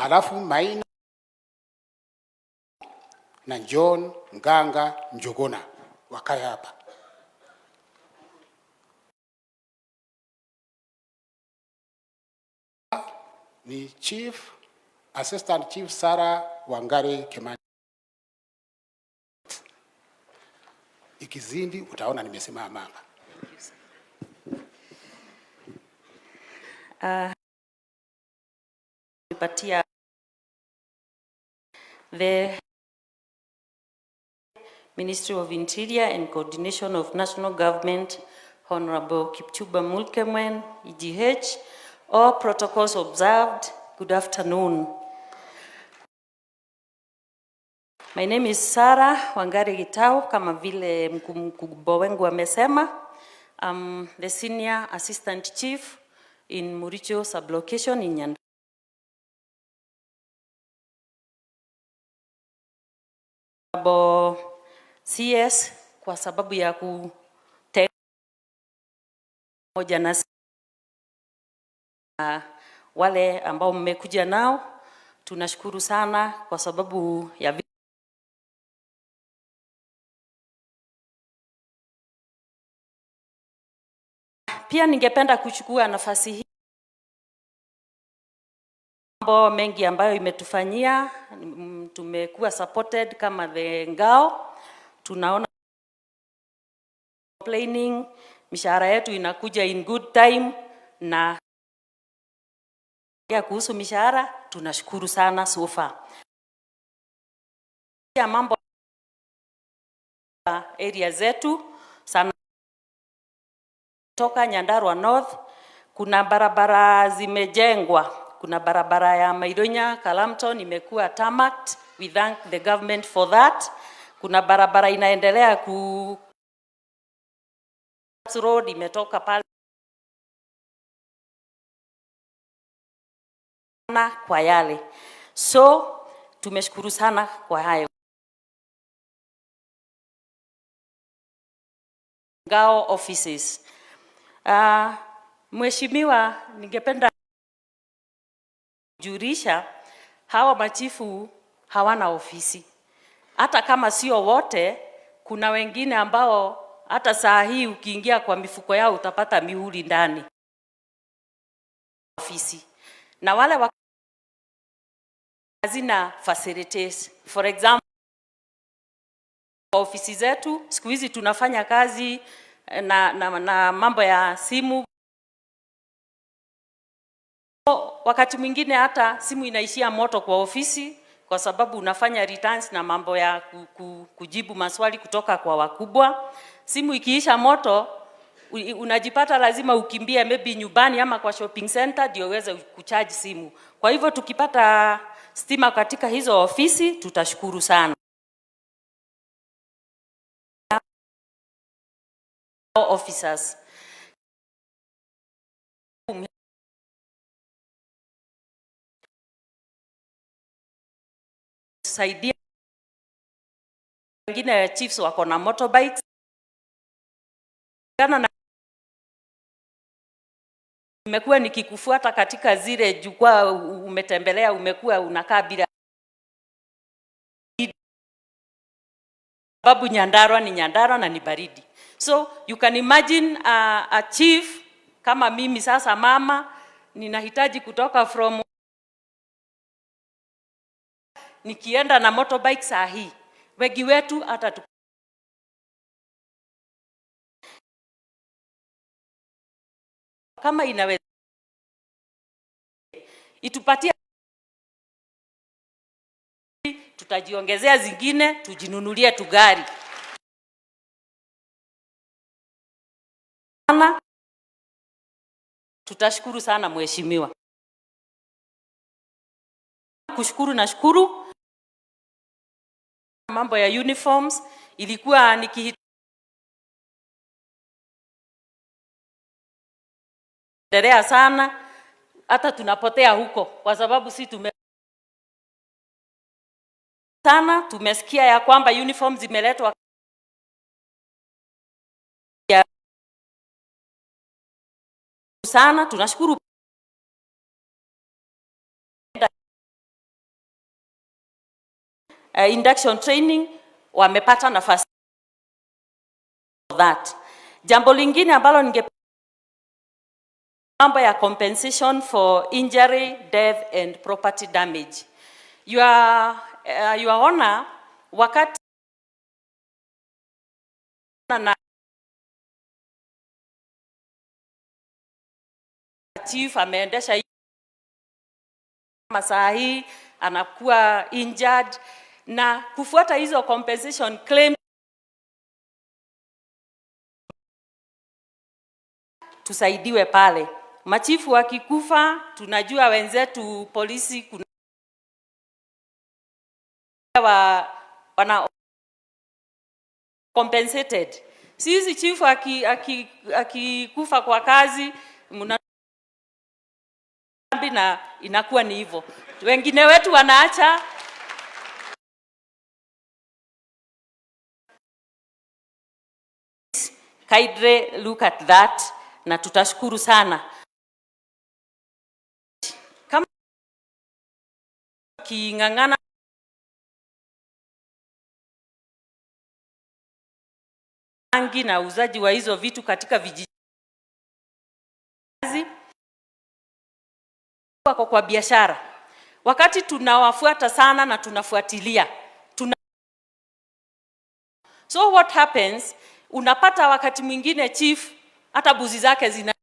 alafu Maina na John Nganga Njogona wakaya hapa. Ni Chief Assistant Chief Sara Wangari Kimani. Ikizindi utaona nimesimama mama. The Ministry of Interior and Coordination of National Government, Honorable Kipchumba Murkomen, EGH, all protocols observed. Good afternoon. My name is Sara Wangari Gitau, kama vile mkubwa wangu amesema. I'm the Senior Assistant Chief in Muricho Sublocation in Nyandarua. CS kwa sababu ya kutenga moja na wale ambao mmekuja nao, tunashukuru sana kwa sababu ya pia ningependa kuchukua nafasi hii mambo mengi ambayo imetufanyia. Tumekuwa supported kama the ngao, tunaona complaining, mishahara yetu inakuja in good time, na ya kuhusu mishahara tunashukuru sana so far. Ya mambo area zetu sana toka Nyandarua North, kuna barabara zimejengwa. Kuna barabara ya Maidonya Kalamton imekuwa tarmacked. We thank the government for that. Kuna barabara inaendelea road imetoka pale na kwa yale. So tumeshukuru sana kwa hayo. Ngao offices. Mheshimiwa, ningependa kujulisha hawa machifu hawana ofisi. Hata kama sio wote, kuna wengine ambao hata saa hii ukiingia kwa mifuko yao utapata mihuri ndani ofisi. Na wale hazina facilities. For example, ofisi zetu siku hizi tunafanya kazi na mambo ya simu. Wakati mwingine hata simu inaishia moto kwa ofisi kwa sababu unafanya returns na mambo ya kujibu maswali kutoka kwa wakubwa. Simu ikiisha moto unajipata lazima ukimbie maybe nyumbani ama kwa shopping center ndio uweze kucharge simu. Kwa hivyo tukipata stima katika hizo ofisi tutashukuru sana. Officers saidia wengine chiefs wako na motorbikes kana nimekuwa nikikufuata katika zile jukwaa umetembelea, umekuwa unakaa bila sababu Nyandarua ni Nyandarua na ni baridi. So you can imagine a chief kama mimi sasa mama ninahitaji kutoka from nikienda na motorbike saa hii. Wengi wetu hata kama inaweza itupatia tutajiongezea zingine tujinunulie tu gari. Tutashukuru sana mheshimiwa. Kushukuru na shukuru. Mambo ya uniforms ilikuwa nikiendelea sana, hata tunapotea huko kwa sababu si tumesikia ya kwamba uniforms zimeletwa sana. Tunashukuru induction training wamepata nafasi that. Jambo lingine ambalo mambo ya compensation for injury, death and property damage. Your Honor, wakati na chief ameendesha masaa hii anakuwa injured na kufuata hizo compensation claim, tusaidiwe pale. Machifu wakikufa, tunajua wenzetu polisi kuna wana compensated. Sisi chifu akikufa kwa kazi na inakuwa ni hivyo. Wengine wetu wanaacha kindly look at that na tutashukuru sana. Kama kingangana angi na uzaji wa hizo vitu katika vijiji kwa biashara, wakati tunawafuata sana na tunafuatilia so what happens, unapata wakati mwingine chief hata buzi zake zina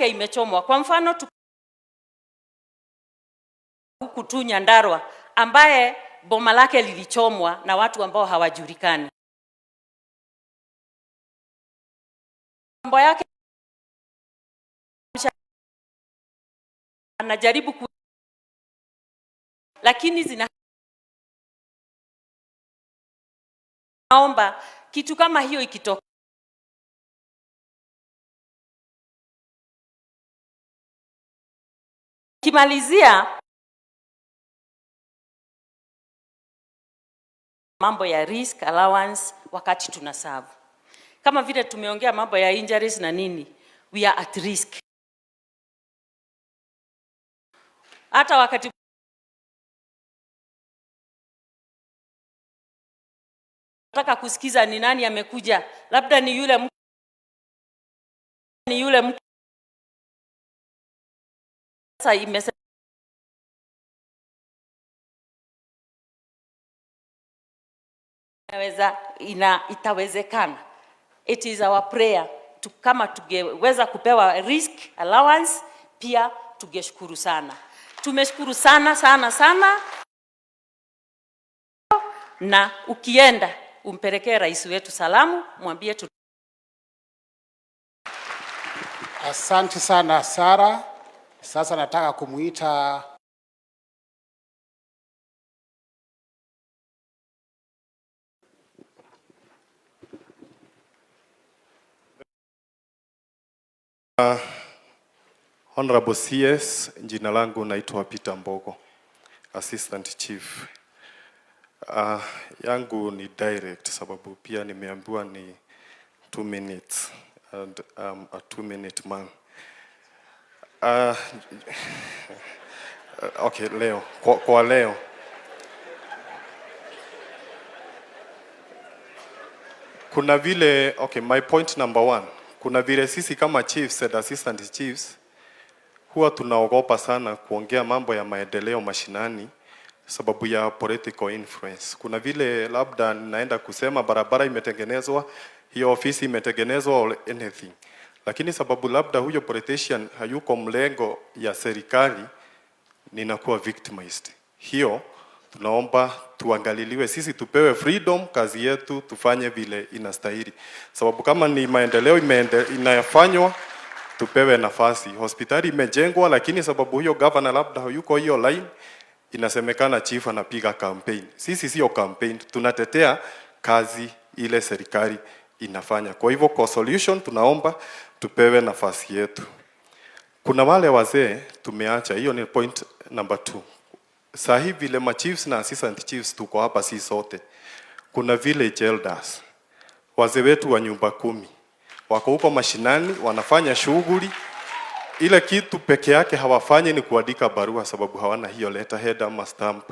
imechomwa. Kwa mfano huku tu Nyandarua ambaye boma lake lilichomwa na watu ambao hawajulikani. Mambo yake anajaribu lakini naomba kitu kama hiyo ikitoka, kimalizia mambo ya risk allowance wakati tunaserve. Kama vile tumeongea mambo ya injuries na nini, we are at risk. Hata wakati nataka kusikiza ni nani amekuja, labda ni yule sasa itawezekana. It is our prayer kama tungeweza kupewa risk allowance pia tungeshukuru sana. Tumeshukuru sana sana sana, na ukienda umpelekee rais wetu salamu, mwambie tu. Asante sana Sara. Sasa nataka kumuita Honorable CS, jina langu naitwa Peter Mbogo, Assistant Chief. Yangu ni direct sababu pia nimeambiwa ni 2 minutes and a 2-minute man. Okay, leo kwa leo kuna vile, okay, my point number 1, kuna vile sisi kama chiefs and assistant chiefs huwa tunaogopa sana kuongea mambo ya maendeleo mashinani sababu ya political influence. Kuna vile labda naenda kusema barabara imetengenezwa, hiyo ofisi imetengenezwa or anything, lakini sababu labda huyo politician hayuko mlengo ya serikali, ninakuwa victimized. Hiyo tunaomba tuangaliliwe, sisi tupewe freedom, kazi yetu tufanye vile inastahili, sababu kama ni maendeleo inayofanywa tupewe nafasi. Hospitali imejengwa, lakini sababu huyo governor labda hayuko hiyo line, inasemekana chief anapiga campaign. Sisi sio campaign, tunatetea kazi ile serikali inafanya. Kwa hivyo kwa solution tunaomba tupewe nafasi yetu. Kuna wale wazee tumeacha, hiyo ni point number 2. Sasa hivi vile ma chiefs na assistant chiefs tuko hapa si sote. Kuna village elders, wazee wetu wa nyumba 10 wako huko mashinani wanafanya shughuli, ile kitu peke yake hawafanyi ni kuandika barua, sababu hawana hiyo letterhead ama stamp.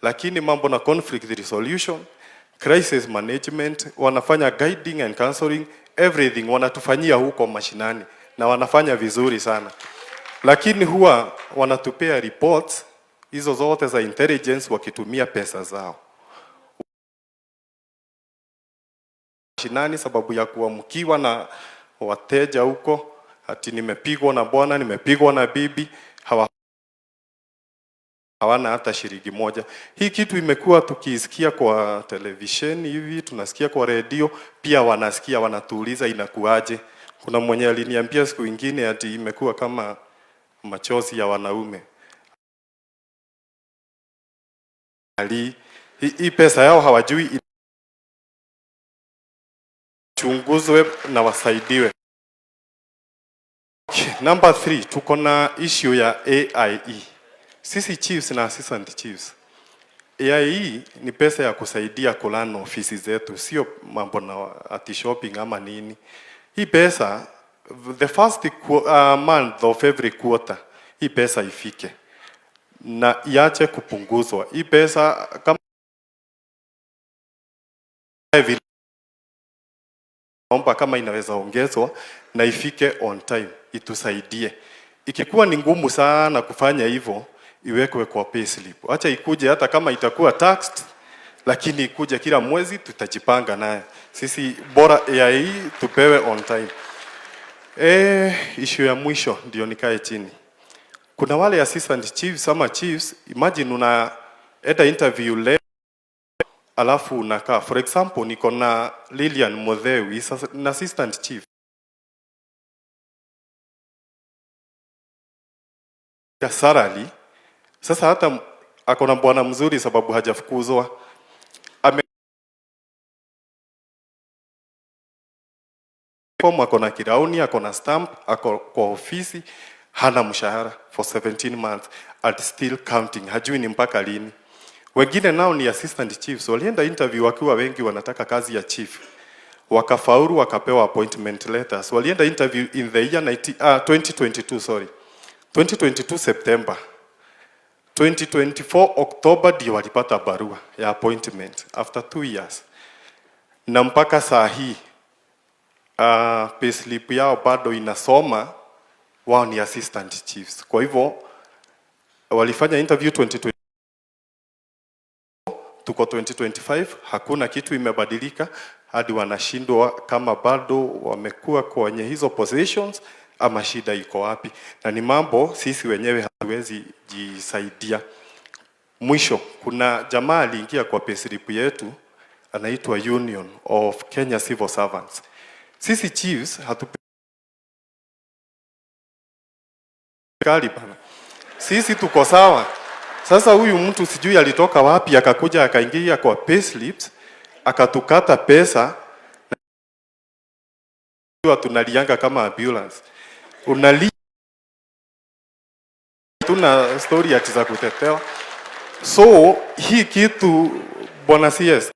Lakini mambo na conflict resolution, crisis management, wanafanya guiding and counseling, everything wanatufanyia huko mashinani na wanafanya vizuri sana. Lakini huwa wanatupea reports hizo zote za intelligence wakitumia pesa zao mashinani, sababu ya kuamkiwa na wateja huko, ati nimepigwa na bwana, nimepigwa na bibi, hawana hata shilingi moja. Hii kitu imekuwa tukisikia kwa televisheni hivi, tunasikia kwa redio, pia wanasikia, wanatuuliza inakuaje. Kuna mwenye aliniambia siku nyingine ati imekuwa kama machozi ya wanaume. Hii pesa yao hawajui, chunguzwe na wasaidiwe. Number 3, tuko na issue ya AIE. Sisi chiefs na assistant chiefs, AIE ni pesa ya kusaidia kulana ofisi zetu, sio mambo na ati shopping ama nini. Hii pesa, the first month of every quarter, hii pesa ifike na iache kupunguzwa. Hii pesa kama naomba kama inaweza ongezwa na ifike on time, itusaidie. Ikikuwa ni ngumu sana kufanya hivyo, iwekwe kwa payslip. Acha ikuje hata kama itakuwa taxed, lakini ikuje kila mwezi, tutajipanga naye. Sisi bora AIE tupewe on time. Issue ya mwisho ndio nikae chini. Kuna wale assistant chiefs ama chiefs, imagine unaenda interview leo alafu unakaa. For example, niko na Lilian Modhewi, is an assistant chief. Ya salary. Sasa hata akona bwana mzuri sababu hajafukuzwa. Akona kirauni, akona stamp, ako kwa ofisi, hana mshahara for 17 months and still counting. Hajui ni mpaka lini. Wengine nao ni assistant chiefs, walienda interview wakiwa wengi wanataka kazi ya chief. Wakafaulu, wakapewa appointment letters. Walienda interview in the year 2022 September. 2024 October ndio walipata barua ya appointment after 2 years. Na mpaka saa hii payslip yao bado inasoma wao ni assistant chiefs. Kwa hivyo walifanya interview 2020, tuko 2025, hakuna kitu imebadilika, hadi wanashindwa kama bado wamekuwa kwenye hizo positions ama shida iko wapi. Na ni mambo sisi wenyewe hatuwezi jisaidia. Mwisho, kuna jamaa aliingia kwa payslip yetu anaitwa Union of Kenya Civil Servants. Sisi chiefs bana. Sisi tuko sawa. Sasa huyu mtu sijui alitoka wapi akakuja akaingia kwa payslips akatukata pesa na tunalianga kama ambulance. Tuna story ati za kutetewa. So hii kitu bwana CS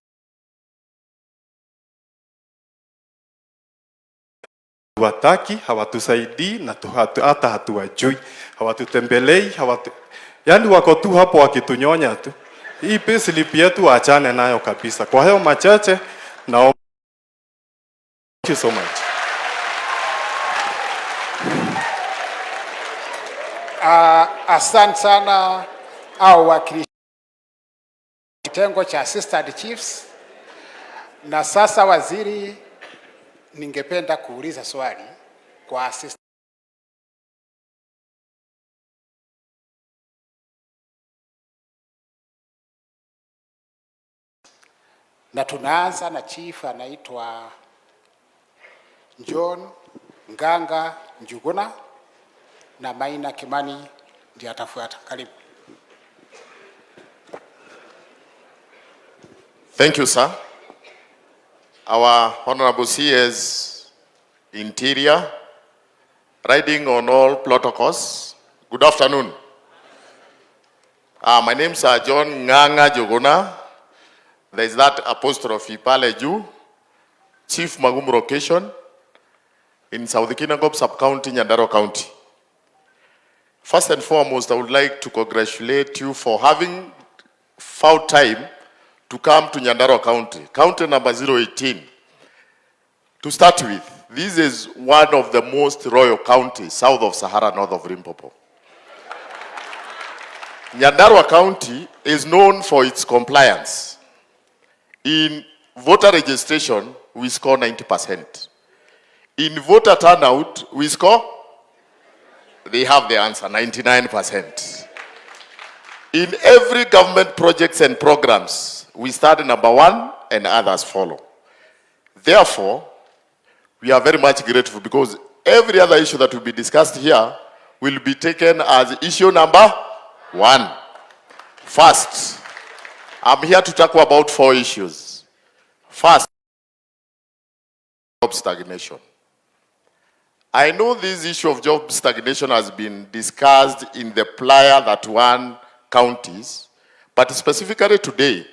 wataki, hawatusaidii na hata hatuwajui, hawatutembelei, yani wako tu hapo wakitunyonya tu. Hii payslip yetu waachane nayo kabisa. Kwa hayo machache na thank you so much. Asante sana au wakilishi kitengo cha assistant chiefs. Na sasa waziri, ningependa kuuliza swali kwa assistant. Na tunaanza na chief anaitwa John Nganga Njuguna na Maina Kimani ndiye atafuata. Karibu. Thank you, sir. Our Honorable CS Interior, riding on all protocols. Good afternoon. My name is John Nganga Njuguna. There is that apostrophe pale juu. Chief Magum location in South Kinangop Sub-County, Nyandarua County. First and foremost, I would like to congratulate you for having found time to come to Nyandarua County, county number 018. To start with, this is one of the most royal counties south of Sahara, north of Limpopo. Nyandarua County is known for its compliance. In voter registration, we score 90%. In voter turnout, we score, they have the answer, 99%. In every government projects and programs, we start number 1 and others follow. Therefore, we are very much grateful because every other issue that will be discussed here will be taken as issue number 1. First, I'm here to talk about 4 issues. First, job stagnation. I know this issue of job stagnation has been discussed in the prior that one counties, but specifically today,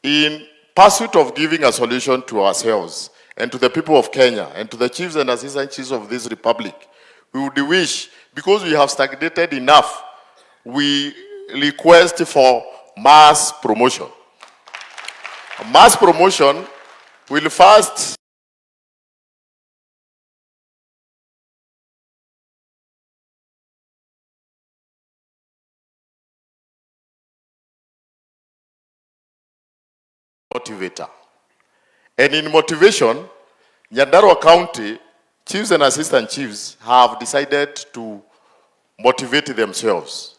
in pursuit of giving a solution to ourselves and to the people of Kenya and to the chiefs and assistant chiefs of this republic, we would wish, because we have stagnated enough, we request for mass promotion. Mass promotion will first motivator. And in motivation, Nyandarua County chiefs and assistant chiefs have decided to motivate themselves.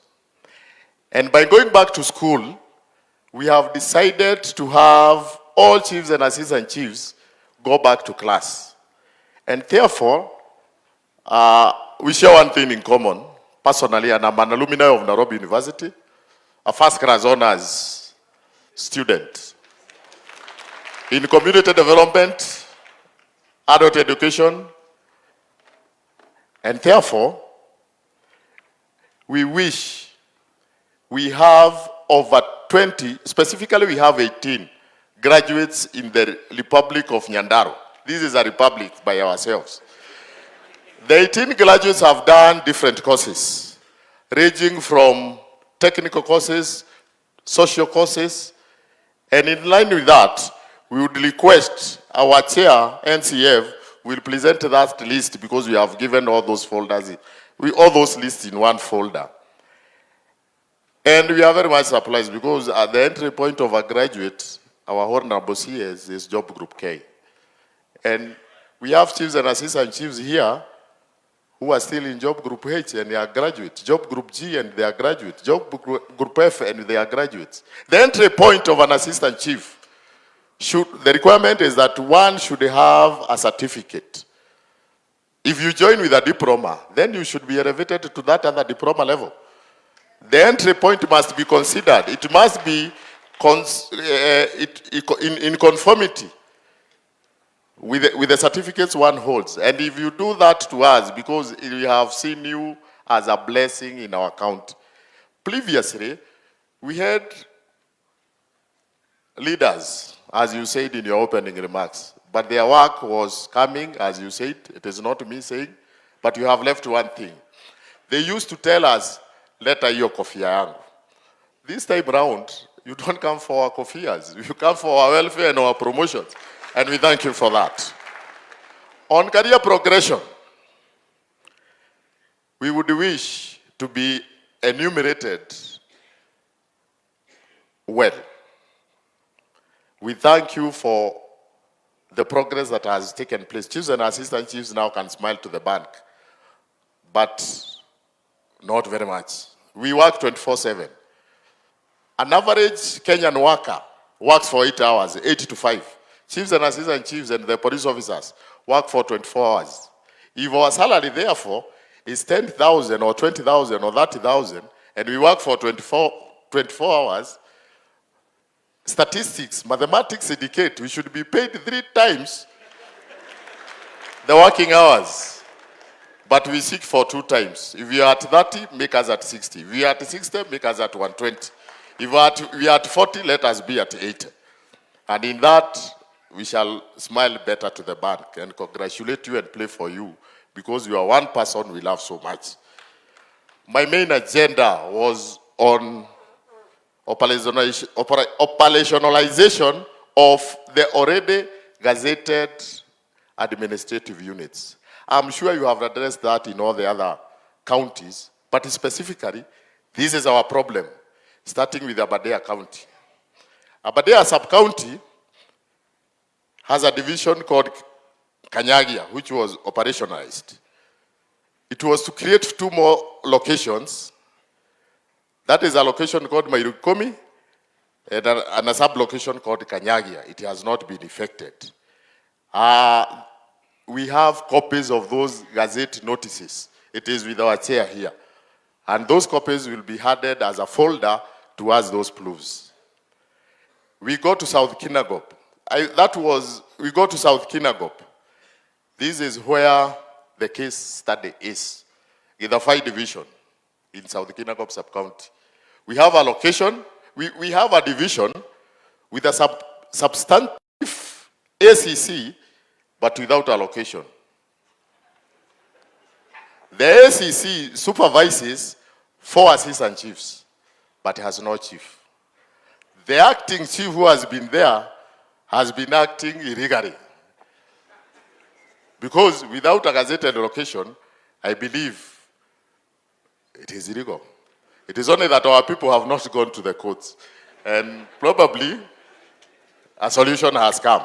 And by going back to school, we have decided to have all chiefs and assistant chiefs go back to class. And therefore, we share one thing in common. Personally, and I'm an alumni of Nairobi University, a first-class honors student in community development, adult education, and therefore, we wish we have over 20, specifically we have 18 graduates in the Republic of Nyandarua. This is a republic by ourselves. The 18 graduates have done different courses, ranging from technical courses, social courses, and in line with that, we would request our chair, NCF, will present that list because we have given all those folders, all those lists in one folder. And we are very much surprised because at the entry point of a graduate, our honorable CS is job group K. And we have chiefs and assistant chiefs here who are still in job group H and they are graduates, job group G and they are graduates, job group F and they are graduates. The entry point of an assistant chief, the requirement is that one should have a certificate. If you join with a diploma, then you should be elevated to that other diploma level. The entry point must be considered. It must be in conformity with the certificates one holds. And if you do that to us, because we have seen you as a blessing in our county. Previously, we had leaders, as you said in your opening remarks, but their work was coming, as you said. It is not me saying, but you have left one thing. They used to tell us, leta hiyo kofia yangu. This time round, you don't come for our kofias. You come for our welfare and our promotions. And we thank you for that. On career progression, we would wish to be enumerated well. We thank you for the progress that has taken place. Chiefs and assistant chiefs now can smile to the bank, but not very much. We work 24/7. An average Kenyan worker works for 8 hours, 8 to 5. Chiefs and assistant chiefs and the police officers work for 24 hours. If our salary, therefore, is 10,000 or 20,000 or 30,000, and we work for 24 hours, statistics, mathematics indicate we should be paid 3 times the working hours. But we seek for 2 times. If we are at 30, make us at 60. If we are at 60, make us at 120. If we are at 40, let us be at 80. And in that, we shall smile better to the bank and congratulate you and play for you because you are one person we love so much. my main agenda was on operationalization of the already gazetted administrative units. I'm sure you have addressed that in all the other counties, but specifically, this is our problem, starting with Aberdare County. Aberdare sub-county has a division called Kanyagia, which was operationalized. It was to create 2 more locations. That is a location called Murkomen and a sub-location called Kanyagia. It has not been effected. We have copies of those gazette notices. It is with our chair here. And those copies will be handed as a folder towards those proofs. We go to South Kinangop. We go to South Kinangop. This is where the case study is, in the 5 division in South Kinangop sub-county. We have a location, we have a division with a substantive ACC, but without a location. The ACC supervises 4 assistant chiefs, but has no chief. The acting chief who has been there has been acting illegally. Because without a gazetted location, I believe it is illegal. It is only that our people have not gone to the courts. And probably a solution has come.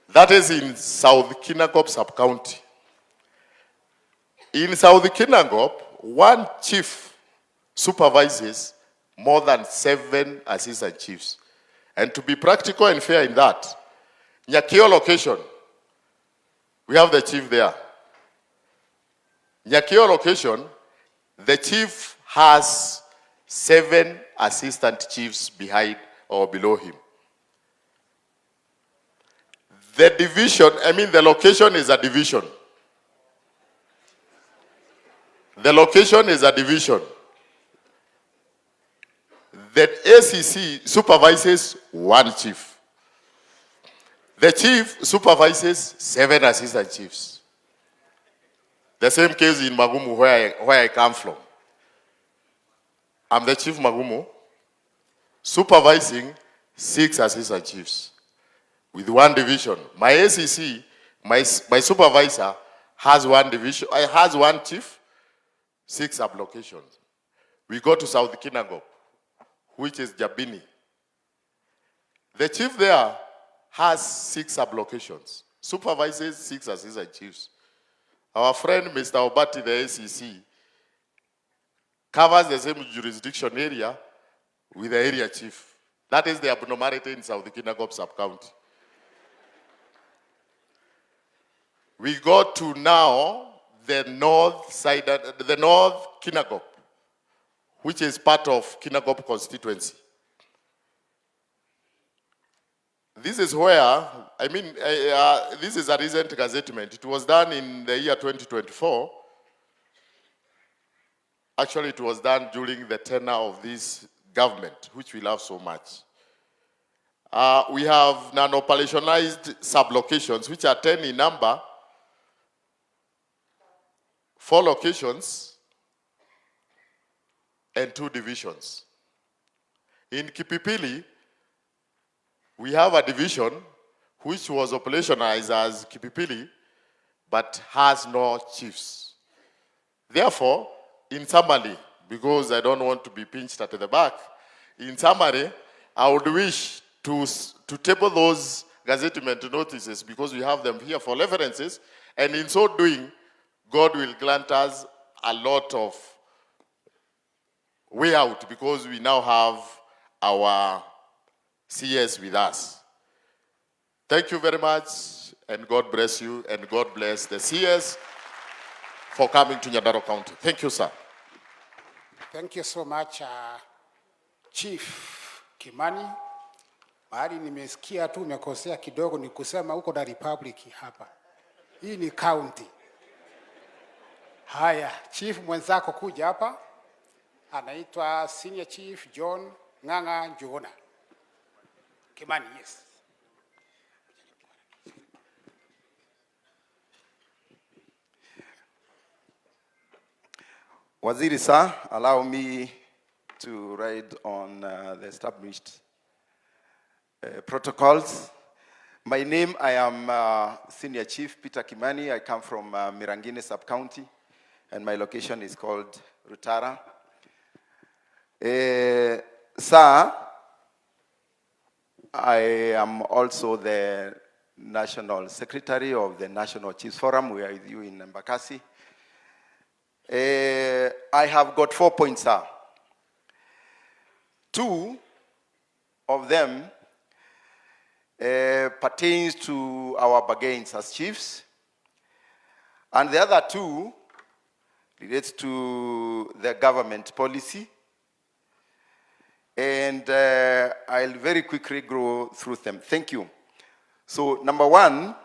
That is in South Kinangop sub-county. In South Kinangop, 1 chief supervises more than 7 assistant chiefs. And to be practical and fair in that, Nyakio location, we have the chief there. Nyakio location, the chief has 7 assistant chiefs behind or below him. The division, the location is a division. The location is a division. The ACC supervises 1 chief. The chief supervises 7 assistant chiefs. The same case in Magumu where I come from. I'm the chief Magumu, supervising 6 assistant chiefs with 1 division. My ACC, my supervisor has 1 division, has 1 chief, 6 sublocations. We go to South Kinangop, which is Jabini. The chief there has 6 sublocations, supervises 6 assistant chiefs. Our friend Mr. Obati, the ACC, covers the same jurisdiction area with the area chief. That is the abnormality in South Kinangop sub-county. We go to now the north side, the north Kinangop, which is part of Kinangop constituency. This is where, this is a recent gazettement. It was done in the year 2024. Actually, it was done during the tenure of this government, which we love so much. We have non-operationalized sublocations, which are 10 in number, 4 locations, and 2 divisions. In Kipipili, we have a division which was operationalized as Kipipili, but has no chiefs. Therefore, in summary, because I don't want to be pinched at the back, in summary, I would wish to table those gazettement notices because we have them here for references, and in so doing, God will grant us a lot of way out because we now have our CS with us. Thank you very much, and God bless you, and God bless the CS for coming to Nyandarua County. Thank you, sir. Thank you so much, Chief Kimani. Mahali nimesikia tu umekosea kidogo ni kusema uko na republic hapa. Hii ni county. Haya, chief mwenzako kuja hapa. Anaitwa Senior Chief John Ng'ang'a Njuguna. Kimani, yes. Waziri sir, allow me to ride on the established protocols. My name, I am Senior Chief Peter Kimani. I come from Mirangini Sub-County, and my location is called Rutara. Sir, I am also the National Secretary of the National Chiefs Forum. We are with you in Embakasi. I have got 4 points, sir. 2 of them pertains to our bargains as chiefs, and the other 2 relates to the government policy. And I'll very quickly go through them. Thank you. So, number 1,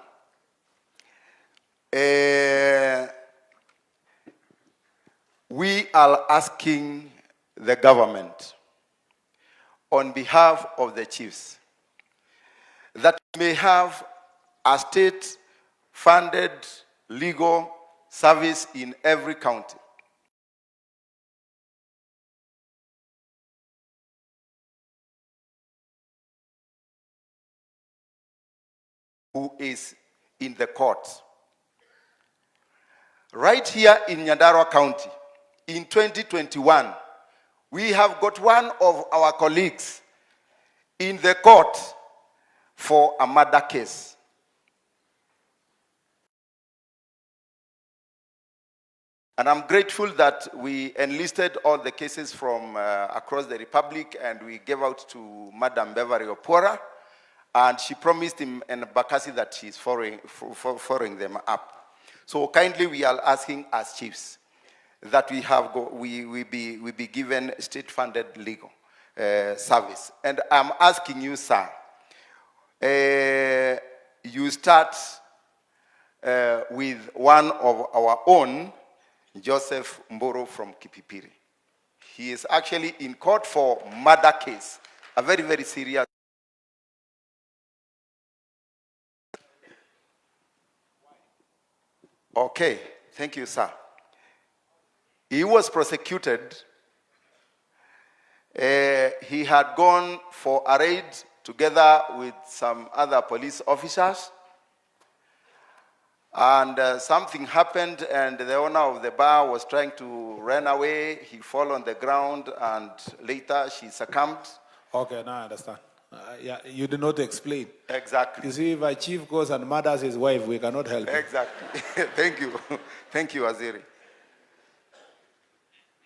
we are asking the government, on behalf of the chiefs, that we may have a state-funded legal service in every county. Who is in the court. Right here in Nyandarua County, in 2021, we have got one of our colleagues in the court for a murder case. And I'm grateful that we enlisted all the cases from across the Republic, and we gave out to Madam Beverly Opora, and she promised him in Bakassi that she's following them up. So kindly we are asking as chiefs that we be given state-funded legal service. And I'm asking you, sir, you start with one of our own, Joseph Mboro from Kipipiri. He is actually in court for murder case, a very, very serious. Okay, thank you, sir. He was prosecuted. He had gone for a raid together with some other police officers. And something happened, and the owner of the bar was trying to run away. He fell on the ground, and later she succumbed. Okay, now I understand. Yeah, you did not explain. Exactly. You see, if a chief goes and murders his wife, we cannot help him. Exactly. Thank you. Thank you, Waziri.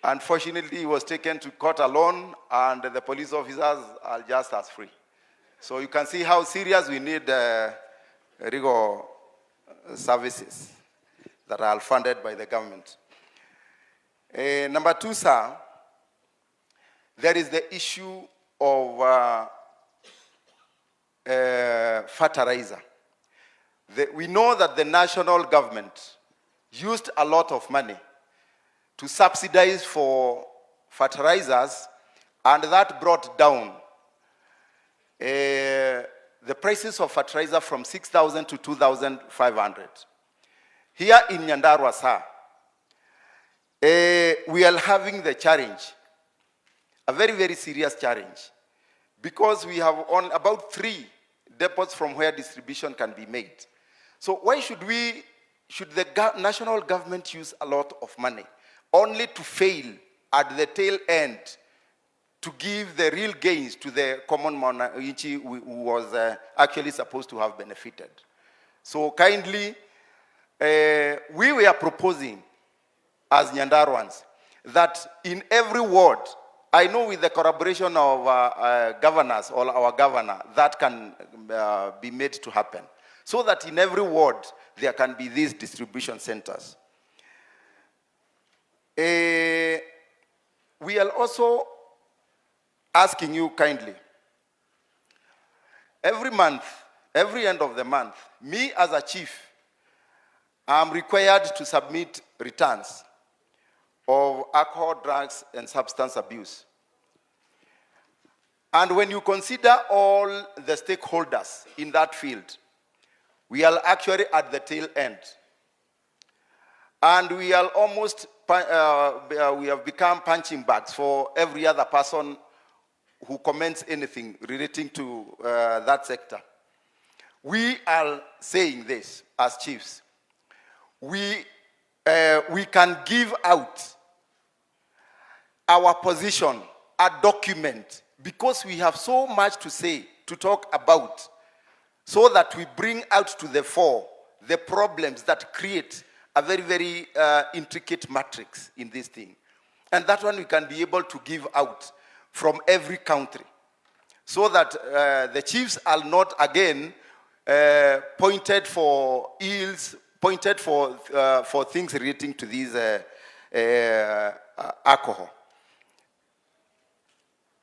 Unfortunately, he was taken to court alone, and the police officers are just as free. So you can see how serious we need legal services that are funded by the government. Number 2, sir, there is the issue of fertilizer. We know that the national government used a lot of money to subsidize for fertilizers, and that brought down the prices of fertilizer from 6,000 to 2,500. Here in Nyandarua, sir, we are having the challenge, a very, very serious challenge, because we have on about 3 depots from where distribution can be made. So why should the national government use a lot of money only to fail at the tail end to give the real gains to the common man who was actually supposed to have benefited? So kindly, we were proposing as Nyandaruans that in every ward, I know with the collaboration of governors or our governor, that can be made to happen, so that in every ward there can be these distribution centers. We are also asking you kindly, every month, every end of the month, me as a chief, I'm required to submit returns of alcohol, drugs, and substance abuse. And when you consider all the stakeholders in that field, we are actually at the tail end. And we are almost become punching bags for every other person who comments anything relating to that sector. We are saying this as chiefs. We can give out our position, a document, because we have so much to say, to talk about, so that we bring out to the fore the problems that create a very, very intricate matrix in this thing. And that one we can be able to give out from every country, so that the chiefs are not again pointed for ills, pointed for things relating to these alcohol.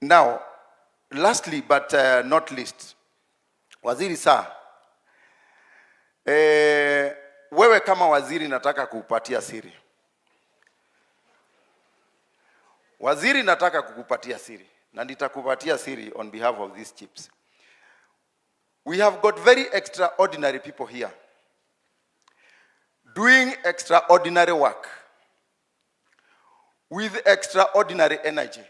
Now, lastly but not least, Waziri Sir, wewe kama waziri nataka kukupatia siri. Waziri nataka kukupatia siri, na nitakupatia siri on behalf of these chiefs. We have got very extraordinary people here doing extraordinary work with extraordinary energy.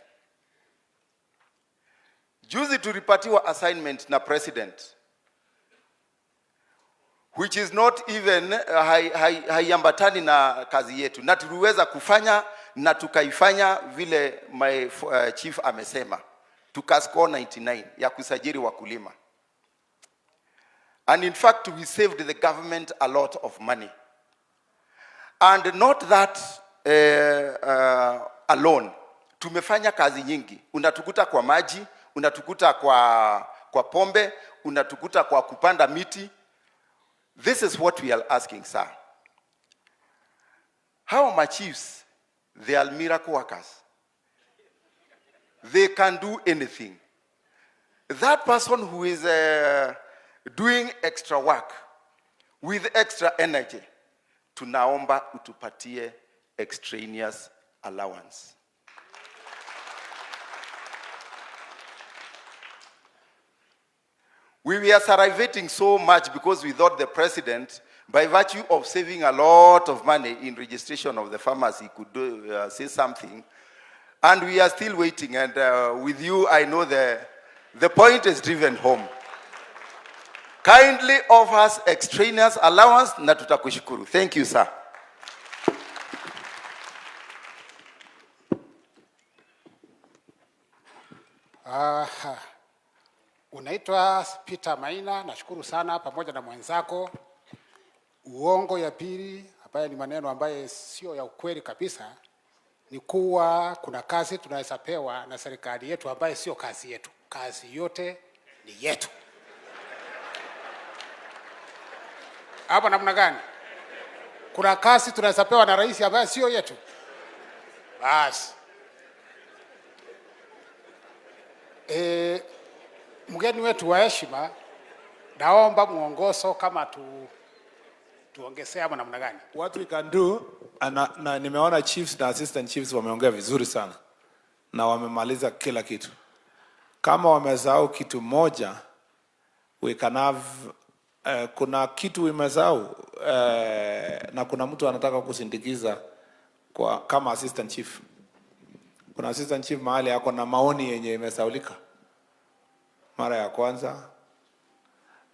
Juzi tulipatiwa assignment na president, which is not even haiambatani na kazi yetu, na tuliweza kufanya na tukaifanya vile my chief amesema, tukascore 99 ya kusajili wakulima. And in fact, we saved the government a lot of money. And not that alone. Tumefanya kazi nyingi. Unatukuta kwa maji, unatukuta kwa pombe, unatukuta kwa kupanda miti. This is what we are asking, sir. How my chiefs, they are miracle workers. They can do anything. That person who is doing extra work with extra energy, tunaomba utupatie extraneous allowance. We were salivating so much because we thought the president, by virtue of saving a lot of money in registration of the farmers, he could say something. And we are still waiting. And with you, I know the point is driven home. Kindly offer us extraneous allowance, na tutakushukuru. Thank you, sir. Unaitwa Peter Maina, nashukuru sana pamoja na mwenzako. Uongo ya pili, ambaye ni maneno ambaye sio ya ukweli kabisa, ni kuwa kuna kazi tunaweza pewa na serikali yetu ambaye sio kazi yetu. Kazi yote ni yetu. Hapa namna gani? Kuna kazi tunaweza pewa na rais ambaye sio yetu. Basi. Mgeni wetu wa heshima, naomba muongozo kama tuongezee ama namna gani? What we can do, na nimeona chiefs na assistant chiefs wameongea vizuri sana na wamemaliza kila kitu. Kama wamesahau kitu moja, we can have kuna kitu imesahau na kuna mtu anataka kusindikiza kama assistant chief. Kuna assistant chief mahali yako na maoni yenye imesaulika. Mara ya kwanza,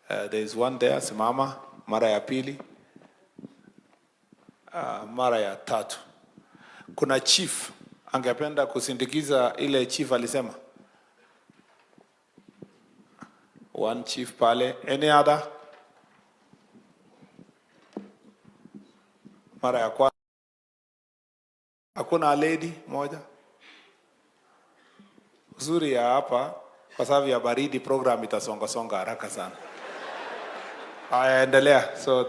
there is one there, simama. Mara ya pili, mara ya tatu. Kuna chief angependa kusindikiza ile chief alisema. One chief pale. Any other? Mara ya kwanza. Hakuna lady moja. Uzuri ya hapa, kwa sababu ya baridi program itasonga haraka sana. Endelea. So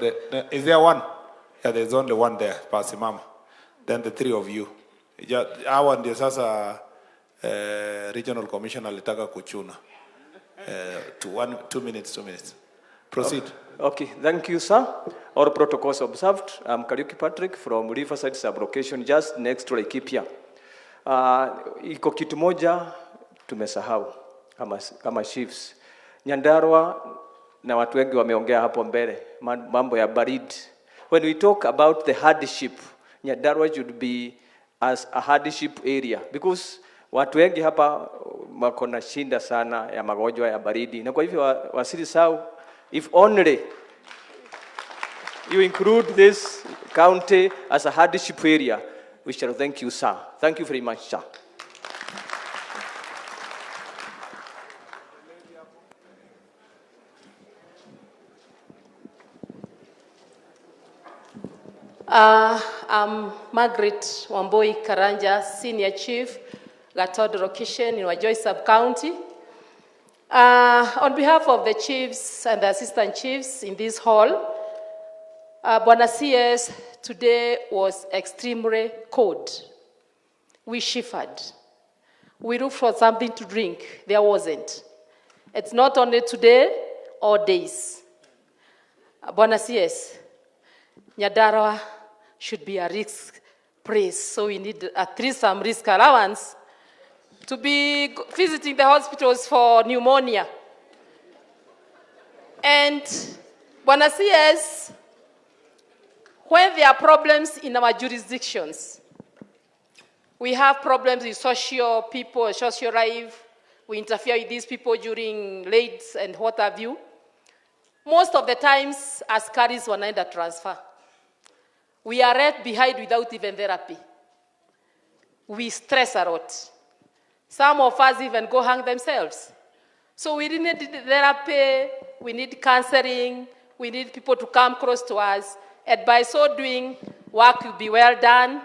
is there one? Yeah, there's only one there. Pasi mama. Then the three of you. Hawa ndio sasa regional commissioner alitaka kuchuna. 2 minutes. Proceed. Okay, thank you, sir. All protocols observed. I'm Kariuki Patrick from Riverside Sublocation, just next to Laikipia. Iko kitu moja tumesahau kama chiefs. Nyandarua na watu wengi wameongea hapo mbele mambo ya baridi. When we talk about the hardship, Nyandarua should be as a hardship area, because watu wengi hapa wako na shinda sana ya magonjwa ya baridi, na kwa hivyo wasisahau, if only you include this county as a hardship area, we shall thank you, sir. Thank you very much, sir. I'm Margaret Wamboi Karanja, Senior Chief, Gatod Location in Wajoi Sub-County. On behalf of the chiefs and the assistant chiefs in this hall, Bwana CS, today was extremely cold. We shivered. We looked for something to drink. There wasn't. It's not only today or days. Bwana CS, Nyandarua should be a risk place, so we need at least some risk allowance to be visiting the hospitals for pneumonia. And Bwana CS, when there are problems in our jurisdictions, we have problems with social life, we interfere with these people during late and what have you. Most of the times, askaris wanaenda transfer. We are left behind without even therapy. We stress a lot. Some of us even go hang themselves. So we need therapy, we need counseling, we need people to come close to us, and by so doing, work will be well done.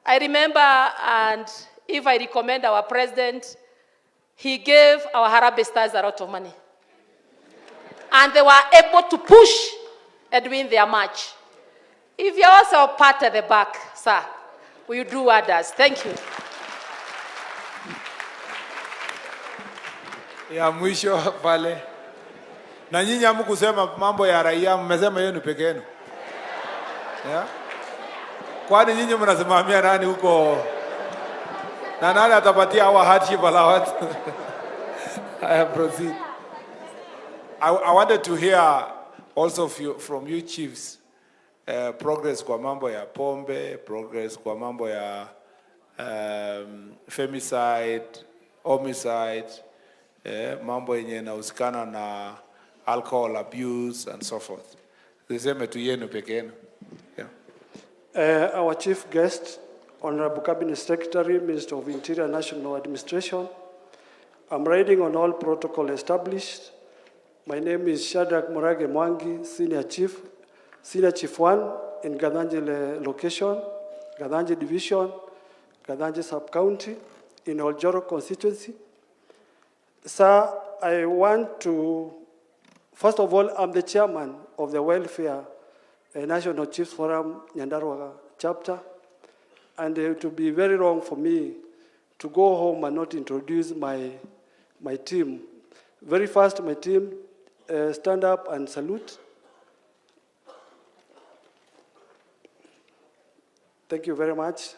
I remember, and if I recommend our president, he gave our Harambee Stars a lot of money. And they were able to push and win their match. If you also pat at the back, sir, will you do others? Thank you. Ya mwisho pale. Na nyinyi hamkusema mambo ya raia, mmesema yenu peke yenu. Yeah? Kwani nyinyi mnasimamia nani huko? Na nani atapatia hawa hardship allowance? I proceed. I wanted to hear also from you chiefs, progress kwa mambo ya pombe, progress kwa mambo ya femicide, homicide, mambo yenye inahusikana na alcohol abuse and so forth. Niseme tu yenu peke yenu. Yeah. Our chief guest, Honorable Cabinet Secretary, Minister of Interior and National Administration, I'm riding on all protocol established. My name is Shadrach Murage Mwangi, Senior Chief 1 in Gadhanji location, Gadhanji Division, Gadhanji Sub-County, in Oljoro constituency. Sir, I want to, first of all, I'm the chairman of the Welfare National Chiefs Forum Nyandarua chapter, and it would be very wrong for me to go home and not introduce my team. Very first, my team, stand up and salute. Thank you very much.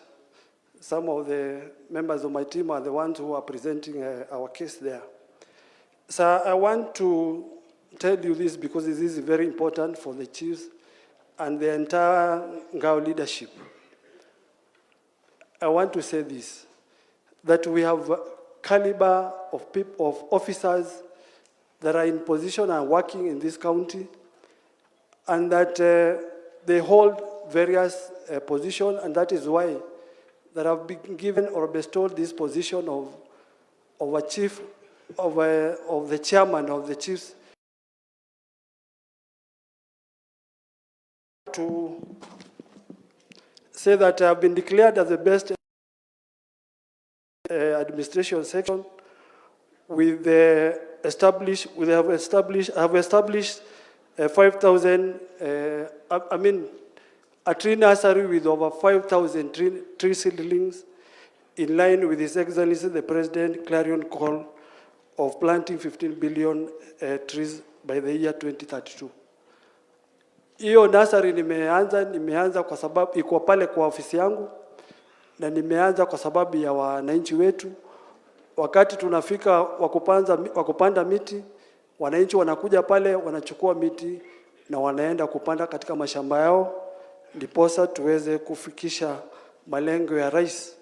Some of the members of my team are the ones who are presenting our case there. So I want to tell you this because this is very important for the chiefs and the entire Ngao leadership. I want to say this, that we have caliber of people, of officers that are in position and working in this county, and that they hold various positions, and that is why that have been given or bestowed this position of a chief, of the chairman of the chiefs, to say that I have been declared as the best administration section with the established 5,000. A tree nursery with over 5,000 tree seedlings, in line with His Excellency the President clarion call of planting 15 billion trees by the year 2032. Hiyo nursery nimeanza kwa sababu iko pale kwa ofisi yangu, na nimeanza kwa sababu ya wananchi wetu. Wakati tunafika wakupanda miti, wananchi wanakuja pale, wanachukua miti na wanaenda kupanda katika mashamba yao, ndiposa tuweze kufikisha malengo ya rais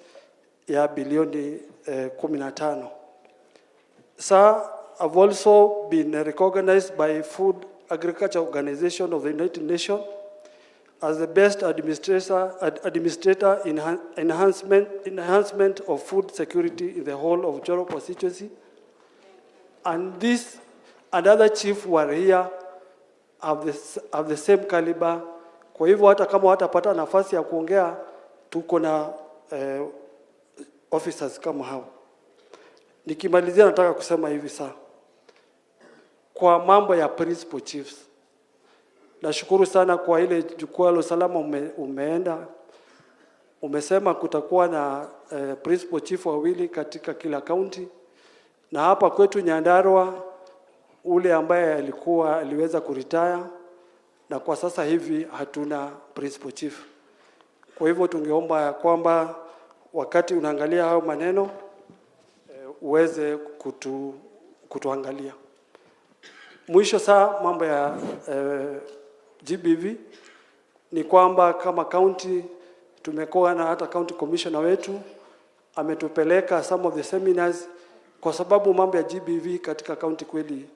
ya bilioni 15. Sir, I've also been recognized by Food Agriculture Organization of the United Nations as the best administrator in enhancement of food security in the whole of Joro constituency. And this and other chief who are here have the same caliber. Kwa hivyo hata kama watapata nafasi ya kuongea, tuko na officers kama hao. Nikimalizia nataka kusema hivi sasa. Kwa mambo ya principal chiefs, nashukuru sana kwa ile jukwaa la usalama umeenda. Umesema kutakuwa na principal chief wawili katika kila county. Na hapa kwetu Nyandarua, ule ambaye aliweza kuretire, na kwa sasa hivi hatuna principal chief. Kwa hivyo tungeomba kwamba wakati unaangalia hayo maneno uweze kutuangalia. Mwisho saa mambo ya GBV ni kwamba kama county tumekuwa na hata county commissioner wetu ametupeleka some of the seminars, kwa sababu mambo ya GBV katika county kweli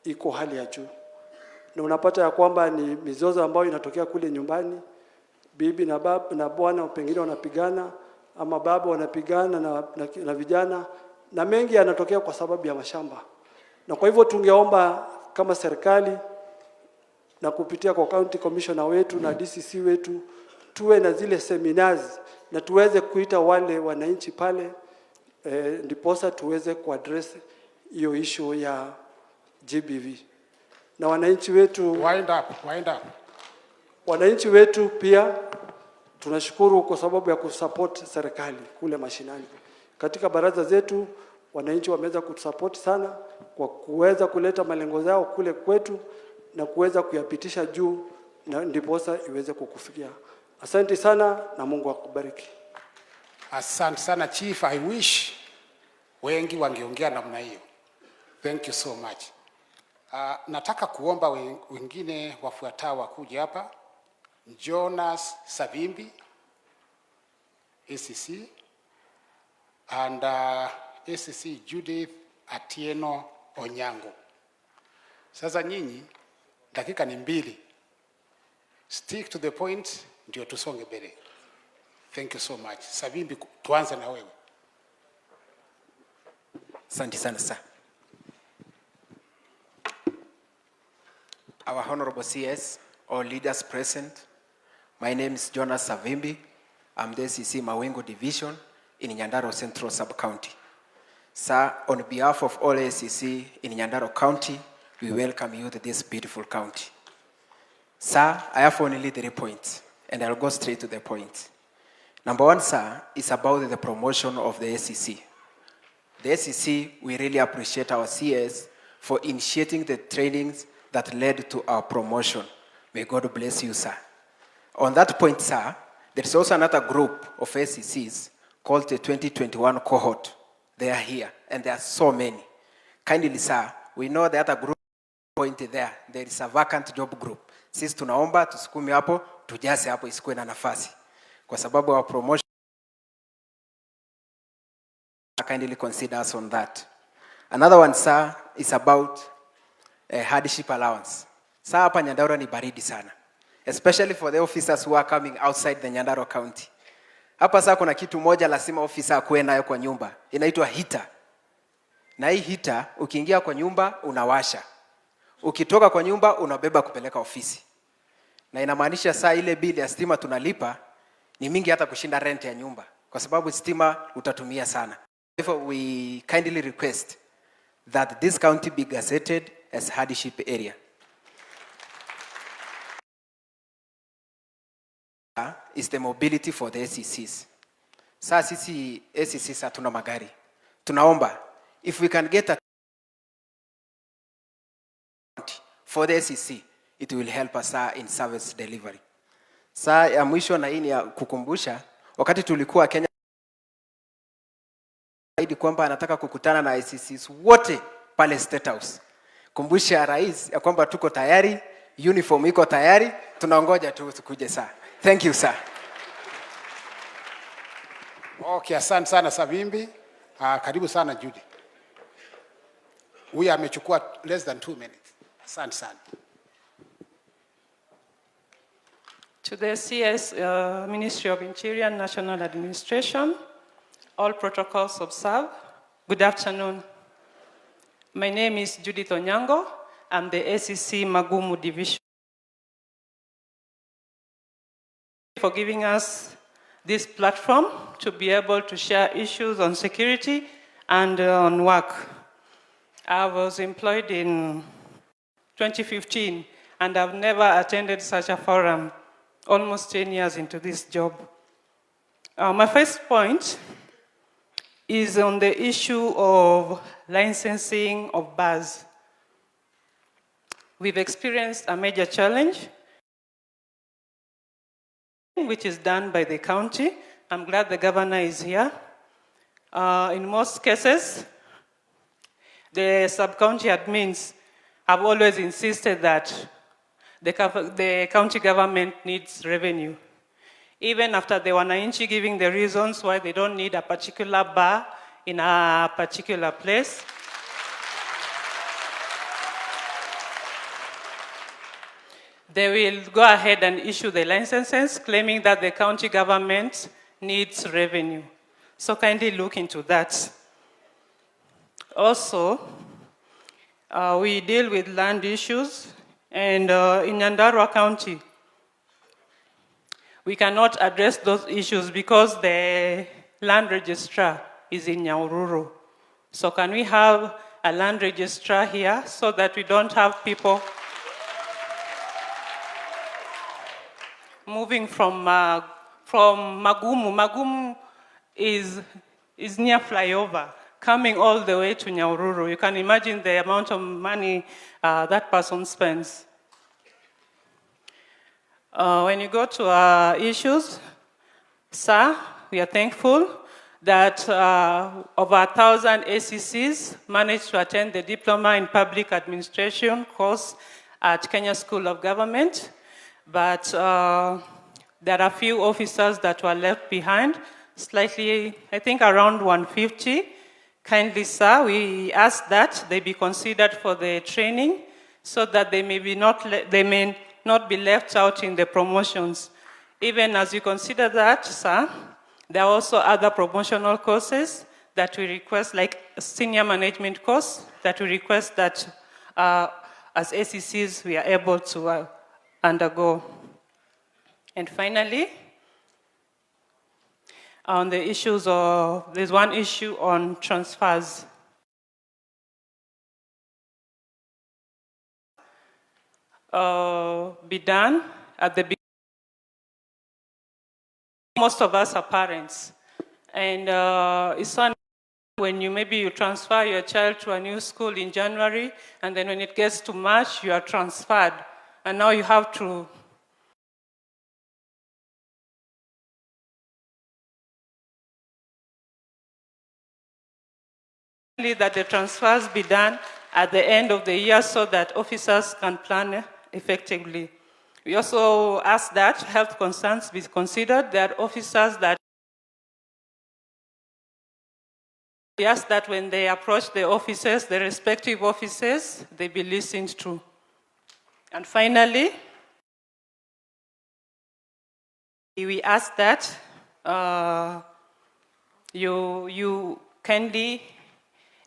iko hali ya juu. Na unapata ya kwamba ni mizozo ambayo inatokea kule nyumbani, bibi na bwana pengine wanapigana, ama baba wanapigana na vijana, na mengi yanatokea kwa sababu ya mashamba. Na kwa hivyo tungeomba kama serikali na kupitia kwa county commissioner wetu na DCC wetu tuwe na zile seminars na tuweze kuita wale wananchi pale ndiposa tuweze kuaddress hiyo issue ya GBV. Na wananchi wetu wind up. Wananchi wetu pia tunashukuru kwa sababu ya kusupport serikali kule mashinani. Katika baraza zetu wananchi wameweza kutusupport sana kwa kuweza kuleta malengo yao kule kwetu na kuweza kuyapitisha juu na ndiposa iweze kukufikia. Asante sana na Mungu akubariki. Asante sana Chief, I wish wengi wangeongea namna hiyo. Thank you so much. Nataka kuomba wengine wafuatao wakuja hapa. Jonas Savimbi, ACC, and ACC Judith Atieno Onyango. Sasa nyinyi dakika ni 2. Stick to the point ndio tusonge mbele. Thank you so much. Savimbi, tuanze na wewe. Asante sana sir. Our honorable CS, all leaders present. My name is Jonas Savimbi. I'm the ACC Mawengo Division in Nyandarua Central Sub-County. Sir, on behalf of all ACC in Nyandarua County, we welcome you to this beautiful county. Sir, I have only 3 points, and I'll go straight to the point. Number 1, sir, is about the promotion of the ACC. The ACC, we really appreciate our CS for initiating the trainings that led to our promotion. May God bless you, sir. On that point, sir, there is also another group of ACCs called the 2021 cohort. They are here, and there are so many. Kindly, sir, we know the other group point there. There is a vacant job group. Sisi tunaomba tusukume hapo, tujaze hapo isikuwe na nafasi. Kwa sababu our promotion, kindly consider us on that. Another one, sir, is about hardship allowance. Sir, hapa Nyandarua ni baridi sana, especially for the officers who are coming outside the Nyandarua County. Hapa sasa kuna kitu moja lazima officer akuwe nayo kwa nyumba, inaitwa heater. Na hii heater ukiingia kwa nyumba unawasha, ukitoka kwa nyumba unabeba kupeleka ofisi. Na inamaanisha saa ile bili ya stima tunalipa ni mingi hata kushinda rent ya nyumba, kwa sababu stima utatumia sana. Therefore, we kindly request that this county be gazetted as hardship area. Is the mobility for the ACCs. Sasa sisi ACCs hatuna magari. Tunaomba, if we can get a for the ACC, it will help us in service delivery. Saa ya mwisho na hii ni ya kukumbusha, wakati tulikuwa Kenya haidi kwamba anataka kukutana na ACCs wote pale State House. Kumbusha rais ya kwamba tuko tayari, uniform iko tayari, tunaongoja tu tukuje saa. Thank you, sir. Okay, asante sana Savimbi. Karibu sana Judy. Huyu amechukua less than 2 minutes. Asante sana. To the CS Ministry of Interior and National Administration, all protocols observed. Good afternoon. My name is Judith Onyango. I'm the ACC Magumu Division. For giving us this platform to be able to share issues on security and on work. I was employed in 2015 and I've never attended such a forum, almost 10 years into this job. My first point is on the issue of licensing of bars. We've experienced a major challenge, which is done by the county. I'm glad the governor is here. In most cases, the sub-county admins have always insisted that the county government needs revenue. Even after the wananchi giving the reasons why they don't need a particular bar in a particular place, they will go ahead and issue the licenses, claiming that the county government needs revenue. So kindly look into that. Also, we deal with land issues, and in Nyandarua County, we cannot address those issues because the land registrar is in Nyahururu. So can we have a land registrar here so that we don't have people moving from Magumu. Magumu is near flyover, coming all the way to Nyahururu. You can imagine the amount of money that person spends. When you go to issues, sir, we are thankful that over 1,000 ACCs managed to attend the Diploma in Public Administration course at Kenya School of Government. But there are few officers that were left behind, slightly, I think around 150. Kindly, sir, we ask that they be considered for the training so that they may not be left out in the promotions. Even as you consider that, sir, there are also other promotional courses that we request, like a senior management course, that we request that as ACCs we are able to undergo. And finally, on the issues of, there's one issue on transfers. Be done at the beginning. Most of us are parents. And it's fun when you transfer your child to a new school in January, and then when it gets to March, you are transferred. And now you have to that the transfers be done at the end of the year so that officers can plan effectively. We also ask that health concerns be considered. There are officers that we ask that when they approach the offices, the respective offices, they be listened to. And finally, we ask that you kindly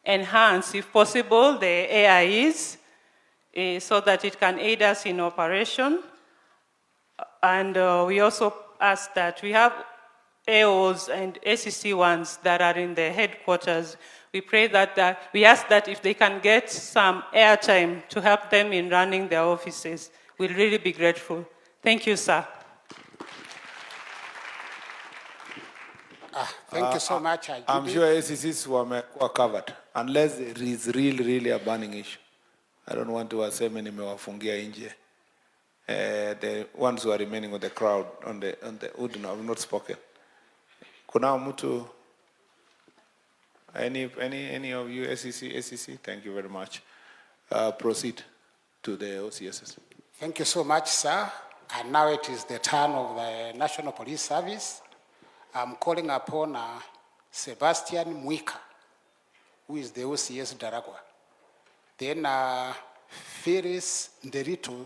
enhance, if possible, the AIEs so that it can aid us in operation. And we also ask that we have AOs and ACC ones that are in the headquarters. We pray that, we ask that if they can get some airtime to help them in running their offices, we'll really be grateful. Thank you, sir. Thank you so much. I'm sure ACCs were covered, unless there is really a burning issue. I don't want to say many mewafungia nje. The ones who are remaining on the crowd, on the wood, have not spoken. Kuna mtu, any of you ACC, thank you very much. Proceed to the OCSs. Thank you so much, sir. And now it is the turn of the National Police Service. I'm calling upon Sebastian Mwika, who is the OCS Daragwa. Then Phyllis Nderitu,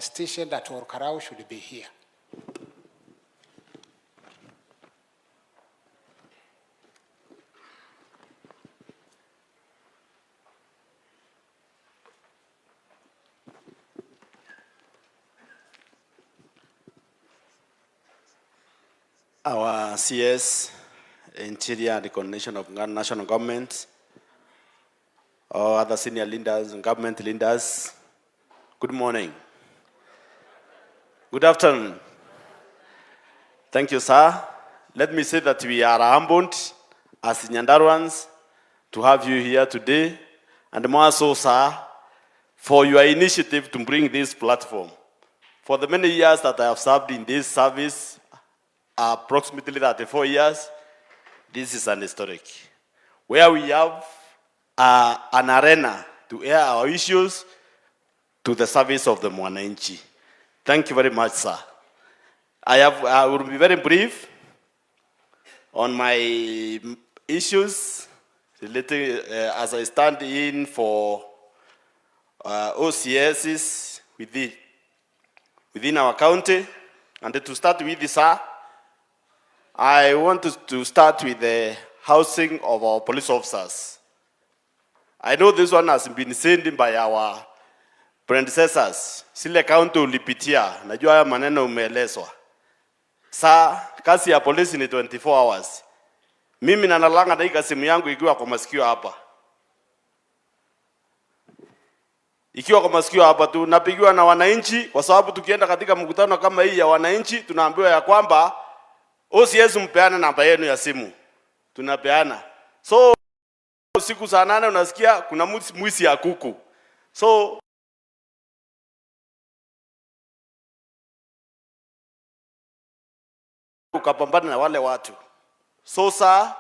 stationed at Orkarau, should be here. Our CS, Interior and Coordination of National Government, or other senior leaders and government leaders, good morning. Good afternoon. Thank you, sir. Let me say that we are humbled as Nyandaruans to have you here today, and more so, sir, for your initiative to bring this platform. For the many years that I have served in this service, approximately 34 years, this is an historic, where we have an arena to air our issues to the service of the Mwananchi. Thank you very much, sir. I will be very brief on my issues related as I stand in for OCSs within our county. And to start with this, sir, I want to start with the housing of our police officers. I know this one has been sent by our predecessors. Sile county ulipitia, najua haya maneno umeelezwa. Saa kazi ya polisi ni 24 hours. Mimi nalanga na hii simu yangu ikiwa kwa masikio hapa. Ikiwa kwa masikio hapa tu napigiwa na wananchi, kwa sababu tukienda katika mkutano kama hii ya wananchi tunaambiwa ya kwamba OCS mpeana namba yenu ya simu. Tunapeana. So usiku saa 8 unasikia kuna mwisi ya kuku. So ukapambana na wale watu. So saa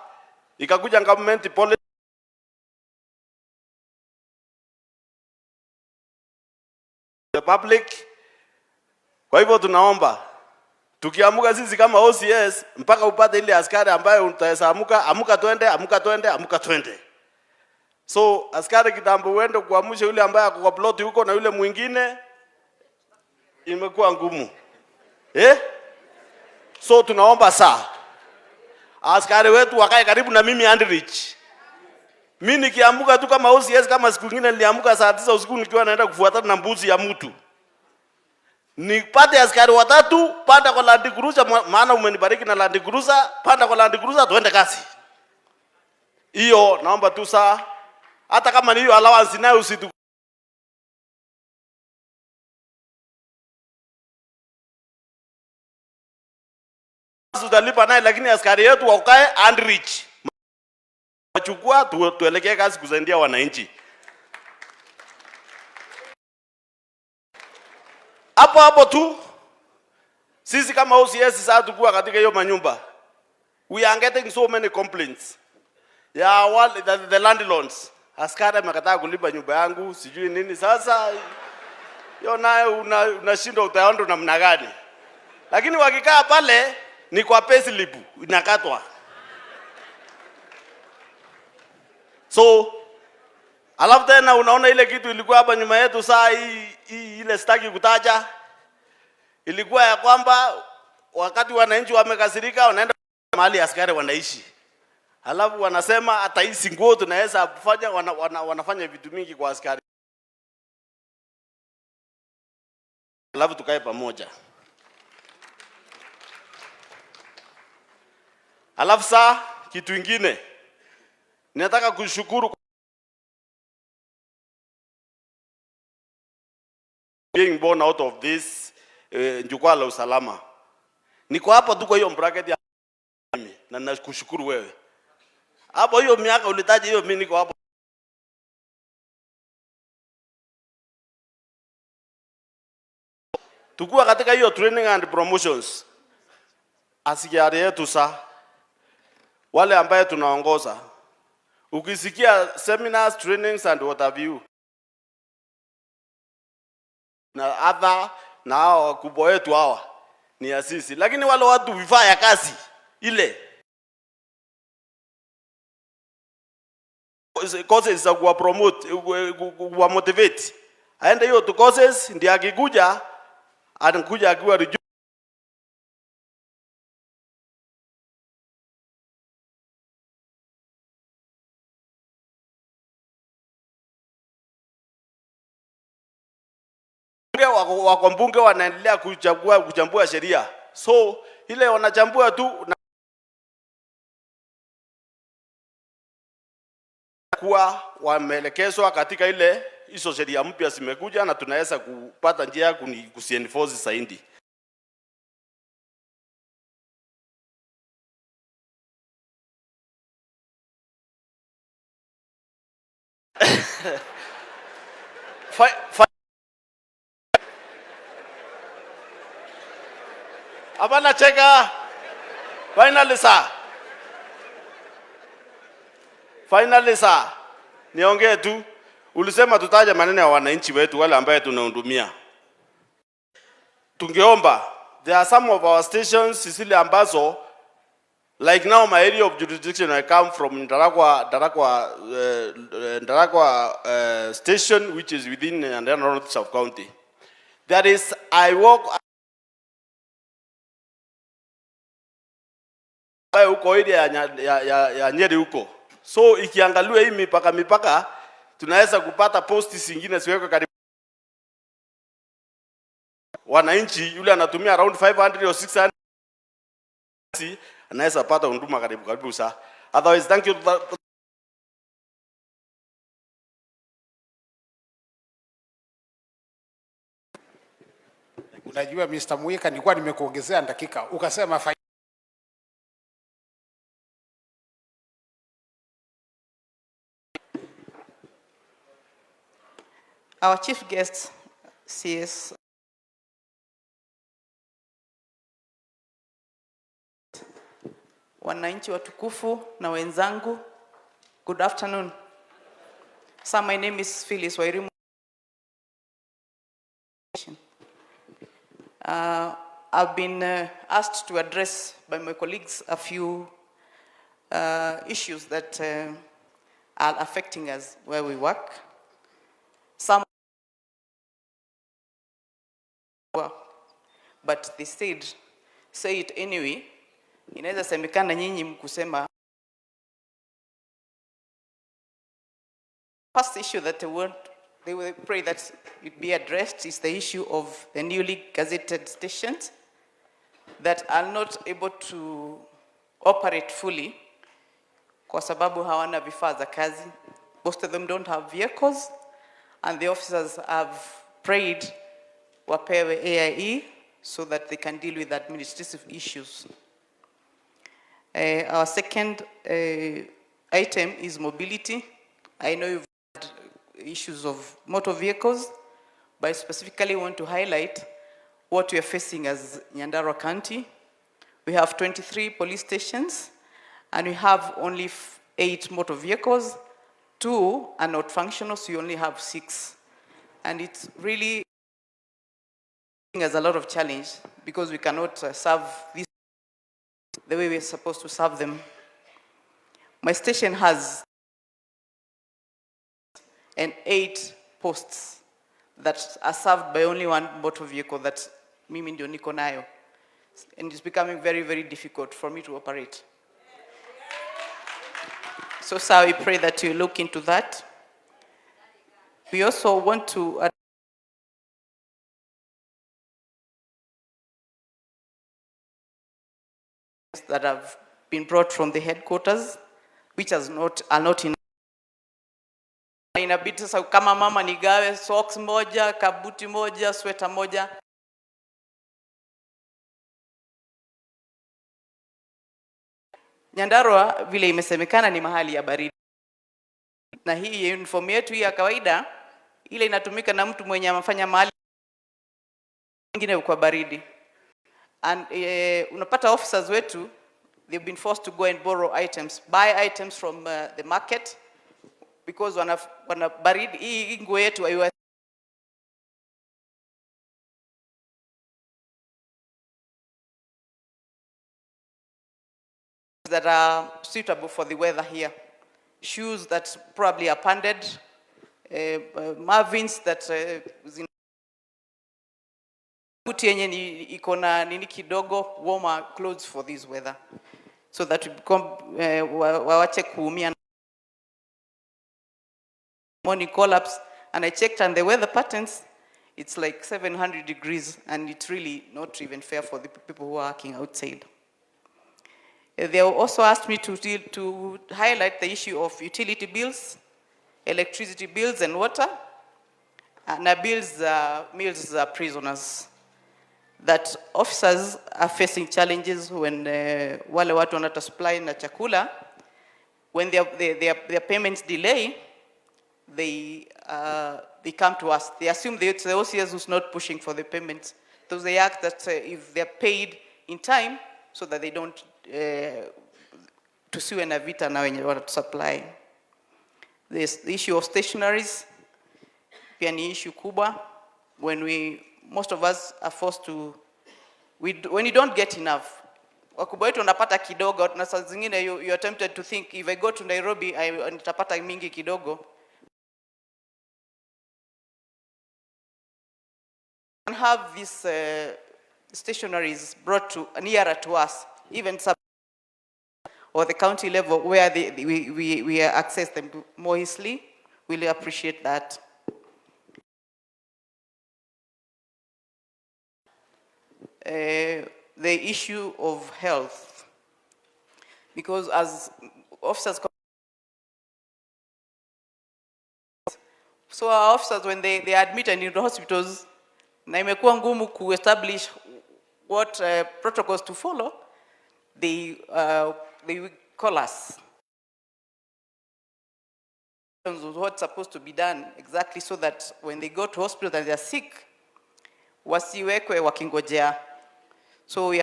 ikakuja government policy the public. Kwa hivyo tunaomba tukiamuka sisi kama OCS mpaka upate ile askari ambaye utaweza amuka twende. So askari kitambo uende kuamsha yule ambaye ako kwa plot huko na yule mwingine imekuwa ngumu. So tunaomba saa askari wetu wakae karibu na mimi and reach. Mimi nikiamuka tu kama OCS, kama siku nyingine niliamuka saa 9 usiku nikiwa naenda kufuatana na mbuzi ya mtu, nipate askari watatu, panda kwa Land Cruiser, maana umenibariki na Land Cruiser, panda kwa Land Cruiser tuende kazi. Hiyo naomba tu saa, hata kama ni hiyo allowance nayo usitu tutalipa naye, lakini askari yetu wakae and reach. Chukua tuelekee kazi kusaidia wananchi. Hapo tu sisi kama OCS sasa tukua katika hiyo manyumba, we are getting so many complaints ya the landlords. Askari amekataa kulipa nyumba yangu sijui nini. Sasa hiyo nayo unashindwa utaondo namna gani? Lakini wakikaa pale ni kwa payslip inakatwa. So alafu tena unaona ile kitu ilikuwa hapa nyuma yetu saa hii ile sitaki kutaja, ilikuwa ya kwamba wakati wananchi wamekasirika wanaenda mahali askari wanaishi. Alafu wanasema hata hii nguo tunaweza kufanya, wanafanya vitu mingi kwa askari. Alafu tukae pamoja. Alafu saa kitu kingine nataka kushukuru being born out of this jukwaa la usalama. Niko hapa tu kwa hiyo bracket ya mimi na nakushukuru wewe. Hapo hiyo miaka ulitaja hiyo, mimi niko hapo. Tukua katika hiyo training and promotions. Askari yetu saa wale ambaye tunaongoza, ukisikia seminars, trainings and what have you, na other na wakubwa wetu hawa ni asisi, lakini wale watu vifaa ya kazi ile courses za kuwa promote, kuwa motivate. Aende hiyo tu courses, ndiye akikuja anakuja akiwa wako mbunge wanaendelea kuchambua sheria. So ile wanachambua tu na kuwa wameelekezwa katika ile hizo sheria mpya zimekuja, na tunaweza kupata njia ya kusienforce zaidi. Hapana cheka. Finally sir. Niongee tu. Ulisema tutaje maneno ya wananchi wetu wale ambaye tunahudumia. Tungeomba, there are some of our stations zile ambazo, like now my area of jurisdiction, I come from Nyandarua station, which is within Nyandarua sub-county. That is, I walk huko area ya Nyeri huko. So ikiangaliwa hii mipaka tunaweza kupata posti zingine siweko karibu. Wananchi yule anatumia around 500 or 600 anaweza pata huduma karibu saa. Otherwise, thank you. Unajua Mr. Muika, nilikuwa nimekuongezea dakika ukasema Our chief guest, CS wananchi watukufu na wenzangu, good afternoon. So my name is Phyllis Wairimu. I've been asked to address by my colleagues a few issues that are affecting us where we work. Some, but they said, say it anyway. Inaweza semekana nyinyi mkusema. First issue that they will pray that it be addressed is the issue of the newly gazetted stations that are not able to operate fully kwa sababu hawana vifaa za kazi. Most of them don't have vehicles, and the officers have prayed wapewe AIE so that they can deal with administrative issues. Our second item is mobility. I know you've had issues of motor vehicles, but I specifically want to highlight what we are facing as Nyandarua County. We have 23 police stations, and we have only 8 motor vehicles. 2 are not functional, so you only have 6. And it's really giving us a lot of challenge because we cannot serve this the way we're supposed to serve them. My station has 8 posts that are served by only 1 motor vehicle that mimi ndio niko nayo. And it's becoming very, very difficult for me to operate. So sir, we pray that you look into that. We also want to that have been brought from the headquarters, which are not in. Inabidi sasa kama mama nigawe socks moja, kabuti moja, sweater moja. Nyandarua vile imesemekana ni mahali ya baridi. Na hii uniform yetu hii ya kawaida ile inatumika na mtu mwenye amefanya mahali nyingine kwa baridi. And unapata officers wetu, they've been forced to go and borrow items, buy items from the market because wana baridi hii nguo yetu that are suitable for the weather here. Shoes that probably are padded, Marvins that buti yenye iko na nini kidogo, warmer clothes for this weather, so that we become wawache kuumia morning collapse. And I checked on the weather patterns, it's like 700 degrees, and it's really not even fair for the people who are working outside. They also asked me to highlight the issue of utility bills, electricity bills and water, and meals prisoners. That officers are facing challenges when wale watu wanata supply na chakula, when their payments delay, they come to us. They assume that it's the OCS who's not pushing for the payments. So they act that if they're paid in time, so that they don't tusiwe na vita na wenye watu supply. There's the issue of stationaries, pia ni issue kubwa. When most of us are forced to, when you don't get enough, wakubwa wetu wanapata kidogo, na saa zingine you're tempted to think, if I go to Nairobi, nitapata mingi kidogo. And have these stationaries brought to nearer to us, even or the county level, where we access them more easily. We'll appreciate that. The issue of health, because as officers, so our officers, when they are admitted in the hospitals, na imekuwa ngumu ku establish what protocols to follow, they call us. What's supposed to be done exactly, so that when they go to hospital and they are sick, wasiwekwe wakingojea. So we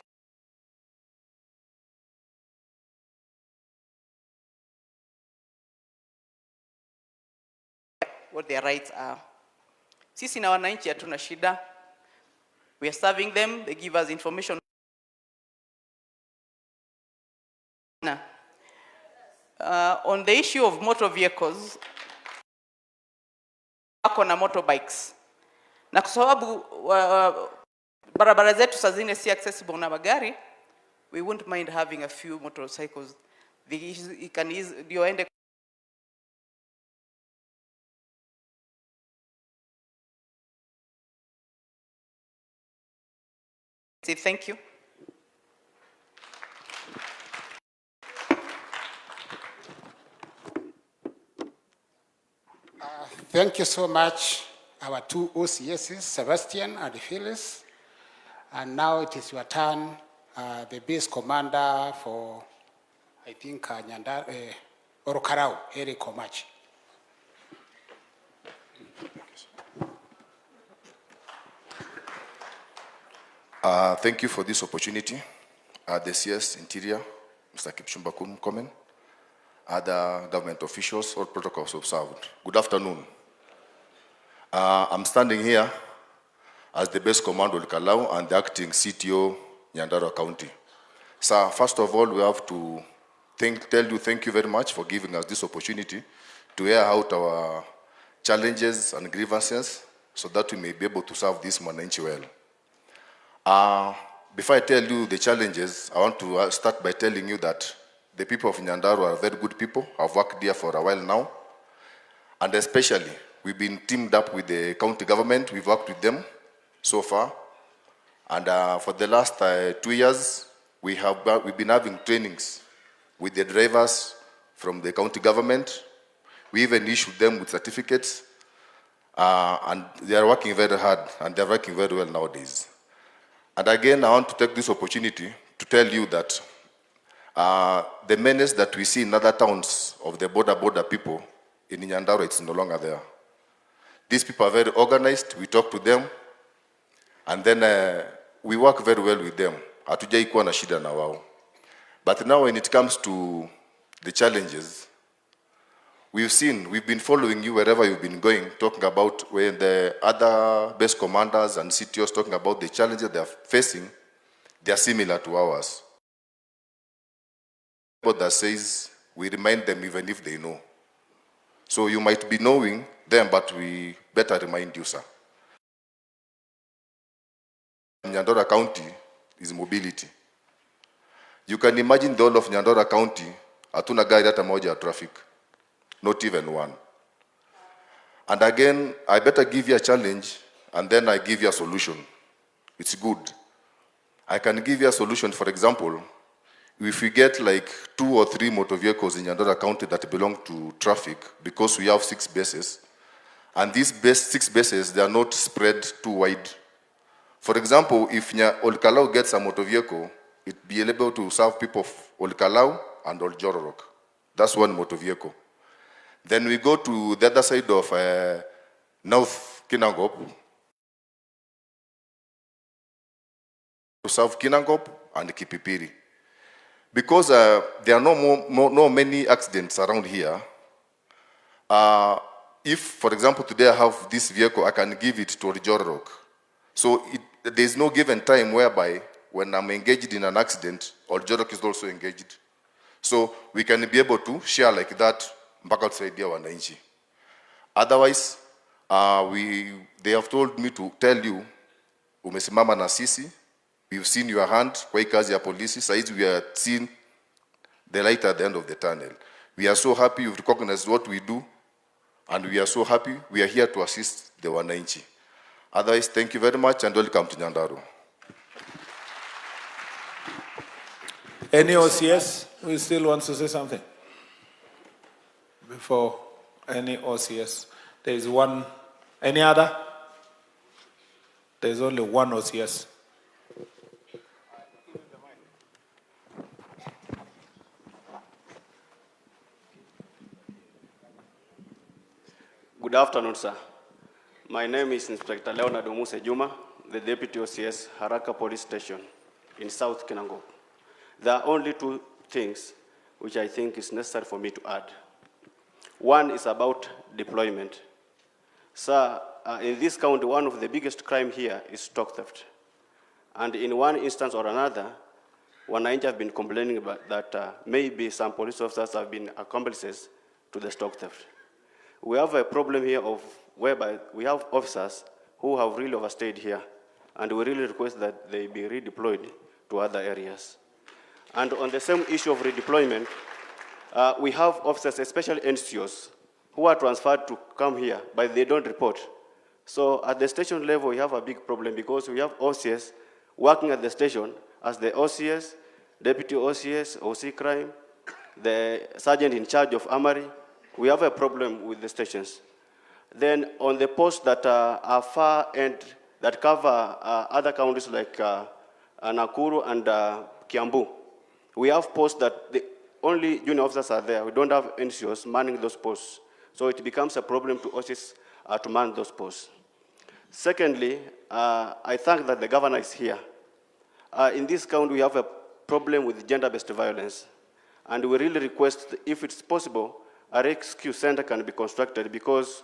what their rights are. Sisi na wananchi hatuna shida. We are serving them, they give us information. On the issue of motor vehicles, wako na motorbikes. Na kwa sababu barabara zetu saa zingine si accessible na magari, we wouldn't mind having a few motorcycles. Ndio ende. Say thank you. Thank you so much, our two OCSs, Sebastian and Phyllis. And now it is your turn, the base commander for, I think, Nyandarua, Orokarau, Eric Komachi. Thank you for this opportunity. The CS Interior, Mr. Kipchumba Murkomen, other government officials, all protocols observed. Good afternoon. I'm standing here as the base commander of Kalau and the acting CTO, Nyandarua County. So first of all, we have to tell you thank you very much for giving us this opportunity to air out our challenges and grievances so that we may be able to serve this Mwananchi well. Before I tell you the challenges, I want to start by telling you that the people of Nyandarua are very good people. I've worked there for a while now. And especially, we've been teamed up with the county government. We've worked with them so far. And for the last 2 years, we've been having trainings with the drivers from the county government. We even issued them with certificates. And they are working very hard, and they're working very well nowadays. And again, I want to take this opportunity to tell you that the menace that we see in other towns of the border people in Nyandarua, it's no longer there. These people are very organized. We talk to them, and then we work very well with them. Hatujai kuwa na shida na wao. But now when it comes to the challenges, we've been following you wherever you've been going, talking about when the other base commanders and CTOs talking about the challenges they are facing, they are similar to ours. that says we remind them even if they know. So you might be knowing them, but we better remind you, sir. Nyandarua County is mobility. You can imagine the whole of Nyandarua County, hatuna gari hata moja ya traffic. Not even one. And again, I better give you a challenge, and then I give you a solution. It's good. I can give you a solution. For example, if we get like 2 or 3 motor vehicles in Nyandarua County that belong to traffic, because we have 6 bases, and these 6 bases, they are not spread too wide. For example, if Olkalau gets a motor vehicle, it be able to serve people of Olkalau and Oljororok. That's one motor vehicle. Then we go to the other side of North Kinangop to serve Kinangop and Kipipiri. Because there are no many accidents around here, if, for example, today I have this vehicle, I can give it to Oljororok. So there's no given time whereby when I'm engaged in an accident, Oljororok is also engaged. So we can be able to share like that mpaka tusaidia wananchi. Otherwise, they have told me to tell you, umesimama na sisi, we've seen your hand kwa hii kazi ya polisi, saizi we are seeing the light at the end of the tunnel. We are so happy you've recognized what we do, and we are so happy we are here to assist the wananchi. Otherwise, thank you very much and welcome to Nyandarua. Any OCS who still wants to say something? Before any OCS, there is one. Any other? There is only one OCS. Good afternoon, sir. My name is Inspector Leonard Omuse Juma, the Deputy OCS, Haraka Police Station in South Kinangop. There are only 2 things which I think is necessary for me to add. One is about deployment. Sir, in this county, one of the biggest crime here is stock theft. And in one instance or another, wananchi have been complaining about that maybe some police officers have been accomplices to the stock theft. We have a problem here of whereby we have officers who have really overstayed here, and we really request that they be redeployed to other areas. And on the same issue of redeployment, we have officers, especially NCOs, who are transferred to come here, but they don't report. So at the station level, we have a big problem because we have OCS working at the station as the OCS, Deputy OCS, OC Crime, the Sergeant in charge of Amari. We have a problem with the stations. Then on the posts that are far end, that cover other counties like Nakuru and Kiambu, we have posts that the only junior officers are there. We don't have NCOs manning those posts. So it becomes a problem to OCS to man those posts. Secondly, I thank that the governor is here. In this county, we have a problem with gender-based violence. And we really request, if it's possible, a rescue center can be constructed because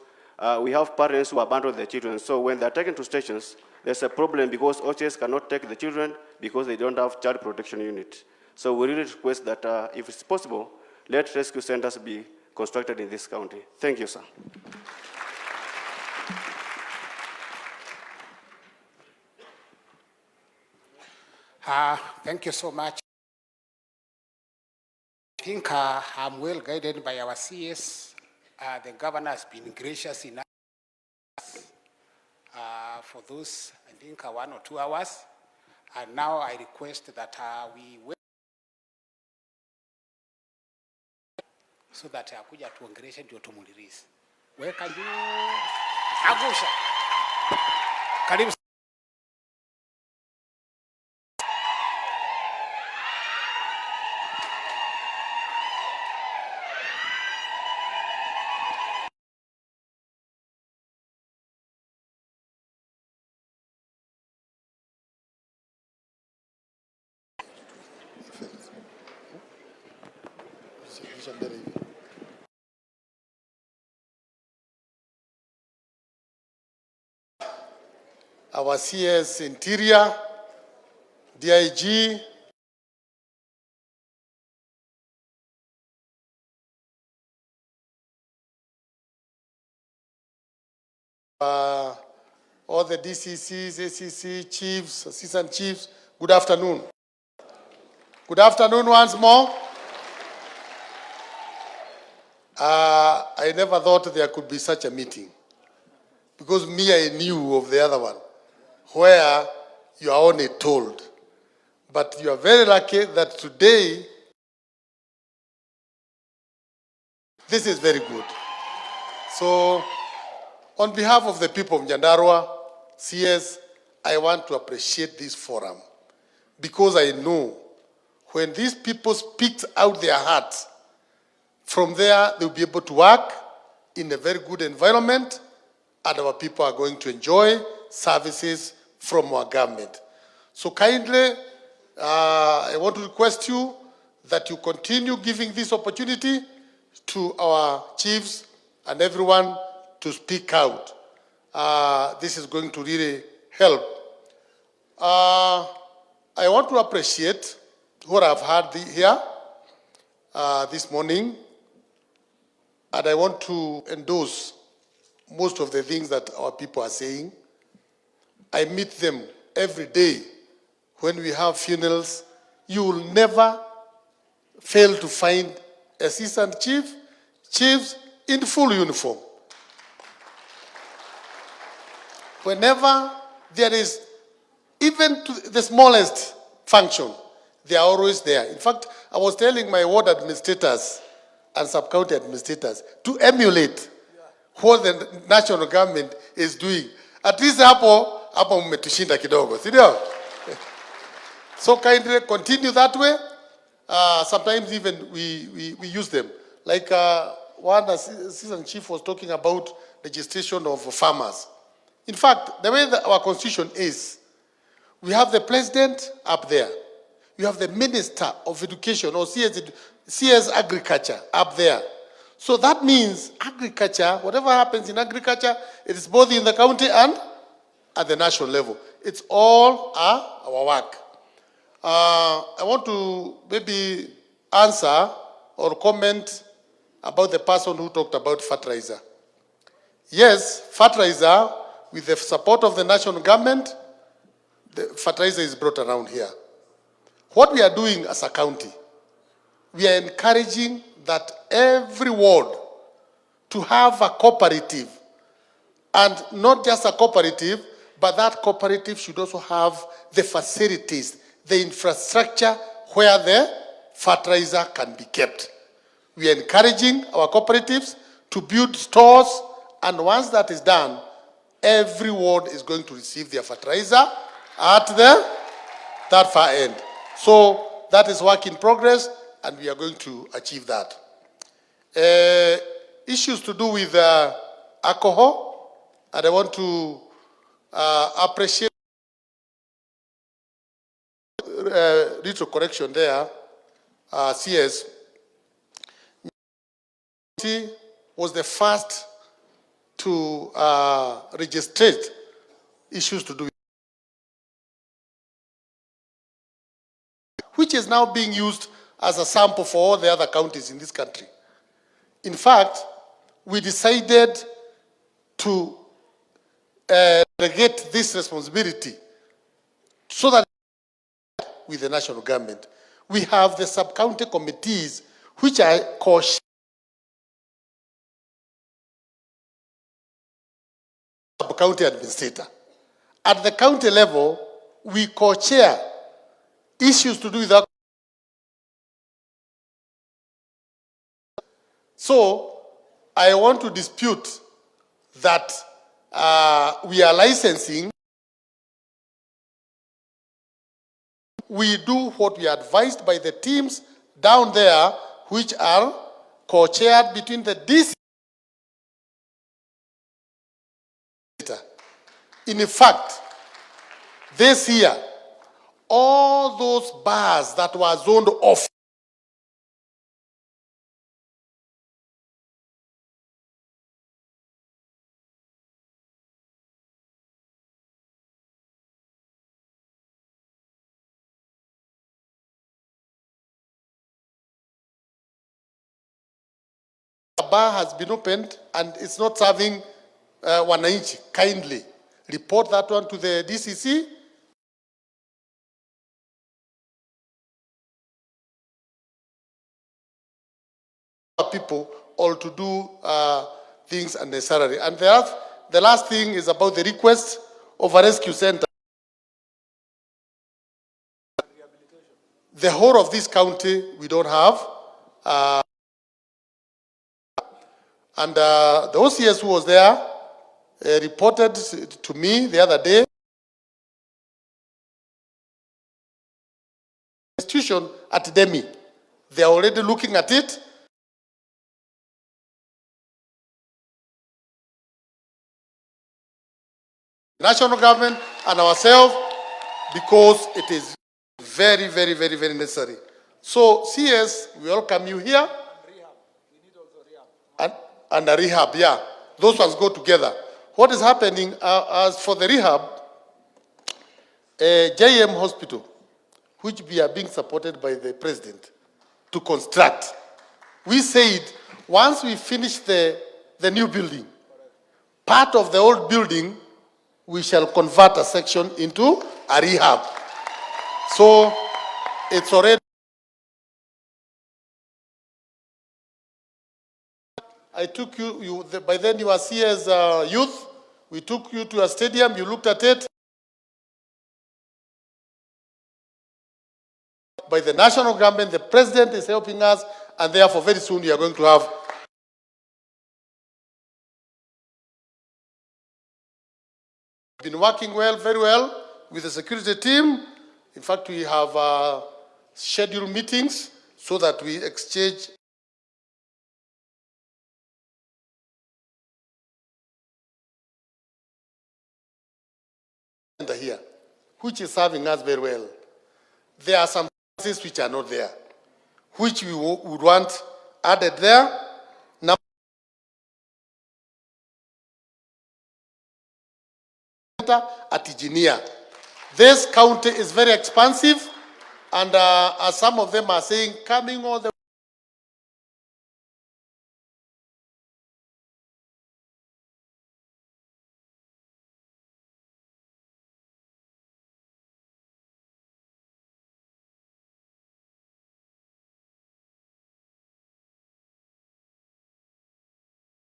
we have parents who abandon their children. So when they're taken to stations, there's a problem because OCS cannot take the children because they don't have child protection unit. So we really request that if it's possible, let rescue centers be constructed in this county. Thank you, sir. Thank you so much. I think I'm well guided by our CS. The governor has been gracious enough for those, I think, 1 or 2 hours. And now I request that we wait so that akuja tuongeleshe ndio tumulirize. Weka juu. Agusha. Karibu. Our CS Interior, DIG, all the DCCs, ACC chiefs, assistant chiefs, good afternoon. Good afternoon once more. I never thought there could be such a meeting, because me, I knew of the other one, where you are only told. But you are very lucky that today, this is very good. So, on behalf of the people of Nyandarua, CS, I want to appreciate this forum, because I know when these people speak out their hearts, from there they'll be able to work in a very good environment, and our people are going to enjoy services from our government. So kindly, I want to request you that you continue giving this opportunity to our chiefs and everyone to speak out. This is going to really help. I want to appreciate what I've heard here this morning, and I want to endorse most of the things that our people are saying. I meet them every day when we have funerals. You will never fail to find assistant chiefs in full uniform. Whenever there is even to the smallest function, they are always there. In fact, I was telling my ward administrators and sub-county administrators to emulate what the national government is doing. At least hapo mmetushinda kidogo, si ndio? So kindly continue that way. Sometimes even we use them. Like one assistant chief was talking about registration of farmers. In fact, the way that our constitution is, we have the president up there. You have the minister of education or CS agriculture up there. So that means agriculture, whatever happens in agriculture, it is both in the county and at the national level. It's all our work. I want to maybe answer or comment about the person who talked about fertilizer. Yes, fertilizer, with the support of the national government, the fertilizer is brought around here. What we are doing as a county, we are encouraging that every ward to have a cooperative, and not just a cooperative, but that cooperative should also have the facilities, the infrastructure where the fertilizer can be kept. We are encouraging our cooperatives to build stores, and once that is done, every ward is going to receive their fertilizer at that far end. So that is work in progress, and we are going to achieve that. Issues to do with alcohol, and I want to appreciate little correction there. CS was the first to register issues to do with, which is now being used as a sample for all the other counties in this country. In fact, we decided to delegate this responsibility so that with the national government. We have the sub-county committees which are called sub-county administrator. At the county level, we co-chair issues to do with that. So, I want to dispute that we are licensing. We do what we are advised by the teams down there, which are co-chaired between the DC. In fact, this year, all those bars that were zoned off bar has been opened and it's not serving wananchi kindly. report that one to the DCC. People or to do things unnecessary. And the last thing is about the request of a rescue center. The whole of this county, we don't have. And the OCS who was there reported to me the other day, institution at Demi. They are already looking at it. National government and ourselves, because it is very, very, very, very necessary. So, CS, we welcome you here. And a rehab, yeah. Those ones go together. What is happening, as for the rehab, JM Hospital, which we are being supported by the president to construct. We said, once we finish the new building, part of the old building, we shall convert a section into a rehab. So it's already. I took you by then you were here as youth. We took you to a stadium, you looked at it. By the national government, the president is helping us, and therefore very soon we are going to have been working well, very well with the security team. In fact, we have scheduled meetings so that we exchange here, which is serving us very well. There are some things which are not there, which we would want added there. At Ijinia. This county is very expansive, and as some of them are saying, coming all the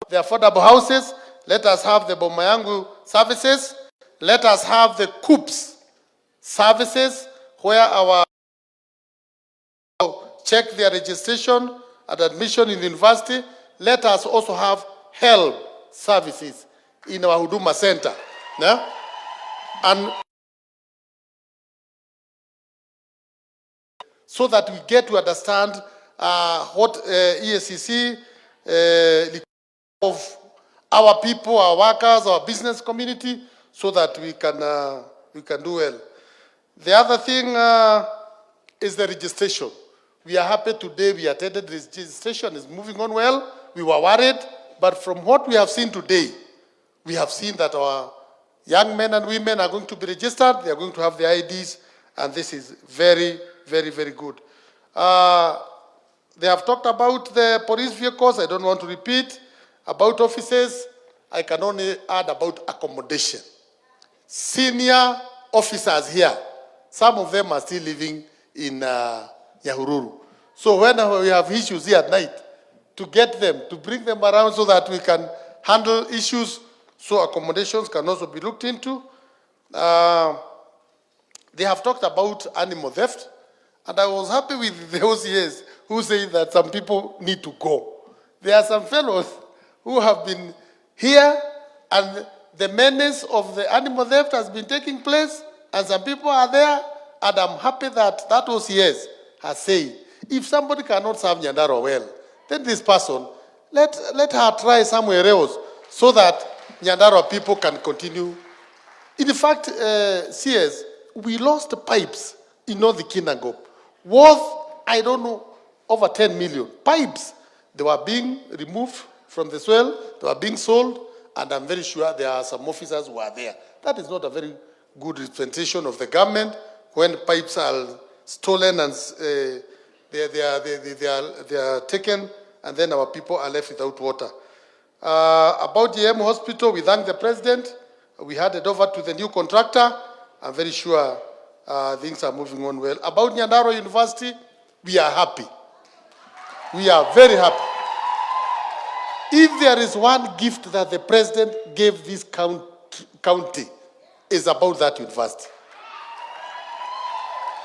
the affordable houses, let us have the Bomayangu services, let us have the COOPS services, where our check their registration and admission in the university. Let us also have health services in our Huduma Center. Yeah? And so that we get to understand what EACC of our people, our workers, our business community, so that we can do well. The other thing is the registration. We are happy today we attended this registration. Is moving on well. We were worried, but from what we have seen today, we have seen that our young men and women are going to be registered. They are going to have their IDs, and this is very, very, very good. They have talked about the police vehicles. I don't want to repeat. About offices, I can only add about accommodation. Senior officers here, some of them are still living in Nyahururu. So when we have issues here at night, to get them, to bring them around so that we can handle issues, so accommodations can also be looked into. They have talked about animal theft, and I was happy with the OCS who say that some people need to go. There are some fellows who have been here, and the menace of the animal theft has been taking place, and some people are there, and I'm happy that that OCS has said, if somebody cannot serve Nyandarua well, then this person, let her try somewhere else, so that Nyandarua people can continue. In fact, CS, we lost pipes in North Kinangop, worth, I don't know, over 10 million. Pipes, they were being removed from the soil, they were being sold, and I'm very sure there are some officers who are there. That is not a very good representation of the government when pipes are stolen and they are taken, and then our people are left without water. About the M Hospital, we thank the president We handed over to the new contractor. I'm very sure things are moving on well. About Nyandarua University, we are happy. We are very happy. If there is one gift that the president gave this county, is about that university.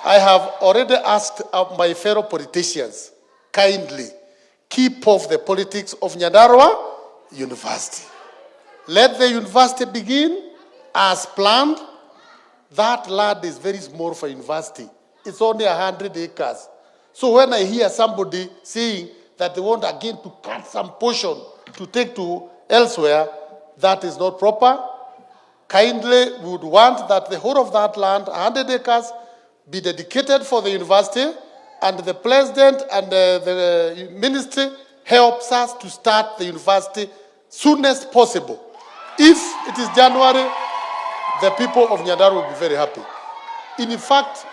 I have already asked my fellow politicians, kindly keep off the politics of Nyandarua University. Let the university begin as planned. That land is very small for university. It's only 100 acres. So when I hear somebody saying that they want again to cut some portion to take to elsewhere, that is not proper. Kindly, we would want that the whole of that land, 100 acres, be dedicated for the university, and the president and the ministry helps us to start the university soonest possible. If it is January, the people of Nyandarua will be very happy. In fact,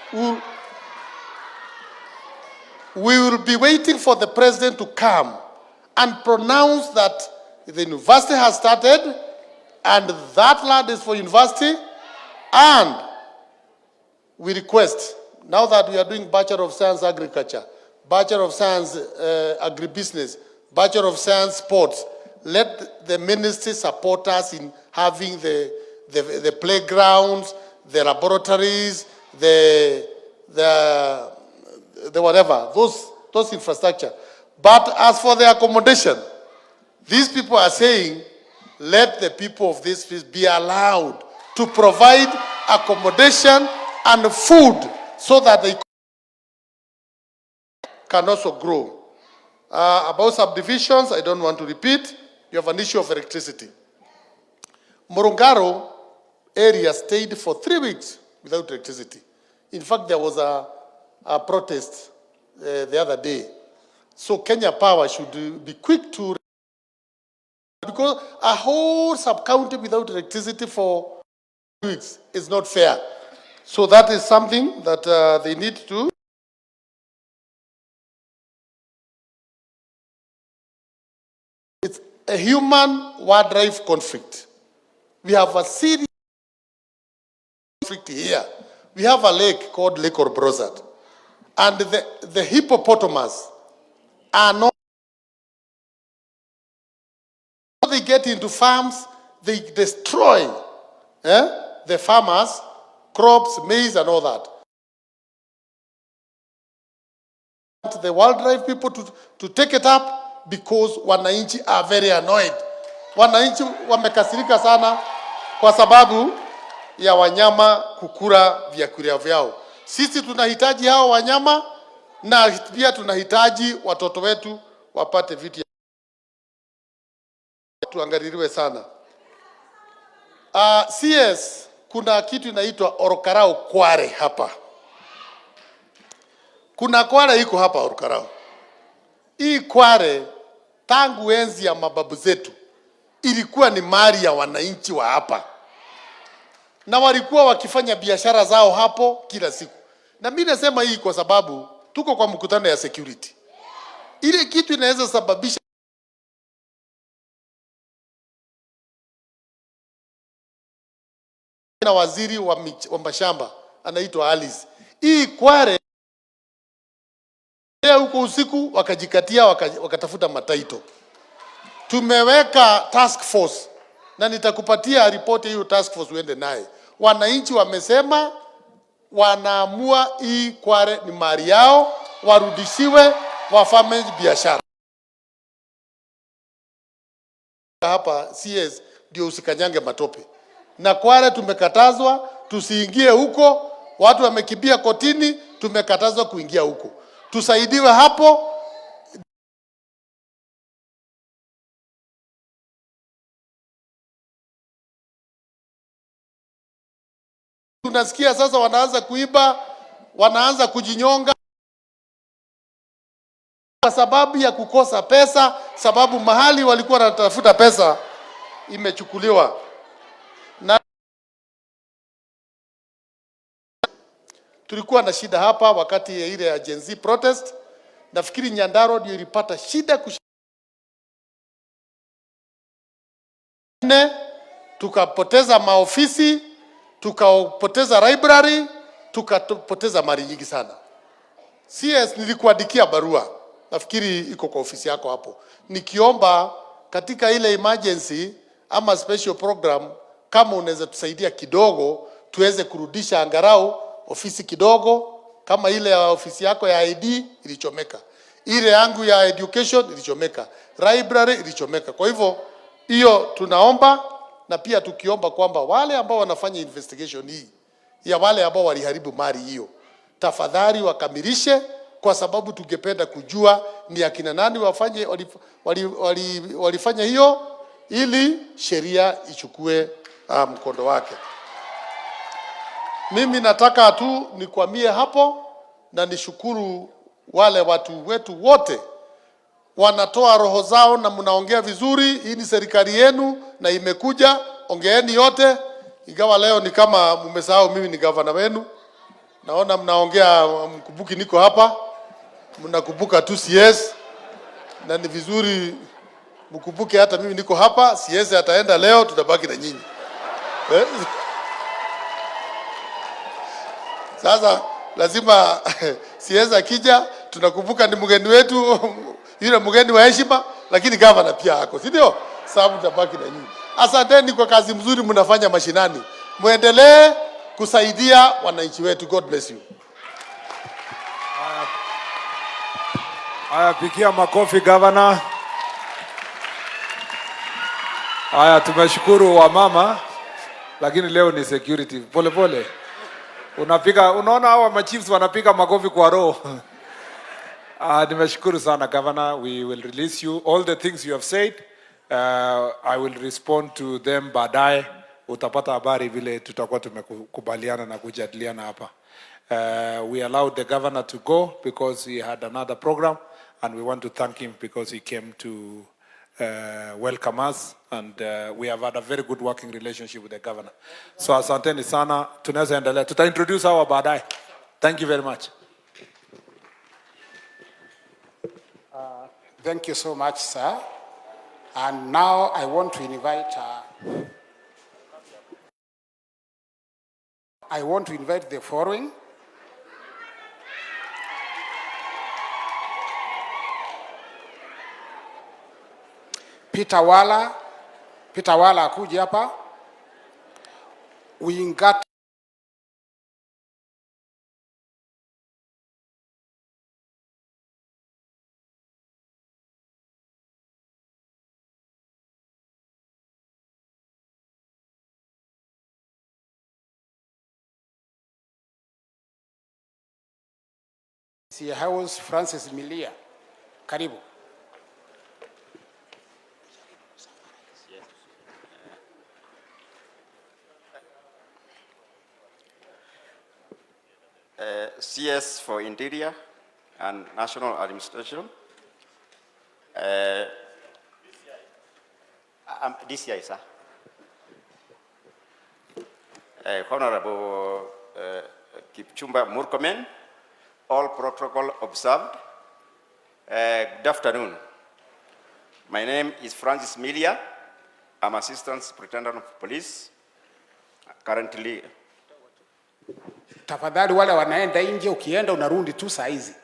we will be waiting for the president to come and pronounce that the university has started and that land is for university. And we request, now that we are doing Bachelor of Science Agriculture, Bachelor of Science Agribusiness, Bachelor of Science Sports, let the ministry support us in having the playgrounds, the laboratories, the whatever, those infrastructure. But as for the accommodation, these people are saying, let the people of this place be allowed to provide accommodation and food so that they can also grow. About subdivisions, I don't want to repeat. You have an issue of electricity. Morongaro area stayed for 3 weeks without electricity. In fact, there was a protest the other day. So Kenya Power should be quick to, because a whole sub-county without electricity for 2 weeks is not fair. So that is something that they need to. It's a human wildlife conflict. We have a serious conflict here. We have a lake called Lake Orbrozat. And the hippopotamus are not, they get into farms, they destroy the farmers, crops, maize and all that. The wildlife people to take it up because wananchi are very annoyed. Wananchi wamekasirika sana kwa sababu ya wanyama kukula vyakula vyao. Sisi tunahitaji hao wanyama na pia tunahitaji watoto wetu wapate vitu. Tuangaliliwe sana. CS, kuna kitu inaitwa Orokarao Kware hapa. Kuna kware iko hapa Orokarao. Hii kware tangu enzi ya mababu zetu ilikuwa ni mali ya wananchi wa hapa. Na walikuwa wakifanya biashara zao hapo kila siku. Na mimi nasema hii kwa sababu tuko kwa mkutano ya security. Ile kitu inaweza sababisha na waziri wa mashamba anaitwa Alice. Hii kware huko usiku wakajikatia wakatafuta mataito. Tumeweka task force na nitakupatia ripoti hiyo task force uende naye. Wananchi wamesema wanaamua hii kware ni mali yao, warudishiwe, wafanye biashara. Hapa CS ndio usikanyange matope. Na kware tumekatazwa tusiingie huko, watu wamekimbia kotini, tumekatazwa kuingia huko. Tusaidiwe hapo. Tunasikia sasa wanaanza kuiba, wanaanza kujinyonga kwa sababu ya kukosa pesa, sababu mahali walikuwa wanatafuta pesa imechukuliwa. Na tulikuwa na shida hapa wakati ya ile ya Gen Z protest. Nafikiri Nyandarua ndio ilipata shida tukapoteza maofisi, tukapoteza library, tukapoteza mali nyingi sana. CS, nilikuandikia barua, nafikiri iko kwa ofisi yako hapo, nikiomba katika ile emergency ama special program, kama unaweza tusaidia kidogo, tuweze kurudisha angarau ofisi kidogo, kama ile ya ofisi yako ya ID ilichomeka, ile yangu ya education ilichomeka, library ilichomeka. Kwa hivyo hiyo tunaomba, na pia tukiomba kwamba wale ambao wanafanya investigation hii ya wale ambao waliharibu mali hiyo, tafadhali wakamilishe, kwa sababu tungependa kujua ni akina nani wafanye walifanya hiyo, ili sheria ichukue mkondo wake. Mimi nataka tu nikwamie hapo, na nishukuru wale watu wetu wote wanatoa roho zao na mnaongea vizuri. Hii ni serikali yenu na imekuja, ongeeni yote, ingawa leo ni kama mmesahau mimi ni gavana wenu. Naona mnaongea mkumbuki niko hapa, mnakumbuka tu CS, na ni vizuri mkumbuke hata mimi niko hapa. CS ataenda leo, tutabaki na nyinyi. Sasa lazima CS akija tunakumbuka ni mgeni wetu, yule mgeni wa heshima, lakini gavana pia hako, si ndio? Sababu tutabaki na nyinyi. Asanteni kwa kazi mzuri mnafanya mashinani. Muendelee kusaidia wananchi wetu. God bless you. Haya, pigia makofi gavana. Haya, tumeshukuru wa mama, lakini leo ni security. Pole pole. Unaona hawa machiefs wanapiga makofi kwa roho. Nimeshukuru sana governor. We will release you all the things you have said. I will respond to them baadaye. Utapata habari vile tutakuwa tumekubaliana na kujadiliana hapa. We allowed the governor to go because he had another program, and we want to thank him because he came to welcome us, and we have had a very good working relationship with the governor. So asanteni sana, tunaweza endelea. Tuta-introduce hawa baadaye. Thank you very much. Thank you so much, sir. And now I want to invite the following. Peter Wala akuje hapa. Wingat House Francis Milia. Karibu. CS for Interior and National Administration. DCI, sir. Honorable Kipchumba Murkomen, all protocol observed. Good afternoon. My name is Francis Milia. I'm Assistant Superintendent of Police. Currently, tafadhali wale wanaenda nje, ukienda unarudi tu saa hizi.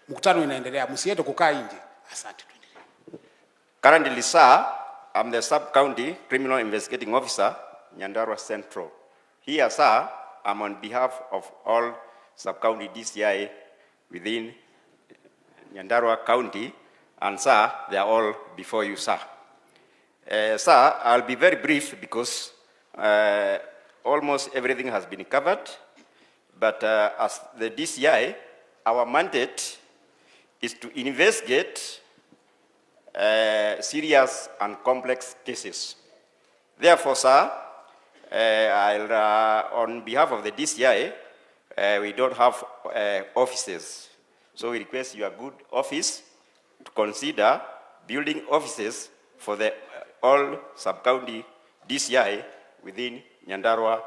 Mkutano inaendelea, msiende kukaa nje. Asante. Currently, sir, I'm the Sub-County Criminal Investigating Officer, Nyandarua Central. Here, sir, I'm on behalf of all Sub-County DCI within Nyandarua County, and sir, they are all before you, sir. Sir, I'll be very brief because almost everything has been covered. But as the DCI, our mandate is to investigate serious and complex cases. Therefore, sir, on behalf of the DCI, we don't have offices. So we request your good office to consider building offices for the all sub-county DCI within Nyandarua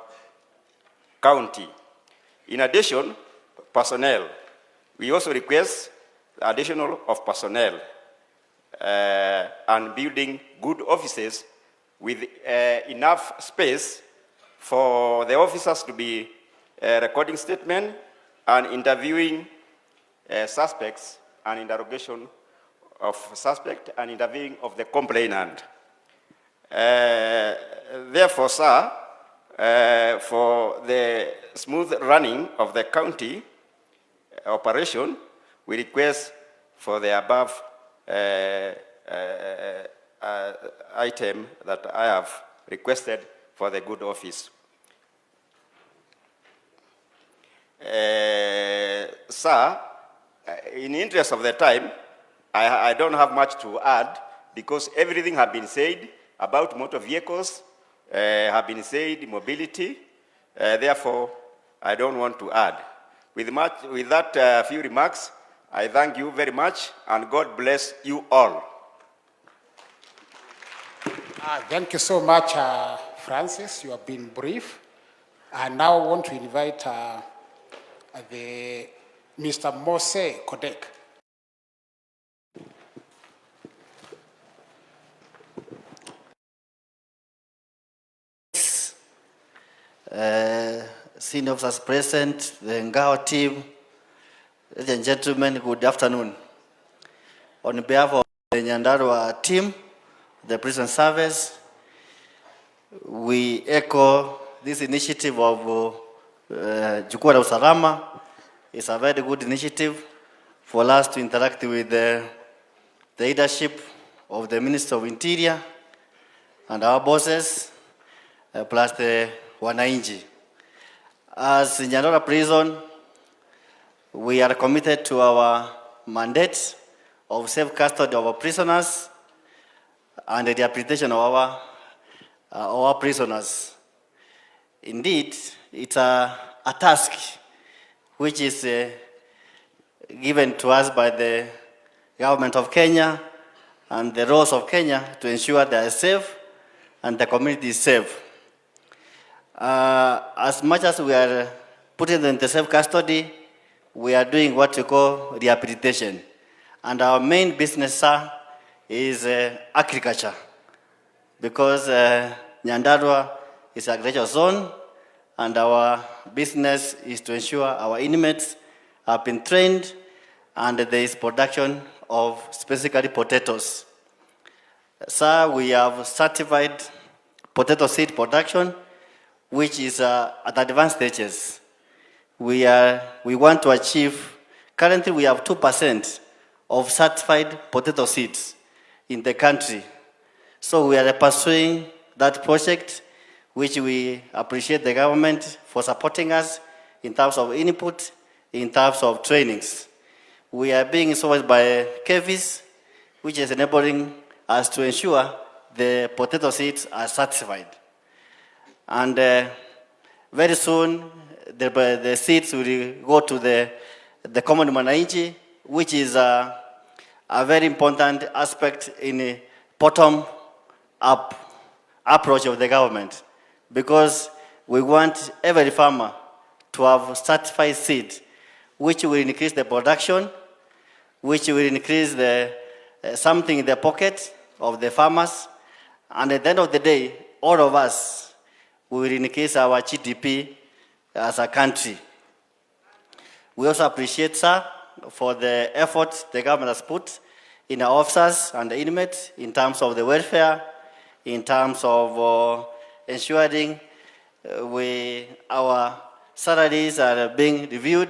County. In addition, personnel. We also request additional of personnel and building good offices with enough space for the officers to be recording statement and interviewing suspects and interrogation of suspect and interviewing of the complainant. Therefore, sir, for the smooth running of the county operation, we request for the above item that I have requested for the good office. Sir, in the interest of the time, I don't have much to add because everything has been said about motor vehicles, have been said, mobility. Therefore, I don't want to add. With that few remarks, I thank you very much and God bless you all. Thank you so much, Francis. You have been brief. I now want to invite Mr. Mose Kodek. Senior officers present, the Ngao team, ladies and gentlemen, good afternoon. On behalf of the Nyandarua team, the prison service, we echo this initiative of Jukwaa la Usalama. It's a very good initiative for us to interact with the leadership of the Minister of Interior and our bosses, plus the Wanainji. As Nyandarua Prison, we are committed to our mandate of safe custody of our prisoners and the rehabilitation of our prisoners. Indeed, it's a task which is given to us by the government of Kenya and the laws of Kenya to ensure they are safe and the community is safe. As much as we are putting them into safe custody, we are doing what we call rehabilitation. And our main business, sir, is agriculture. Because Nyandarua is an agricultural zone, and our business is to ensure our inmates have been trained and there is production of specifically potatoes. Sir, we have certified potato seed production, which is at advanced stages. We want to achieve, currently we have 2% of certified potato seeds in the country. So we are pursuing that project, which we appreciate the government for supporting us in terms of input, in terms of trainings. We are being supported by KVIS, which is enabling us to ensure the potato seeds are certified. And very soon, the seeds will go to the common Mwananchi, which is a very important aspect in a bottom-up approach of the government, because we want every farmer to have certified seed, which will increase the production, which will increase something in the pocket of the farmers, and at the end of the day, all of us will increase our GDP as a country. We also appreciate, sir, for the effort the government has put in our officers and the inmates in terms of the welfare, in terms of ensuring our salaries are being reviewed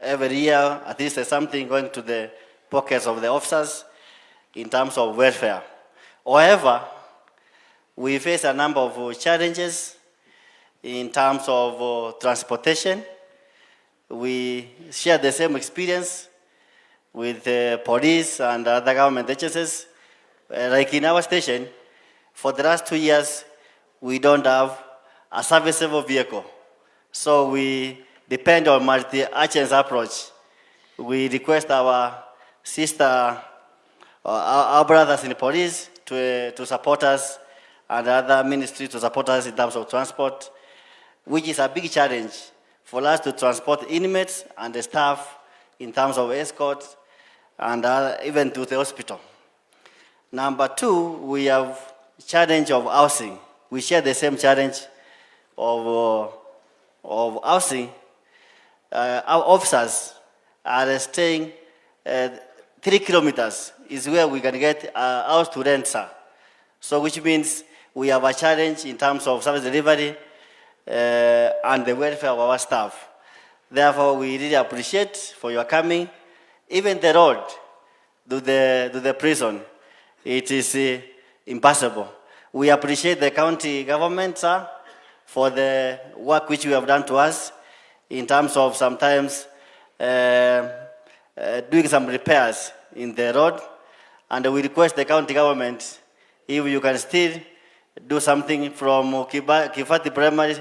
every year, at least there's something going to the pockets of the officers in terms of welfare. However, we face a number of challenges in terms of transportation. We share the same experience with the police and other government agencies. Like in our station, for the last 2 years, we don't have a serviceable vehicle. So we depend on multi-agency approach. We request our our brothers in the police to support us and other ministries to support us in terms of transport, which is a big challenge for us to transport inmates and the staff in terms of escorts and even to the hospital. Number two, we have challenge of housing. We share the same challenge of housing. Our officers are staying 3 kilometers is where we can get a house to rent, sir. So which means we have a challenge in terms of service delivery and the welfare of our staff. Therefore, we really appreciate for your coming. Even the road to the prison, it is impossible. We appreciate the county government, sir, for the work which you have done to us in terms of sometimes doing some repairs in the road. And we request the county government, if you can still do something from Kifati Primary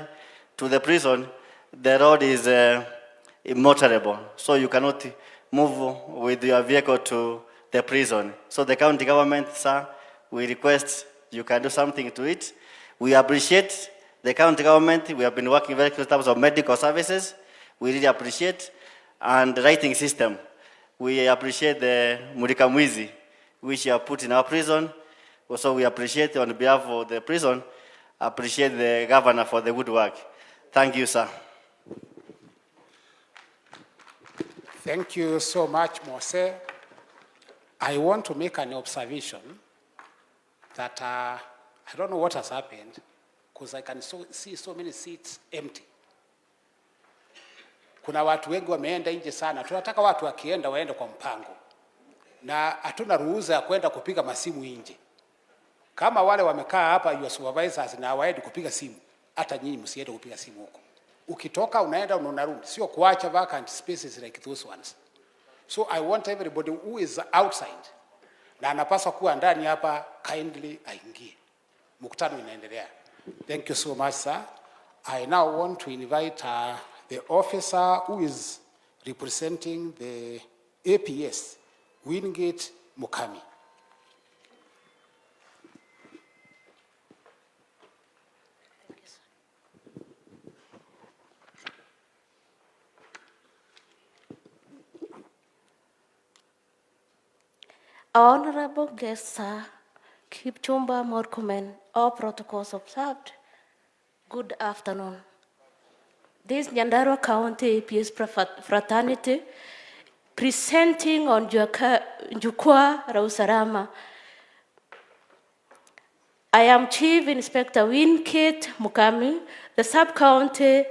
to the prison, the road is immotorable, so you cannot move with your vehicle to the prison. So the county government, sir, we request you can do something to it. We appreciate the county government. We have been working very close in terms of medical services. We really appreciate. And the writing system. We appreciate the Murkomen, which you have put in our prison. Also, we appreciate on behalf of the prison, appreciate the governor for the good work. Thank you, sir. Thank you so much, Mose. I want to make an observation that I don't know what has happened, because I can see so many seats empty. Kuna watu wengi wameenda nje sana. Tunataka watu wakienda waende kwa mpango. Na hatuna ruhusa ya kwenda kupiga masimu nje. Kama wale wamekaa hapa your supervisors na hawaendi kupiga simu, hata nyinyi msiende kupiga simu huko. Ukitoka unaenda unarudi, sio kuacha vacant spaces like those ones. So I want everybody who is outside na anapaswa kuwa ndani hapa kindly aingie. Mkutano inaendelea. Thank you so much, sir. I now want to invite the officer who is representing the APS, Wingate Mukami. Honorable guests, sir, Kipchumba Murkomen, all protocols observed. Good afternoon. This Nyandarua County APS fraternity presenting on Jukwaa la Usalama. I am Chief Inspector Wingate Mukami, the Sub-County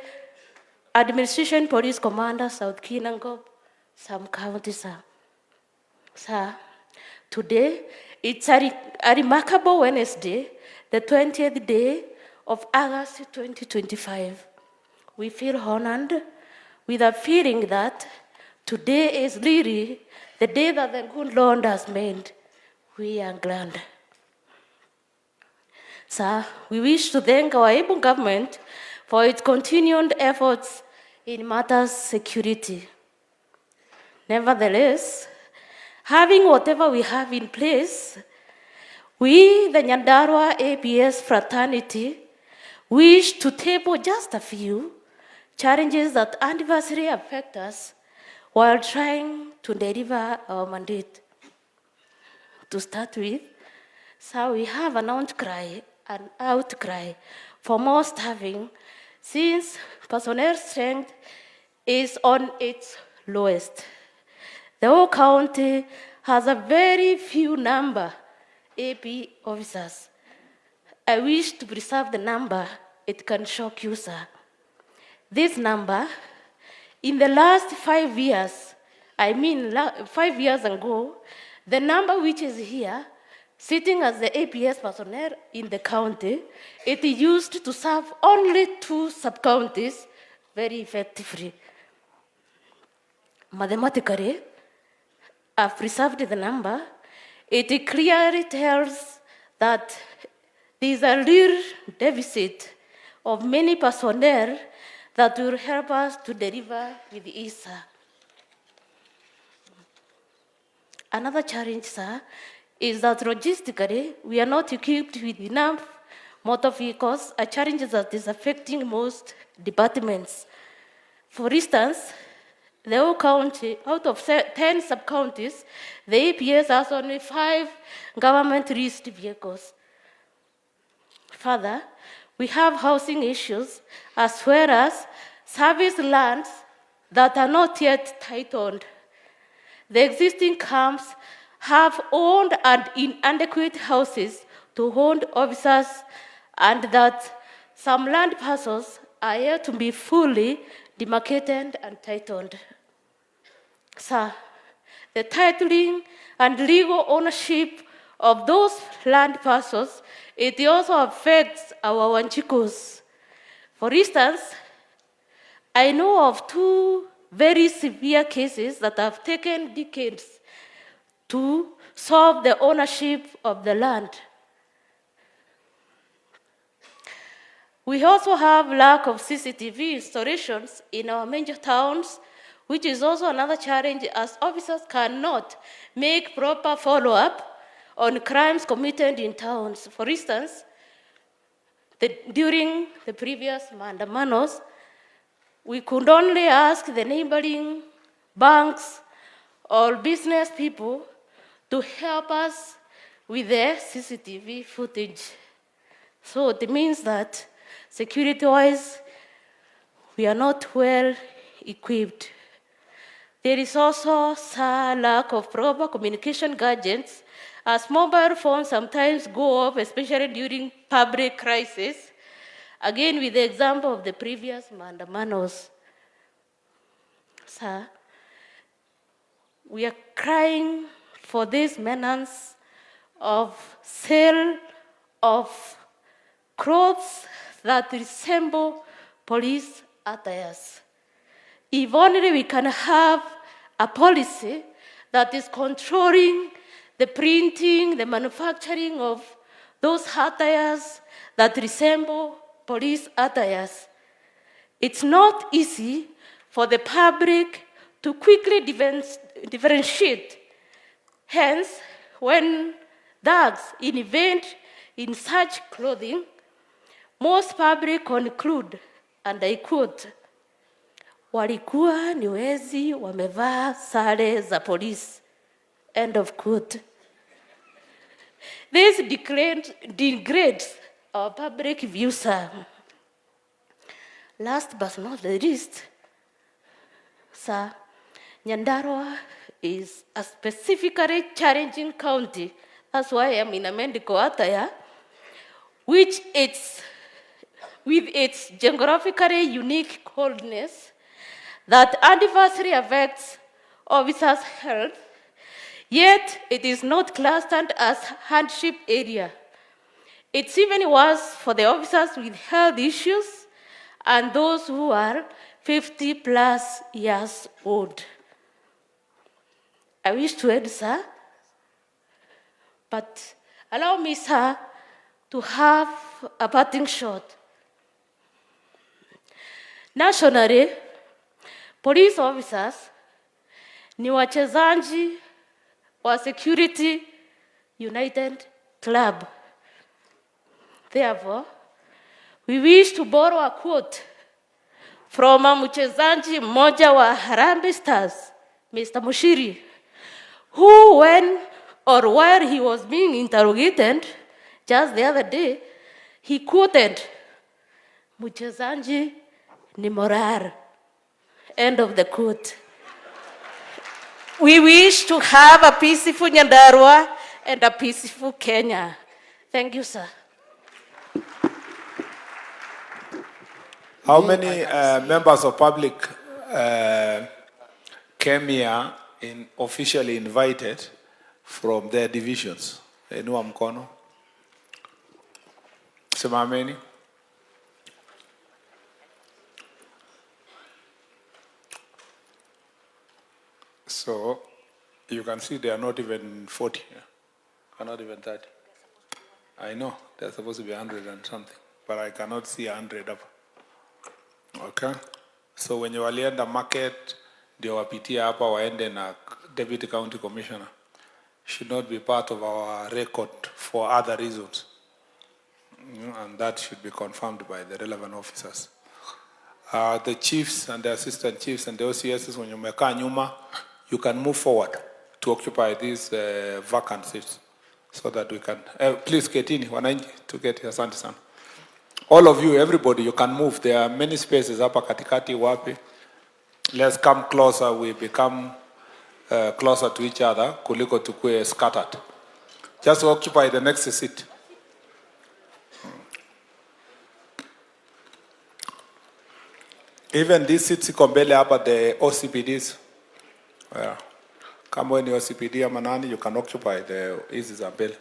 Administration Police Commander, South Kinangop, Sub-County, sir. Sir, today, it's a remarkable Wednesday, the 20th day of August 2025. We feel honored with a feeling that today is really the day that the good Lord has made. We are glad. Sir, we wish to thank our able government for its continued efforts in matters security. Nevertheless, having whatever we have in place, we, the Nyandarua APS fraternity, wish to table just a few challenges that adversely affect us while trying to deliver our mandate. To start with, so we have an outcry for more staffing since personnel strength is on its lowest. The whole county has a very few number AP officers. I wish to preserve the number. It can shock you, sir. This number, in the last 5 years, 5 years ago, the number which is here, sitting as the APS personnel in the county, it used to serve only 2 sub-counties very effectively. Mathematically, I've preserved the number. It clearly tells that there is a real deficit of many personnel that will help us to deliver with ease, sir. Another challenge, sir, is that logistically, we are not equipped with enough motor vehicles, a challenge that is affecting most departments. For instance, the whole county, out of 10 sub-counties, the APS has only 5 government-leased vehicles. Further, we have housing issues as well as service lands that are not yet titled. The existing camps have owned and inadequate houses to hold officers, and that some land parcels are yet to be fully demarcated and titled. Sir, the titling and legal ownership of those land parcels, it also affects our Wanchikos. For instance, I know of 2 very severe cases that have taken decades to solve the ownership of the land. We also have lack of CCTV installations in our major towns, which is also another challenge as officers cannot make proper follow-up on crimes committed in towns. For instance, during the previous mandamanos, we could only ask the neighboring banks or business people to help us with the CCTV footage. So it means that security-wise, we are not well equipped. There is also a lack of proper communication gadgets, as mobile phones sometimes go off, especially during public crisis. Again, with the example of the previous mandamanos. Sir, we are crying for this menace of sale of clothes that resemble police attires. If only we can have a policy that is controlling the printing, the manufacturing of those attires that resemble police attires. It's not easy for the public to quickly differentiate. Hence, when thugs in such clothing, most public conclude, and I quote, walikuwa ni wezi wamevaa sare za polisi. End of quote. This degrades our public view, sir. Last but not the least, sir, Nyandarua is a specifically challenging county. That's why I'm in a medical attire, with its geographically unique coldness that adversely affects officers' health, yet it is not clustered as hardship area. It's even worse for the officers with health issues and those who are 50 plus years old. I wish to end, sir, but allow me, sir, to have a parting shot. Nationally, police officers ni wachezaji wa Security United Club. Therefore, we wish to borrow a quote from a mchezaji mmoja wa Harambee Stars, Mr. Mushiri, who while he was being interrogated just the other day, he quoted, mchezaji ni morar. End of the quote. We wish to have a peaceful Nyandarua and a peaceful Kenya. Thank you, sir. How many members of public came here officially invited from their divisions? Inua mkono. Simameni. So you can see they are not even 40 here. Not even 30. I know they're supposed to be 100 and something, but I cannot see 100 up. Okay? So when you walienda market, ndio wapitia hapa waende na deputy county commissioner. Should not be part of our record for other reasons. And that should be confirmed by the relevant officers. The chiefs and the assistant chiefs and the OCSs, when you mekaa nyuma, you can move forward to occupy these vacant seats so that we can, please ketini, wananchi, to get here, asante sana. All of you, everybody, you can move. There are many spaces hapa katikati wapi. Let's come closer, we become closer to each other, kuliko tukue scattered. Just occupy the next seat. Even these seats iko mbele hapa, the OCPDs. Kama wewe ni OCPD ama nani, you can occupy the hizi za mbele.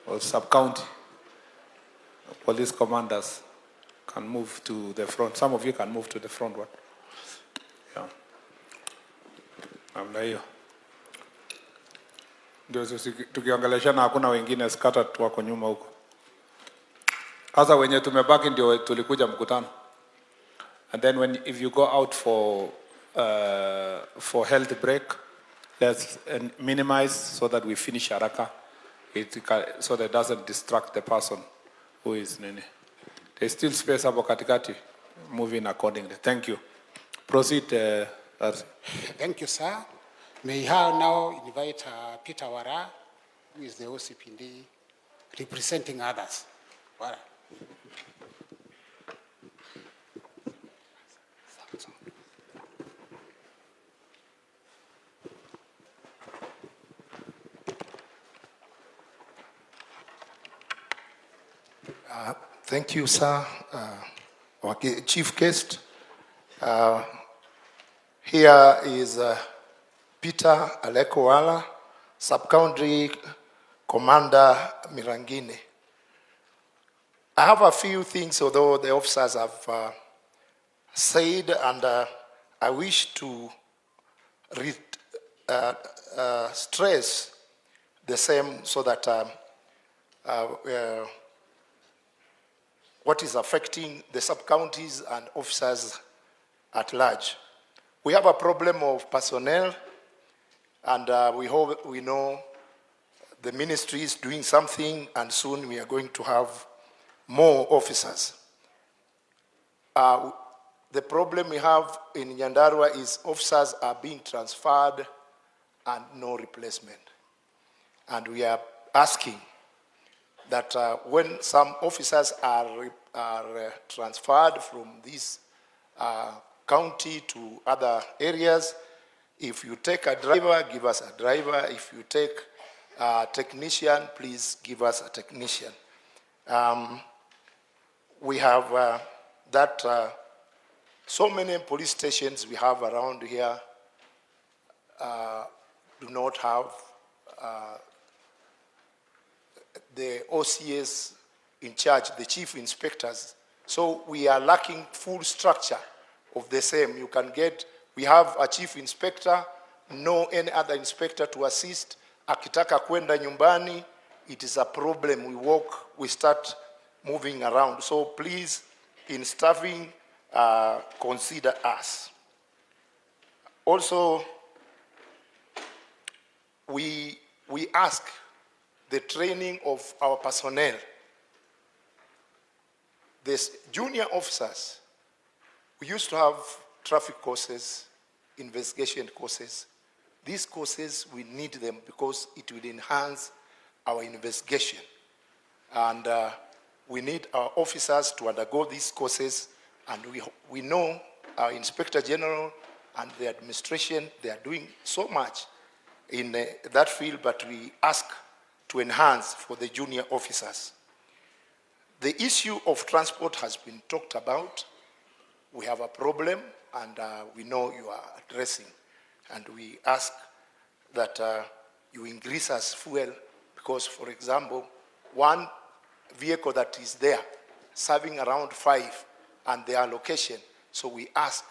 Or sub-county. Police commanders can move to the front. Some of you can move to the front one. Yeah. Namna hiyo. Ndio tukiongeleshana hakuna wengine scattered wako nyuma huko. Sasa wenye tumebaki ndio tulikuja mkutano. And then if you go out for health break, let's minimize so that we finish haraka. So that it doesn't distract the person who is nini. There's still space hapo katikati, moving accordingly. Thank you. Proceed, Arsi. Thank you, sir. May I now invite Peter Wara, who is the OCPD, representing others. Wara. Thank you, sir. Our chief guest. Here is Peter Alekowala, Sub-County Commander Mirangini. I have a few things, although the officers have said, and I wish to stress the same so that what is affecting the sub-counties and officers at large. We have a problem of personnel, and we know the ministry is doing something, and soon we are going to have more officers. The problem we have in Nyandarua is officers are being transferred and no replacement. And we are asking that when some officers are transferred from this county to other areas, if you take a driver, give us a driver. If you take a technician, please give us a technician. We have so many police stations we have around here do not have the OCS in charge, the chief inspectors. So we are lacking full structure of the same. We have a chief inspector, no any other inspector to assist. Akitaka kwenda nyumbani, it is a problem. We start moving around. So please, in staffing, consider us. Also, we ask the training of our personnel. These junior officers, we used to have traffic courses, investigation courses. These courses, we need them because it will enhance our investigation. And we need our officers to undergo these courses, and we know our Inspector General and the administration, they are doing so much in that field, but we ask to enhance for the junior officers. The issue of transport has been talked about. We have a problem, and we know you are addressing. And we ask that you increase us fuel, because, for example, one vehicle that is there, serving around 5, and their allocation. So we ask,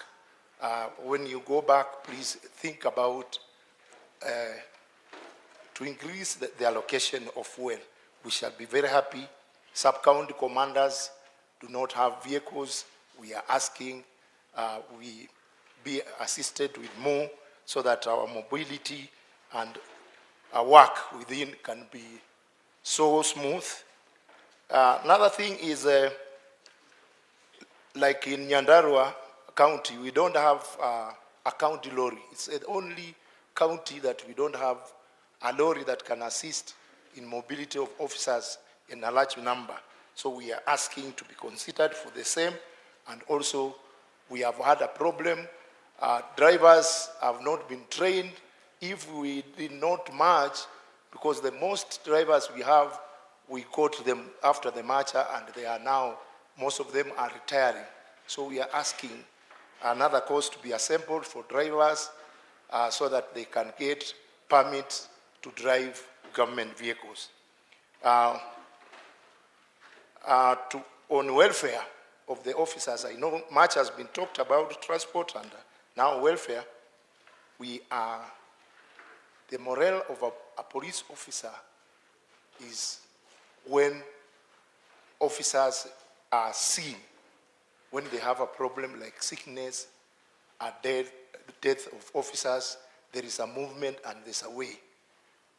when you go back, please think about to increase the allocation of fuel. We shall be very happy. Sub-county commanders do not have vehicles. We are asking we be assisted with more so that our mobility and our work within can be so smooth. Another thing is like in Nyandarua County, we don't have a county lorry. It's the only county that we don't have a lorry that can assist in mobility of officers in a large number. So we are asking to be considered for the same, and also we have had a problem. Drivers have not been trained. If we did not march, because the most drivers we have, we caught them after the march, and they are now, most of them are retiring. So we are asking another course to be assembled for drivers so that they can get permits to drive government vehicles. On welfare of the officers, I know much has been talked about transport and now welfare. The morale of a police officer is when officers are seen, when they have a problem like sickness, a death of officers, there is a movement and there's a way.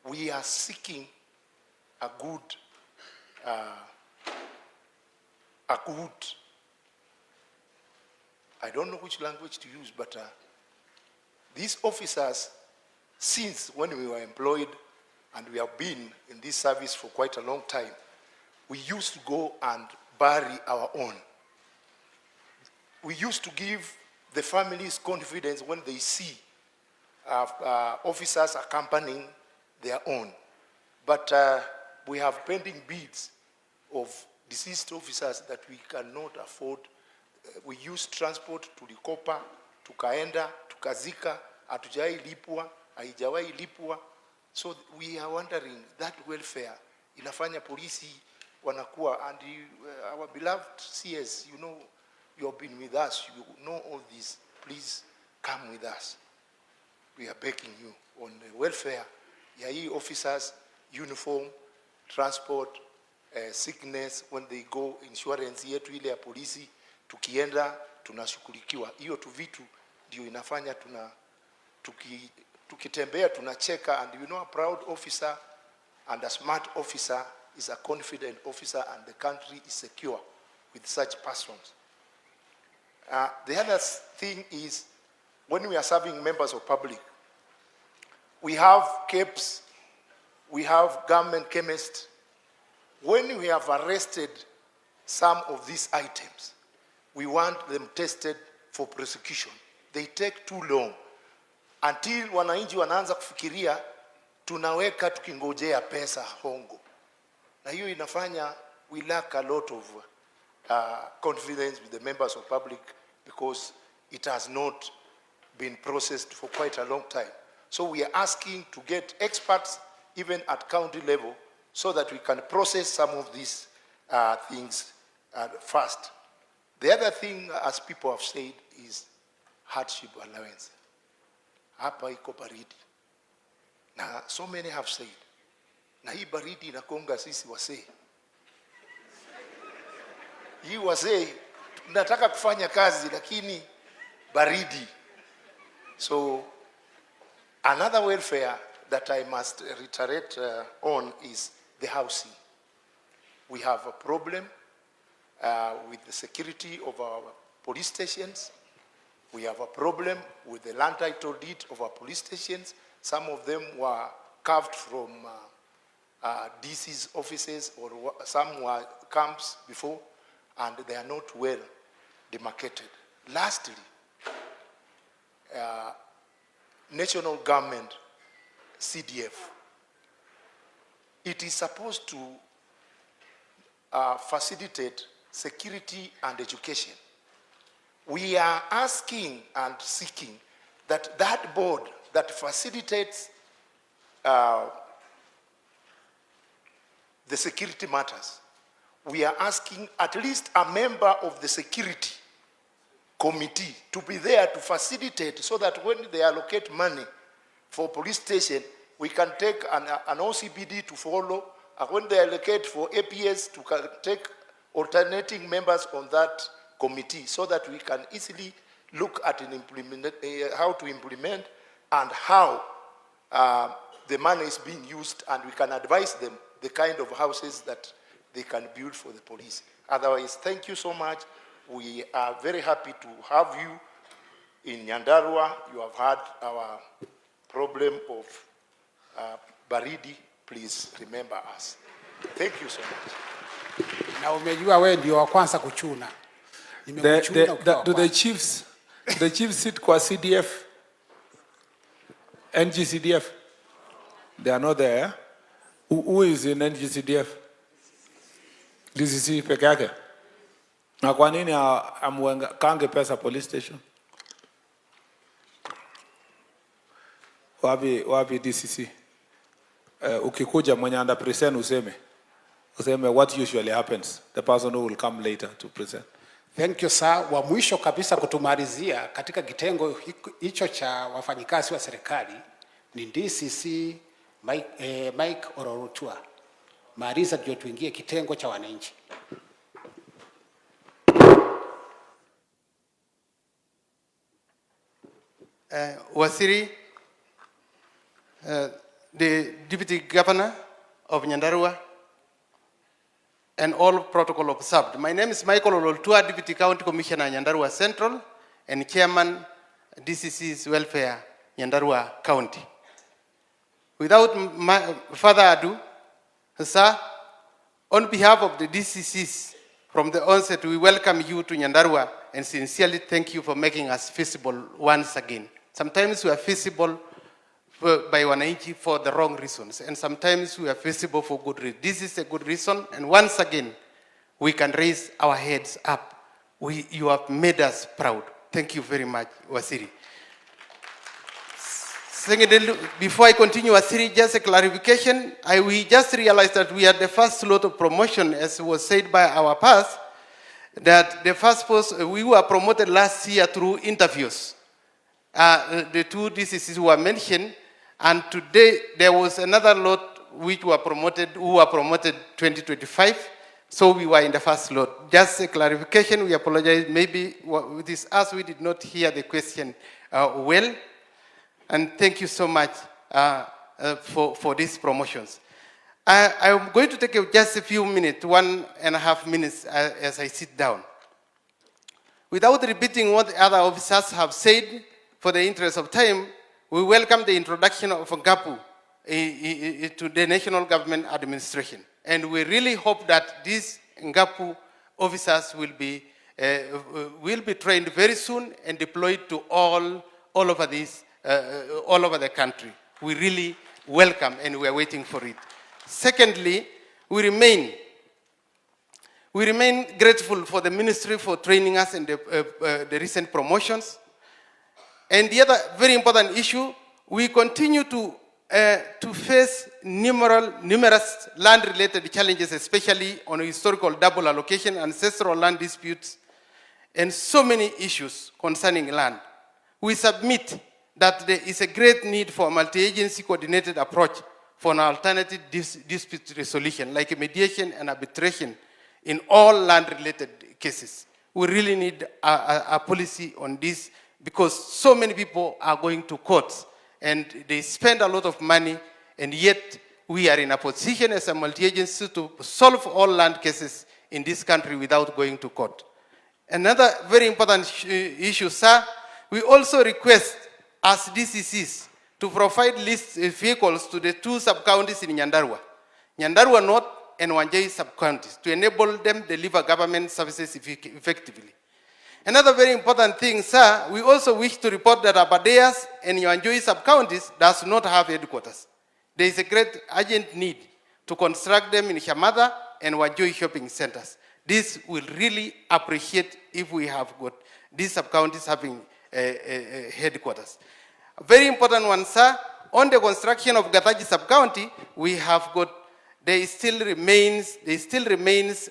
We are seeking a good, I don't know which language to use, but these officers, since when we were employed and we have been in this service for quite a long time, we used to go and bury our own. We used to give the families confidence when they see officers accompanying their own. But we have pending bids of deceased officers that we cannot afford. We use transport to Likopa, to Kaenda, to Kazika, hatujawai lipwa, haijawahi lipwa. So we are wondering that welfare inafanya polisi wanakuwa, and our beloved CS, you know, you have been with us, you know all this. Please come with us. We are begging you on the welfare. Ya hii officers, uniform, transport, sickness, when they go, insurance yetu ile ya polisi, tukienda, tunashughulikiwa. Hiyo tu vitu ndio inafanya tukitembea, tunacheka, and you know a proud officer and a smart officer is a confident officer, and the country is secure with such persons. The other thing is, when we are serving members of public, we have CAPS, we have government chemists. When we have arrested some of these items, we want them tested for prosecution. They take too long. Until wananchi wanaanza kufikiria, tunaweka tukingojea pesa hongo. Na hiyo inafanya we lack a lot of confidence with the members of public, because it has not been processed for quite a long time. So we are asking to get experts even at county level so that we can process some of these things fast. The other thing, as people have said, is hardship allowance. Hapa iko baridi. Na so many have said, na hii baridi inakonga sisi wasee. Hii wasee, tunataka kufanya kazi lakini baridi. So another welfare that I must reiterate on is the housing. We have a problem with the security of our police stations. We have a problem with the land title deed of our police stations. Some of them were carved from DC's offices, or some were camps before, and they are not well demarcated. Lastly, national government, CDF, it is supposed to facilitate security and education. We are asking and seeking that that board that facilitates the security matters, we are asking at least a member of the security committee to be there to facilitate, so that when they allocate money for police station, we can take an OCBD to follow, and when they allocate for APS, to take alternating members on that committee, so that we can easily look at how to implement and how the money is being used, and we can advise them the kind of houses that they can build for the police. Otherwise, thank you so much We are very happy to have you in Nyandarua. You have had our problem of baridi. Please remember us. Thank you so much. Na umejua wewe ndio wa kwanza kuchuna. Do the chiefs sit kwa CDF? NGCDF? They are not there. Who is in NGCDF? DCC peke yake. Na kwa nini kange pesa police station? Wapi DCC? Ukikuja mwenye under present useme what usually happens. The person who will come later to present. Thank you sir. Wa mwisho kabisa kutumalizia katika kitengo hicho cha wafanyikazi wa serikali ni DCC Mike Ororutua. Maariza ndio tuingie kitengo cha wananchi. Wasiri, the Deputy Governor of Nyandarua, and all protocol observed. My name is Michael Ololtua, Deputy County Commissioner, Nyandarua Central, and Chairman, DCC's Welfare, Nyandarua County. Without further ado, sir, on behalf of the DCCs, from the onset, we welcome you to Nyandarua and sincerely thank you for making us visible once again. Sometimes we are visible by wananchi for the wrong reasons, and sometimes we are visible for good reasons. This is a good reason, and once again, we can raise our heads up. You have made us proud. Thank you very much, Wasiri. Secondly, before I continue, Wasiri, just a clarification. We just realized that we had the first lot of promotion, as was said by our past, that the first post, we were promoted last year through interviews. The two DCCs were mentioned, and today there was another lot who were promoted 2025, so we were in the first lot. Just a clarification, we apologize, maybe with this us, we did not hear the question well, and thank you so much for these promotions. I'm going to take just a few minutes, 1.5 minutes as I sit down. Without repeating what the other officers have said, for the interest of time, we welcome the introduction of NGAPU to the National Government Administration. And we really hope that these NGAPU officers will be trained very soon and deployed to all over the country. We really welcome and we are waiting for it. Secondly, we remain grateful for the ministry for training us in the recent promotions. And the other very important issue, we continue to face numerous land-related challenges, especially on historical double allocation, ancestral land disputes, and so many issues concerning land. We submit that there is a great need for a multi-agency coordinated approach for an alternative dispute resolution, like mediation and arbitration in all land-related cases. We really need a policy on this, because so many people are going to courts and they spend a lot of money, and yet we are in a position as a multi-agency to solve all land cases in this country without going to court. Another very important issue, sir, we also request as DCCs to provide list vehicles to the two sub-counties in Nyandarua, Nyandarua North and Wanjai sub-counties, to enable them deliver government services effectively. Another very important thing, sir, we also wish to report that Abadeas and Wanjai sub-counties does not have headquarters. There is a great urgent need to construct them in Hamada and Wanjai shopping centers. This will really appreciate if we have got these sub-counties having headquarters. A very important one, sir, on the construction of Gataji sub-county, we have got, there still remains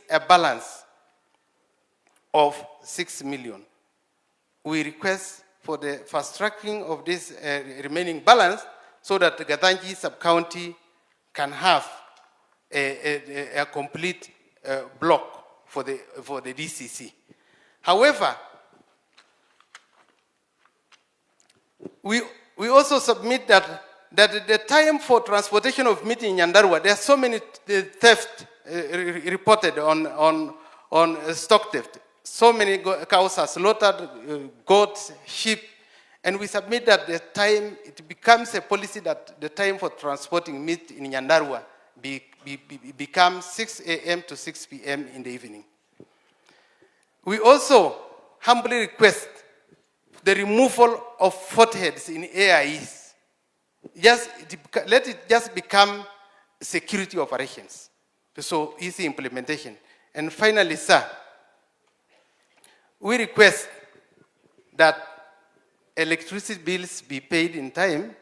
a balance of 6 million. We request for the fast tracking of this remaining balance so that the Gatanji sub-county can have a complete block for the DCC. However, we also submit that the time for transportation of meat in Nyandarua, there are so many theft reported on stock theft. so many cows are slaughtered, goats, sheep, and we submit that the time, it becomes a policy that the time for transporting meat in Nyandarua becomes 6 a.m. to 6 p.m. in the evening. We also humbly request the removal of foreheads in AIEs. Let it just become security operations. So easy implementation. And finally, sir, we request that electricity bills be paid in time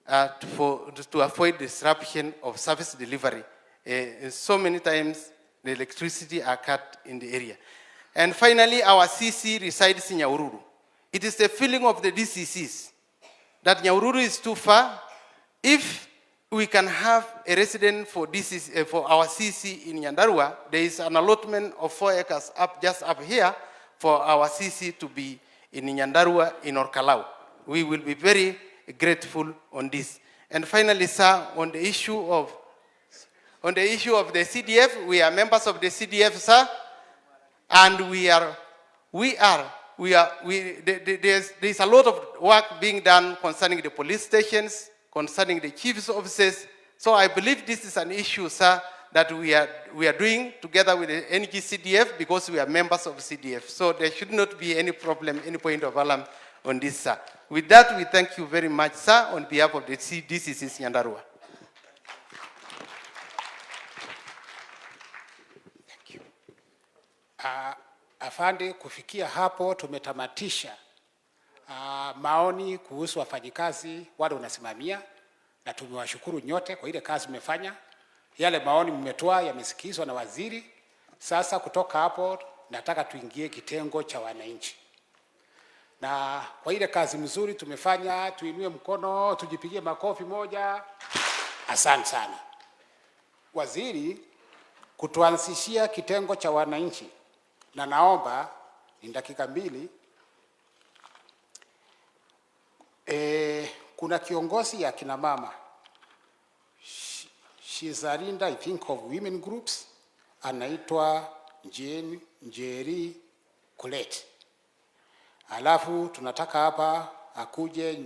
to avoid disruption of service delivery. So many times the electricity are cut in the area. And finally, our CC resides in Nyahururu. It is the feeling of the DCCs that Nyahururu is too far. If we can have a resident for DCC, for our CC in Nyandarua, there is an allotment of 4 acres just up here for our CC to be in Nyandarua in Orkalau. We will be very grateful on this. And finally, sir, on the issue of the CDF, we are members of the CDF, sir, and there's a lot of work being done concerning the police stations, concerning the chief's offices. So I believe this is an issue, sir, that we are doing together with the NGCDF because we are members of CDF. So there should not be any problem, any point of alarm on this, sir. With that, we thank you very much, sir, on behalf of the DCC's Nyandarua. Thank you. Afande, kufikia hapo tumetamatisha maoni kuhusu wafanyikazi wale unasimamia, na tumewashukuru nyote kwa ile kazi mmefanya. Yale maoni mmetoa yamesikizwa na waziri. Sasa kutoka hapo nataka tuingie kitengo cha wananchi. Na kwa ile kazi mzuri tumefanya, tuinue mkono, tujipigie makofi moja. Asante sana. Waziri kutuanzishia kitengo cha wananchi, na naomba ni dakika 2. Kuna kiongozi ya kina mama. She's a leader, I think, of women groups. Anaitwa Njeri Kulet. Alafu tunataka hapa akuje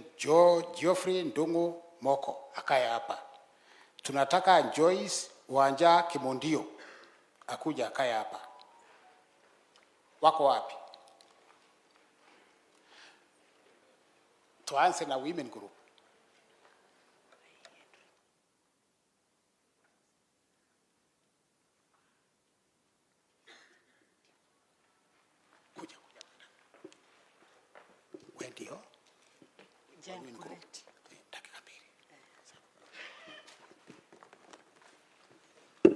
Geoffrey Ndungu Moko akaya hapa. Tunataka Joyce Wanja Kimondio akuja akaya hapa. Wako wapi? Tuanze na women group. Wendio? Women group. Dakika 2.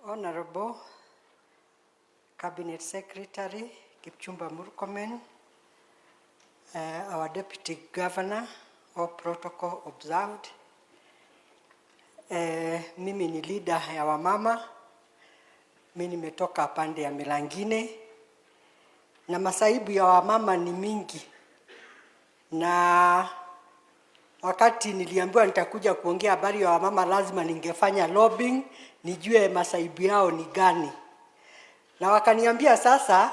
Honorable Cabinet Secretary Kipchumba Murkomen, our Deputy Governor, all protocol observed. Mimi ni leader ya wamama. Mimi nimetoka pande ya Milangine. Na masaibu ya wamama ni mingi. Na wakati niliambiwa nitakuja kuongea habari ya wamama, lazima ningefanya lobbying, nijue masaibu yao ni gani. Na wakaniambia sasa,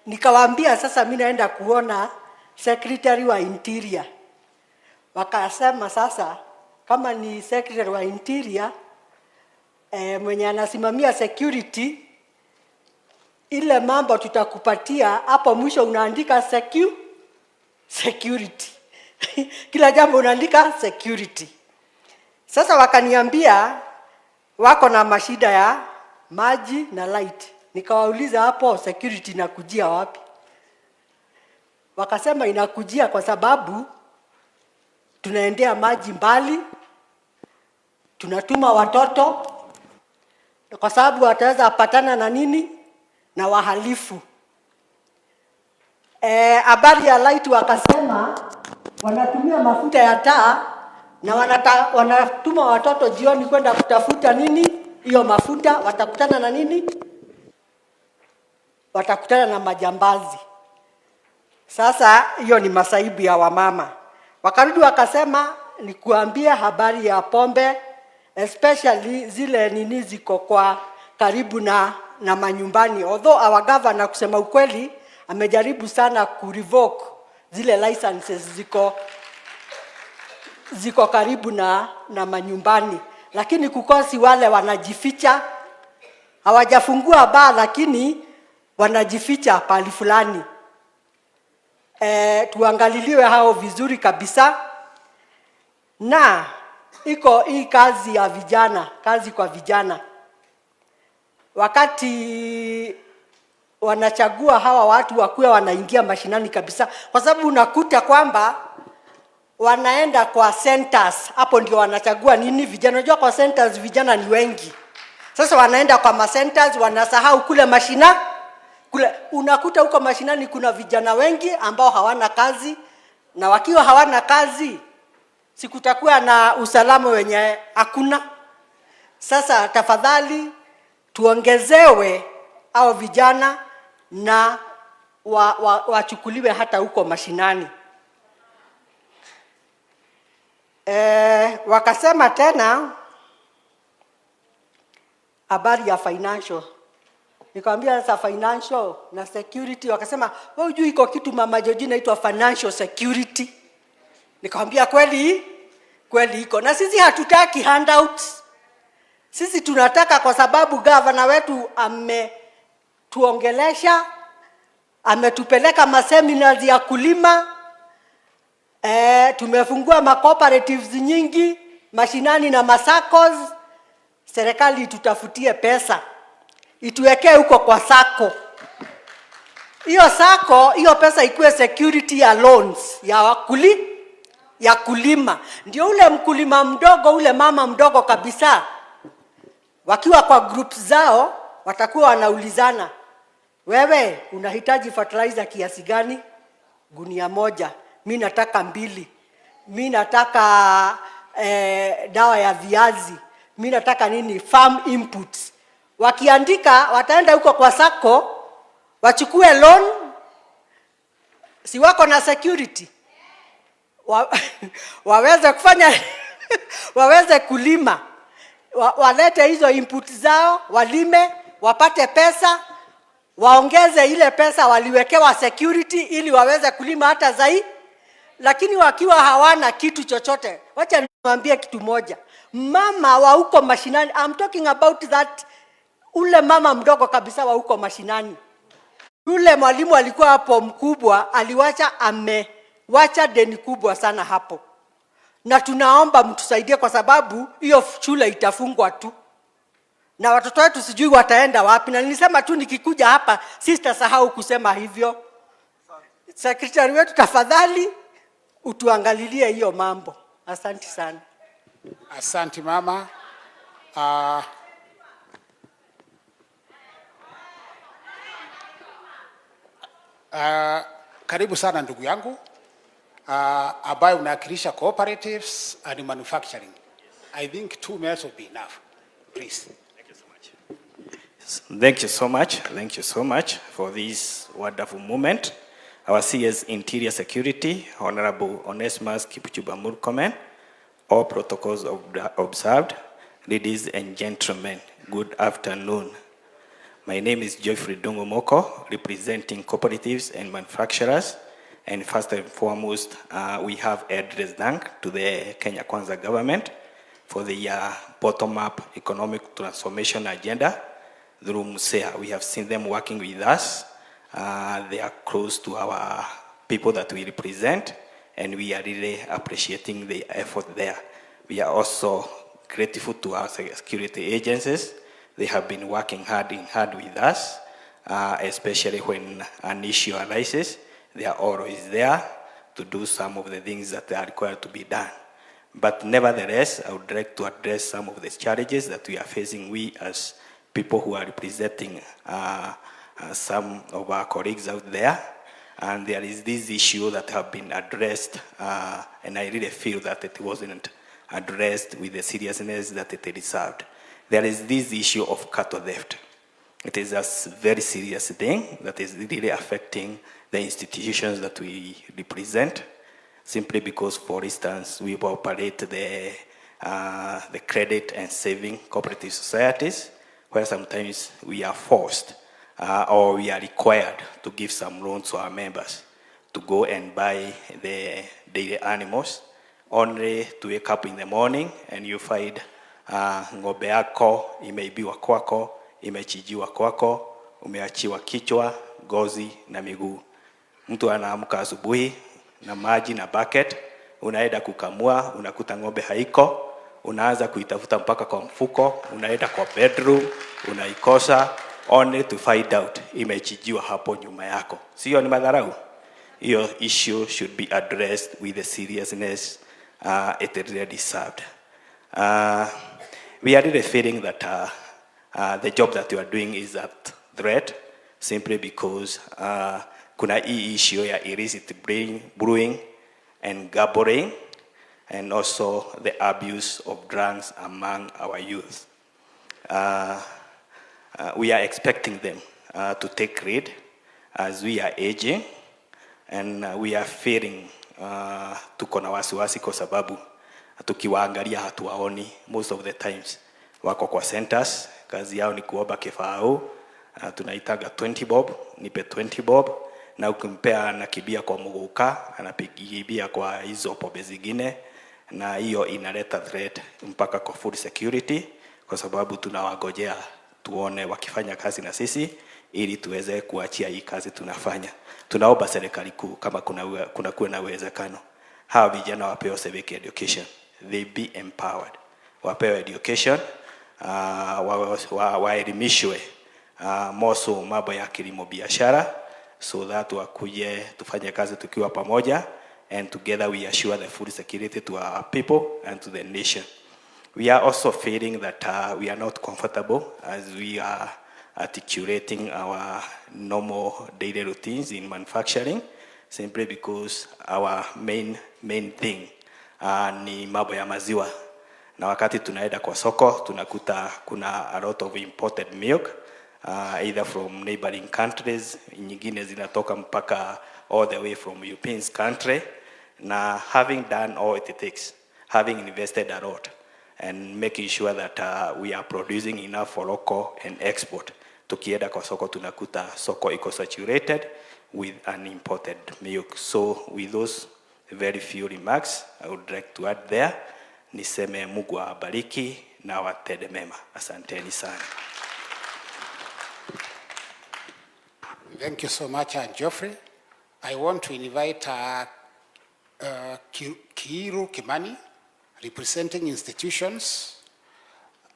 nikawaambia sasa mimi naenda kuona Secretary wa Interior. Wakasema sasa, kama ni Secretary wa Interior, mwenye anasimamia security, ile mambo tutakupatia, hapo mwisho unaandika security. Kila jambo unaandika security. Sasa wakaniambia, wako na mashida ya maji na light. Nikawauliza hapo security inakujia wapi? Wakasema inakujia kwa sababu tunaendea maji mbali, tunatuma watoto, kwa sababu wataweza patana na nini? Na wahalifu. Habari ya light wakasema wanatumia mafuta ya taa na wanatuma watoto jioni kwenda kutafuta nini? Hiyo mafuta watakutana na nini? Watakutana na majambazi. Sasa hiyo ni masaibu ya wamama. Wakarudi wakasema ni kuambia habari ya pombe, especially zile nini ziko kwa karibu na manyumbani. Although our governor kusema ukweli amejaribu sana kurevoke zile licenses ziko karibu na manyumbani, lakini kukosi wale wanajificha, hawajafungua baa lakini wanajificha pali fulani. Tuangaliliwe hao vizuri kabisa. Na iko hii kazi ya vijana, kazi kwa vijana. Wakati wanachagua hawa watu wakuwe wanaingia mashinani kabisa, kwa sababu unakuta kwamba wanaenda kwa centers, hapo ndio wanachagua nini vijana. Unajua kwa centers vijana ni wengi. Sasa wanaenda kwa centers, wanasahau kule mashina. Kule unakuta huko mashinani kuna vijana wengi ambao hawana kazi, na wakiwa hawana kazi sikutakuwa na usalama wenye hakuna. Sasa tafadhali tuongezewe hao vijana na wachukuliwe hata huko mashinani. Wakasema tena habari ya financial. Nikamwambia sasa financial na security, wakasema wewe hujui iko kitu mama Georgina inaitwa financial security. Nikamwambia kweli iko, na sisi hatutaki handouts. Sisi tunataka, kwa sababu governor wetu ametuongelesha, ametupeleka maseminars ya kulima, tumefungua ma-cooperatives nyingi mashinani na masakos. Serikali tutafutie pesa, ituwekee huko kwa sako. Hiyo sako, hiyo pesa ikuwe security ya loans ya kulima. Ndio ule mkulima mdogo, ule mama mdogo kabisa, wakiwa kwa groups zao watakuwa wanaulizana, wewe unahitaji fertilizer kiasi gani? Gunia moja. Mimi nataka 2. Mimi nataka dawa ya viazi. Mimi nataka nini? Farm inputs. Wakiandika wataenda huko kwa sako, wachukue loan, si wako na security. Waweze kufanya waweze kulima. Walete hizo input zao, walime, wapate pesa, waongeze ile pesa waliwekewa security ili waweze kulima hata zaidi. Lakini wakiwa hawana kitu chochote, wacha niwaambie kitu moja. Mama wa huko mashinani, I'm talking about that, ule mama mdogo kabisa wa huko mashinani. Yule mwalimu alikuwa hapo mkubwa, amewacha deni kubwa sana hapo. Na tunaomba mtusaidie, kwa sababu hiyo shule itafungwa tu. Na watoto wetu sijui wataenda wapi. Na nilisema tu nikikuja hapa sitasahau kusema hivyo. Secretary wetu, tafadhali utuangalilie hiyo mambo. Asante sana. Asante mama. Karibu sana ndugu yangu ambaye unawakilisha cooperatives and manufacturing. I think 2 minutes will be enough. Please. Thank you so much. Thank you so much. Thank you so much for this wonderful moment. Our CS Interior Security, Honorable Onesimus Kipchumba Murkomen, all protocols observed. Ladies and gentlemen, good afternoon. My name is Geoffrey Dongomoko, representing cooperatives and manufacturers. And first and foremost, we have addressed thanks to the Kenya Kwanza government for the bottom-up economic transformation agenda through MUSEA. We have seen them working with us. They are close to our people that we represent, and we are really appreciating the effort there. We are also grateful to our security agencies. They have been working hard with us, especially when an issue arises. They are always there to do some of the things that are required to be done. But nevertheless, I would like to address some of the challenges that we are facing, we as people who are representing some of our colleagues out there. And there is this issue that have been addressed, and I really feel that it wasn't addressed with the seriousness that it deserved. There is this issue of cattle theft. It is a very serious thing that is really affecting the institutions that we represent, simply because, for instance, we operate the credit and saving cooperative societies, where sometimes we are forced or we are required to give some loans to our members to go and buy the daily animals, only to wake up in the morning and you find ng'ombe yako imeibiwa kwako, imechijiwa kwako, umeachiwa kichwa, ngozi na miguu. Mtu anaamka asubuhi na maji na bucket, unaenda kukamua, unakuta ng'ombe haiko, unaanza kuitafuta mpaka kwa mfuko, unaenda kwa bedroom, unaikosa, only to find out imechijiwa hapo nyuma yako. Sio ni madharau? Your issue should be addressed with the seriousness it really deserved. We are really feeling that the job that you are doing is at threat, simply because kuna hii issue ya illicit brewing and gambling, and also the abuse of drugs among our youth. We are expecting them to take lead as we are aging, and we are feeling tuko na wasiwasi kwa sababu tukiwaangalia hatuwaoni most of the times. Wako kwa centers, kazi yao ni kuomba kifao, tunaitaga 20 bob, nipe 20 bob, na ukimpea anakibia kwa muguka, anapigibia kwa hizo pombe zingine, na hiyo inaleta threat mpaka kwa food security, kwa sababu tunawagojea tuone wakifanya kazi na sisi ili tuweze kuachia hii kazi tunafanya. Tunaomba serikali kuu kama kuna kuwa na uwezekano, hawa vijana wapewe civic education, they be empowered, wapewe education, waelimishwe moso mambo ya kilimo biashara, so that wakuje tufanye kazi tukiwa pamoja, and together we assure the food security to our people and to the nation. We are also feeling that we are not comfortable as we are articulating our normal daily routines in manufacturing, simply because our main thing ni mambo ya maziwa. Na wakati tunaenda kwa soko, tunakuta kuna a lot of imported milk, either from neighboring countries, nyingine zinatoka mpaka all the way from European country. Na having done all it takes, having invested a lot, and making sure that we are producing enough for local and export, tukienda kwa soko tunakuta soko iko saturated with an imported milk. So with those very few remarks, I would like to add there, niseme Mungu awabariki na watende mema. Asanteni sana. Thank you so much, Geoffrey. I want to invite Kiiru Kimani, representing institutions,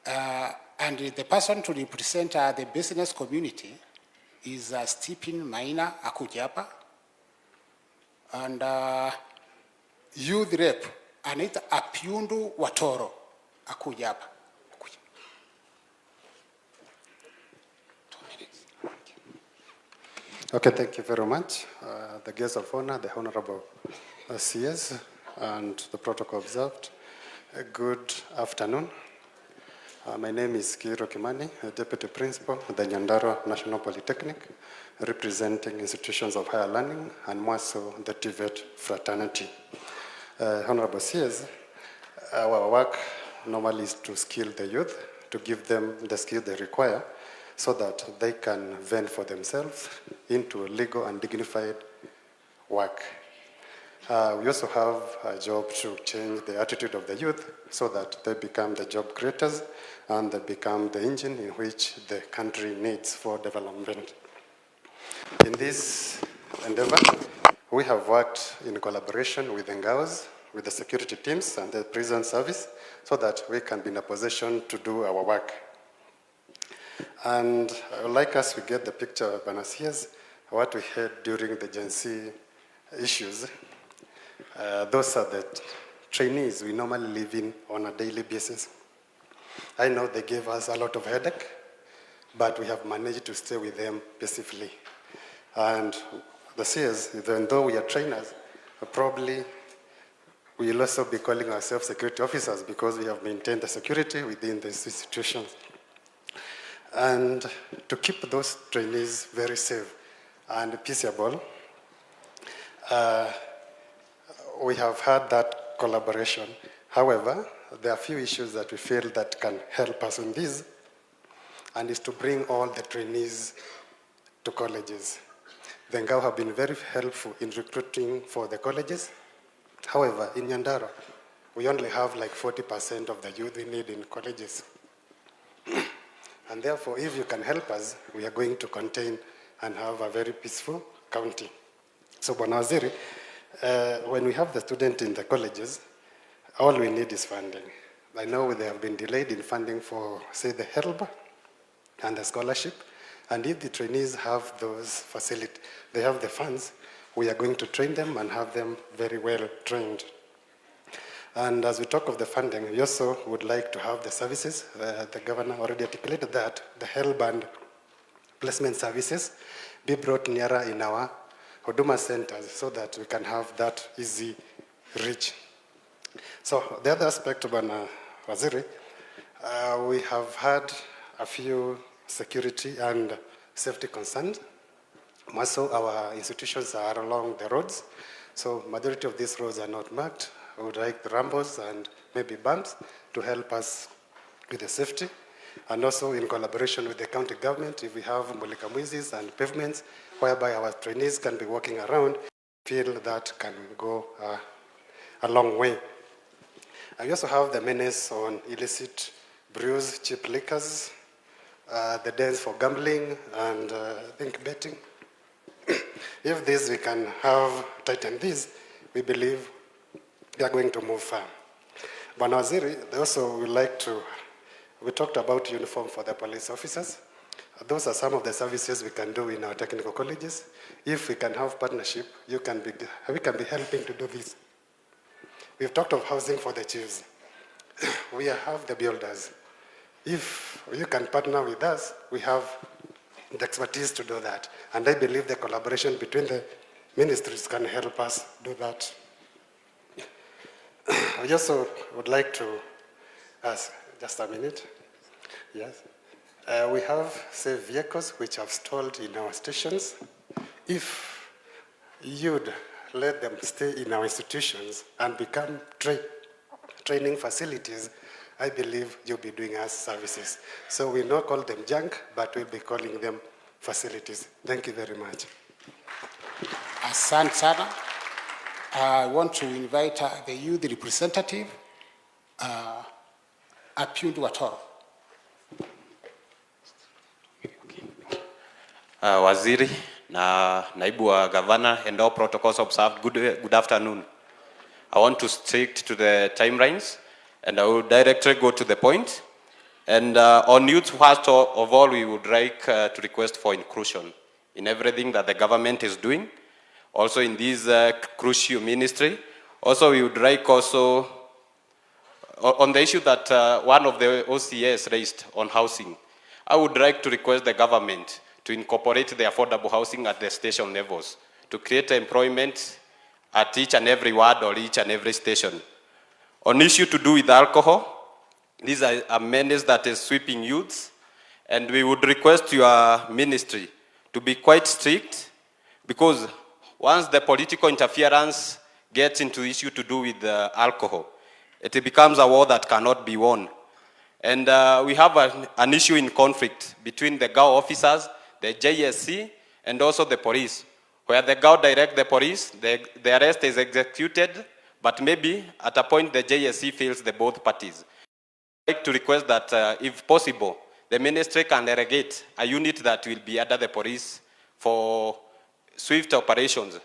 and the person to represent the business community is Stephen Maina Akujapa, and youth rep Anita Apiundu Watoro Akujapa. Okay, thank you very much. The guests of honor, the Honorable CS, and the protocol observed. Good afternoon. My name is Kiiru Kimani, Deputy Principal at the Nyandarua National Polytechnic, representing institutions of higher learning, and more so the TVET fraternity. Honorable CS, our work normally is to skill the youth, to give them the skill they require, so that they can vent for themselves into legal and dignified work. We also have a job to change the attitude of the youth so that they become the job creators and they become the engine in which the country needs for development. In this endeavor, we have worked in collaboration with NGAOs, with the security teams and the prison service, so that we can be in a position to do our work. And I would like us to get the picture of Banasias, what we had during the Gen Z issues. Those are the trainees we normally live in on a daily basis. I know they gave us a lot of headache, but we have managed to stay with them peacefully. And the CS, even though we are trainers, probably we will also be calling ourselves security officers because we have maintained the security within these institutions. And to keep those trainees very safe and peaceable, we have had that collaboration. However, there are a few issues that we feel that can help us in this. and is to bring all the trainees to colleges. The Ngao have been very helpful in recruiting for the colleges. However, in Nyandarua, we only have like 40% of the youth we need in colleges. And therefore, if you can help us, we are going to contain and have a very peaceful county. So, Bwana Waziri, when we have the student in the colleges, all we need is funding. I know they have been delayed in funding for, say, the HELB and the scholarship. And if the trainees have those facilities, they have the funds, we are going to train them and have them very well trained. And as we talk of the funding, we also would like to have the services. The governor already articulated that, the HELB and placement services be brought nearer in our Huduma centers so that we can have that easy reach. So the other aspect of Waziri, we have had a few security and safety concerns. Also, our institutions are along the roads, so majority of these roads are not marked. We would like the rambles and maybe bumps to help us with the safety, and also in collaboration with the county government, if we have mulikamwizis and pavements whereby our trainees can be walking around, feel that can go a long way. I also have the menace on illicit brews, cheap liquors, the dance for gambling, and I think betting. If this we can have tightened this, we believe we are going to move far. Bwana Waziri, they also would like to, we talked about uniform for the police officers. Those are some of the services we can do in our technical colleges. If we can have partnership, we can be helping to do this. We've talked of housing for the chiefs. We have the builders. If you can partner with us, we have the expertise to do that. And I believe the collaboration between the ministries can help us do that. I also would like to ask, just a minute. Yes. We have, say, vehicles which have stalled in our stations. If you'd let them stay in our institutions and become training facilities, I believe you'll be doing us services. So we not call them junk, but we'll be calling them facilities. Thank you very much. Asante sana. I want to invite the youth representative, Apiund Watoro. Waziri na naibu wa governor and all protocols observed, good afternoon. I want to stick to the timelines and I will directly go to the point. And on youth, first of all, we would like to request for inclusion in everything that the government is doing. Also in this crucial ministry. Also, we would like also, on the issue that one of the OCS raised on housing, I would like to request the government to incorporate the affordable housing at the station levels, to create employment at each and every ward or each and every station. On issue to do with alcohol, these are a menace that is sweeping youths, and we would request your ministry to be quite strict, because once the political interference gets into issue to do with alcohol, it becomes a war that cannot be won. And we have an issue in conflict between the GAO officers, the JSC, and also the police, where the GAO direct the police, the arrest is executed, but maybe at a point the JSC fails the both parties. I'd like to request that, if possible, the ministry can delegate a unit that will be under the police for swift operations.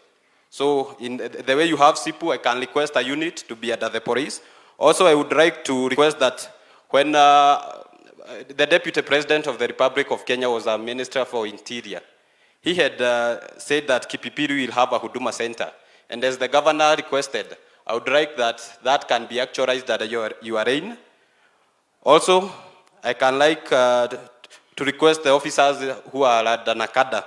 So in the way you have SIPU, I can request a unit to be under the police. Also, I would like to request that when the Deputy President of the Republic of Kenya was a Minister for Interior, he had said that Kipipiri will have a Huduma Center. And as the Governor requested, I would like that that can be actualized at your reign. Also, I can like to request the officers who are at the Nakada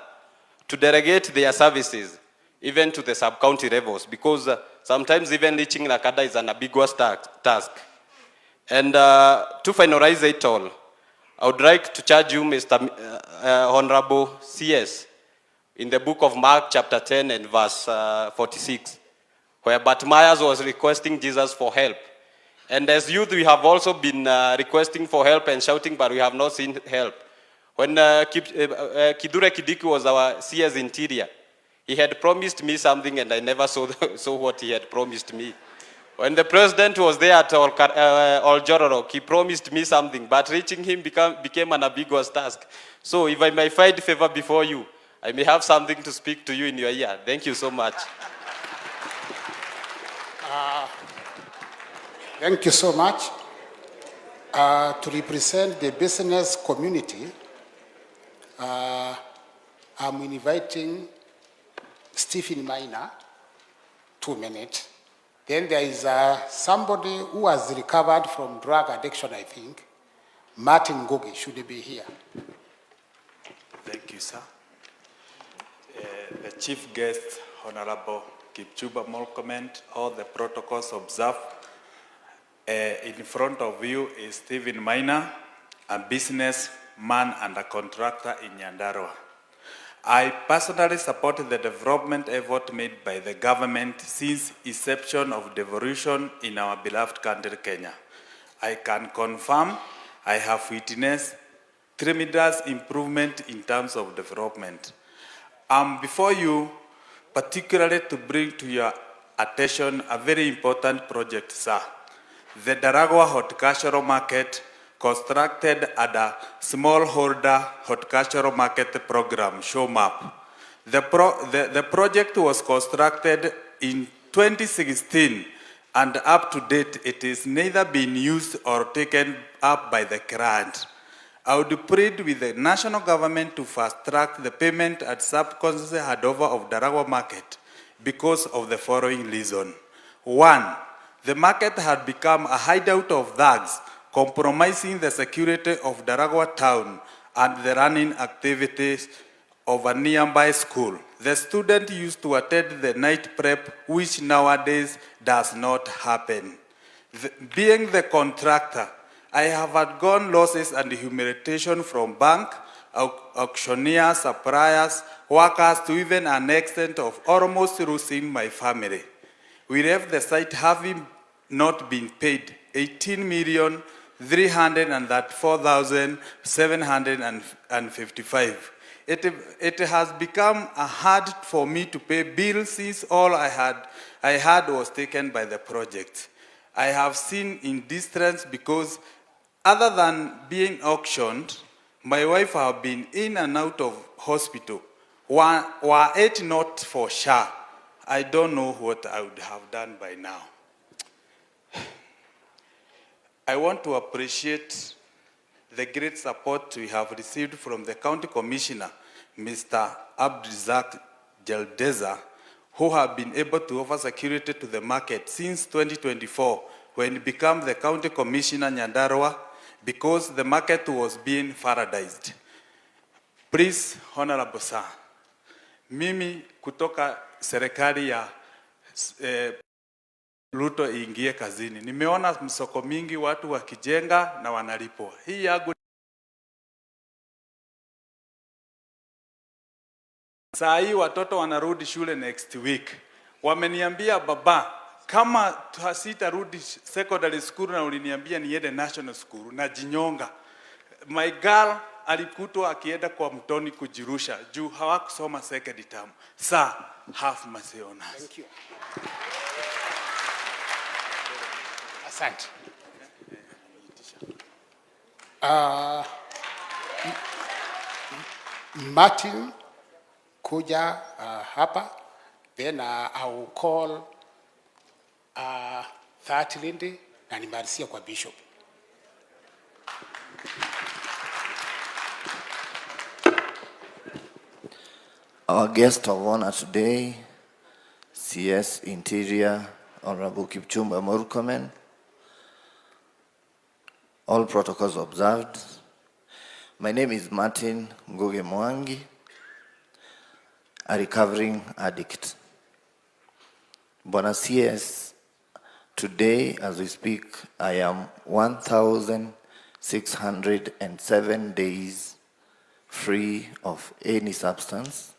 to delegate their services even to the sub-county levels, because sometimes even reaching Nakada is an ambiguous task. And to finalize it all, I would like to charge you, Mr. Honorable CS, in the book of Mark chapter 10 and verse 46, where Bartimaeus was requesting Jesus for help. And as youth, we have also been requesting for help and shouting, but we have not seen help. When Kidure Kidiki was our CS Interior, he had promised me something and I never saw what he had promised me. When the president was there at Oljororok, he promised me something, but reaching him became an ambiguous task. So if I may find favor before you, I may have something to speak to you in your ear. Thank you so much. Thank you so much. To represent the business community, I'm inviting Stephen Maina, 2 minutes. Then there is somebody who has recovered from drug addiction, I think. Martin Gogi should be here. Thank you, sir. The chief guest, Honorable Kipchumba Murkomen, all the protocols observed. In front of you is Stephen Maina, a businessman and a contractor in Nyandarua. I personally support the development effort made by the government since inception of devolution in our beloved country, Kenya. I can confirm I have witnessed tremendous improvement in terms of development. Before you, particularly to bring to your attention a very important project, sir. The Daragwa Horticultural Market constructed at a smallholder horticultural market program, ShowMap. The project was constructed in 2016 and up to date it is neither been used or taken up by the client. I would plead with the national government to fast-track the payment at subcontinental handover of Daragwa Market because of the following reason. 1, the market had become a hideout of thugs, compromising the security of Daragwa town and the running activities of a nearby school. The student used to attend the night prep, which nowadays does not happen. Being the contractor, I have undergone losses and humiliation from bank, auctioneers, suppliers, workers, to even an extent of almost losing my family. We left the site having not been paid 18,334,755. It has become hard for me to pay bills since all I had was taken by the project. I have seen in distress because other than being auctioned, my wife have been in and out of hospital. Were it not for SHA, I don't know what I would have done by now. I want to appreciate the great support we have received from the County Commissioner, Mr. Abdizak Jeldeza, who have been able to offer security to the market since 2024, when he became the County Commissioner Nyandarua, because the market was being paradised. Please, Honorable Sir, mimi kutoka serikali ya Ruto iingie kazini. Nimeona msoko mingi watu wakijenga na wanalipwa. Hii yangu saa hii watoto wanarudi shule next week. Wameniambia baba, kama sitarudi secondary school na uliniambia niende national school na jinyonga. My girl alikutwa akienda kwa mtoni kujirusha juu hawakusoma second term. Sir, have mercy on us. Thank you. Asante. Martin kuja hapa, then I will call Third Lindi na nimalizie kwa Bishop. Our guest of honor today, CS Interior, Honorable Kipchumba Murkomen. All protocols observed. My name is Martin Ngoge Mwangi, a recovering addict. Bwana CS, today as we speak, I am 1,607 days free of any substance.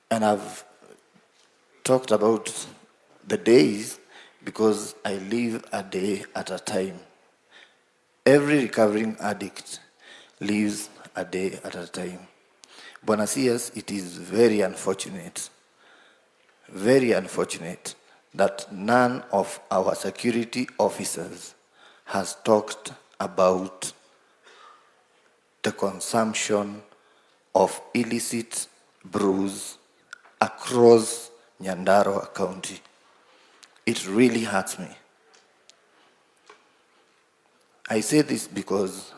And I've talked about the days because I live a day at a time. Every recovering addict lives a day at a time. Bwana CS, it is very unfortunate that none of our security officers has talked about the consumption of illicit brews across Nyandarua County. It really hurts me. I say this because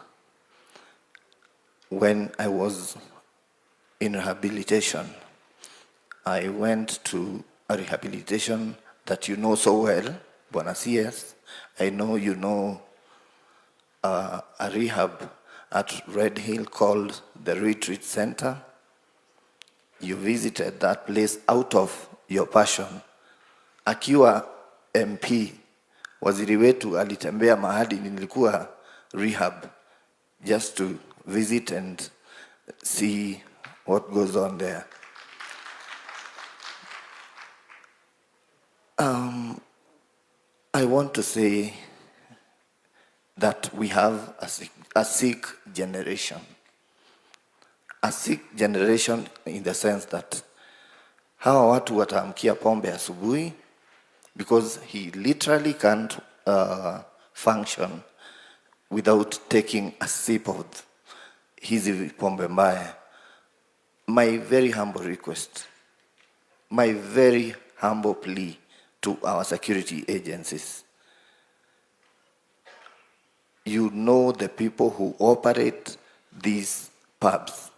when I was in rehabilitation, I went to a rehabilitation that you know so well, Bwana CS. I know you know a rehab at Red Hill called the Retreat Center. You visited that place out of your passion. Akiwa MP, waziri wetu alitembea mahali nilikuwa rehab just to visit and see what goes on there. I want to say that we have a sick generation. A sick generation in the sense that hawa watu wataamkia pombe asubuhi because he literally can't function without taking a sip of hizi pombe mbaya. My very humble request, my very humble plea to our security agencies. You know the people who operate these pubs.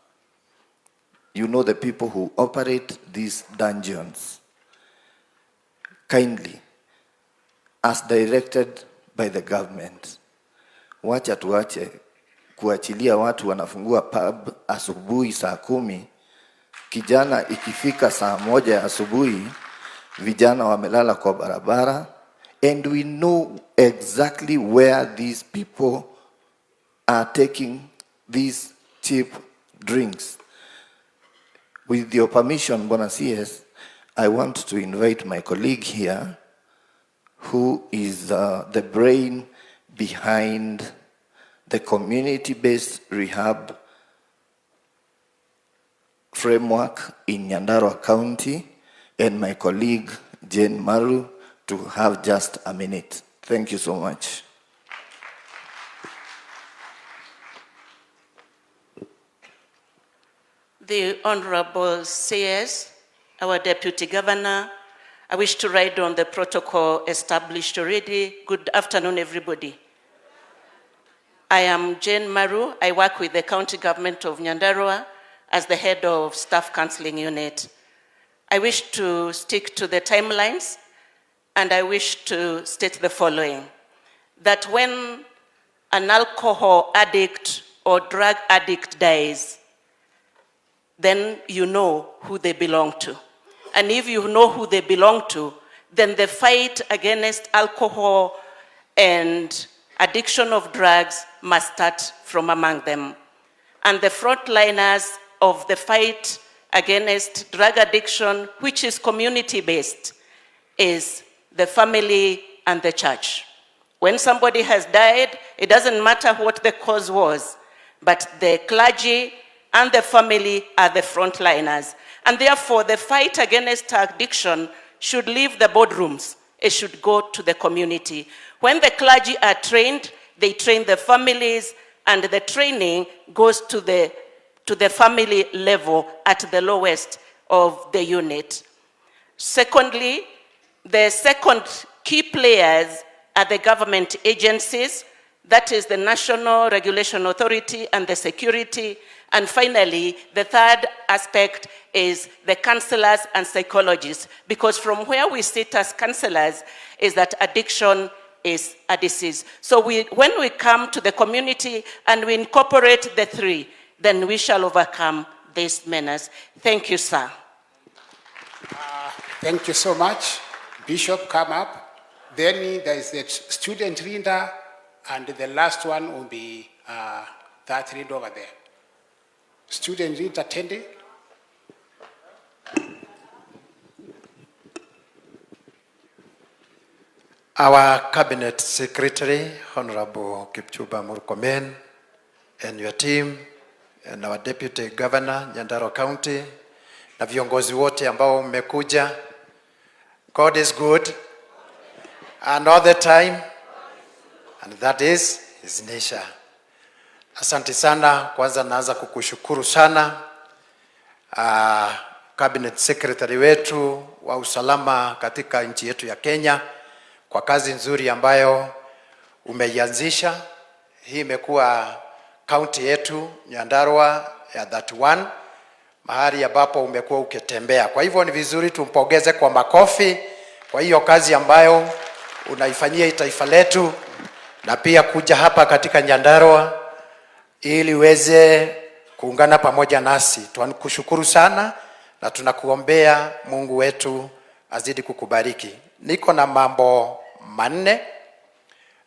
You know the people who operate these dungeons. Kindly, as directed by the government, wacha tuache kuachilia watu wanafungua pub asubuhi saa 10, kijana ikifika saa 1 asubuhi, vijana wamelala kwa barabara, and we know exactly where these people are taking these cheap drinks. With your permission, Bwana CS, I want to invite my colleague here, who is the brain behind the community-based rehab framework in Nyandarua County, and my colleague, Jane Maru, to have just a minute. Thank you so much. The Honorable CS, our Deputy Governor, I wish to ride on the protocol established already. Good afternoon, everybody. I am Jane Maru. I work with the County Government of Nyandarua as the head of Staff Counseling Unit. I wish to stick to the timelines, and I wish to state the following: that when an alcohol addict or drug addict dies, then you know who they belong to. And if you know who they belong to, then the fight against alcohol and addiction of drugs must start from among them. And the frontliners of the fight against drug addiction, which is community-based, is the family and the church. When somebody has died, it doesn't matter what the cause was, but the clergy and the family are the frontliners. And therefore, the fight against addiction should leave the boardrooms. It should go to the community. When the clergy are trained, they train the families, and the training goes to the family level at the lowest of the unit. Secondly, the second key players are the government agencies, that is the National Regulation Authority and the security. And finally, the third aspect is the counselors and psychologists, because from where we sit as counselors is that addiction is a disease. So when we come to the community and we incorporate the three, then we shall overcome this menace. Thank you, sir. Thank you so much. Bishop, come up. Then there is the student leader, and the last one will be that lead over there. Student leader attending. Our Cabinet Secretary, Honorable Kipchumba Murkomen, and your team, and our Deputy Governor, Nyandarua County, na viongozi wote ambao mmekuja. God is good, and all the time, and that is His nature. Asante sana, kwanza naanza kukushukuru sana Cabinet Secretary wetu wa usalama katika nchi yetu ya Kenya kwa kazi nzuri ambayo umeianzisha. Hii imekuwa county yetu Nyandarua ya that one, mahali ambapo umekuwa ukitembea. Kwa hivyo ni vizuri tumpongeze kwa makofi kwa hiyo kazi ambayo unaifanyia taifa letu, na pia kuja hapa katika Nyandarua ili uweze kuungana pamoja nasi. Tunakushukuru sana na tunakuombea Mungu wetu azidi kukubariki. Niko na mambo manne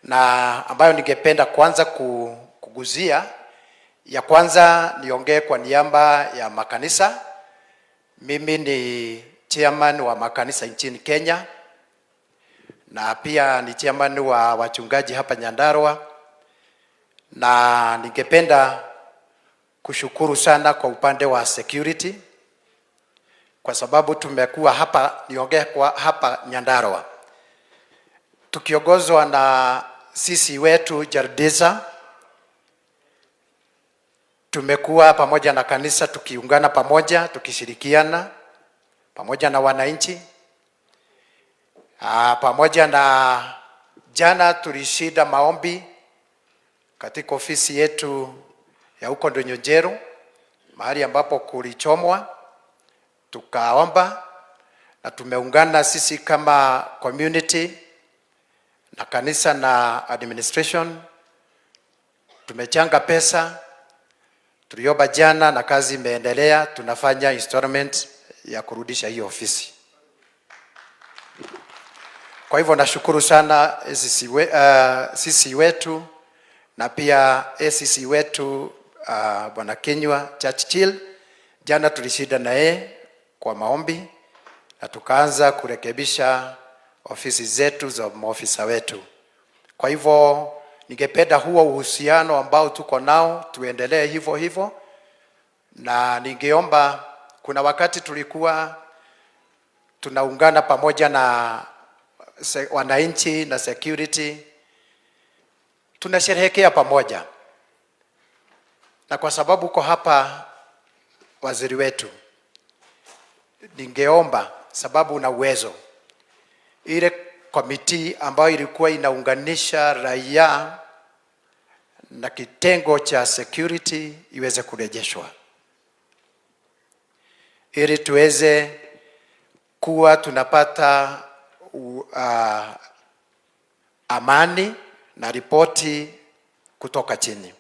na ambayo ningependa kwanza kuguzia. Ya kwanza niongee kwa niaba ya makanisa. Mimi ni chairman wa makanisa nchini Kenya na pia ni chairman wa wachungaji hapa Nyandarua, na ningependa kushukuru sana kwa upande wa security kwa sababu tumekuwa hapa, niongee kwa hapa Nyandarua tukiongozwa na sisi wetu Jardisa. Tumekuwa pamoja na kanisa tukiungana pamoja, tukishirikiana pamoja na wananchi. Pamoja na jana tulishida maombi katika ofisi yetu ya huko Ndonyonjeru, mahali ambapo kulichomwa. Tukaomba na tumeungana sisi kama community na kanisa na administration. Tumechanga pesa, tuliomba jana na kazi imeendelea. Tunafanya installment ya kurudisha hiyo ofisi. Kwa hivyo nashukuru sana sisi wetu na pia ACC wetu Bwana Kinyua Churchill. Jana tulishida na yeye kwa maombi na tukaanza kurekebisha ofisi zetu za maofisa wetu. Kwa hivyo ningependa huo uhusiano ambao tuko nao tuendelee hivyo hivyo, na ningeomba, kuna wakati tulikuwa tunaungana pamoja na wananchi na security, tunasherehekea pamoja, na kwa sababu uko hapa waziri wetu, ningeomba, sababu una uwezo, ile komiti ambayo ilikuwa inaunganisha raia na kitengo cha security iweze kurejeshwa, ili tuweze kuwa tunapata amani na ripoti kutoka chini.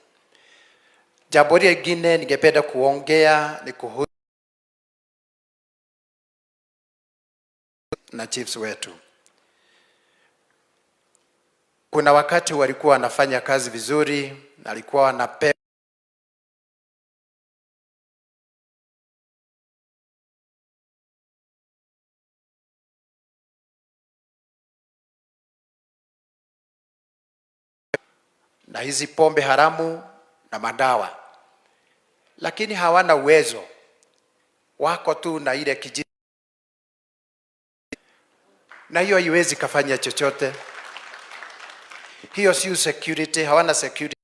Jambo lingine ningependa kuongea ni kuhusu na chiefs wetu. Kuna wakati walikuwa wanafanya kazi vizuri na walikuwa wanapewa na hizi pombe haramu na madawa, lakini hawana uwezo, wako tu na ile kijiji, na hiyo haiwezi kafanya chochote. Hiyo si security, hawana security.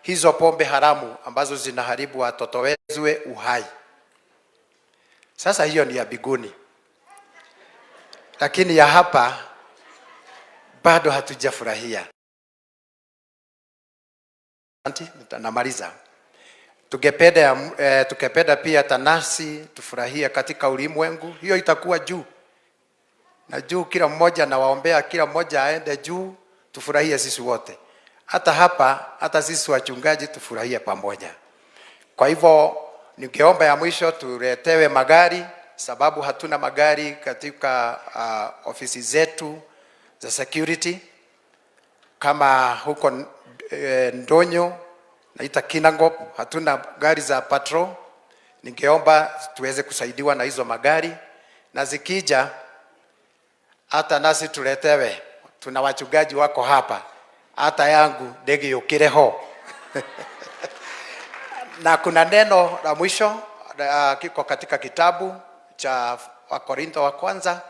Hizo pombe haramu ambazo zinaharibu watoto wetu uhai. Sasa hiyo ni ya biguni, lakini ya hapa bado hatujafurahia. Namaliza. Tukipenda pia tanasi tufurahia katika ulimwengu, hiyo itakuwa juu na juu. Kila mmoja nawaombea, kila mmoja aende juu, tufurahie sisi wote. Hata hapa, hata sisi wachungaji tufurahie pamoja. Kwa hivyo ningeomba ya mwisho tuletewe magari, sababu hatuna magari katika ofisi zetu za security. Kama huko Ndonyo naita Kinangop, hatuna gari za patrol. Ningeomba tuweze kusaidiwa na hizo magari, na zikija hata nasi tuletewe tuna wachungaji wako hapa, hata yangu ndege yukireho. Na kuna neno la mwisho kiko katika kitabu cha Wakorintho wa kwanza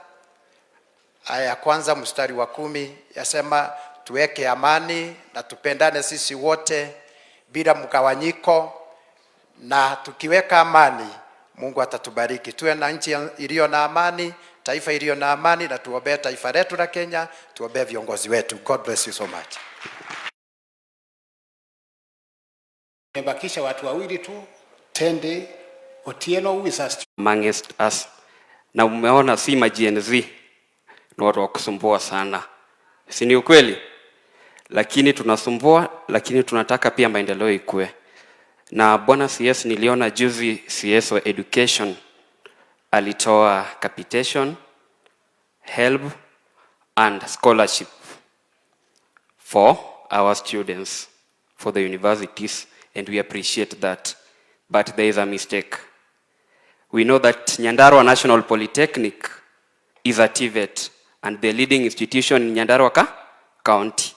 aya ya kwanza mstari wa 10, yasema tuweke amani na tupendane sisi wote bila mgawanyiko, na tukiweka amani Mungu atatubariki. Tuwe na nchi iliyo na amani, taifa iliyo na amani, na tuombee taifa letu la Kenya, tuombee viongozi wetu. God bless you so much. Nimebakisha watu wawili tu, Tende Otieno Wisas amongst us. Na umeona si ma-Gen Z ni watu wa kusumbua sana, si ni ukweli? Lakini tunasumbua, lakini tunataka pia maendeleo ikue. Na bwana CS niliona juzi CS wa education alitoa capitation, help and scholarship for our students, for the universities, and we appreciate that. But there is a mistake. We know that Nyandarua National Polytechnic is a TVET and the leading institution in Nyandarua County.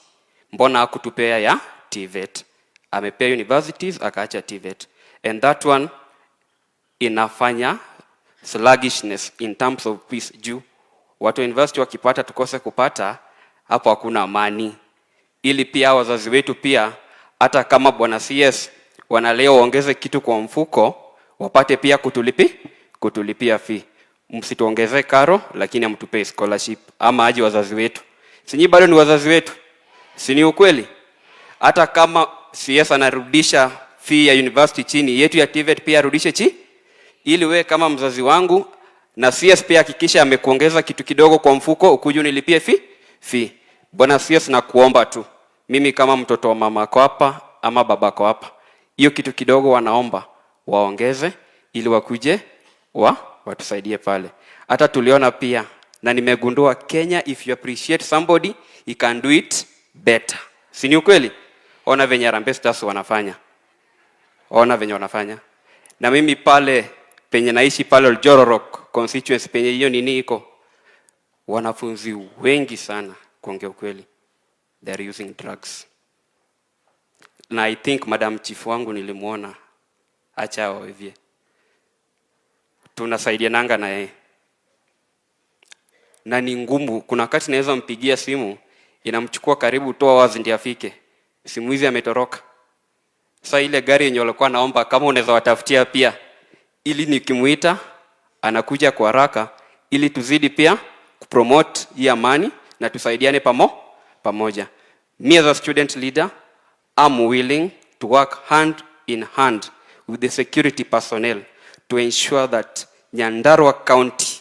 Mbona hakutupea ya TVET? Amepea universities, akaacha TVET. And that one inafanya sluggishness in terms of peace. Juu watu university wakipata tukose kupata, hapo hakuna amani. Ili pia wazazi wetu pia, hata kama bwana CS wanaleo ongeze kitu kwa mfuko, wapate pia kutulipia fee. Msituongeze karo, lakini amtupee scholarship. Ama aje wazazi wetu. Sinyi bado ni wazazi wetu. Sini ukweli? Hata kama CS anarudisha fee ya university chini, yetu ya TVET pia arudishe ili we kama mzazi wangu na CS pia hakikisha amekuongeza kitu kidogo kwa mfuko, ukuje unilipie fee. Bwana CS nakuomba tu, mimi kama mtoto wa mama kwa hapa ama baba kwa hapa, hiyo kitu kidogo wanaomba waongeze ili wakuje watusaidie pale. Hata tuliona pia na nimegundua Kenya, if you appreciate somebody, you can do it better. Si ni ukweli? Ona venye Harambee Stars wanafanya. Ona venye wanafanya. Na mimi pale penye naishi pale Oljororok constituency penye hiyo nini iko, wanafunzi wengi sana kuongea ukweli, they are using drugs. Na I think Madam Chief wangu nilimuona, acha hivyo. Tunasaidiananga na yeye. Na ni ngumu, kuna wakati naweza mpigia simu, inamchukua karibu 2 hours ndio afike. Simu hizi ametoroka. Sasa ile gari yenye walikuwa naomba kama unaweza watafutia pia, ili nikimuita anakuja kwa haraka, ili tuzidi pia kupromote hii amani na tusaidiane pamoja. Me as a student leader, I'm willing to work hand in hand with the security personnel to ensure that Nyandarua County,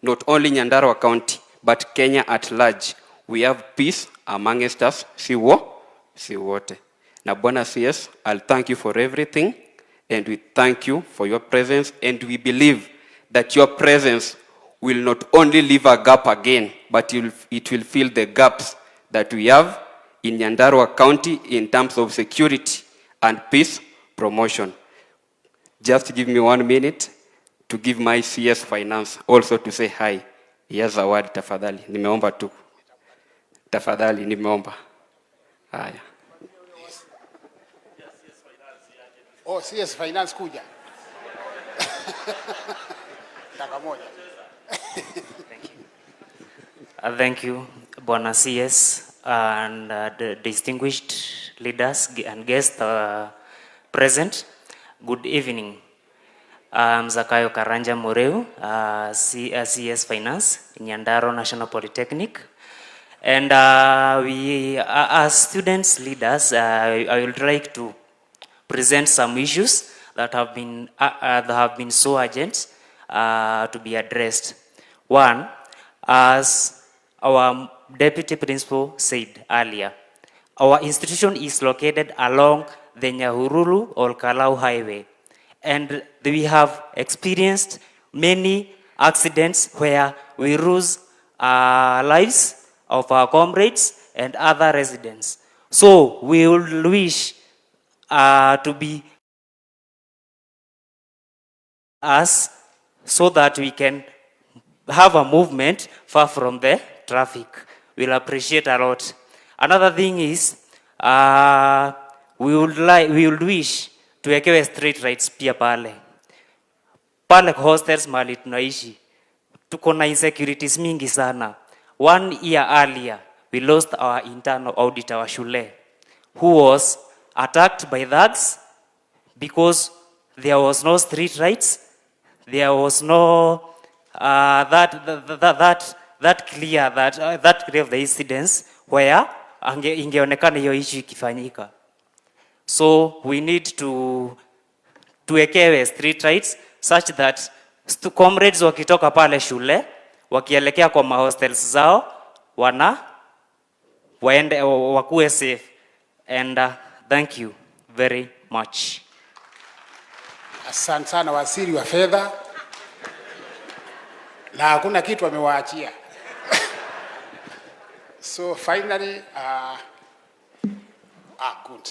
not only Nyandarua County, but Kenya at large, we have peace amongst us, si wote. Na bwana CS, I'll thank you for everything, and we thank you for your presence, and we believe that your presence will not only leave a gap again, but it will fill the gaps that we have in Nyandarua County in terms of security and peace promotion. Just give me 1 minute to give my CS Finance also to say hi. Yes, a word, tafadhali. Nimeomba tu. Tafadhali, nimeomba. Haya. Oh, CS Finance kuja. Taka moja. Thank you, Bwana CS, and the distinguished leaders and guests present. Good evening. I'm Zakayo Karanja Moreu, CS Finance, Nyandarua National Polytechnic. And we, as students, leaders, I would like to present some issues that have been so urgent to be addressed. One, as our Deputy Principal said earlier, our institution is located along the Nyahururu or Kalau Highway. And we have experienced many accidents where we lose lives of our comrades and other residents. So we would wish to be us so that we can have a movement far from the traffic. we'll appreciate a lot. Another thing is, we would wish tuwekewe street rights pia pale. Pale hostels mali tunaishi, tuko na insecurities mingi sana. 1 year earlier, we lost our internal auditor wa shule, who was attacked by thugs because there was no street rights, there was no that clear of the incidents where ingeonekana hiyo issue ikifanyika. So we need to tuwekewe street rights such that comrades wakitoka pale shule wakielekea kwa mahostels zao waende wakuwe safe. And thank you very much. Asante sana waziri wa fedha, na hakuna kitu amewaachia. So finally, good.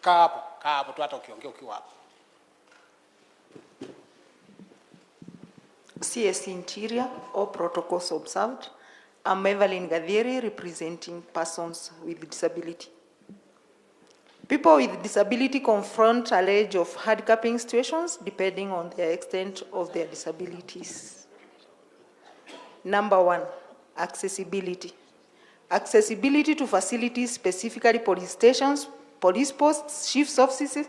Kaa hapo tu hata ukiongea ukiwa hapo. CS Interior, all protocols observed. I'm Evelyn Gadhieri, representing persons with disability. People with disability confront a range of handicapping situations depending on the extent of their disabilities. Number 1, accessibility. Accessibility to facilities, specifically police stations, police posts, chief's offices,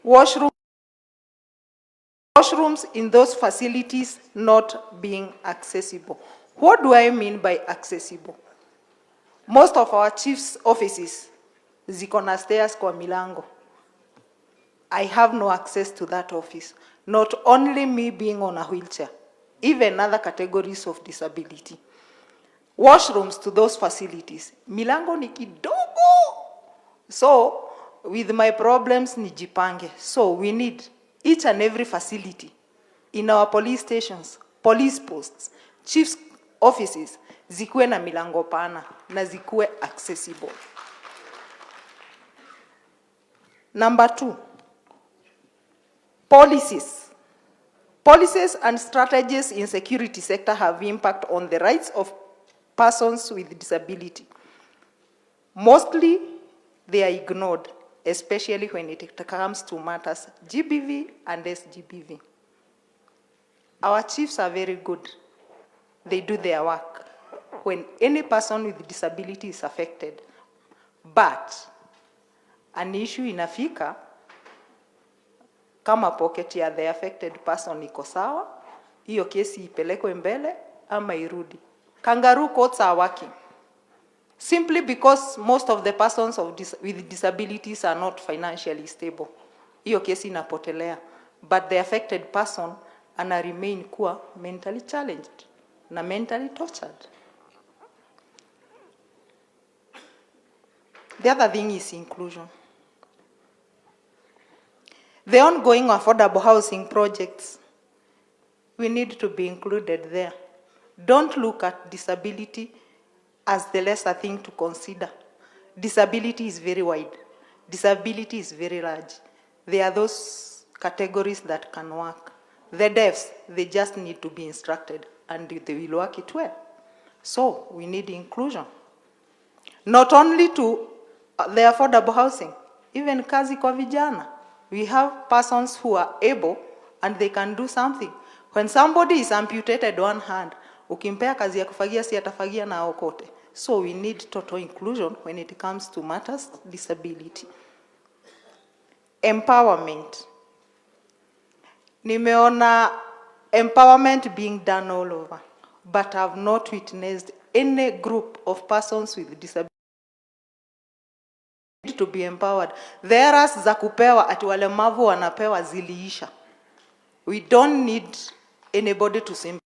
washrooms in those facilities not being accessible. What do I mean by accessible? Most of our chief's offices ziko na stairs kwa milango. I have no access to that office. Not only me being on a wheelchair, even other categories of disability. Washrooms to those facilities, milango ni kidogo. So, with my problems nijipange. So, we need each and every facility in our police stations, police posts, chief's offices, zikuwe na milango pana na zikuwe accessible. Number 2, policies. Policies and strategies in security sector have impact on the rights of persons with disability. Mostly, they are ignored, especially when it comes to matters GBV and SGBV. Our chiefs are very good. They do their work when any person with disability is affected. But an issue inafika, kama pocket ya the affected person iko sawa, hiyo kesi ipelekwe mbele ama irudi. Kangaroo courts are working. Simply because most of the persons with disabilities are not financially stable. Hiyo kesi inapotelea. But the affected person ana remain kuwa mentally challenged na mentally tortured. The other thing is inclusion. The ongoing affordable housing projects, we need to be included there. Don't look at disability as the lesser thing to consider. Disability is very wide. Disability is very large. There are those categories that can work. The deafs, they just need to be instructed and they will work it well. So we need inclusion. Not only to the affordable housing, even kazi kwa vijana. We have persons who are able and they can do something. When somebody is amputated one hand, ukimpea kazi ya kufagia si atafagia na okote. So we need total inclusion when it comes to matters disability. Empowerment. Nimeona empowerment being done all over, but I have not witnessed any group of persons with disability to be empowered. The eras za kupewa ati walemavu wanapewa ziliisha. We don't need anybody to sympathize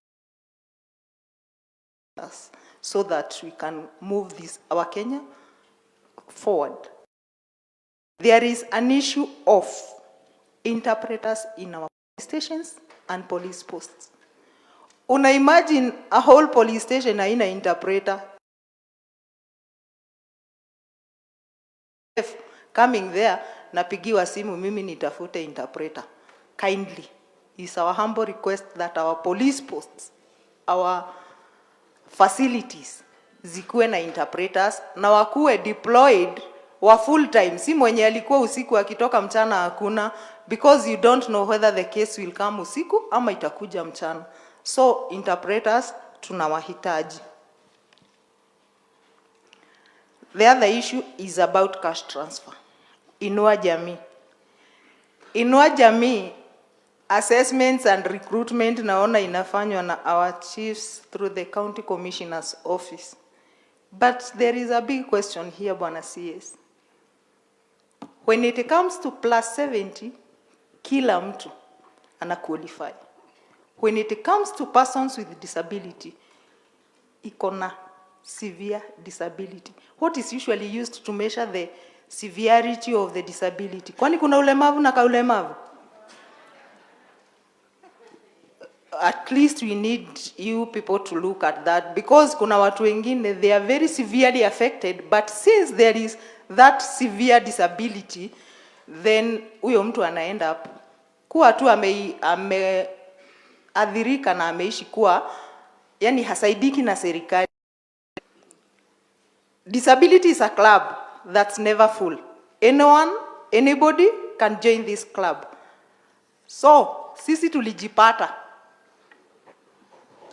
us so that we can move this, our Kenya, forward. There is an issue of interpreters in our police stations and police posts. Una imagine a whole police station haina interpreter. Coming there, napigiwa simu mimi nitafute interpreter. Kindly, it's our humble request that our police posts, our facilities zikuwe na interpreters na wakuwe deployed wa full time, si mwenye alikuwa usiku akitoka mchana hakuna, because you don't know whether the case will come usiku ama itakuja mchana. So interpreters tunawahitaji. The other issue is about cash transfer. Inua Jamii. Inua Jamii assessments and recruitment naona inafanywa na our chiefs through the county commissioner's office. But there is a big question here, Bwana CS. When it comes to plus 70, kila mtu ana qualify. When it comes to persons with disability, ikona severe disability. What is usually used to measure the severity of the disability? Kwani kuna ulemavu na kaulemavu? At least we need you people to look at that, because kuna watu wengine they are very severely affected, but since there is that severe disability, then huyo mtu anaenda up kuwa tu ameadhirika na ameishi kuwa yani hasaidiki na serikali. Disability is a club that's never full. Anybody can join this club. So sisi tulijipata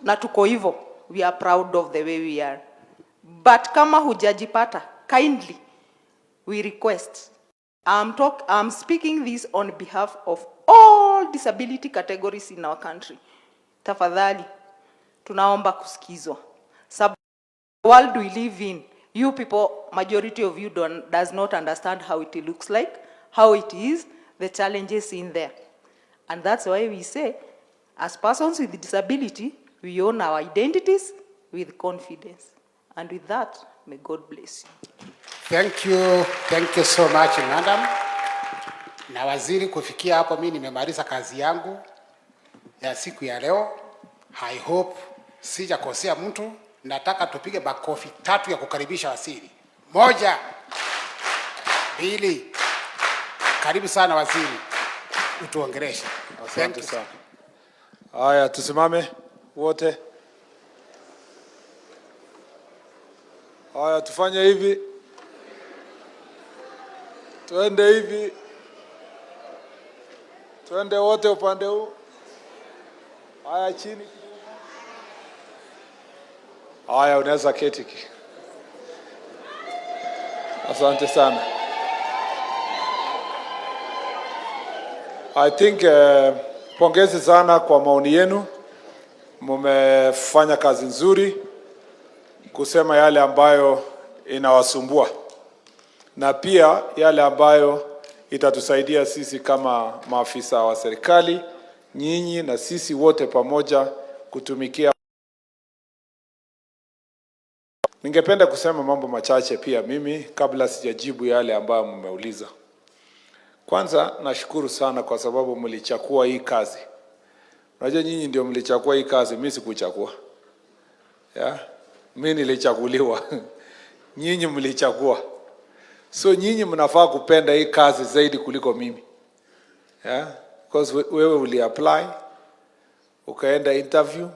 na tuko hivyo, we are proud of the way we are. But kama hujajipata, kindly we request, I'm speaking this on behalf of all disability categories in our country. Tafadhali tunaomba kusikizwa. Sababu world we live in, you people, majority of you does not understand how it looks like, how it is, the challenges in there. And that's why we say, as persons with disability, we own our identities with confidence. And with that, may God bless you. Thank you so much, madam. Na waziri, kufikia hapo mimi nimemaliza kazi yangu ya siku ya leo. I hope sijakosea mtu. Nataka tupige makofi 3 ya kukaribisha waziri. 1, 2. Karibu sana waziri. Utuongeleshe. Asante sana. Haya, tusimame wote. Haya, tufanye hivi. Tuende hivi. Tuende wote upande huu. Haya, chini. Haya, unaweza keti. Asante sana. I think pongezi sana kwa maoni yenu. Mmefanya kazi nzuri kusema yale ambayo inawasumbua na pia yale ambayo itatusaidia sisi kama maafisa wa serikali, nyinyi na sisi wote pamoja kutumikia. Ningependa kusema mambo machache pia mimi kabla sijajibu yale ambayo mmeuliza. Kwanza nashukuru sana kwa sababu mlichagua hii kazi. Unajua nyinyi ndio mlichagua hii kazi, mimi sikuchagua. Mimi nilichaguliwa. Nyinyi mlichagua. So nyinyi mnafaa kupenda hii kazi zaidi kuliko mimi. Because wewe uliapply, ukaenda interview.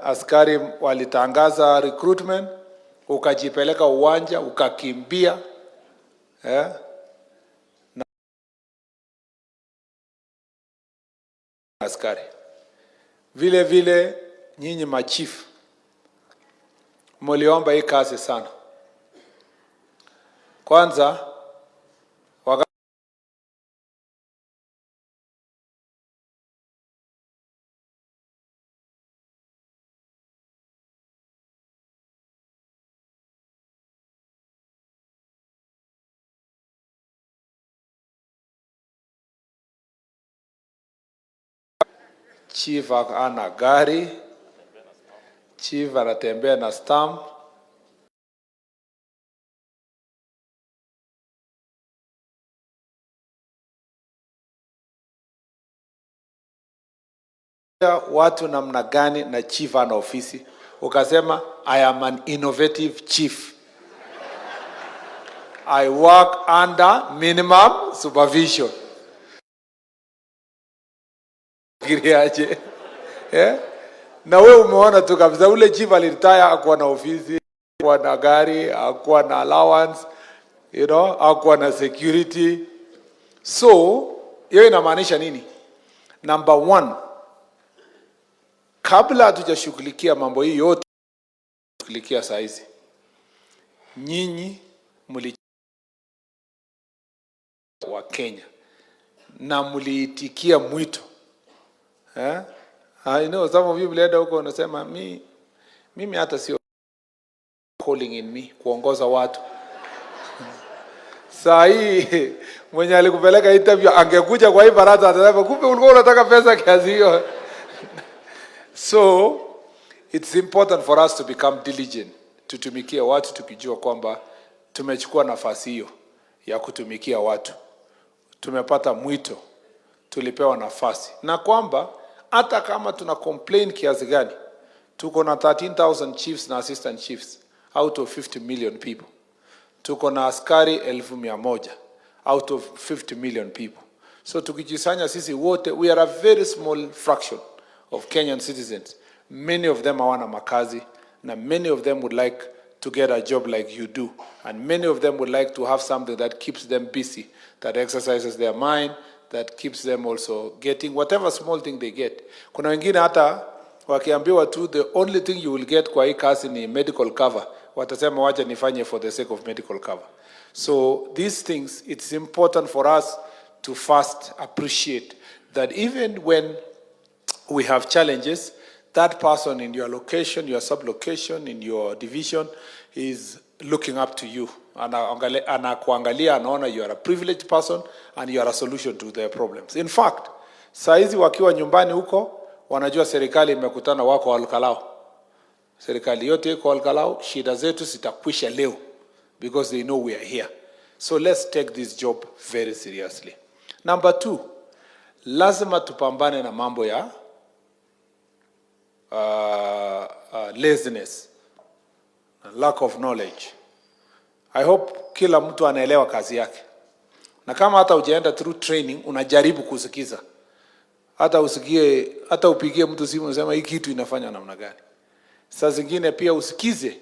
Askari walitangaza recruitment, ukajipeleka uwanja, ukakimbia. Askari. Vile vile nyinyi machifu mliomba hii kazi sana. Kwanza chief ana gari, chief anatembea na stamp. Watu namna gani na chief ana ofisi? Ukasema I am an innovative chief. I work under minimum supervision. Na wewe umeona tu kabisa ule chief aliretire, hakuwa na ofisi, hakuwa na gari, hakuwa na allowance, hakuwa na security. So hiyo inamaanisha nini? Number one, kabla hatujashughulikia mambo hii yote shughulikia saa hizi, nyinyi wa Kenya na mliitikia mwito. I know some of you mlienda huko unasema mimi hata sio calling in me kuongoza watu. Saa hii mwenye alikupeleka interview angekuja kwa hii baraza atasema kumbe ulikuwa unataka pesa kiasi hiyo. So it's important for us to become diligent, tutumikie watu tukijua kwamba tumechukua nafasi hiyo ya kutumikia watu. Tumepata mwito, tulipewa nafasi. Na kwamba hata kama tuna complain kiasi gani, tuko na 13,000 chiefs na assistant chiefs out of 50 million people. Tuko na askari 1,100 out of 50 million people. So tukijisanya sisi wote, we are a very small fraction of Kenyan citizens. Many of them hawana makazi, na many of them would like to get a job like you do. And many of them would like to have something that keeps them busy, that exercises their mind, that keeps them also getting whatever small thing they get. Kuna wengine hata wakiambiwa tu the only thing you will get kwa hii kazi ni medical cover, watasema wacha nifanye for the sake of medical cover. So these things, it's important for us to first appreciate that even when we have challenges, that person in your location, your sub-location, in your division is looking up to you. Anakuangalia, anaona you are a privileged person and you are a solution to their problems. In fact, saizi wakiwa nyumbani huko, wanajua serikali imekutana wako Olkalau. Serikali yote iko Olkalau, shida zetu zitakwisha leo because they know we are here. So let's take this job very seriously. Number 2, lazima tupambane na mambo ya laziness, lack of knowledge. I hope kila mtu anaelewa kazi yake. Na kama hata hujaenda through training, unajaribu kusikiza. Hata usikie, hata upigie mtu simu unasema hii kitu inafanya namna gani. Saa zingine pia usikize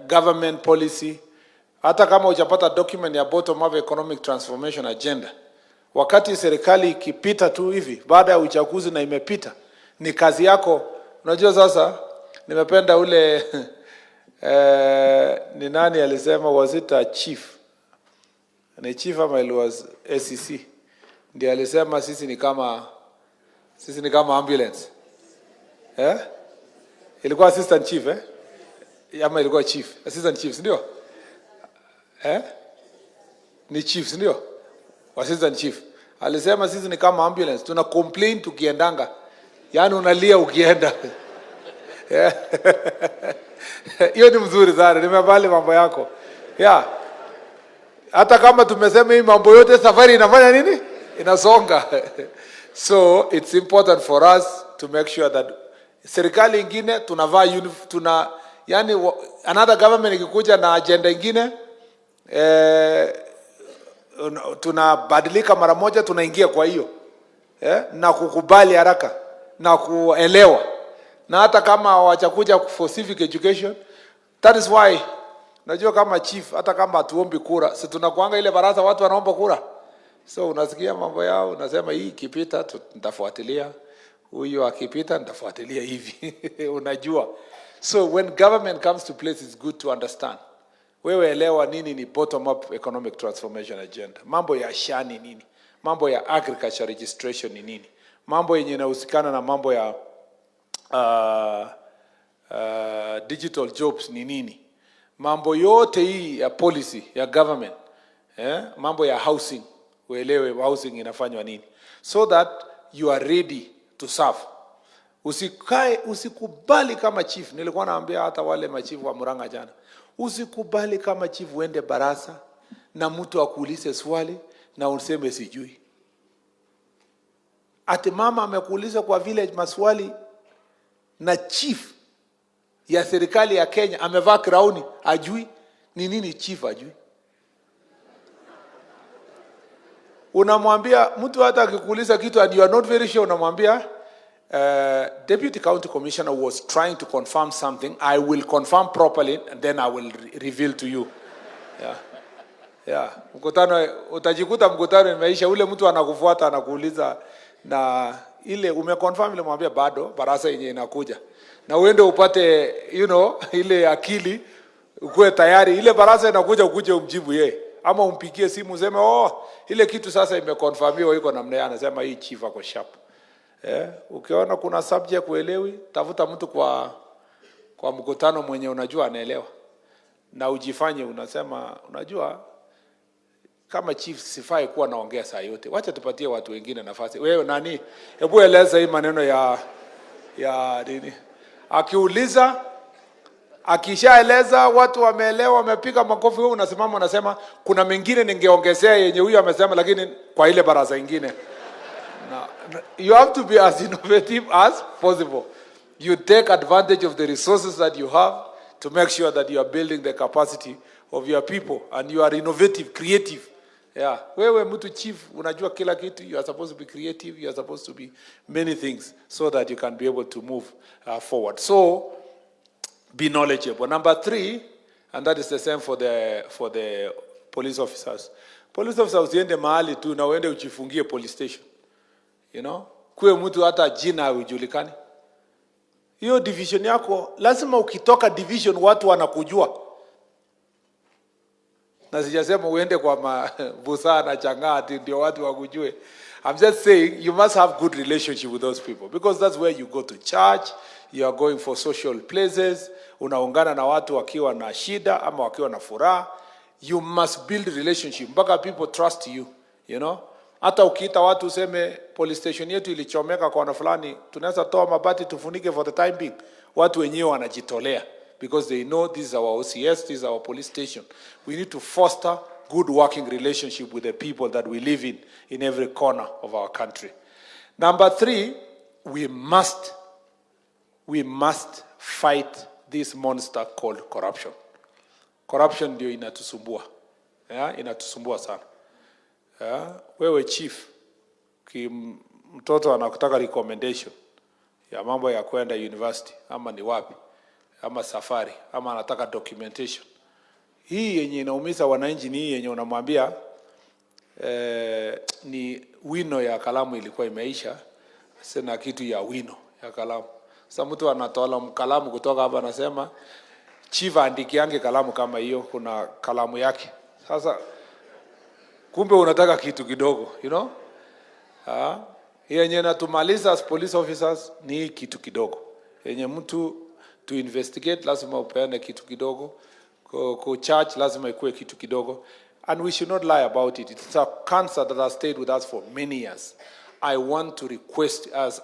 government policy. Hata kama hujapata document ya bottom up economic transformation agenda, wakati serikali ikipita tu hivi baada ya uchaguzi na imepita, ni kazi yako. Unajua sasa nimependa ule ni nani alisema, was it a chief? Ni chief ama it was SEC? Ndiye alisema sisi ni kama ambulance. Ilikuwa assistant chief ama ilikuwa chief? Assistant chief, ndio? Ni chief, ndio? Assistant chief. Alisema sisi ni kama ambulance, tuna complain tukiendanga. Yaani unalia ukienda. Hiyo ni mzuri sana, nimebali mambo yako. Hata kama tumesema hii mambo yote, safari inafanya nini? Inasonga. So it's important for us to make sure that serikali ingine tunavaa yani another government ikikuja na agenda ingine tunabadilika mara moja, tunaingia kwa hiyo na kukubali haraka na kuelewa. Na hata kama hawajakuja for civic education, that is why najua kama chief, hata kama hatuombi kura, si tunakuanga ile baraza watu wanaomba kura. So unasikia mambo yao, unasema hii ikipita nitafuatilia, huyo akipita nitafuatilia hivi. Unajua. So when government comes to place, it's good to understand. Wewe elewa nini ni bottom up economic transformation agenda. Mambo ya shani nini? Mambo ya agriculture registration ni nini? Mambo yenye inahusikana na mambo ya digital jobs ni nini? Mambo yote hii ya policy ya government, mambo ya housing, uelewe housing inafanywa nini, so that you are ready to serve. Usikubali kama chief. Nilikuwa naambia hata wale machifu wa Murang'a jana, usikubali kama chief uende barasa na mtu akuulize swali na useme sijui. Ati mama amekuuliza kwa village maswali na chief ya serikali ya Kenya amevaa crown, ajui ni nini chief ajui. Unamwambia mtu hata akikuuliza kitu and you are not very sure, unamwambia Deputy County Commissioner was trying to confirm something. I will confirm properly and then I will reveal to you. Yeah. Yeah. Mkutano, utajikuta mkutano imeisha, ule mtu anakufuata anakuuliza na ile umeconfirm ile mwambie bado baraza yenye inakuja. Na uende upate ile akili ukue tayari ile baraza inakuja ukuje umjibu yeye. Ama umpigie simu useme ile kitu sasa imeconfirmiwa iko namna yake, anasema hii chief ako sharp. Ukiona kuna subject kuelewi, tafuta mtu kwa mkutano mwenye unajua anaelewa. Na ujifanye unasema unajua kama chief sifai kuwa naongea saa yote. Wacha tupatie watu wengine nafasi. Wewe nani? Hebu eleza hii maneno ya nini? Akiuliza, akishaeleza watu wameelewa, wamepiga makofi, wewe unasimama unasema kuna mengine ningeongezea yenye huyu amesema lakini kwa ile baraza nyingine. You have to be as innovative as possible. You take advantage of the resources that you have to make sure that you are building the capacity of your people and you are innovative, creative. Yeah. Wewe mtu chief, unajua kila kitu, you are supposed to be creative, you are supposed to be many things so that you can be able to move forward. So, be knowledgeable. Number 3, and that is the same for the police officers. Police officers usiende mahali tu na uende ujifungie police station. Kuwe mtu hata jina hujulikani. Hiyo division yako lazima ukitoka division watu wanakujua. Na sijasema uende kwa busaa na changati ndio watu wakujue. I'm just saying you must have good relationship with those people because that's where you go to church, you are going for social places, unaungana na watu wakiwa na shida ama wakiwa na furaha. You must build relationship mpaka people trust you, Hata ukiita watu useme police station yetu ilichomeka kwa na fulani, tunaweza toa mabati tufunike for the time being. Watu wenyewe wanajitolea because they know this is our OCS, this is our police station. We need to foster good working relationship with the people that we live in every corner of our country. Number 3, we must fight this monster called corruption. Corruption ndio inatusumbua. Inatusumbua sana. Wewe chief, mtoto anakutaka recommendation ya mambo ya kwenda university ama ni wapi ama safari ama anataka documentation. Hii yenye inaumiza wananchi ni hii yenye unamwambia ni wino ya kalamu ilikuwa imeisha, sina kitu ya wino ya kalamu. Sasa mtu anatoa kalamu kutoka hapa anasema chief andikiange kalamu kama hiyo, kuna kalamu yake. Sasa kumbe unataka kitu kidogo, yenye natumaliza as police officers ni kitu kidogo. Yenye mtu to investigate lazima upeane kitu kidogo, ku charge lazima ikuwe kitu kidogo, and we should not lie about it. It's a cancer that has stayed with us for many years. I want to request as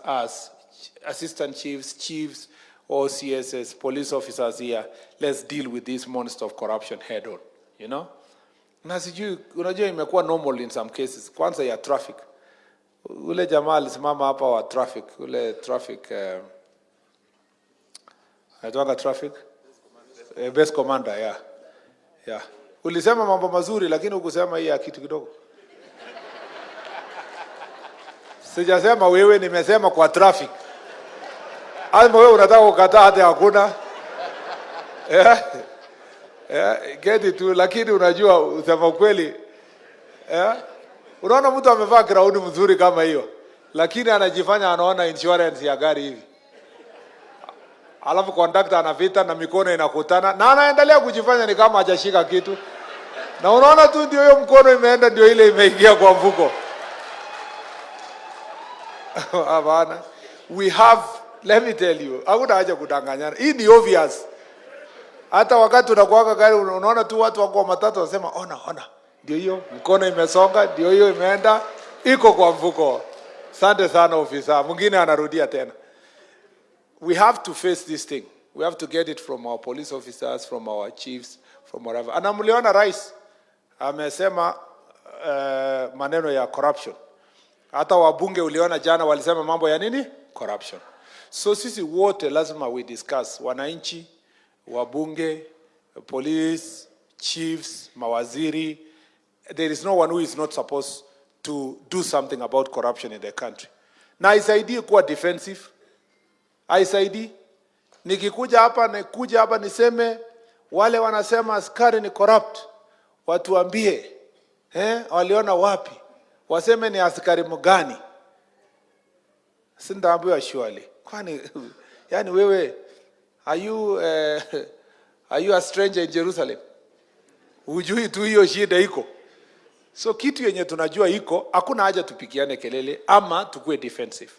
assistant chiefs, OCSs, police officers here, let's deal with this monster of corruption head on, Na sijui, unajua imekuwa normal in some cases. Kwanza ya traffic. Ule jamaa alisimama hapa wa traffic. Ule traffic, anaitwa traffic? Best commander, yeah. Ulisema mambo mazuri lakini ukusema hii ya kitu kidogo. Sijasema wewe, nimesema kwa traffic. Alma wewe unataka kukataa hata hakuna. Get it too, lakini unajua usema kweli. Unaona mtu amevaa crown mzuri kama hiyo, lakini anajifanya anaona insurance ya gari hivi. Alafu conductor anavita na mikono inakutana na anaendelea kujifanya ni kama hajashika kitu. Na unaona tu ndio hiyo mkono imeenda ndio ile imeingia kwa mfuko. Hapana. We have, let me tell you, hakuna haja kudanganyana. Hii ni obvious. Hata wakati unakuaga gari unaona tu watu wako matatu wanasema ona. Ndio hiyo mkono imesonga, ndio hiyo imeenda, iko kwa mfuko. Asante sana ofisa. Mwingine anarudia tena. We have to face this thing. We have to get it from our police officers, from our chiefs, from wherever. Ana mliona rais amesema maneno ya corruption. Hata wabunge uliona jana walisema mambo ya nini? Corruption. So sisi wote lazima we discuss, wananchi, wabunge, police, chiefs, mawaziri. There is no one who is not supposed to do something about corruption in the country. Na isaidie kuwa defensive, Haisaidii. Nikikuja hapa niseme wale wanasema askari ni corrupt, watuambie waliona wapi, waseme ni askari mgani. Sindaambiwa surely. Kwani yani wewe are you a stranger in Jerusalem? Hujui tu hiyo shida iko. So kitu yenye tunajua iko, hakuna haja tupikiane kelele ama tukue defensive.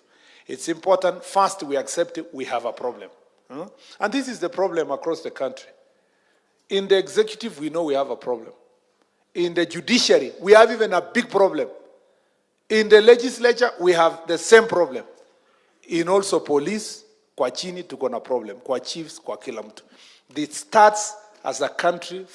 It's important first we accept we have a problem. And this is the problem across the country. In the executive we know we have a problem. In the judiciary we have even a big problem. In the legislature we have the same problem. In also police, kwa chini tuko na problem, kwa chiefs, kwa kila mtu. This starts as a country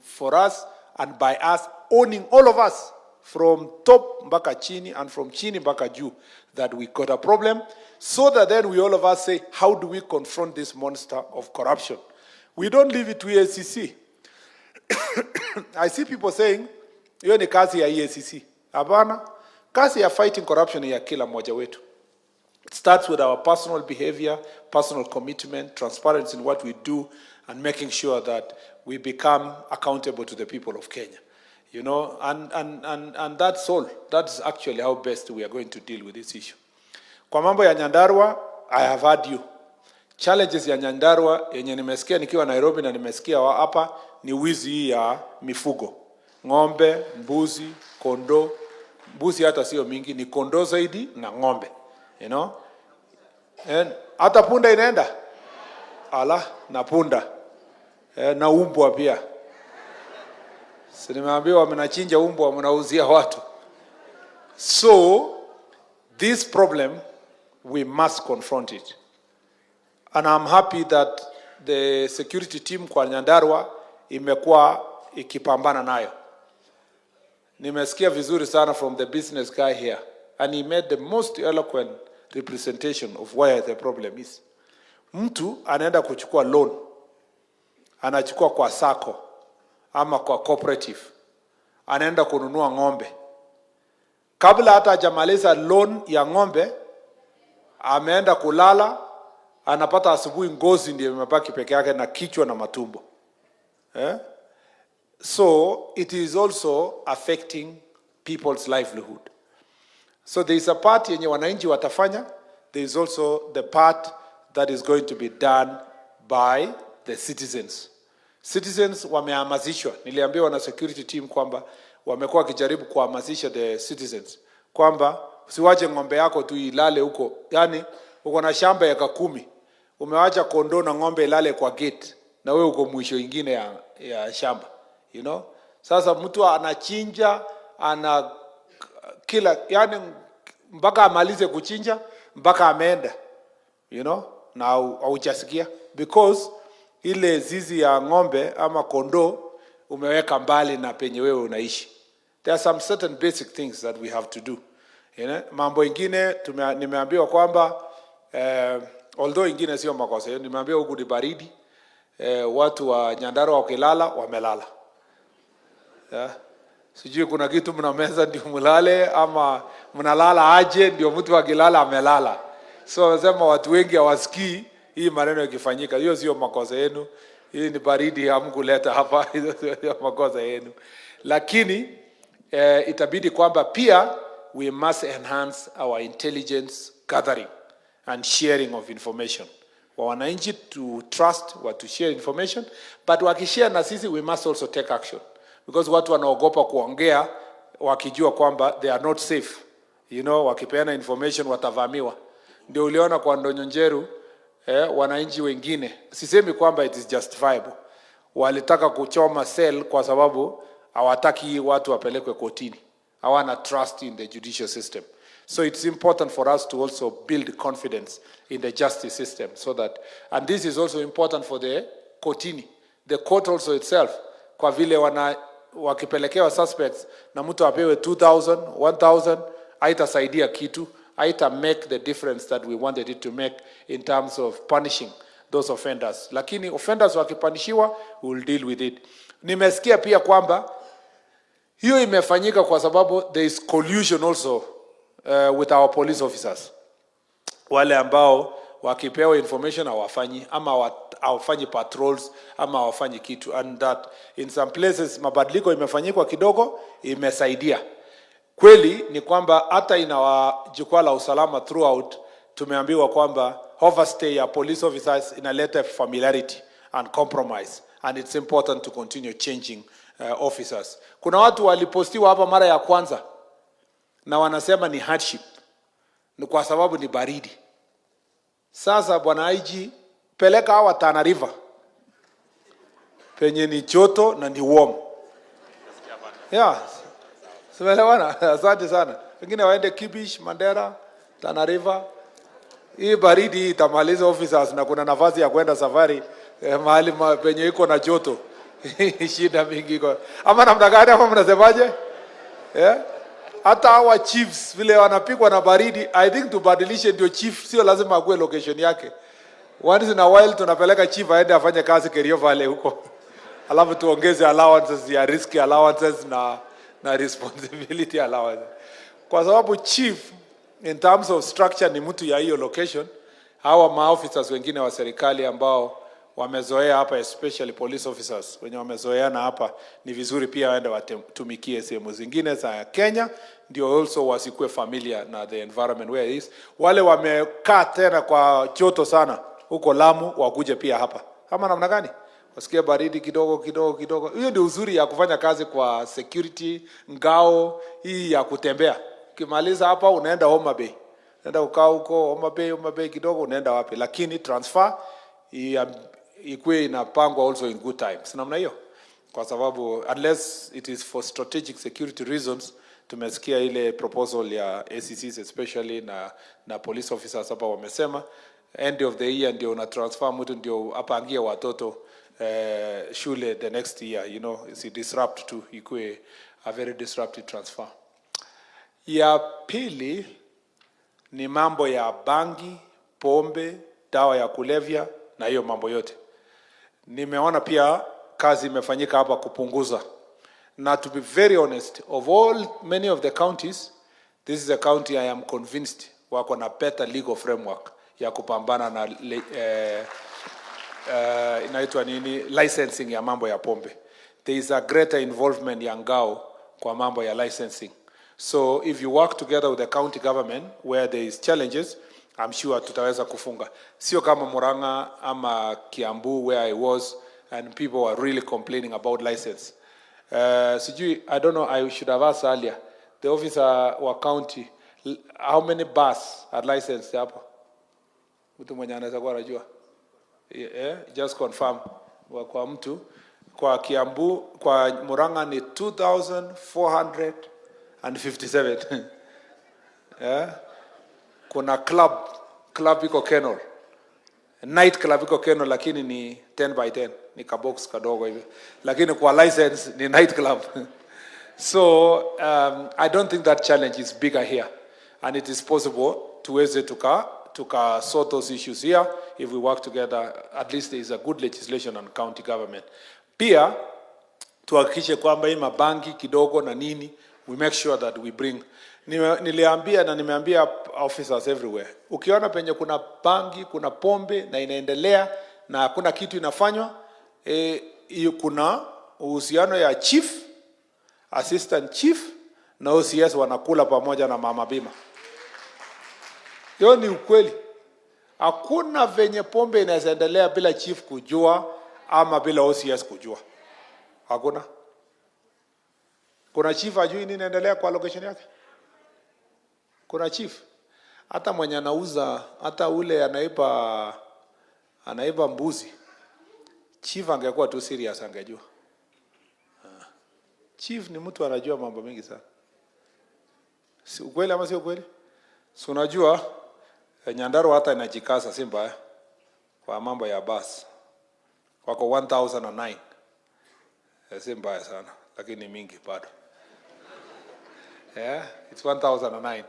for us and by us owning, all of us, from top mpaka chini and from chini mpaka juu, that we got a problem, so that then we all of us say, how do we confront this monster of corruption? We don't leave it to EACC. I see people saying, hiyo ni kazi ya EACC. Hapana, kazi ya fighting corruption ya kila mmoja wetu. It starts with our personal behavior, personal commitment, transparency in what we do, and making sure that we become accountable to the people of Kenya. You know, and that's all. That's actually how best we are going to deal with this issue. Kwa mambo ya Nyandarua, I have heard you. Challenges ya Nyandarua, yenye nimesikia nikiwa Nairobi na nimesikia hapa, ni wizi ya mifugo. Ng'ombe, mbuzi, kondoo. Mbuzi hata sio mingi, ni kondoo zaidi na ng'ombe. You know? And hata punda inaenda? Ala, na punda. Na umbwa pia. Nimeambiwa mnachinja umbwa mnauzia watu. So this problem we must confront it. And I'm happy that the security team kwa Nyandarua imekuwa ikipambana nayo. Nimesikia vizuri sana from the business guy here, and he made the most eloquent representation of where the problem is. Mtu anaenda kuchukua loan, anachukua kwa sacco ama kwa cooperative, anaenda kununua ng'ombe. Kabla hata hajamaliza loan ya ng'ombe, ameenda kulala, anapata asubuhi ngozi ndio imebaki peke yake na kichwa na matumbo. So it is also affecting people's livelihood. So there is a part yenye wananchi watafanya, there is also the part that is going to be done by the citizens. Citizens wamehamasishwa. Niliambiwa na security team kwamba wamekuwa wakijaribu kuhamasisha the citizens kwamba usiwache ng'ombe yako tu ilale huko. Yani uko na shamba ya 10, umewacha kondoo na ng'ombe ilale kwa gate na wewe uko mwisho ingine ya shamba. You know? Sasa mtu anachinja, ana kila, yani mpaka amalize kuchinja, mpaka ameenda. You know? Na haujasikia because ile zizi ya ng'ombe ama kondoo umeweka mbali na penye wewe unaishi. There are some certain basic things that we have to do. You know? Mambo ingine nimeambiwa kwamba although ingine sio makosa, nimeambiwa huku ni baridi, watu wa Nyandarua wakilala wamelala. Sijui kuna kitu mnameza ndio mulale ama mnalala aje ndio mtu akilala amelala. So wasema watu wengi hawasikii hii maneno yakifanyika. Hiyo sio makosa yenu. Hii ni baridi hamkuleta hapa, hiyo sio makosa yenu. Lakini itabidi kwamba pia we must enhance our intelligence gathering and sharing of information. Wa wananchi to trust, to share information, but wakishare na sisi we must also take action. Because watu wanaogopa kuongea wakijua kwamba they are not safe. You know, wakipeana information watavamiwa. Ndio uliona kwa Ndonyonjeru, wananchi wengine, sisemi kwamba it is justifiable, walitaka kuchoma cell kwa sababu hawataki watu wapelekwe kotini. Hawana trust in the judicial system. So it's important for us to also build confidence in the justice system, so that, and this is also important for the kotini, the court also itself, kwa vile wakipelekewa suspects na mtu apewe 2,000, 1,000, haitasaidia kitu, haita make the difference that we wanted it to make in terms of punishing those offenders. Lakini offenders wakipanishiwa, we will deal with it. Nimesikia pia kwamba hiyo imefanyika kwa sababu there is collusion also with our police officers. Wale ambao wakipewa information hawafanyi, ama hawafanyi patrols, ama hawafanyi kitu, and that in some places mabadiliko imefanyikwa kidogo, imesaidia. Kweli ni kwamba hata ina jukwaa la usalama throughout tumeambiwa kwamba overstay ya police officers inaleta familiarity and compromise, and it's important to continue changing officers. Kuna watu walipostiwa hapa mara ya kwanza na wanasema ni hardship, ni kwa sababu ni baridi. Sasa bwana IG, peleka hawa Tana River penye ni joto na ni warm. Yeah. Simeelewana? Asante sana. Wengine waende Kibish, Mandera, Tana River. Hii baridi itamaliza officers na kuna nafasi ya kwenda safari mahali penye iko na joto. Shida mingi iko. Ama namna gani, ama mnasemaje? Yeah? Hata hawa chiefs vile wanapigwa na baridi, I think tubadilishe ndio chief sio lazima akue location yake. Once in a while tunapeleka chief aende afanye kazi Kerio Valley huko. Alafu tuongeze allowances ya risk allowances na responsibility allowance. Kwa sababu chief in terms of structure ni mtu ya hiyo location. Hawa maofficers wengine wa serikali ambao wamezoea hapa, especially police officers wenye wamezoeana hapa, ni vizuri pia waende watumikie sehemu zingine za Kenya, ndio also wasikue familiar na the environment where it is. Wale wamekaa tena kwa joto sana huko Lamu wakuje pia hapa. Kama namna gani? Wasikie baridi kidogo. Hiyo ndio uzuri ya kufanya kazi kwa security, ngao hii ya kutembea. Ukimaliza hapa unaenda Homa Bay. Unaenda ukaa huko Homa Bay kidogo, unaenda wapi? Lakini transfer ikuwe inapangwa also in good times. Namna hiyo. Kwa sababu unless it is for strategic security reasons, tumesikia ile proposal ya ACCs especially na police officers hapa wamesema end of the year ndio una transfer mtu ndio apangie watoto shule the next year, you know, it's a disrupt to ikuwe a very disruptive transfer. Ya pili ni mambo ya bangi, pombe, dawa ya kulevya na hiyo mambo yote. Nimeona pia kazi imefanyika hapa kupunguza. Na to be very honest, of many of the counties, this is a county I am convinced wako na better legal framework ya kupambana na inaitwa nini, licensing ya mambo ya pombe. There is a greater involvement ya ngao kwa mambo ya licensing. So if you work together with the county government where there is challenges, I'm sure tutaweza kufunga. Sio kama Murang'a ama Kiambu where I was and people were really complaining about license. Sijui, I don't know, I should have asked earlier, the officer wa county, how many bus are licensed hapo? Mtu mwenye anaweza kuwa anajua. Just confirm kwa mtu. Kwa Kiambu, kwa Murang'a ni 2,457. Kuna club iko Kenol. Night club iko Kenol, lakini ni 10 by 10. Ni kabox kadogo hivi. Lakini kwa license ni night club. So I don't think that challenge is bigger here. And it is possible tuweze tuka sort those issues here if we work together. At least there is a good legislation on county government. Pia tuhakikishe kwamba hii mabangi kidogo na nini, we make sure that we bring. Niliambia na nimeambia officers everywhere, ukiona penye kuna bangi, kuna pombe na inaendelea na hakuna kitu inafanywa, kuna uhusiano ya chief, assistant chief na OCS wanakula pamoja na mama bima. Hiyo ni ukweli. Hakuna venye pombe inaendelea bila chief kujua ama bila OCS kujua. Hakuna. Kuna chief ajui nini inaendelea kwa location yake? Kuna chief. Hata mwenye anauza, hata ule anaiba mbuzi. Chief angekuwa tu serious angejua. Chief ni mtu anajua mambo mengi sana. Si ukweli ama si ukweli? Si unajua Nyandarua hata inajikaza si mbaya kwa mambo ya bus. Wako 1009. Si mbaya sana, lakini mingi bado. It's 1009.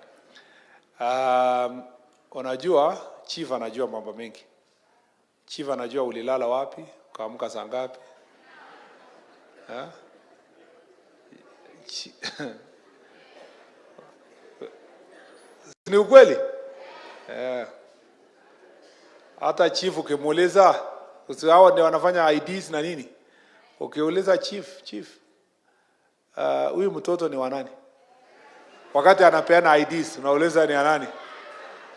Unajua chief anajua mambo mengi. Chief anajua ulilala wapi, ukaamka saa ngapi. Ni ukweli? Hata chief ukimuuliza, hao ndio wanafanya IDs na nini. Ukiuliza chief, huyu mtoto ni wa nani? Wakati anapeana IDs, unauliza ni nani?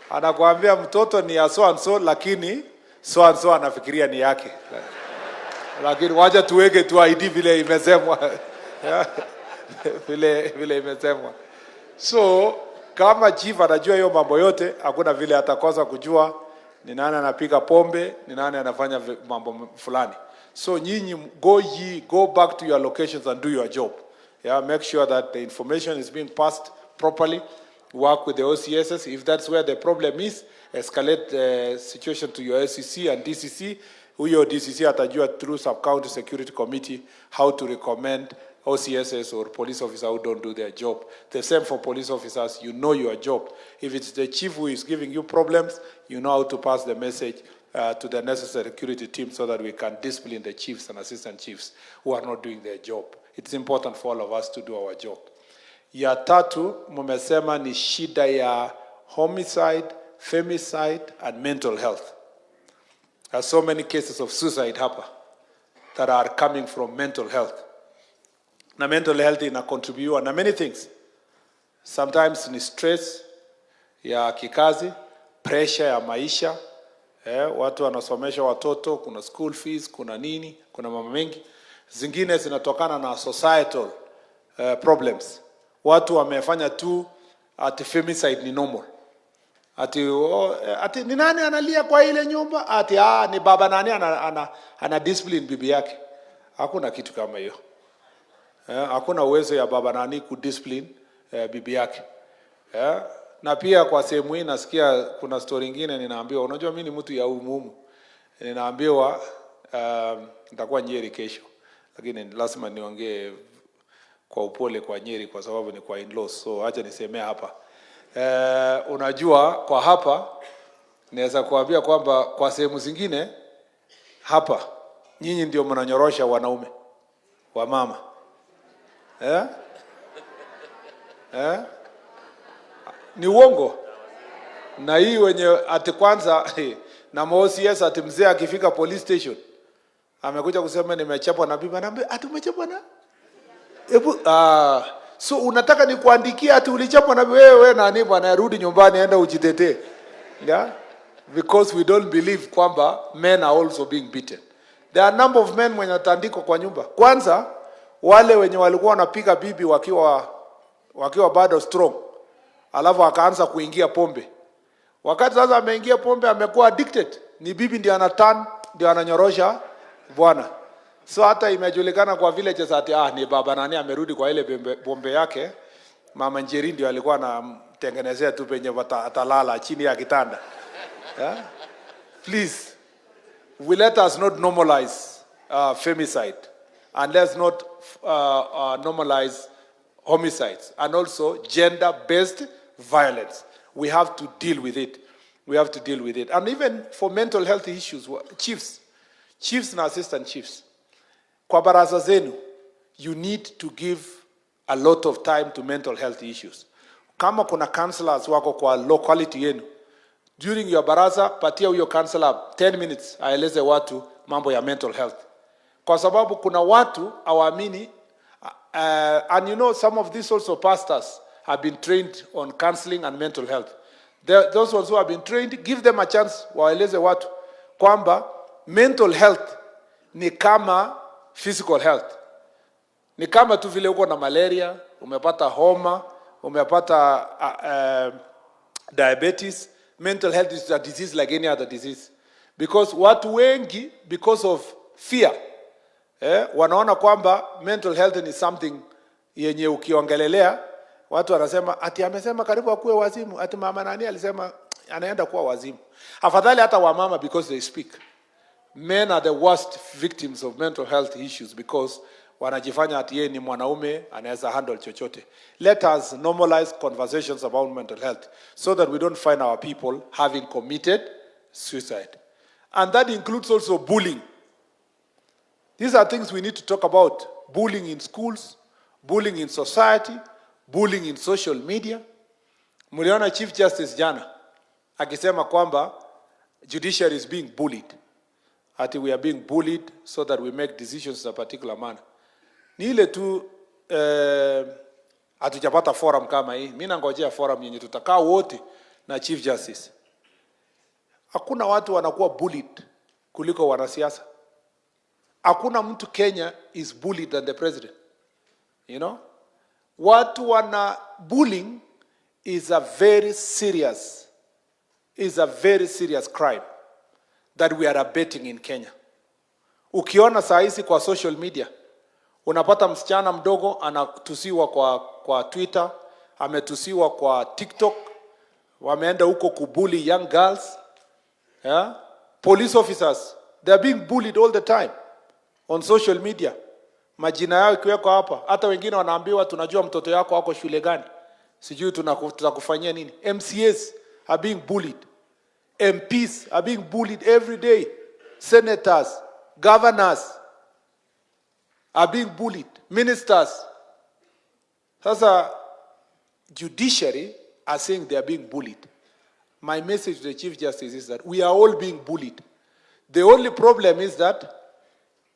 Anakuambia mtoto ni ya so and so, lakini so and so anafikiria ni yake. Lakini wacha tuweke tu ID vile imesemwa. vile imesemwa. So kama chief anajua hiyo mambo yote, hakuna vile atakosa kujua ni nani anapiga pombe, ni nani anafanya mambo fulani. So nyinyi go back to your locations and do your job. Yeah, make sure that the information is being passed properly. Work with the OCSs. If that's where the problem is, escalate the situation to your SCC and DCC. Huyo DCC atajua through sub-county security committee how to recommend OCSs or police officers who don't do their job. The same for police officers. You know your job. If it's the chief who is giving you problems, you know how to pass the message to the necessary security team so that we can discipline the chiefs and assistant chiefs who are not doing their job. It's important for all of us to do our job. Ya tatu, mumesema ni shida ya homicide, femicide, and mental health. There are so many cases of suicide hapa that are coming from mental health. Na mental health inakontribute na many things. Sometimes ni stress ya kikazi, pressure ya maisha, watu wanasomesha watoto, kuna school fees, kuna nini, kuna mambo mengi. Zingine zinatokana na societal problems. Watu wamefanya tu ati femicide ni normal. Ati ni nani analia kwa ile nyumba? Ati ni baba nani ana discipline bibi yake. Hakuna kitu kama hiyo. Hakuna uwezo ya baba nani kudiscipline bibi yake. Na pia kwa sehemu hii nasikia kuna story nyingine ninaambiwa, unajua mimi ni mtu ya umumu. Ninaambiwa nitakuwa Nyeri kesho. Lakini lazima niongee kwa upole kwa Nyeri kwa sababu ni kwa in-laws. So acha nisemea hapa. Unajua kwa hapa naweza kuambia kwamba kwa sehemu zingine hapa nyinyi ndio mnanyorosha wanaume wa mama. Ni uongo. Na hii wenye ati kwanza na OCS ati mzee akifika police station amekuja kusema nimechapwa na bibi, anaambia ati umechapwa na so unataka nikuandikia ati ulichapwa na wewe nani bwana, rudi nyumbani enda ujitetee. Yeah, because we don't believe kwamba men are also being beaten. There are a number of men wenye watandikwa kwa nyumba. Kwanza wale wenye walikuwa wanapiga bibi wakiwa bado strong, alafu akaanza kuingia pombe. Wakati sasa ameingia pombe amekuwa addicted, ni bibi ndiye anatan ndio ananyorosha bwana. So hata imejulikana kwa villages ati ni baba nani amerudi kwa ile pombe yake, mama Njeri ndio alikuwa anamtengenezea tu penye atalala chini ya kitanda. Yeah? Please, let us not normalize femicide, and let's not normalize homicides, and also gender-based violence. We have to deal with it. We have to deal with it. And even for mental health issues, chiefs na assistant chiefs, kwa baraza zenu, you need to give a lot of time to mental health issues. Kama kuna counselors wako kwa locality yenu, during your baraza, patia huyo counselor 10 minutes, aeleze watu mambo ya mental health. Kwa sababu kuna watu hawaamini, and you know some of these also pastors have been trained on counseling and mental health. Those ones who have been trained, give them a chance, waeleze watu kwamba mental health ni kama physical health. Ni kama tu vile uko na malaria, umepata homa, umepata diabetes. Mental health is a disease like any other disease. Because watu wengi, because of fear, wanaona kwamba mental health ni something yenye ukiongelelea, watu wanasema ati amesema karibu akuwe wazimu, ati mama nani alisema anaenda kuwa wazimu. Afadhali hata wamama because they speak. Men are the worst victims of mental health issues because wanajifanya ati yeye ni mwanaume anaweza handle chochote. Let us normalize conversations about mental health so that we don't find our people having committed suicide. And that includes also bullying. These are things we need to talk about. Bullying in schools, bullying in society, bullying in social media. Mliona Chief Justice jana akisema kwamba judiciary is being bullied. We are being bullied so that we make decisions in a particular manner. Ni ile tu hatujapata forum kama hii. Mimi nangojea forum yenye tutakaa wote na Chief Justice. Hakuna watu wanakuwa bullied kuliko wanasiasa. Hakuna mtu Kenya is bullied than the president. You know? Watu wana bullying is a very serious crime that we are abetting in Kenya. Ukiona saa hizi kwa social media, unapata msichana mdogo anatusiwa kwa Twitter, ametusiwa kwa TikTok, wameenda huko kubully young girls. Yeah? Police officers, they are being bullied all the time on social media. Majina yao ikiwekwa hapa, hata wengine wanaambiwa tunajua mtoto yako wako shule gani. Sijui tutakufanyia nini. MCAs are being bullied. MPs are being bullied every day. Senators, governors are being bullied. Ministers. Sasa judiciary are saying they are being bullied. My message to the Chief Justice is that we are all being bullied. The only problem is that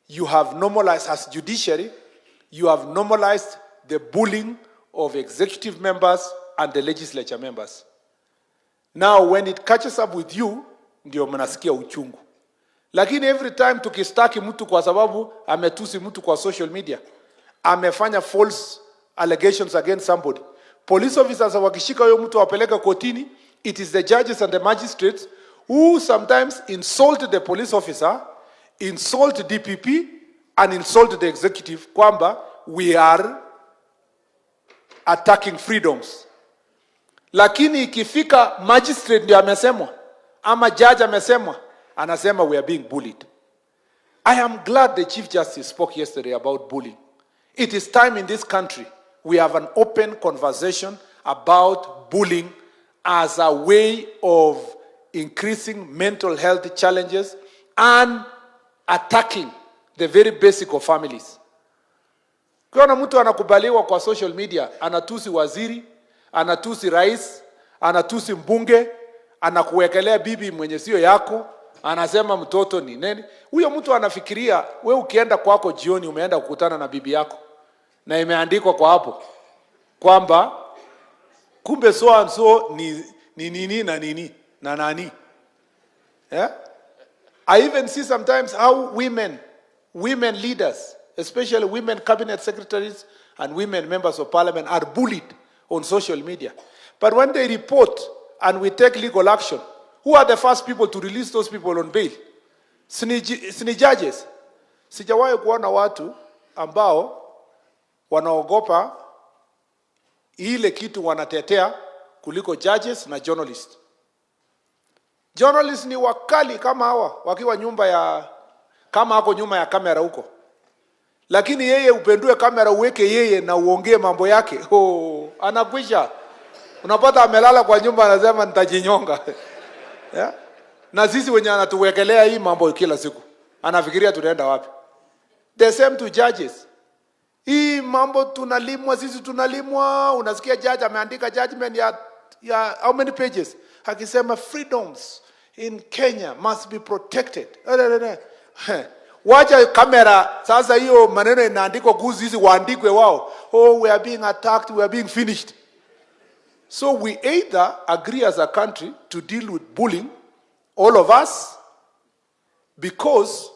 you have normalized, as judiciary, you have normalized the bullying of executive members and the legislature members. Now, when it catches up with you, ndio mnasikia uchungu. Lakini every time tukistaki mtu kwa sababu ametusi mtu kwa social media, amefanya false allegations against somebody, police officers wakishika huyo mtu wapeleka kotini, it is the judges and the magistrates who sometimes insult the police officer, insult DPP, and insult the executive kwamba we are attacking freedoms. Lakini ikifika magistrate ndio amesemwa ama judge amesemwa, anasema we are being bullied. I am glad the Chief Justice spoke yesterday about bullying. It is time in this country we have an open conversation about bullying as a way of increasing mental health challenges and attacking the very basic of families. Kuna mtu anakubaliwa kwa social media, anatusi waziri, anatusi rais, anatusi mbunge, anakuwekelea bibi mwenye sio yako, anasema mtoto ni nini. Huyo mtu anafikiria we ukienda kwako jioni umeenda kukutana na bibi yako. Na imeandikwa kwa hapo kwamba kumbe so and so ni nini na nini na nani. Yeah? I even see sometimes how women leaders, especially women cabinet secretaries and women members of parliament, are bullied on social media. But when they report and we take legal action, who are the first people to release those people on bail? Sini judges. Sijawahi kuona watu ambao wanaogopa ile kitu wanatetea kuliko judges na journalists. Journalists ni wakali kama hawa, wakiwa kama hako nyuma ya kamera huko. Lakini yeye upendue kamera uweke yeye na uongee mambo yake. Anakwisha. Unapata amelala kwa nyumba anasema nitajinyonga. Yeah? Na sisi wenye anatuwekelea hii mambo kila siku, anafikiria tunaenda wapi? The same to judges. Hii mambo tunalimwa, sisi tunalimwa. Unasikia judge ameandika judgment ya how many pages? Akisema freedoms in Kenya must be protected. Wacha kamera sasa hiyo maneno inaandikwa kuhusu hizi waandikwe wao. We are being attacked, we are being finished. So we either agree as a country to deal with bullying, all of us, because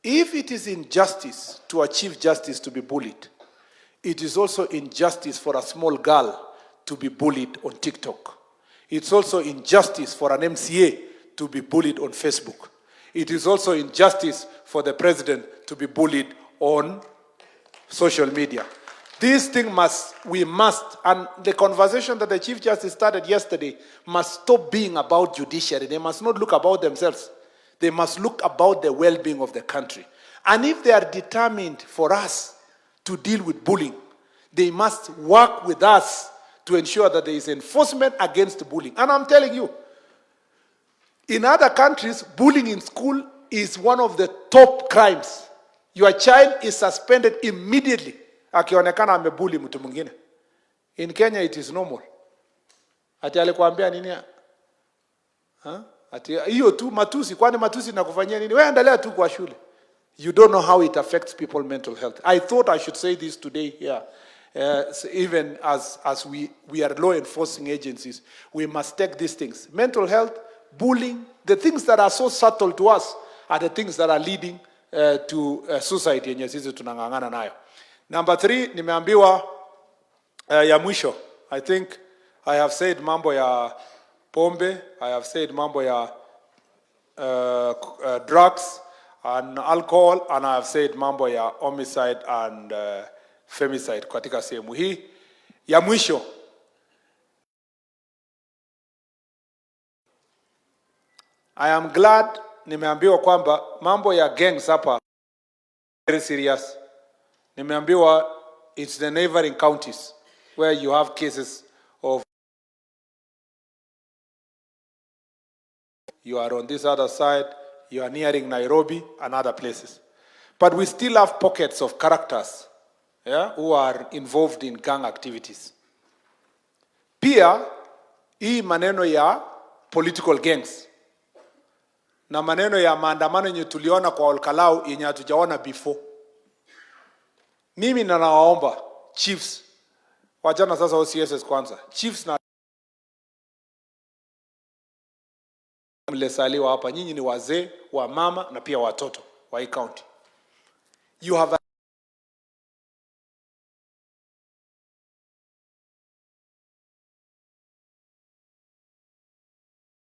if it is injustice to achieve justice to be bullied, it is also injustice for a small girl to be bullied on TikTok. It's also injustice for an MCA to be bullied on Facebook. It is also injustice for the president to be bullied on social media. This thing we must, and the conversation that the Chief Justice started yesterday must stop being about judiciary. They must not look about themselves. They must look about the well-being of the country. And if they are determined for us to deal with bullying, they must work with us to ensure that there is enforcement against bullying. And I'm telling you, in other countries, bullying in school is one of the top crimes. Your child is suspended immediately akionekana amebully mtu mwingine. In Kenya it is normal. Ati alikuambia nini? Ati hiyo tu matusi, kwani matusi nakufanyia nini? Wewe endelea tu kwa shule. You don't know how it affects people's mental health. I thought I should say this today here. So even as we are law enforcing agencies, we must take these things. Mental health, bullying, the things that are so subtle to us are the things that are leading to suicide yenye sisi tunang'ang'ana nayo. Number 3, nimeambiwa ya mwisho. I think I have said mambo ya pombe, I have said mambo ya drugs and alcohol, and I have said mambo ya homicide and femicide katika sehemu hii. Ya mwisho, I am glad nimeambiwa kwamba mambo ya gangs hapa very serious. Nimeambiwa it's the neighboring counties where you have cases of you are on this other side, you are nearing Nairobi and other places. But we still have pockets of characters, yeah, who are involved in gang activities. Pia, hii maneno ya political gangs na maneno ya maandamano yenye tuliona kwa Olkalau yenye hatujaona before. Mimi nawaomba chiefs, wajana sasa OCSs kwanza, chiefs na mlesaliwa hapa, nyinyi ni wazee, wa mama na pia watoto wa hii county. You have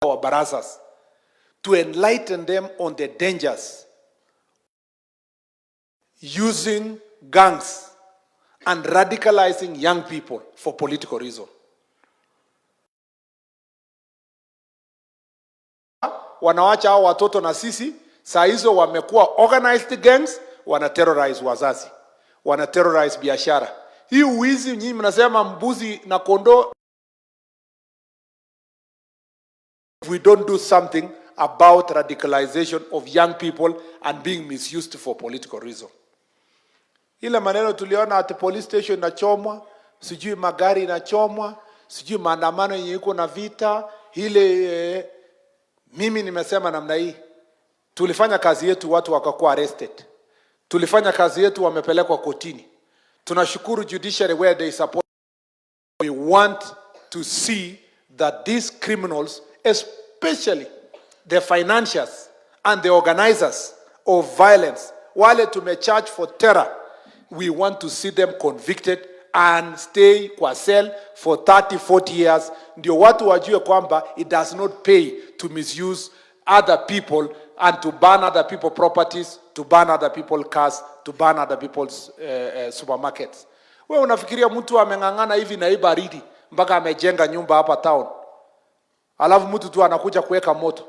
our barazas to enlighten them on the dangers using gangs and radicalizing young people for political reasons. Wanawacha hao watoto na sisi, saa hizo wamekuwa organized gangs, wana terrorize wazazi, wana terrorize biashara. Hii uizi nyinyi mnasema mbuzi na kondoo. If we don't do something about radicalization of young people and being misused for political reason. Ile maneno tuliona at police station inachomwa, sijui magari inachomwa, sijui maandamano yenye iko na vita, ile mimi nimesema namna hii. Tulifanya kazi yetu, watu wakakuwa arrested. Tulifanya kazi yetu, wamepelekwa kotini. Tunashukuru judiciary where they support. We want to see that these criminals, especially the financiers and the organizers of violence, wale tumecharge for terror, we want to see them convicted and stay kwa cell for 30-40 years. Ndio watu wajue kwamba it does not pay to misuse other people and to burn other people's properties, to burn other people's cars, to burn other people's supermarkets. Wewe unafikiria mtu ameng'ang'ana hivi na hii baridi mpaka amejenga nyumba hapa town, alafu mtu tu anakuja kuweka moto,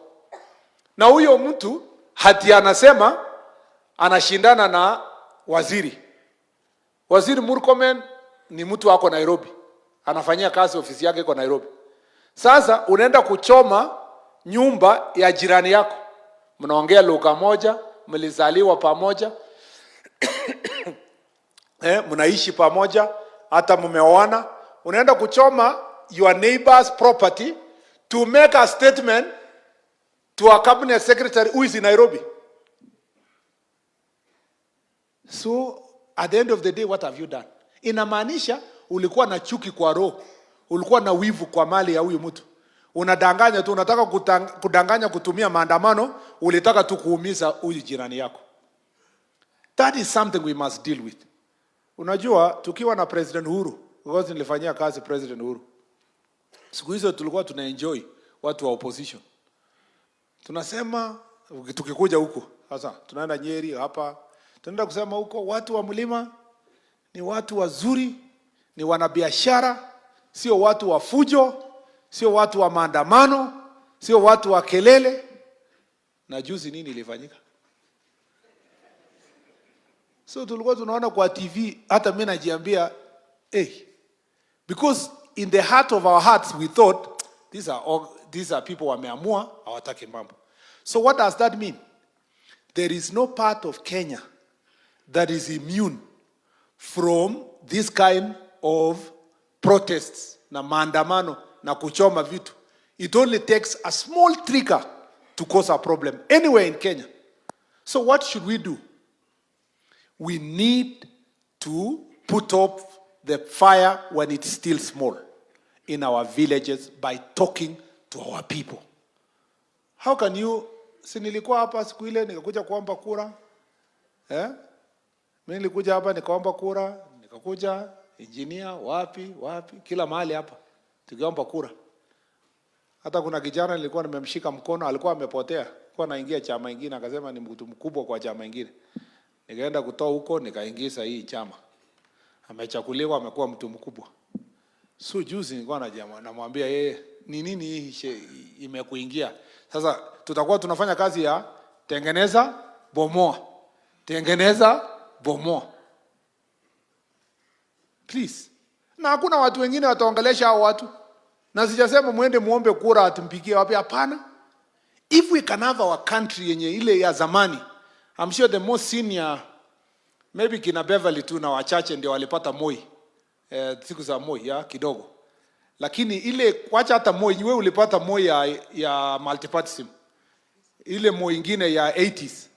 na huyo mtu hati anasema anashindana na waziri Murkomen ni mtu wako Nairobi, anafanyia kazi, ofisi yake iko Nairobi. Sasa unaenda kuchoma nyumba ya jirani yako, mnaongea lugha moja, mlizaliwa pamoja mnaishi pamoja, hata mmeoana. Unaenda kuchoma your neighbor's property to make a statement to a cabinet secretary who is in Nairobi. So at the end of the day, what have you done? Inamaanisha ulikuwa na chuki kwa roho, ulikuwa na wivu kwa mali ya huyu mtu. Unadanganya tu, unataka kudanganya kutumia maandamano, ulitaka tu kuumiza huyu jirani yako. That is something we must deal with. Unajua, tukiwa na President Uhuru, because nilifanyia kazi President Uhuru, siku hizo tulikuwa tunaenjoy watu wa opposition. Tunasema, tukikuja huko, sasa tunaenda Nyeri hapa, tunaenda kusema huko, watu wa mlima ni watu wazuri, ni wanabiashara, sio watu wa fujo, sio watu wa maandamano, sio watu wa kelele. Na juzi nini ilifanyika? So tulikuwa tunaona kwa TV, hata mimi najiambia, because in the heart of our hearts we thought these are people wameamua hawataki mambo. So what does that mean? There is no part of Kenya that is immune from this kind of protests na maandamano na kuchoma vitu. It only takes a small trigger to cause a problem anywhere in Kenya. So what should we do? We need to put up the fire when it's still small in our villages by talking to our people. How can you, si nilikuwa hapa siku ile nikakuja kuomba kura? Mimi nilikuja hapa nikaomba kura, nikakuja engineer wapi, kila mahali hapa tukiomba kura. Hata kuna kijana nilikuwa nimemshika mkono, alikuwa amepotea, alikuwa anaingia chama kingine, akasema ni mtu mkubwa kwa chama kingine. Nikaenda kutoa huko, nikaingiza hii chama. Amechakuliwa, amekuwa mtu mkubwa. So juzi nilikuwa na jamaa namwambia yeye, ni nini hii imekuingia? Sasa tutakuwa tunafanya kazi ya tengeneza, bomoa. Tengeneza, bomoa. Please. Na hakuna watu wengine wataongelesha hao watu. Na sijasema muende muombe kura atimpigie wapi, hapana. If we can have our country yenye ile ya zamani, I'm sure the most senior, maybe kina Beverly tu na wachache ndio walipata Moi. Siku za Moi ya kidogo. Lakini ile wacha hata Moi, wewe ulipata Moi ya multipartyism. Ile Moi ingine ya 80s.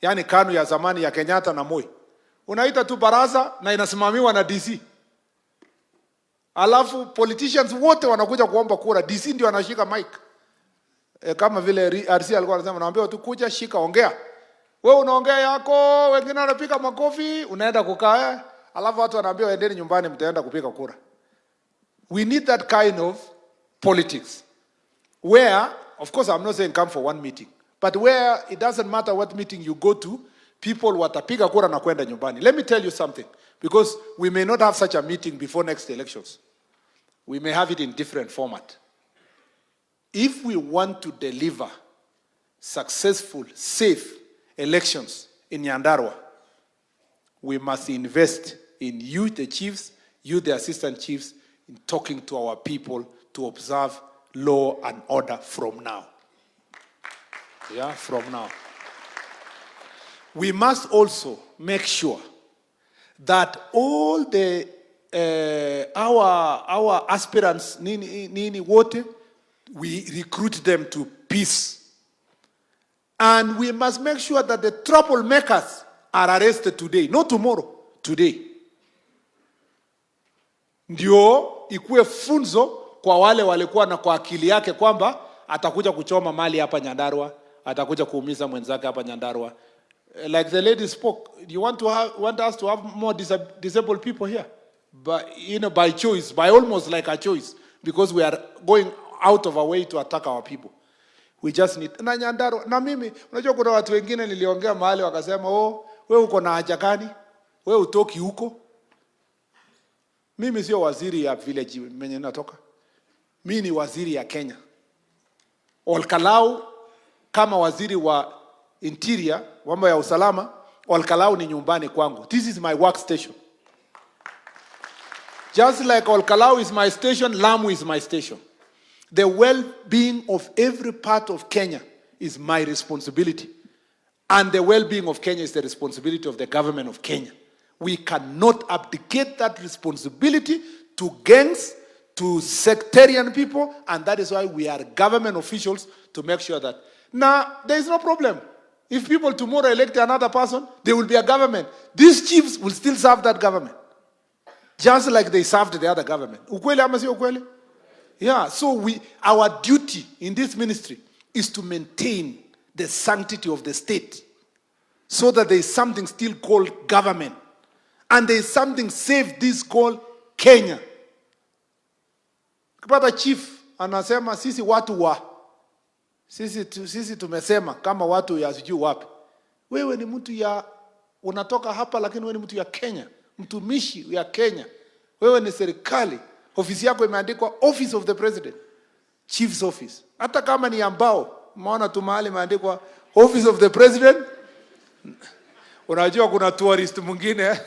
Yaani KANU ya zamani ya Kenyatta na Moi. Unaita tu baraza na inasimamiwa na DC. Alafu politicians wote wanakuja kuomba kura, DC ndio anashika mic. Kama vile RC alikuwa anasema, naambiwa tu kuja, shika, ongea. Wewe unaongea yako, wengine wanapiga makofi, unaenda kukaa, alafu watu wanaambiwa endeni nyumbani, mtaenda kupiga kura. We need that kind of politics. Where, of course I'm not saying come for one meeting, but where it doesn't matter what meeting you go to, people watapiga kura na kwenda nyumbani. Let me tell you something, because we may not have such a meeting before next elections. We may have it in different format. If we want to deliver successful, safe elections in Nyandarua, we must invest in you, the chiefs, you, the assistant chiefs, in talking to our people to observe law and order from now. Yeah, from now. We must also make sure that all the our aspirants nini wote, we recruit them to peace. And we must make sure that the troublemakers are arrested today, not tomorrow, today. Ndio ikuwe funzo kwa wale walikuwa na kwa akili yake kwamba atakuja kuchoma mali hapa Nyandarua, atakuja kuumiza mwenzake hapa Nyandarua. Like the lady spoke, you want us to have more disabled people here? But, by choice, by almost like a choice, because we are going out of our way to attack our people. We just need, na Nyandarua, na mimi, unajua kuna watu wengine niliongea mahali wakasema, wewe uko na haja gani? Wewe utoki huko? Mimi sio waziri ya village mwenye natoka. Mimi ni waziri ya Kenya. Olkalau kama waziri wa interior, mambo ya usalama, Olkalau ni nyumbani kwangu. This is my workstation. Just like Olkalau is my station, Lamu is my station. The well-being of every part of Kenya is my responsibility. And the well-being of Kenya is the responsibility of the government of Kenya. We cannot abdicate that responsibility to gangs, to sectarian people, and that is why we are government officials to make sure that. Now, there is no problem. If people tomorrow elect another person, there will be a government. These chiefs will still serve that government. Just like they served the other government. Ukweli ama si ukweli? Yeah, so our duty in this ministry is to maintain the sanctity of the state so that there is something still called government. And there is something safe this called Kenya. Kipata chief anasema sisi watu wa sisi tumesema kama watu ya sijui wapi. Wewe ni mtu ya unatoka hapa lakini wewe ni mtu ya Kenya, mtumishi ya Kenya. Wewe ni serikali, ofisi yako imeandikwa Office of the President, Chief's Office. Hata kama ni ambao umeona tu mahali imeandikwa Office of the President. Unajua kuna tourist mwingine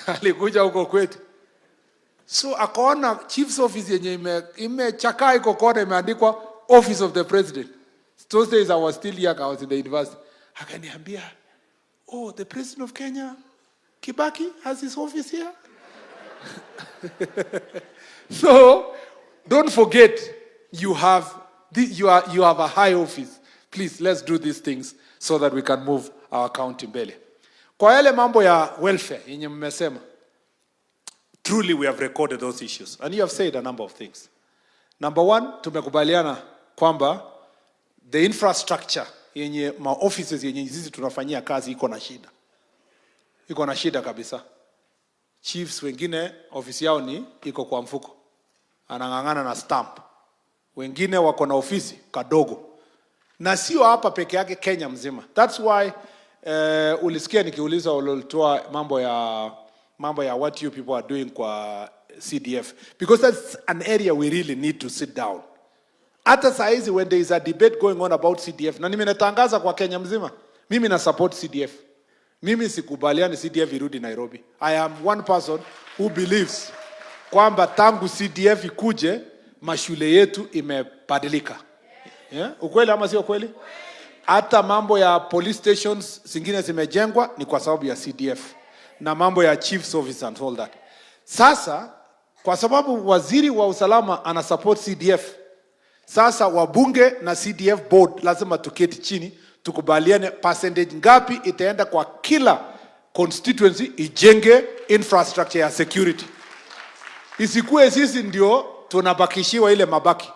alikuja huko kwetu. So akaona Chief's Office yenye imechakaa iko kona imeandikwa Office of the President. Those days I was still young, I was in the university. Akaniambia, oh, the President of Kenya, Kibaki, has his office here? So, don't forget, you have you have a high office. Please, let's do these things so that we can move our county mbele. Kwa yale mambo ya welfare yenye mmesema, truly we have recorded those issues and you have said a number of things. Number one, tumekubaliana kwamba the infrastructure yenye offices yenye sisi tunafanyia kazi iko na shida. Iko na shida kabisa. Chiefs wengine ofisi yao ni iko kwa mfuko. Anang'ang'ana na stamp. Wengine wako na ofisi kadogo. Na sio hapa peke yake, Kenya mzima. That's why ulisikia nikiuliza ulitoa mambo ya what you people are doing kwa CDF, because that's an area we really need to sit down. Hata saa hizi when there is a debate going on about CDF, na nimetangaza kwa Kenya mzima, mimi na support CDF. Mimi sikubaliani CDF irudi Nairobi. I am one person who believes kwamba tangu CDF ikuje mashule yetu imebadilika. Yeah? Ukweli ama sio kweli? Hata mambo ya police stations zingine zimejengwa ni kwa sababu ya CDF. Na mambo ya chief's office and all that. Sasa kwa sababu waziri wa usalama ana support CDF, sasa wabunge na CDF board lazima tuketi chini tukubaliane percentage ngapi itaenda kwa kila constituency ijenge infrastructure ya security. Isikue sisi ndio tunabakishiwa ile mabaki.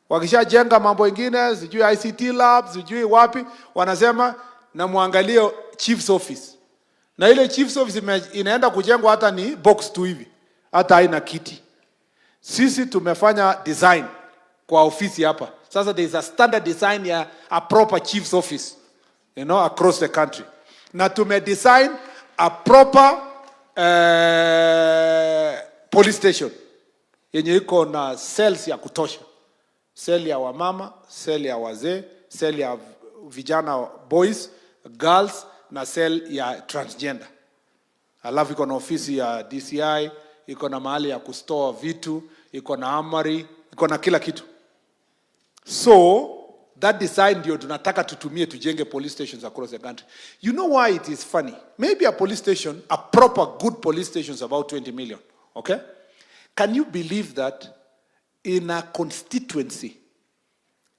Wakishajenga mambo ingine, sijui ICT labs, sijui wapi, wanasema na muangalie chief's office. Na ile chief's office inaenda kujengwa hata ni box tu hivi. Hata haina kiti. Sisi tumefanya design kwa ofisi hapa. Sasa there is a standard design ya a proper chief's office, you know, across the country. Na tumedesign a proper police station yenye iko na cells ya kutosha. Cell ya wamama, cell ya wazee, cell ya vijana boys, girls, na cell ya transgender. Alafu iko na ofisi ya DCI, iko na mahali ya kustore vitu, iko na armory, iko na kila kitu. So that design ndio tunataka tutumie tujenge police stations across the country. You know why it is funny? Maybe a police station, a proper good police station is about 20 million. Okay? Can you believe that in a constituency,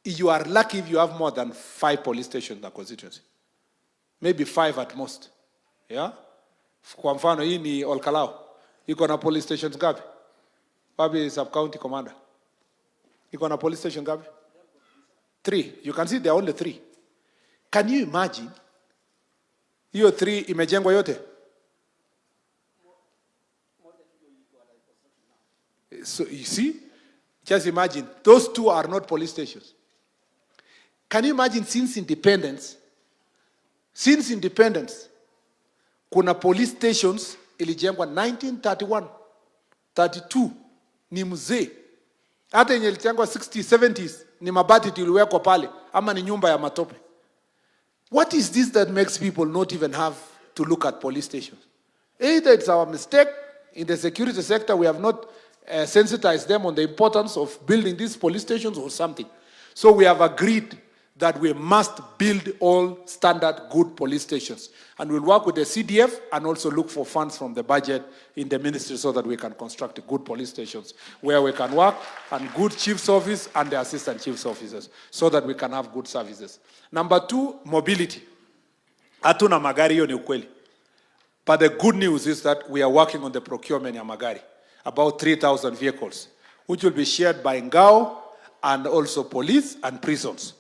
you are lucky if you have more than 5 police stations in the constituency? Maybe 5 at most. Yeah? Kwa mfano hii ni Olkalao. Iko na police stations ngapi? Wapi sub-county commander? Iko na police station ngapi? 3. You can see there are only 3. Can you imagine? Hiyo 3 imejengwa yote? So you see? Just imagine. Those 2 are not police stations. Can you imagine since independence, kuna police stations ilijengwa 1931, 32, ni mzee. Hata yenye ilijengwa 60s, 70s, ni mabati tuliwekwa pale, ama ni nyumba ya matope. What is this that makes people not even have to look at police stations? Either it's our mistake in the security sector, we have not sensitized them on the importance of building these police stations or something. So we have agreed that we must build all standard good police stations. And we'll work with the CDF and also look for funds from the budget in the ministry so that we can construct good police stations where we can work and good chief's office and the assistant chief's officers so that we can have good services. Number 2, mobility. Hatuna magari, hiyo ni ukweli. But the good news is that we are working on the procurement ya magari, about 3,000 vehicles, which will be shared by Ngao and also police and prisons.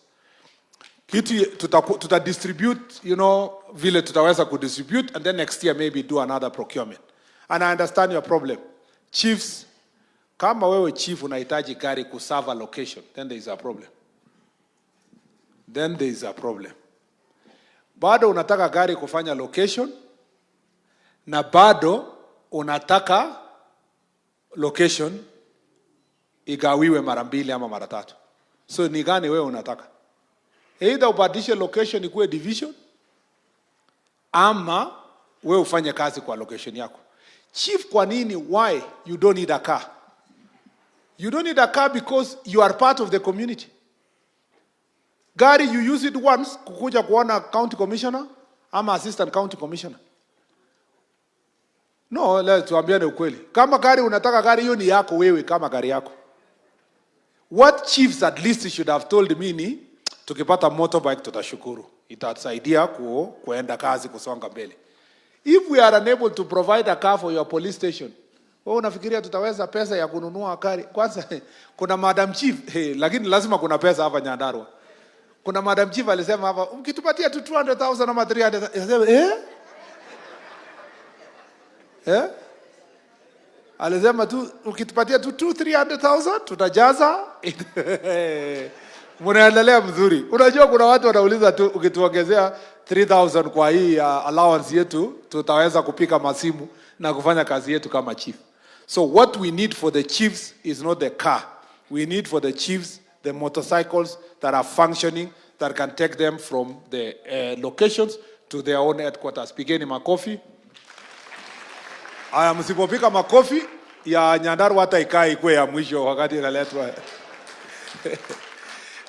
Tuta distribute, you know, vile tutaweza kudistribute, and then next year maybe do another procurement. And I understand your problem. Chiefs, kama wewe chief unahitaji gari kuserve a location, then there is a problem. Bado unataka gari kufanya location, na bado unataka location igawiwe mara 2 ama mara 3. So ni gani wewe unataka? Either ubadilishe location ikuwe division, ama wewe ufanye kazi kwa location yako. Chief, kwa nini? Why you don't need a car? You don't need a car because you are part of the community. Gari, you use it once kukuja kuona county commissioner ama assistant county commissioner. No, let's tuambiane ukweli. Kama gari unataka gari, hiyo ni yako wewe kama gari yako. What chiefs at least should have told me ni tukipata motorbike tutashukuru. Itasaidia kuenda kazi kusonga mbele. If we are unable to provide a car for your police station, wewe unafikiria tutaweza pesa ya kununua gari? Kwanza kuna Madam Chief, lakini lazima kuna pesa hapa Nyandarua. Kuna Madam Chief alisema hapa, mkitupatia tu 200,000 ama 300,000, alisema tu ukitupatia tu 300,000 tutajaza. Mnaendelea mzuri. Unajua kuna watu wanauliza tu ukituongezea 3,000 kwa hii allowance yetu tutaweza kupika masimu na kufanya kazi yetu kama chief. So what we need for the chiefs is not the car. We need for the chiefs the motorcycles that are functioning, that can take them from the locations to their own headquarters. Pigeni makofi. Aya, msipopika makofi ya Nyandarua hata ikae ikue ya mwisho wakati inaletwa.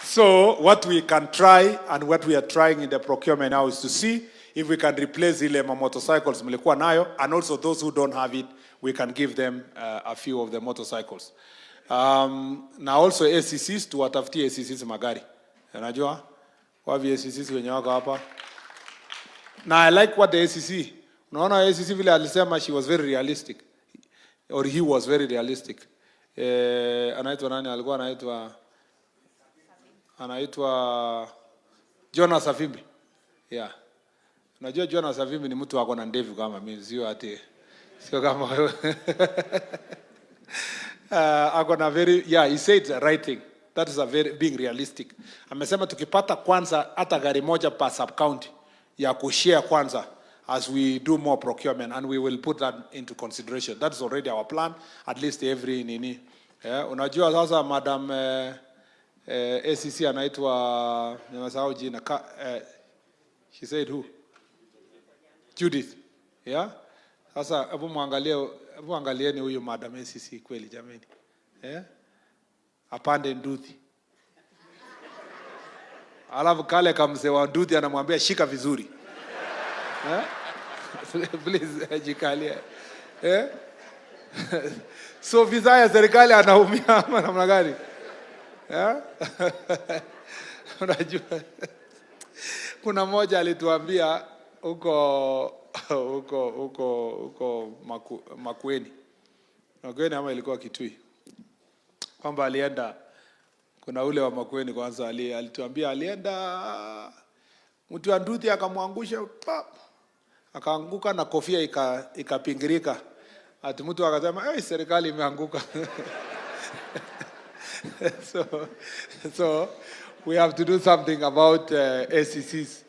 So what we can try and what we are trying in the procurement now is to see if we can replace ile motorcycles mlikuwa nayo, and also those who don't have it, we can give them a few of the motorcycles. Na also ACCs, tuwatafutie ACCs magari. Unajua? Wapi ACCs wenye wako hapa? Na I like what the ACC. Unaona ACC vile alisema she was very realistic. Or he was very realistic. Anaitwa nani? Alikuwa anaitwa Jonas Savimbi. Yeah. Unajua Jonas Savimbi ni mtu wako na ndevu kama mimi, sio ati sio kama wewe. Akona very, yeah, he said the right thing. That is a very being realistic. Amesema tukipata kwanza hata gari moja per sub county ya kushare kwanza as we do more procurement, and we will put that into consideration. That is already our plan, at least every nini. Yeah, unajua sasa Madam ACC anaitwa nimesahau jina. She said who? Judith. Yeah? Sasa hebu angalieni huyu Madam ACC kweli jameni. Apande nduthi. Alafu kale kamzee wa nduthi anamwambia shika vizuri. Please jikalia. So visa ya serikali anaumia ama namna gani? Unajua kuna mmoja alituambia huko Makueni. Makueni ama ilikuwa Kitui. Kwamba alienda, kuna ule wa Makueni kwanza alituambia alienda mtu wa nduthi akamwangusha, akaanguka na kofia ikapingirika. Ati mtu akasema serikali imeanguka. So we have to do something about ACCs.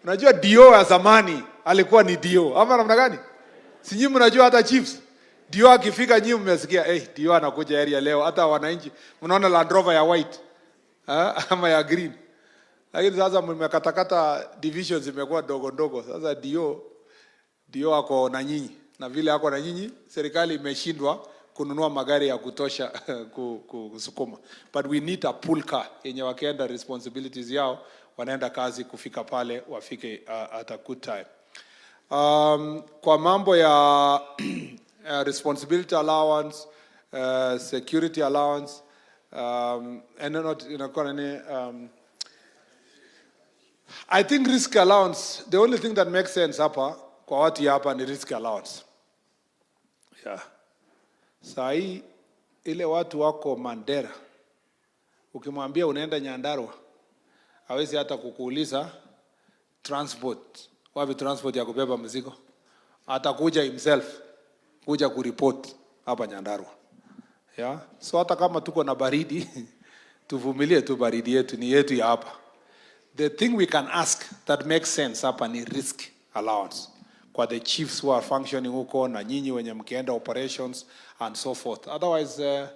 Unajua Dio wa zamani alikuwa ni Dio. Ama namna gani? Si nyinyi mnajua hata chiefs. Dio akifika nyinyi mmesikia Dio anakuja area leo, hata wananchi mnaona Land Rover ya white ama ya green. Lakini sasa mmekatakata divisions imekuwa dogo ndogo. Sasa Dio ako na nyinyi. Na vile ako na nyinyi, serikali imeshindwa kununua magari ya kutosha kusukuma. But we need a pool car yenye wakienda responsibilities yao wanaenda kazi kufika pale wafike at a good time. Kwa mambo ya responsibility allowance, security allowance, and not I think risk allowance, the only thing that makes sense hapa kwa watu hapa ni risk allowance. Yeah. Sahi ile watu wako Mandera, ukimwambia unaenda Nyandarua, hawezi hata kukuuliza transport, wapi transport ya kubeba mzigo. Atakuja himself kuja kuripoti hapa Nyandarua. Yeah? So hata kama tuko na baridi, tuvumilie tu baridi yetu, ni yetu ya hapa. The thing we can ask that makes sense hapa ni risk allowance. Kwa the chiefs who are functioning huko na nyinyi wenye mkienda operations and so forth. Otherwise,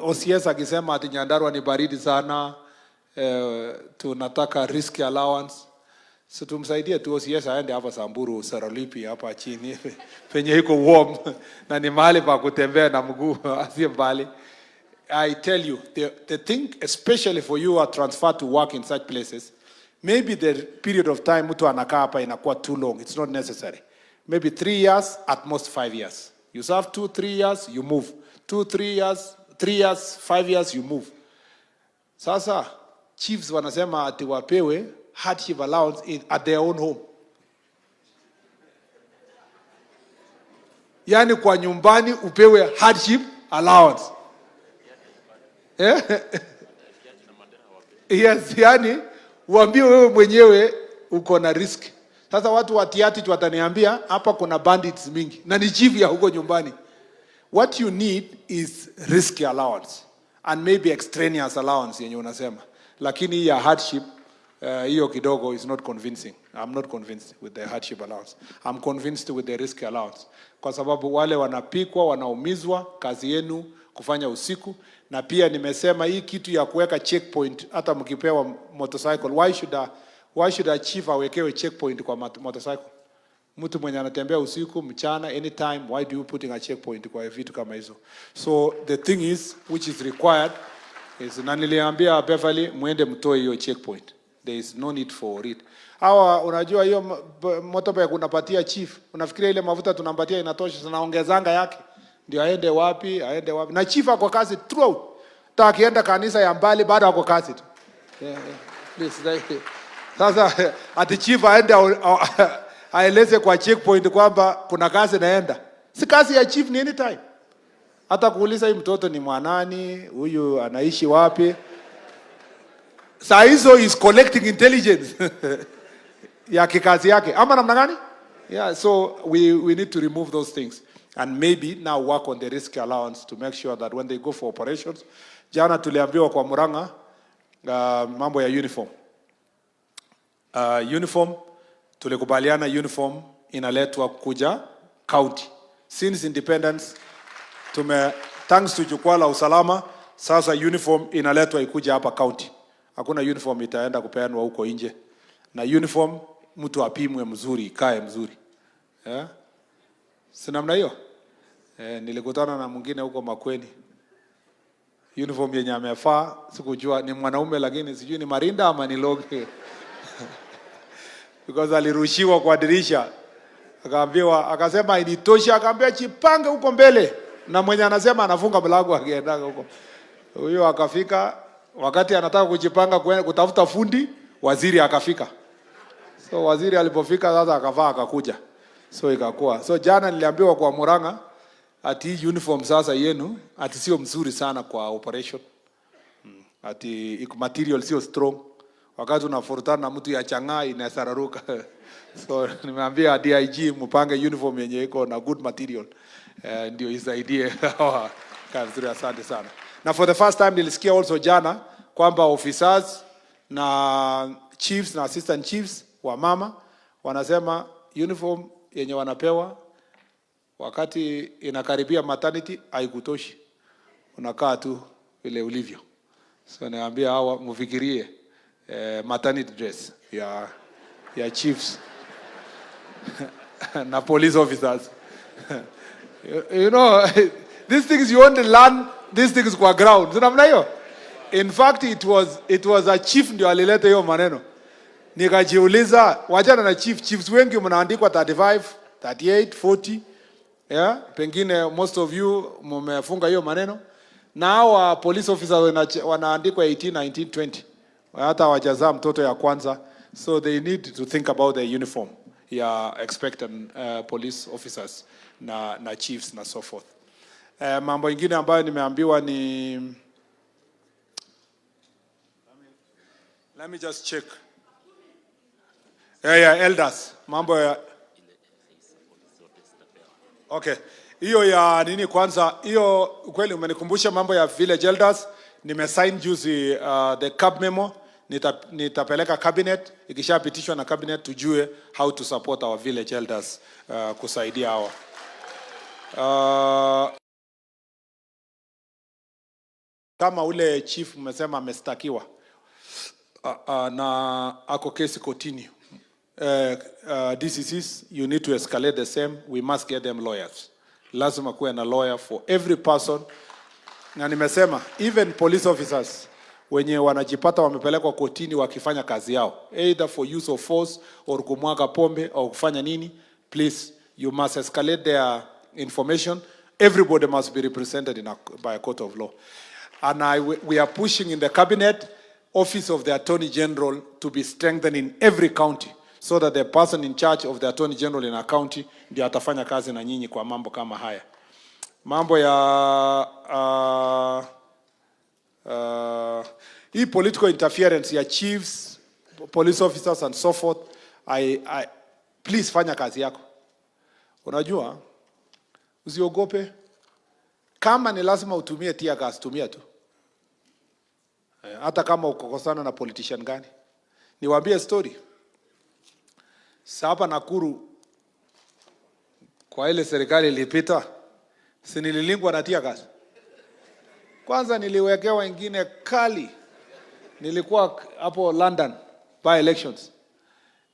OCS akisema ati Nyandarua ni baridi sana, tunataka risk allowance. So tumsaidie tu OCS aende hapa Samburu, Sarolipi hapa chini, penye iko warm na ni mahali pa kutembea na mguu asiye mbali. I tell you, the thing, especially for you who are transferred to work in such places, maybe the period of time mtu anakaa hapa inakuwa too long. It's not necessary. Maybe 3 years, at most 5 years. You serve 2-3 years, you move. 2-3 years, 3 years, 5 years, you move. Sasa, chiefs wanasema ati wapewe hardship allowance at their own home. Yani kwa nyumbani upewe hardship allowance. Yes, yani uambie wewe mwenyewe uko na risk. Sasa watu watiati wataniambia hapa kuna bandits mingi na ni chief ya huko nyumbani. What you need is risk allowance and maybe extraneous allowance yenye unasema. Lakini ya hardship hiyo kidogo is not convincing. I'm not convinced with the hardship allowance. I'm convinced with the risk allowance. Kwa sababu wale wanapikwa, wanaumizwa, kazi yenu kufanya usiku. Na pia nimesema hii kitu ya kuweka checkpoint hata mkipewa motorcycle. Why should a chief awekewe checkpoint kwa motorcycle? Mtu mwenye anatembea usiku, mchana, anytime, why do you putting a checkpoint kwa vitu kama hizo? So the thing is, which is required, is na niliambia Beverly, muende mtoe hiyo checkpoint. There is no need for it. Hawa unajua hiyo motorbike unapatia chief, unafikiria ile mafuta tunampatia inatosha, tunaongezanga yake. Ndio aende wapi, na chief ako kazi throughout. Hata akienda kanisa ya mbali bado ako kazi tu. Please. Sasa ati chief aende aeleze kwa checkpoint kwamba kuna kazi naenda. Si kazi ya chief ni anytime. Hata kuuliza hii mtoto ni mwanani, huyu anaishi wapi. Saa hizo is collecting intelligence ya kikazi yake. Ama namna gani? Yeah, so we need to remove those things. And maybe now work on the risk allowance to make sure that when they go for operations. Jana tuliambiwa kwa Murang'a mambo ya uniform. Uniform, tulikubaliana uniform inaletwa kuja county. Since independence, thanks to jukwaa la usalama, sasa uniform inaletwa ikuja hapa county. Hakuna uniform itaenda kupeanwa huko nje. Na uniform mtu apimwe mzuri, ikae mzuri. Yeah? Si namna hiyo? Nilikutana na mwingine huko Makweni. Uniform yenye amevaa, sikujua ni mwanaume lakini sijui ni marinda ama ni loge. Because alirushiwa kwa dirisha. Akaambiwa, akasema initosha, akaambia chipange huko mbele. Na mwenye anasema anafunga mlango akienda huko. Huyo akafika, wakati anataka kujipanga kutafuta fundi, waziri akafika. So waziri alipofika sasa akavaa akakuja. So ikakuwa. So jana niliambiwa kwa Murang'a ati uniform sasa yenu ati sio mzuri sana kwa operation. Ati material sio strong. Wakati unafurutana na mtu ya chang'aa inasararuka. So nimeambia DIG mpange uniform yenye iko na good material. Ndio isaidie kazi nzuri, asante sana. Na for the first time nilisikia also jana kwamba officers na chiefs na assistant chiefs wa mama wanasema uniform yenye wanapewa wakati inakaribia maternity haikutoshi. Unakaa tu vile ulivyo. So naambia hawa mfikirie maternity dress ya chiefs na police officers. You know, these things you only learn these things kwa ground. Unamna hiyo? In fact it was a chief ndio alileta hiyo maneno. Nikajiuliza, wachana na chiefs wengi mnaandikwa 35, 38, 40. Yeah, pengine most of you mmefunga hiyo maneno. Na hawa police officers wanaandikwa 18, 19, 20. Hata hawajazaa mtoto ya kwanza. So they need to think about the uniform ya expected police officers na chiefs na so forth. Mambo ingine ambayo nimeambiwa ni let me just check. Elders. Mambo ya okay. Hiyo ya nini kwanza? Hiyo kweli umenikumbusha mambo ya village elders. Nimesign juzi the cab memo. Nitapeleka cabinet, ikishapitishwa na cabinet tujue how to support our village elders kusaidia hawa. Kama ule chief mmesema amestakiwa na ako kesi kotini. DCCs, you need to escalate the same. We must get them lawyers. Lazima kuwe na lawyer for every person. Na nimesema even police officers wenye wanajipata wamepelekwa kotini wakifanya kazi yao, either for use of force or kumwaga pombe au kufanya nini, please you must escalate their information everybody must be represented by a court of law. And we are pushing in the cabinet, Office of the Attorney General to be strengthened in every county, so that the person in charge of the Attorney General in a county ndio atafanya kazi na nyinyi kwa mambo kama haya. Mambo ya hii political interference ya chiefs, police officers and so forth, please fanya kazi yako. Unajua, usiogope. Kama ni lazima utumie tear gas, tumia tu. Hata kama ukokosana na politician gani. Niwaambie story. Sasa Nakuru kwa ile serikali ilipita, si nililingwa na tear gas. Kwanza niliwekewa wengine kali. Nilikuwa hapo London by elections.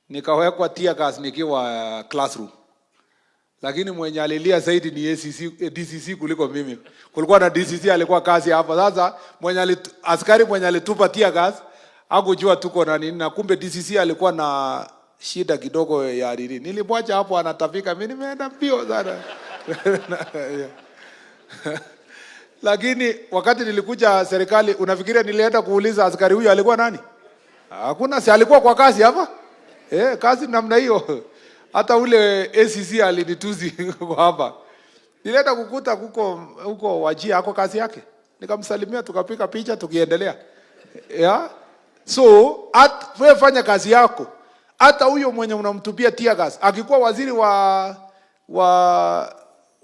Nikawekwa tear gas nikiwa classroom. Lakini mwenye alilia zaidi ni DCC kuliko mimi. Kulikuwa na DCC alikuwa kazi hapa. Sasa askari mwenye alitupa tear gas hakujua tuko na nini, na kumbe DCC alikuwa na shida kidogo ya nini. Nilimwacha hapo anatafika, mimi nimeenda mbio sana. Lakini wakati nilikuja serikali, unafikiria nilienda kuuliza askari huyu alikuwa nani? Hakuna, si alikuwa kwa kazi hapa? Kazi namna hiyo. Hata ule ACC alinituzi kwa hapa. Nilienda kukuta huko Wajia hako kazi yake. Nikamsalimia, tukapiga picha, tukiendelea. So, wewe fanya kazi yako. Hata huyo mwenye unamtupia tear gas, akikuwa waziri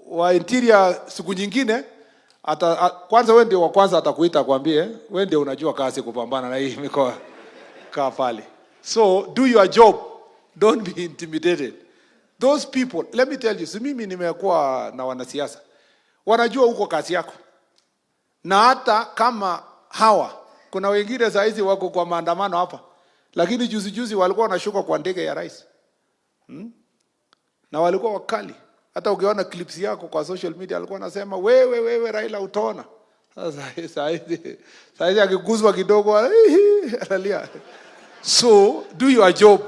wa interior siku nyingine, kwanza wewe ndio wa kwanza atakuita kwambie, wewe ndio unajua kazi kupambana na hii mikoa kaa pale. So, do your job. Don't be intimidated. Those people, let me tell you, si mimi nimekuwa na wanasiasa. Wanajua uko kazi yako. Na hata kama kuna wengine saa hizi wako kwa maandamano hapa. Lakini juzi walikuwa wanashuka kwa ndege ya rais. Na walikuwa wakali. Hata ukiona clips yako kwa social media alikuwa anasema wewe Raila utaona. Saa hizi akiguzwa kidogo analia. So, do your job.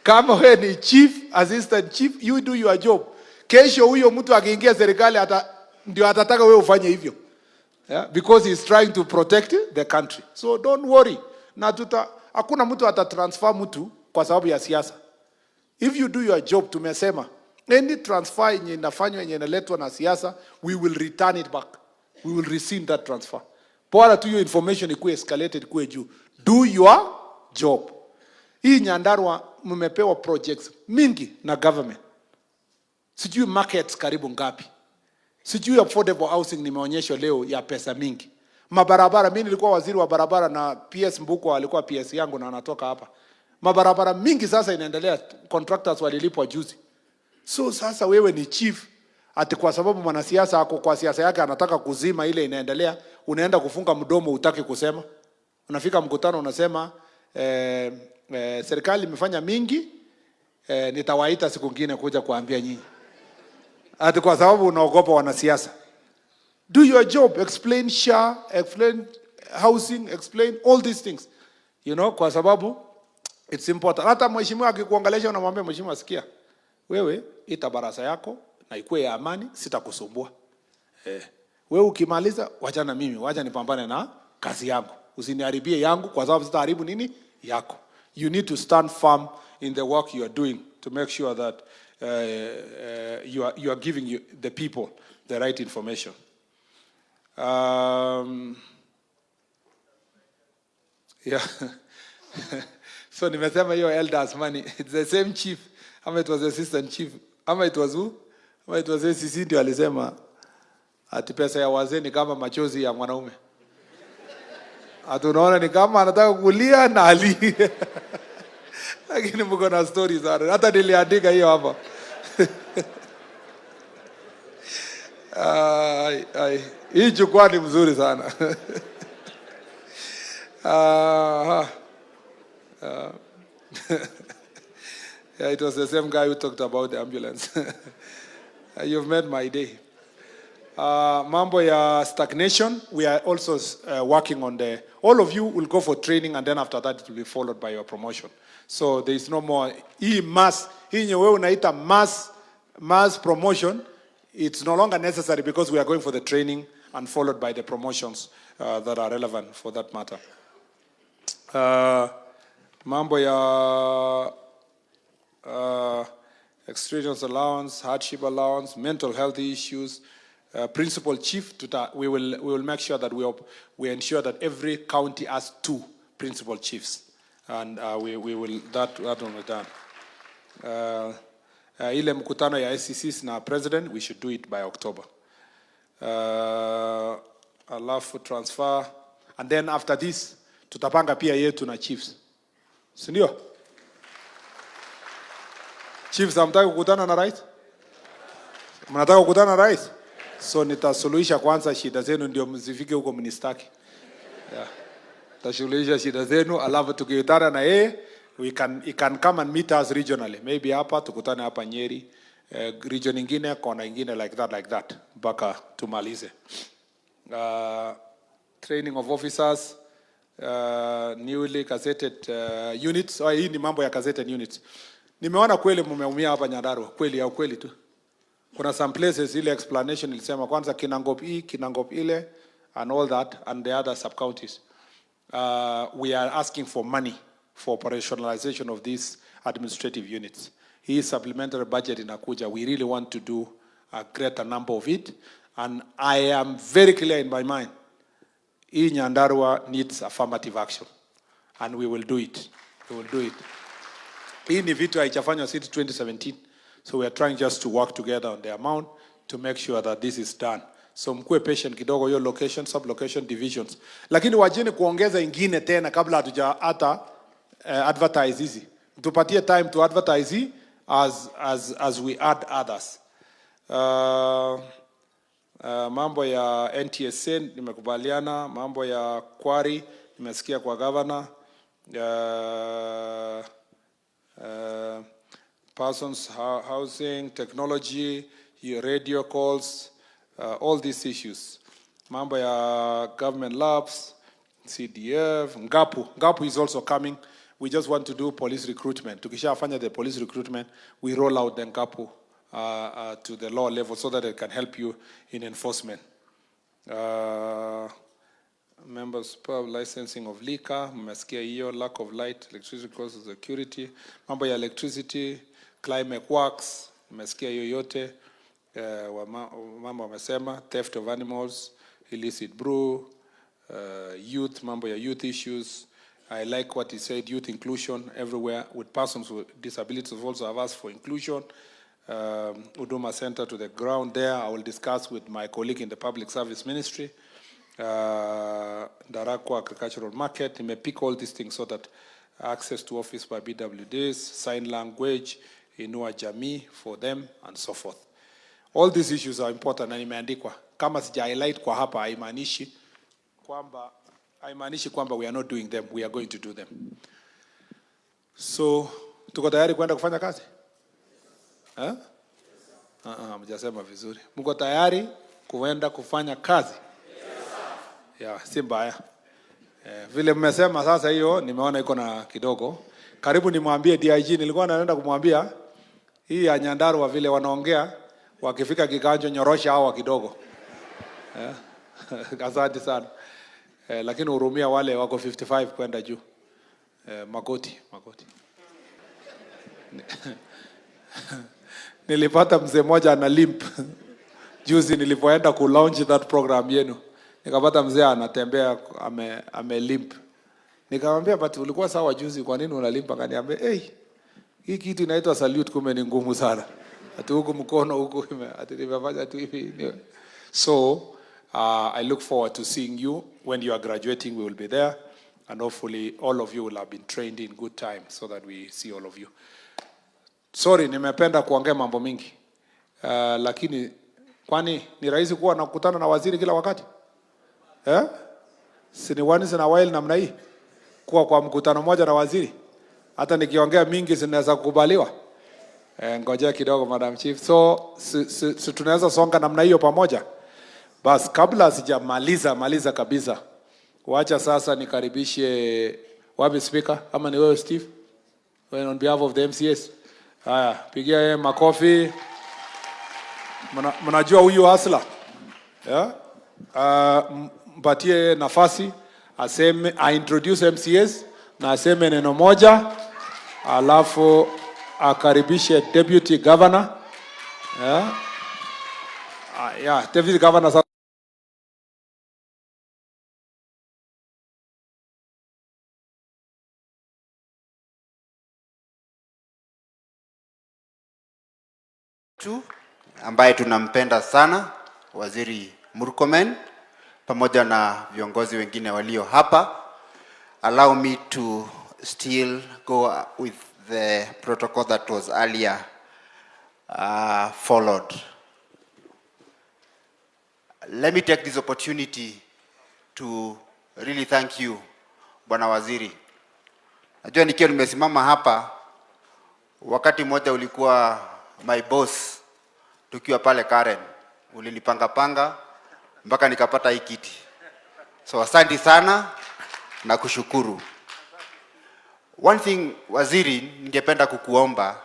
Kama wewe ni chief, assistant chief, you do your job. Kesho huyo mtu akiingia serikali ndio atataka wewe ufanye hivyo. Because he's trying to protect the country. So don't worry. Na hakuna mtu atatransfer mtu kwa sababu ya siasa. If you do your job, tumesema, any transfer yenye inafanywa yenye inaletwa na siasa, we will return it back. We will rescind that transfer. Bora tu hiyo information ikuwe escalated kuwe juu. Do your job. Hii Nyandarua mmepewa projects mingi na government. Sijui markets karibu ngapi. Sijui affordable housing nimeonyeshwa leo ya pesa mingi. Mabarabara, mimi nilikuwa waziri wa barabara na PS Mbuko alikuwa PS yangu na anatoka hapa. Mabarabara mingi sasa inaendelea, contractors walilipwa juzi. So sasa wewe ni chief, ati kwa sababu mwanasiasa ako kwa siasa yake anataka kuzima ile inaendelea, unaenda kufunga mdomo utaki kusema. Unafika mkutano unasema serikali imefanya mingi, nitawaita siku nyingine kuja kuambia nyinyi. Ati kwa sababu unaogopa wanasiasa. Do your job, explain SHA, explain housing, explain all these things. Kwa sababu it's important. Hata mheshimiwa akikuongelesha unamwambia mheshimiwa, sikia, wewe ita baraza yako na ikuwe ya amani, sitakusumbua. Wewe ukimaliza wacha na mimi, wacha nipambane na kazi yangu. Usiniharibie yangu kwa sababu sitaharibu nini yako. You need to stand firm in the work you are doing to make sure that you are giving the people the right information. So nimesema hiyo elders money, it's the same chief, ama it was assistant chief, ama it was who? Ama it was ACC ndio alisema ati pesa ya wazee ni kama machozi ya mwanaume. Atunaona ni kama anataka kulia na alie. Lakini mko na stories sana. Hata niliandika hiyo hapa. Hii jukwaa ni mzuri sana. Yeah, it was the same guy who talked about the ambulance. You've made my day. Mambo ya stagnation, we are also working on all of you will go for training and then after that it will be followed by your promotion. So there is no more, hii wewe unaita mass promotion, it's no longer necessary because we are going for the training and followed by the promotions that are relevant for that matter. Mambo ya extraneous allowance, hardship allowance, mental health issues, principal chief, we will make sure that we ensure that every county has 2 principal chiefs, and we will that will be done. Ile mkutano ya SCCs na president, we should do it by October. Alafu transfer, and then after this tutapanga pia yetu na chiefs, si ndio? Chiefs, hamtaki kukutana na rais? Mnataka kukutana na rais? So nitasuluhisha kwanza shida zenu ndio msifike huko mnistaki. Yeah. Tasuluhisha shida zenu, alafu tukikutana na yeye, he can come and meet us regionally. Maybe hapa tukutane hapa Nyeri, region ingine, kona ingine, like that, mpaka tumalize. Training of officers, newly gazetted units. Hii ni mambo ya gazetted units. Nimeona kweli mmeumia hapa Nyandarua, kweli au kweli tu. Kuna some places ile explanation ilisema kwanza Kinangop hii, Kinangop ile, and all that, and the other sub-counties. We are asking for money for operationalization of these administrative units. Hii supplementary budget inakuja. We really want to do a greater number of it, and I am very clear in my mind. Hii Nyandarua needs affirmative action, and we will do it. We will do it. Hii ni vitu haijafanywa since 2017. So we are trying just to work together on the amount to make sure that this is done. So mkue patient kidogo hiyo location, sub-location divisions. Lakini wajini kuongeza ingine tena kabla hatuja hata advertise hizi. Tupatie time to advertise hii as we add others. Mambo ya NTSA nimekubaliana, mambo ya quarry nimesikia kwa governor. Persons housing, technology, radio calls, all these issues. Mambo ya government labs, CDF, Ngapu is also coming. We just want to do police recruitment. Tukishafanya the police recruitment, we roll out the Ngapu to the law level so that it can help you in enforcement. Members per licensing of liquor, mmesikia hiyo, lack of light, electricity cost of security, mambo ya electricity, climate works, mmesikia hiyo yote, mambo wamesema, theft of animals, illicit brew, youth, mambo ya youth issues. I like what he said, youth inclusion everywhere, with persons with disabilities also have asked for inclusion. Uduma Center to the ground there, I will discuss with my colleague in the Public Service Ministry. Darakwa Agricultural Market, may pick all these things so that access to office by BWDs, sign language, Inua Jamii for them, and so forth. All these issues are important na imeandikwa. Kama sija highlight kwa hapa, haimaanishi kwamba we are not doing them, we are going to do them. So, tuko tayari kwenda kufanya kazi? Mjasema vizuri. Mko tayari kuenda kufanya kazi? Ya, si mbaya. Vile mmesema sasa hiyo nimeona iko na kidogo. Karibu nimwambie DIG, nilikuwa naenda kumwambia hii ya Nyandarua vile wanaongea wakifika kikanjo nyorosha hawa kidogo. Asante sana. Lakini hurumia wale wako 55 kwenda juu. Magoti. Nilipata mzee mmoja ana limp. Juzi nilipoenda ku launch that program yenu. Nikapata mzee anatembea ame limp. Nikamwambia but ulikuwa sawa juzi, kwa nini una limp? Akaniambia hii kitu inaitwa salute, kumbe ni ngumu sana. Ati huko mkono huko ati nimefanya tu hivi. So I look forward to seeing you when you are graduating. We will be there, and hopefully all of you will have been trained in good time so that we see all of you. Sorry, nimependa kuongea mambo mingi. Lakini kwani ni rahisi kuwa nakutana na waziri kila wakati? Sini once in a while namna hii kuwa kwa mkutano moja na waziri, hata nikiongea mingi zinaweza kukubaliwa. Ngojea kidogo Madam Chief. So tunaweza songa namna hiyo pamoja. Bas, kabla sijamaliza kabisa, wacha sasa nikaribishe wapi speaker, ama ni wewe Steve, on behalf of the MCS. Haya, pigia yeye makofi. Mnajua huyu Hasla. Yeah? Mpatie nafasi aseme, introduce MCAs na aseme neno moja, alafu akaribishe deputy governor. Yeah, deputy governor. Ambaye tunampenda sana, Waziri Murkomen, pamoja na viongozi wengine walio hapa. Allow me to still go with the protocol that was earlier followed. Let me take this opportunity to really thank you, Bwana Waziri. Najua nikiwa nimesimama hapa, wakati mmoja ulikuwa my boss, tukiwa pale Karen, ulinipanga mpaka nikapata hii kiti. So asante sana na kushukuru. One thing, Waziri, ningependa kukuomba,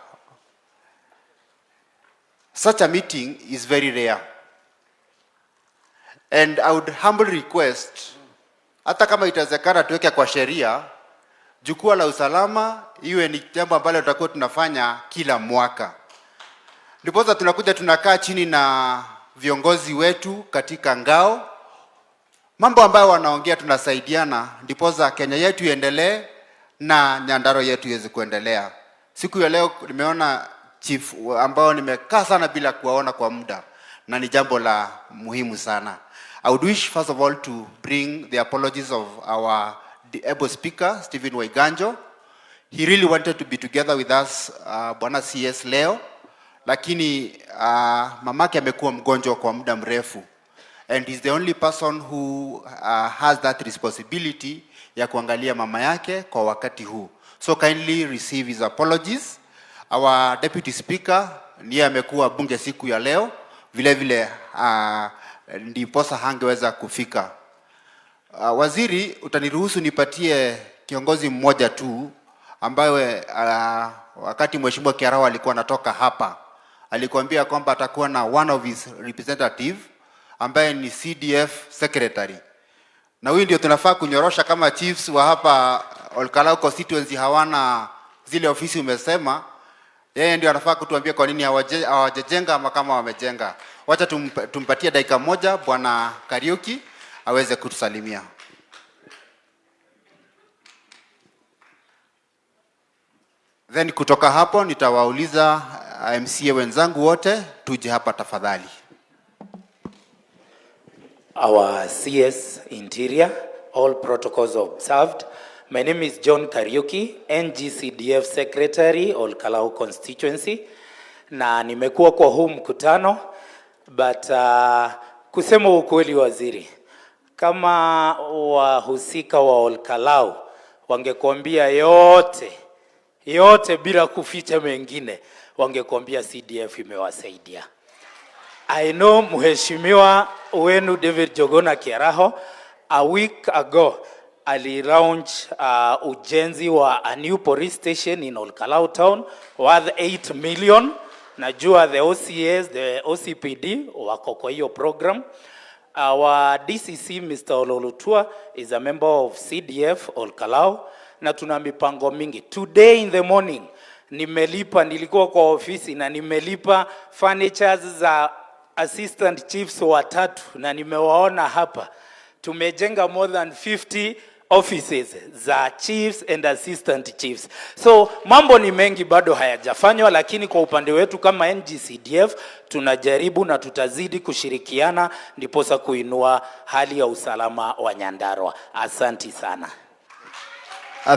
such a meeting is very rare. And I would humbly request, hata kama itawezekana tuweke kwa sheria, jukwaa la usalama iwe ni jambo ambalo tutakuwa tunafanya kila mwaka. Ndiposa tunakuja tunakaa chini na viongozi wetu katika ngao, mambo ambayo wanaongea tunasaidiana, ndiposa Kenya yetu iendelee na Nyandarua yetu iweze kuendelea. Siku ya leo nimeona chief ambao nimekaa sana bila kuwaona kwa muda, na ni jambo la muhimu sana. I would wish first of all to bring the apologies of our able speaker, Stephen Waiganjo. He really wanted to be together with us, Bwana CS leo, lakini mamake amekuwa mgonjwa kwa muda mrefu. And he's the only person who has that responsibility ya kuangalia mama yake kwa wakati huu. So kindly receive his apologies. Our deputy speaker ndiye amekuwa bunge siku ya leo, vile vile ndiposa hangeweza kufika. Waziri, utaniruhusu nipatie kiongozi mmoja tu ambaye wakati Mheshimiwa Kiarawa alikuwa anatoka hapa, alikuambia kwamba atakuwa na one of his representative ambaye ni CDF secretary. Na huyu ndio tunafaa kunyorosha kama chiefs wa hapa Olkalau constituency hawana zile ofisi umesema. Yeye ndio anafaa kutuambia kwa nini hawajajenga ama kama wamejenga. Wacha tumpatie dakika moja Bwana Kariuki aweze kutusalimia. Then kutoka hapo nitawauliza MCA wenzangu wote tuje hapa tafadhali. Our CS Interior, all protocols observed. My name is John Kariuki, NGCDF Secretary, Olkalau Constituency. Na nimekuwa kwa huu mkutano, but kusema ukweli Waziri, kama wahusika wa Olkalau wangekuambia yote bila kuficha mengine, wangekuambia CDF imewasaidia. I know Mheshimiwa wenu David Jogona Kiaraho, a week ago, ali-launch ujenzi wa a new police station in Olkalau town worth 8 million. Najua the OCS, the OCPD wako kwa hiyo program. Our DCC Mr. Ololutua is a member of CDF Olkalau, na tuna mipango mingi. Today in the morning nilikuwa kwa ofisi na nimelipa furnitures za assistant chiefs watatu na nimewaona hapa. Tumejenga more than 50 offices za chiefs and assistant chiefs. So mambo ni mengi bado hayajafanywa, lakini kwa upande wetu kama NGCDF tunajaribu na tutazidi kushirikiana ndiposa kuinua hali ya usalama wa Nyandarua. Asante sana.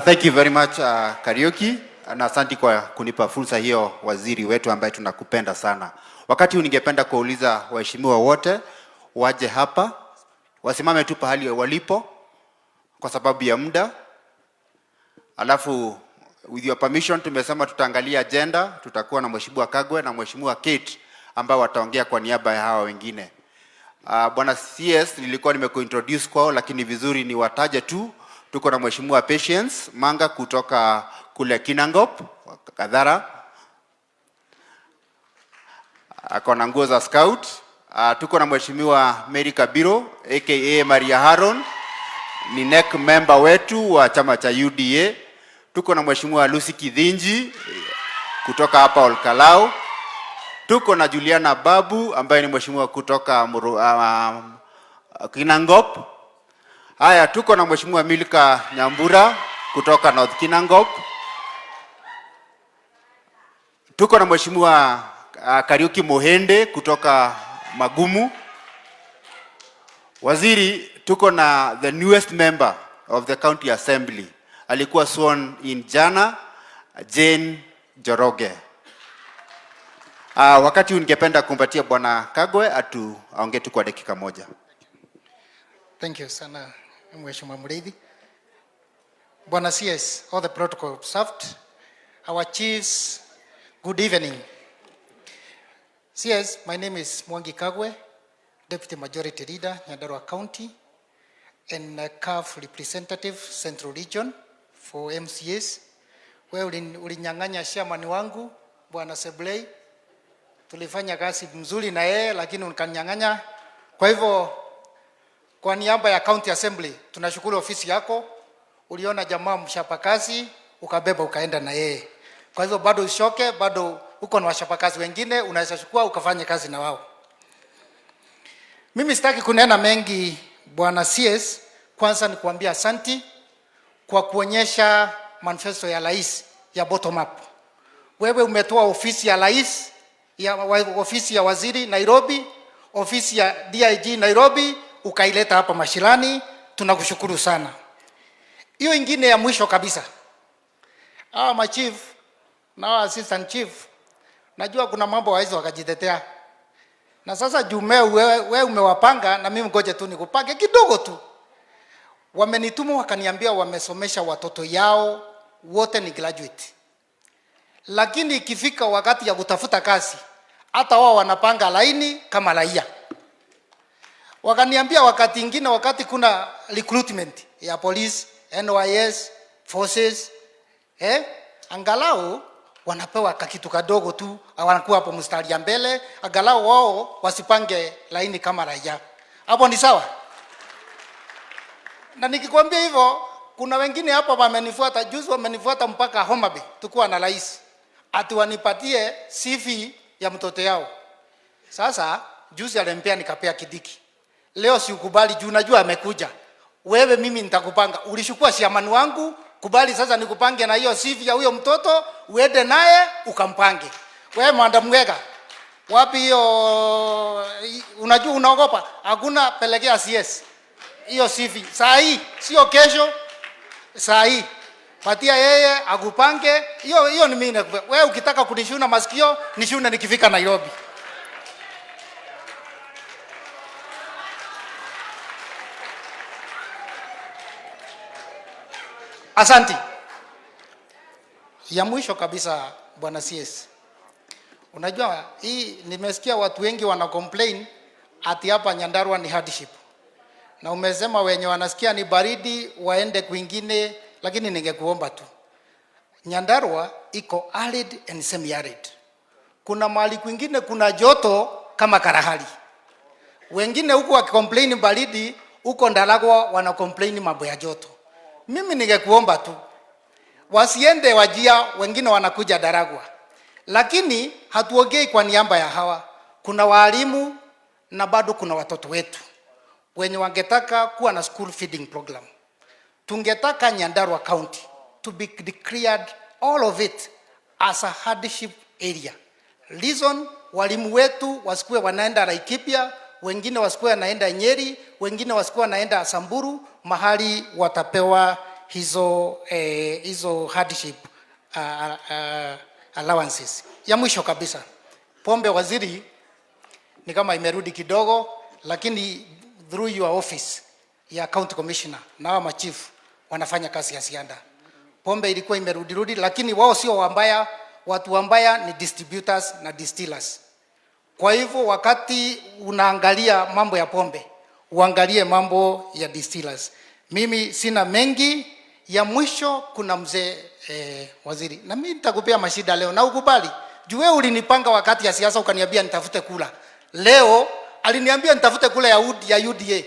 Thank you very much Kariuki, na asante kwa kunipa fursa hiyo waziri wetu ambaye tunakupenda sana. Wakati huu ningependa kuuliza waheshimiwa wote waje hapa, wasimame tu pahali walipo kwa sababu ya muda. Alafu with your permission tumesema tutaangalia agenda, tutakuwa na Mheshimiwa Kagwe na Mheshimiwa Kate ambao wataongea kwa niaba ya hawa wengine. Bwana CS nilikuwa nimekuintroduce kwao, lakini vizuri ni wataje tu. Tuko na Mheshimiwa Patience Manga kutoka kule Kinangop, Kadhara. ako na nguo za scout. Tuko na Mheshimiwa Mary Kabiro aka Maria Haron, ni NEC member wetu wa chama cha UDA. Tuko na Mheshimiwa Lucy Kidhinji kutoka hapa Olkalau. Tuko na Juliana Babu ambaye ni mheshimiwa kutoka Kinangop. Haya, tuko na Mheshimiwa Milka Nyambura kutoka North Kinangop. Tuko na Mheshimiwa Kariuki Mohende kutoka Magumu. Waziri, tuko na the newest member of the county assembly. Alikuwa sworn in jana, Jane Joroge. Wakati ningependa kumpatia Bwana Kagwe aongee tu kwa dakika moja. Thank you sana Mheshimiwa Muriithi. Bwana CS, all the protocol observed. Our chiefs, good evening. CS, my name is Mwangi Kagwe, Deputy Majority Leader, Nyandarua County, and CAF representative, Central Region for MCAs. Wewe ulinyang'anya chairman wangu, Bwana Seblei. Tulifanya kazi mzuri na yeye, lakini unikanyang'anya. Kwa hivyo, kwa niaba ya County Assembly, tunashukuru ofisi yako. Uliona jamaa mshapakazi, ukabeba ukaenda na yeye. Kwa hivyo, bado ushoke, bado uko na washapakazi wengine, unaweza chukua ukafanya kazi na wao. Mimi sitaki kunena mengi, Bwana CS. Kwanza ni kuambia asanti kwa kuonyesha manifesto ya rais ya bottom up. Wewe umetoa ofisi ya rais, ofisi ya waziri Nairobi, ofisi ya DIG Nairobi, ukaileta hapa Mashirani. Tunakushukuru sana. Hiyo ingine ya mwisho kabisa, machief na assistant chief, najua kuna mambo waweza wakajitetea. Na sasa jume wewe umewapanga, na mimi ngoje tu nikupange kidogo tu. Wamenituma wakaniambia wamesomesha watoto yao wote ni graduate. Lakini ikifika wakati ya kutafuta kazi, hata wao wanapanga laini kama raia. Wakaniambia wakati ingine, wakati kuna recruitment ya police, NYS, forces, angalau wanapewa kakitu kadogo tu, wanakuwa hapo mstari ya mbele, angalau wao wasipange laini kama raia. Hapo ni sawa? Na nikikwambia hivyo, kuna wengine hapa wamenifuata, juzi wamenifuata mpaka Homa Bay, tukua na rais. Ati wanipatie CV ya mtoto yao. Sasa juzi alempea nikapea Kidiki. Leo si ukubali juu najua amekuja. Wewe mimi nitakupanga. Ulishukua chairman wangu, kubali sasa nikupange na hiyo CV ya huyo mtoto, uende naye ukampange. Wewe Mwanda Mwega, wapi hiyo, unajua unaogopa? Hakuna, pelekea CS. Hiyo CV saa hii, sio kesho. Saa hii patia yeye akupange. Hiyo ni mimi. Wewe ukitaka kunishuna masikio, nishune nikifika Nairobi. Asanti. Ya mwisho kabisa Bwana CS. Unajua hii nimesikia watu wengi wana complain ati hapa Nyandarua ni hardship. Na umesema wenye wanasikia ni baridi waende kwingine, lakini ningekuomba tu. Nyandarua iko arid and semi-arid. Kuna mahali kwingine kuna joto kama Karahali. Wengine huko wakicomplain baridi, huko Ndaragwa wana complain mambo ya joto. Mimi ningekuomba tu wasiende Wajia, wengine wanakuja Ndaragwa. Lakini hatuongei kwa niaba ya hawa. Kuna walimu na bado kuna watoto wetu wenye wangetaka kuwa na school feeding program. Tungetaka Nyandarua County to be declared all of it as a hardship area. Reason walimu wetu wasikuwe wanaenda Laikipia, wengine wasikuwe wanaenda Nyeri, wengine wasikuwe wanaenda Samburu, mahali watapewa hizo hardship allowances. Ya mwisho kabisa, pombe waziri ni kama imerudi kidogo, lakini through your office ya county commissioner na wa machief wanafanya kazi ya ziada. Pombe ilikuwa imerudi, lakini wao sio wambaya. Watu wambaya ni distributors na distillers. Kwa hivyo wakati unaangalia mambo ya pombe, uangalie mambo ya distillers. Mimi sina mengi. Ya mwisho kuna mzee waziri, na mimi nitakupea mashida leo na ukubali. Juu wewe ulinipanga wakati ya siasa ukaniambia nitafute kula. Leo aliniambia nitafute kula ya UDA.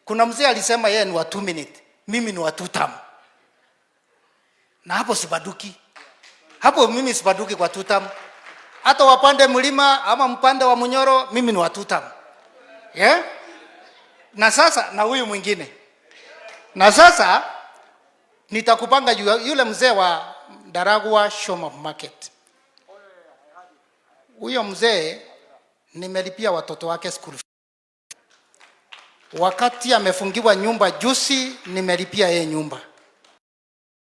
Kuna mzee alisema yeye ni wa 2 minute. Mimi ni wa 2 term. Na hapo sibaduki. Hapo mimi sibaduki kwa 2 term. Hata wapande mlima ama mpande wa Munyoro, mimi ni wa 2 term. Yeah? Na sasa na huyu mwingine. Na sasa nitakupanga yule mzee wa Nyandarua Shoma Market. Huyo mzee nimelipia watoto wake school fees. Wakati amefungiwa nyumba juzi, nimelipia yeye nyumba.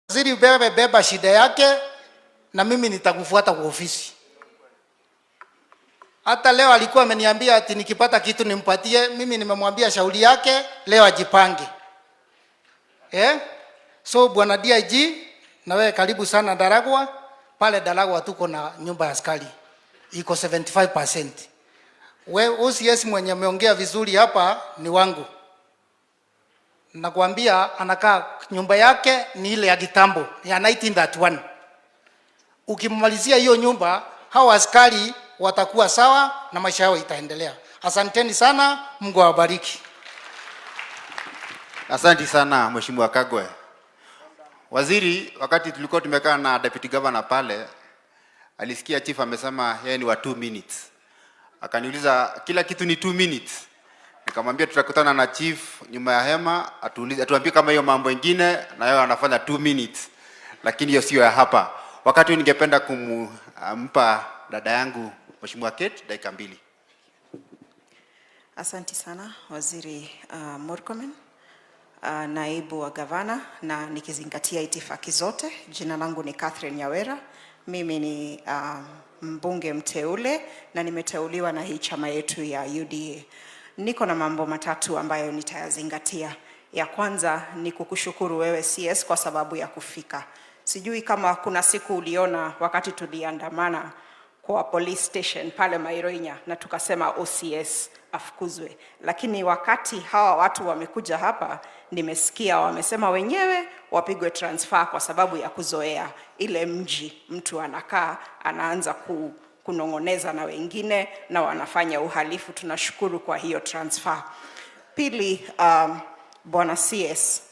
Waziri beba shida yake na mimi nitakufuata kwa ofisi. Hata leo alikuwa ameniambia ati nikipata kitu nimpatie, mimi nimemwambia shauri yake leo ajipange. So bwana DIG, na wewe karibu sana Nyandarua. Pale Nyandarua tuko na nyumba ya askari. Iko 75%. Wewe OCS mwenye ameongea vizuri hapa ni wangu. Nakwambia anakaa nyumba yake ni ile ya kitambo ya 1931. Ukimalizia hiyo nyumba, hao askari watakuwa sawa na maisha yao itaendelea. Asanteni sana, Mungu awabariki. Asante sana Mheshimiwa Kagwe. Waziri, wakati tulikuwa tumekaa na deputy governor pale, alisikia chief amesema yeye ni wa 2 minutes. Akaniuliza kila kitu ni 2 minutes. Nikamwambia tutakutana na chief nyuma ya hema, atuambie kama hiyo mambo mengine na yeye anafanya 2 minutes. Lakini hiyo sio ya hapa. Wakati ningependa kumpa dada yangu Mheshimiwa Kate dakika 2. Asante sana Waziri Murkomen, naibu wa gavana, na nikizingatia itifaki zote. Jina langu ni Catherine Nyawera. Mimi ni mbunge mteule na nimeteuliwa na hii chama yetu ya UDA. Niko na mambo matatu ambayo nitayazingatia. Ya kwanza ni kukushukuru wewe CS kwa sababu ya kufika. Sijui kama kuna siku uliona wakati tuliandamana kwa police station pale Mairoinya na tukasema OCS afukuzwe. Lakini wakati hawa watu wamekuja hapa, nimesikia wamesema wenyewe wapigwe transfer kwa sababu ya kuzoea ile mji. Mtu anakaa, anaanza kunongoneza na wengine na wanafanya uhalifu. Tunashukuru kwa hiyo transfer. Pili, Bwana CS,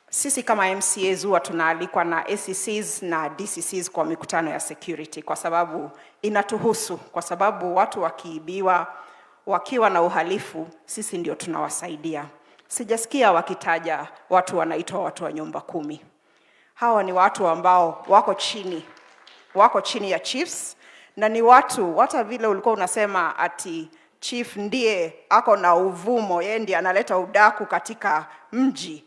sisi kama MCAs huwa tunaalikwa na ACCs na DCCs kwa mikutano ya security kwa sababu inatuhusu, kwa sababu watu wakiibiwa, wakiwa na uhalifu, sisi ndio tunawasaidia. Sijasikia wakitaja watu wanaitwa watu wa nyumba 10. Hawa ni watu ambao wako chini ya chiefs, na ni watu hata vile ulikuwa unasema ati chief ndiye ako na uvumo, yeye ndiye analeta udaku katika mji.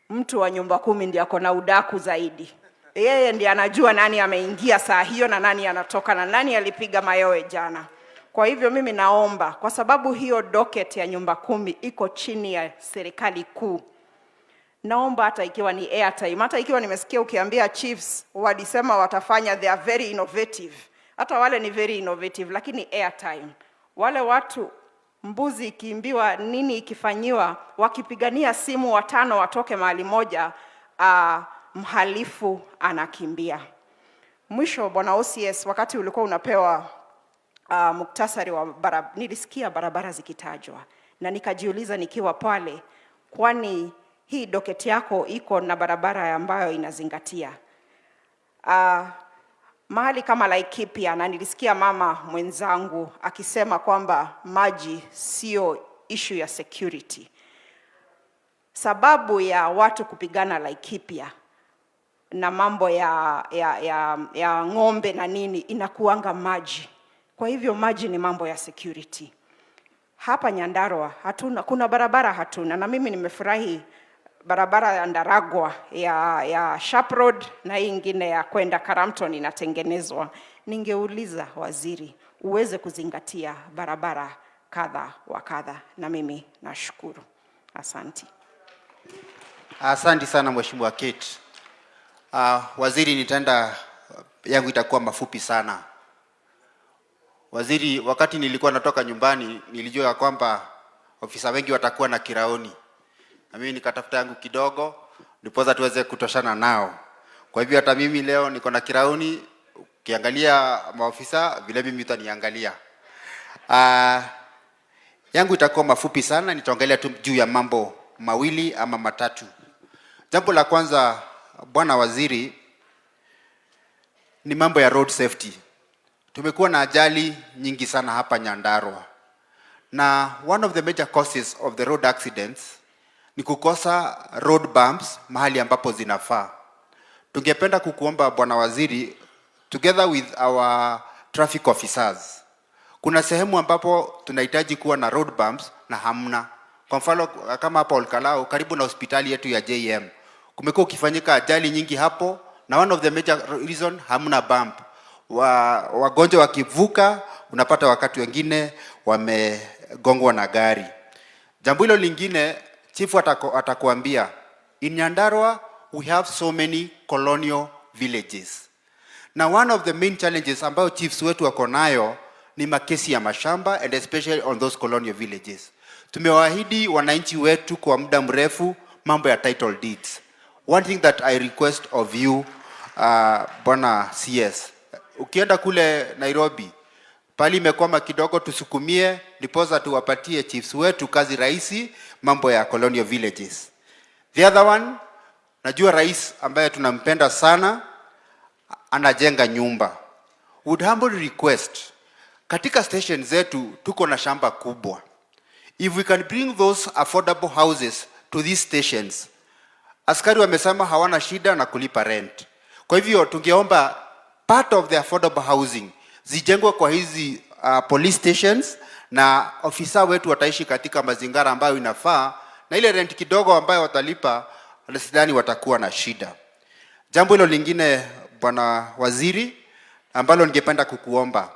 Mtu wa nyumba 10 ndiye ako na udaku zaidi. Yeye ndiye anajua nani ameingia saa hiyo na nani anatoka na nani alipiga mayowe jana. Kwa hivyo mimi naomba, kwa sababu hiyo docket ya nyumba 10 iko chini ya serikali kuu, naomba hata ikiwa ni airtime, hata ikiwa nimesikia ukiambia chiefs walisema watafanya, they are very innovative. Hata wale ni very innovative, lakini airtime. Wale watu mbuzi ikiimbiwa nini ikifanyiwa, wakipigania simu 5 watoke mahali moja, mhalifu anakimbia. Mwisho Bwana OCS, wakati ulikuwa unapewa muktasari wa nilisikia barabara zikitajwa na nikajiuliza nikiwa pale, kwani hii doketi yako iko na barabara ambayo inazingatia mahali kama Laikipia, na nilisikia mama mwenzangu akisema kwamba maji sio issue ya security. Sababu ya watu kupigana Laikipia na mambo ya ng'ombe na nini inakuanga maji. Kwa hivyo maji ni mambo ya security. Hapa Nyandarua hatuna, kuna barabara hatuna, na mimi nimefurahi barabara ya Nyandarua ya Sharp Road na hii ingine ya kwenda Karampton inatengenezwa. Ningeuliza waziri uweze kuzingatia barabara kadha wa kadha, na mimi nashukuru. Asante. Asante sana Mheshimiwa Kate. Waziri, nitaenda yangu itakuwa mafupi sana. Waziri, wakati nilikuwa natoka nyumbani nilijua kwamba ofisa wengi watakuwa na kiraoni. Na mimi nikatafuta yangu kidogo ndiposa tuweze kutoshana nao. Kwa hivyo hata mimi leo niko na kiraoni Ukiangalia maofisa vile mimi utaniangalia. Yangu itakuwa mafupi sana, nitaongelea tu juu ya mambo mawili ama matatu. Jambo la kwanza, Bwana Waziri, ni mambo ya road safety. Tumekuwa na ajali nyingi sana hapa Nyandarua. Na one of the major causes of the road accidents ni kukosa road bumps mahali ambapo zinafaa. Tungependa kukuomba Bwana Waziri, together with our traffic officers, kuna sehemu ambapo tunahitaji kuwa na road bumps na hamna. Kwa mfano kama hapa Olkalao karibu na hospitali yetu ya JM, kumekuwa ukifanyika ajali nyingi hapo, na one of the major reason hamna bump. Wagonjwa wakivuka unapata wakati wengine wamegongwa na gari. Jambo hilo lingine chief atakuambia, in Nyandarua we have so many colonial villages. Na one of the main challenges ambayo chiefs wetu wako nayo ni makesi ya mashamba, and especially on those colonial villages. Tumewaahidi wananchi wetu kwa muda mrefu mambo ya title deeds. One thing that I request of you, Bwana CS, ukienda kule Nairobi, pali imekwama kidogo tusukumie, ndiposa tuwapatie chiefs wetu kazi rahisi mambo ya colonial villages. The other one, najua rais ambaye tunampenda sana, anajenga nyumba. Would humbly request, katika station zetu tuko na shamba kubwa. If we can bring those affordable houses to these stations, askari wamesema hawana shida na kulipa rent. Kwa hivyo tungeomba part of the affordable housing zijengwe kwa hizi police stations, na ofisa wetu wataishi katika mazingira ambayo inafaa, na ile rent kidogo ambayo watalipa sidhani watakuwa na shida. Jambo hilo lingine Bwana Waziri ambalo ningependa kukuomba,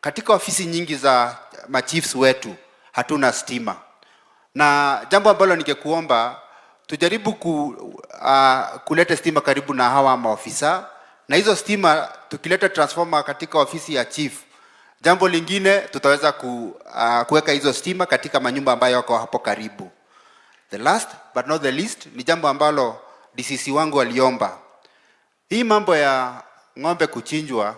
katika ofisi nyingi za machiefs wetu hatuna stima. Na jambo ambalo ningekuomba tujaribu kuleta stima karibu na hawa maofisa, na hizo stima tukileta transformer katika ofisi ya chief, jambo lingine tutaweza kuweka hizo stima katika manyumba ambayo yako hapo karibu. The last but not the least ni jambo ambalo DCC wangu aliomba. Hii mambo ya ng'ombe kuchinjwa,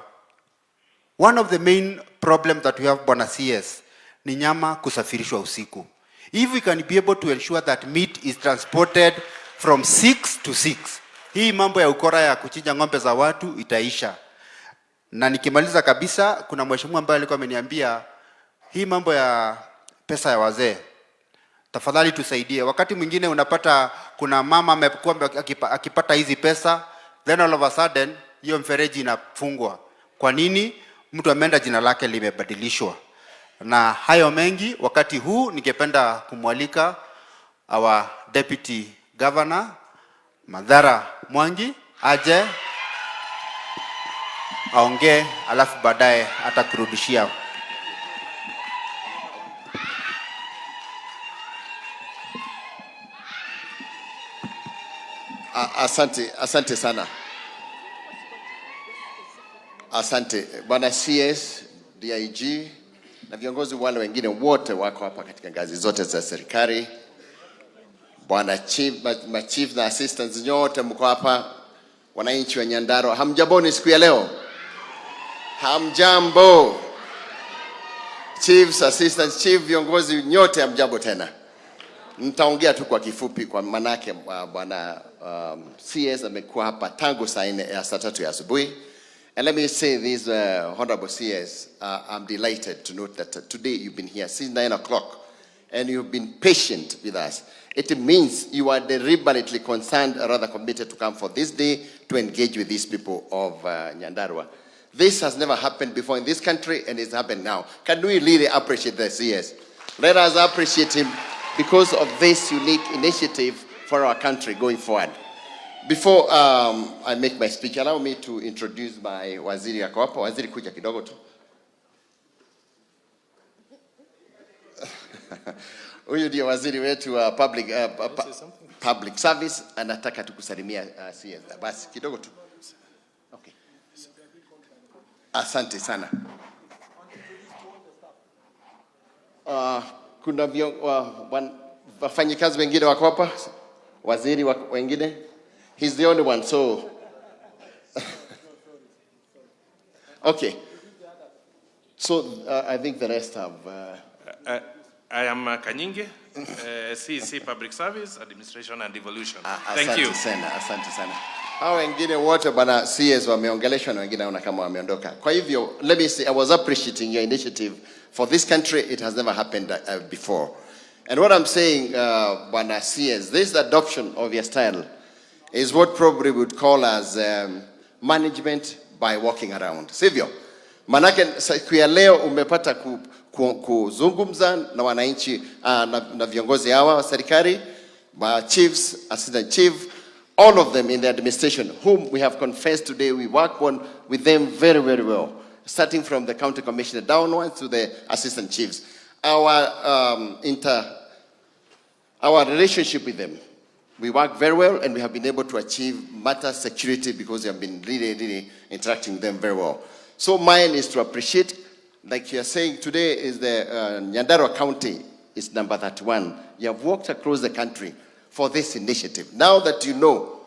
one of the main problem that we have Bwana CS ni nyama kusafirishwa usiku. If we can be able to ensure that meat is transported from 6 to 6, hii mambo ya ukora ya kuchinja ng'ombe za watu itaisha. Na nikimaliza kabisa, kuna mheshimiwa ambaye alikuwa ameniambia hii mambo ya pesa ya wazee, tafadhali tusaidie. Wakati mwingine unapata kuna mama amekuwa akipata hizi pesa, then all of a sudden hiyo mfereji inafungwa. Kwa nini? Mtu ameenda jina lake limebadilishwa. Na hayo mengi, wakati huu ningependa kumwalika our Deputy Governor Madhara Mwangi aje aongee, alafu baadaye atakurudishia. Asante sana. Asante Bwana CS, DIG na viongozi wale wengine wote wako hapa katika ngazi zote za serikali. Bwana chief, chief na assistants nyote mko hapa. Wananchi wa Nyandarua, hamjamboni siku ya leo? Hamjambo. Chiefs, assistants, chief, viongozi nyote hamjambo tena. Nitaongea tu kwa kifupi kwa manake Bwana CS amekuwa hapa tangu saa 3 ya asubuhi. And let me say this, Honorable CS, I'm delighted to note that today you've been here since 9 o'clock and you've been patient with us. It means you are deliberately concerned, rather committed to come for this day to engage with these people of Nyandarua. This has never happened before in this country and it's happened now. Can we really appreciate the CS? Let us appreciate him because of this unique initiative for our country going forward. Before I make my speech, allow me to introduce my waziri yako hapa. Waziri kuja kidogo tu. Huyu ndiye waziri wetu wa public service, anataka tukusalimia CS. Basi kidogo tu. Okay. Asante sana. Kuna wafanyikazi wengine wako hapa? Waziri wengine? He's the only one, so Okay. So I think the rest have... I am Kanyinge, CEC Public Service, Administration and Devolution. Thank you. Asante sana. Hao wengine wote bana CS wameongeleshwa na wengine naona kama wameondoka. Kwa hivyo, let me say, I was appreciating your initiative. For this country, it has never happened before. And what I'm saying, bana CS, this adoption of your style is what probably would call as management by walking around. Sivyo? Manake siku ya leo umepata kuzungumza na wananchi na viongozi hawa wa serikali, chiefs, assistant chief, all of them in the administration, whom we have confessed today, we work with them very, very well, starting from the county commissioner downwards to the assistant chiefs. Our relationship with them, we work very well, and we have been able to achieve matter security because we have been really, really interacting with them very well. So mine is to appreciate, like you're saying today, is the Nyandarua County is number 31. You have walked across the country for this initiative. Now that you know,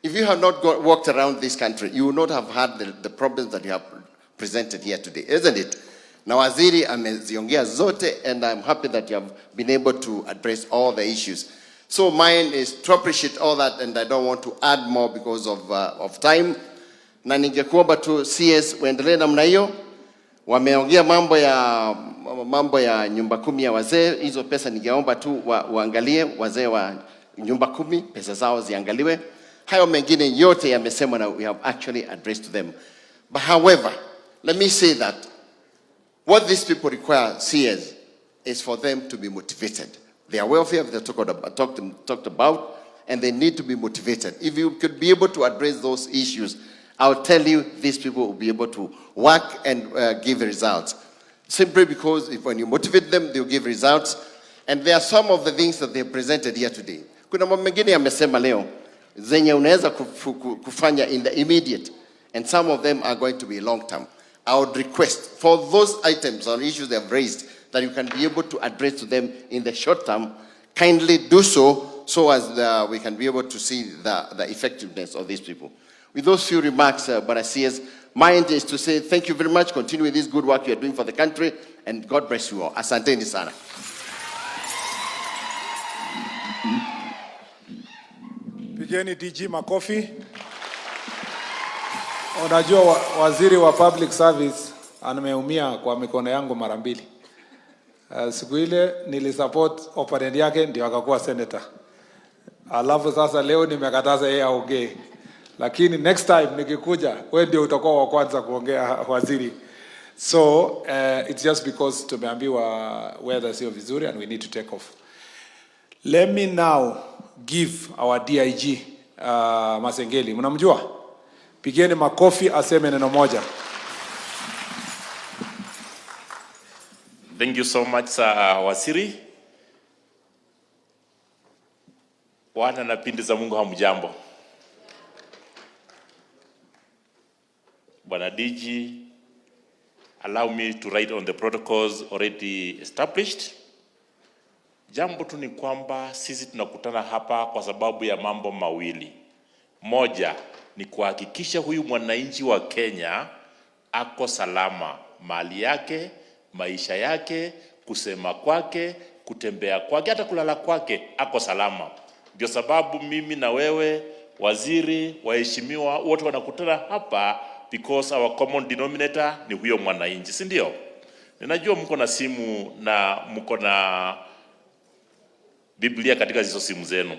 if you have not walked around this country, you would not have had the problems that you have presented here today, isn't it? Na waziri ameziongea zote, and I'm happy that you have been able to address all the issues. So mine is to appreciate all that, and I don't want to add more because of time. Na ningekuomba tu CS waendelee namna hiyo. Wameongea mambo ya nyumba 10 ya wazee. Hizo pesa ningeomba tu waangalie wazee wa nyumba 10, pesa zao ziangaliwe. Hayo mengine yote yamesemwa na we have actually addressed them. But however, let me say that what these people require, CS, is for them to be motivated. Their welfare, they talked about, and they need to be motivated. If you could be able to address those issues, I'll tell you, these people will be able to work and give results. Simply because when you motivate them, they'll give results. And there are some of the things that they presented here today. Kuna mambo mengine yamesema leo, zenye unaweza kufanya in the immediate. And some of them are going to be long term. I would request for those items or issues they have raised that you can be able to address to them in the short term, kindly do so as we can be able to see the effectiveness of these people. With those few remarks, Barasias, mine is to say thank you very much. Continue with this good work you are doing for the country, and God bless you all. Asanteni sana. Pigeni DG makofi. Unajua waziri wa public service ameumia kwa mikono yangu mara mbili. Siku ile nilisupport opponent yake ndio akakuwa senator. Alafu sasa leo nimekataza yeye aongee. Lakini next time nikikuja wewe ndio utakuwa wa kwanza kuongea waziri. So it's just because tumeambiwa weather sio vizuri and we need to take off. Let me now give our DIG Masengeli. Mnamjua? Pigeni makofi aseme neno moja. Thank you so much, Waziri. Wana na pindi za Mungu hamjambo. Bwana DG, allow me to write on the protocols already established. Jambo tu ni kwamba sisi tunakutana hapa kwa sababu ya mambo mawili. Moja ni kuhakikisha huyu mwananchi wa Kenya ako salama, mali yake, maisha yake, kusema kwake, kutembea kwake, hata kulala kwake, ako salama. Ndio sababu mimi na wewe, waziri, waheshimiwa, wote wanakutana hapa because our common denominator ni huyo mwananchi, si ndio? Ninajua mko na simu na mko na Biblia katika hizo simu zenu.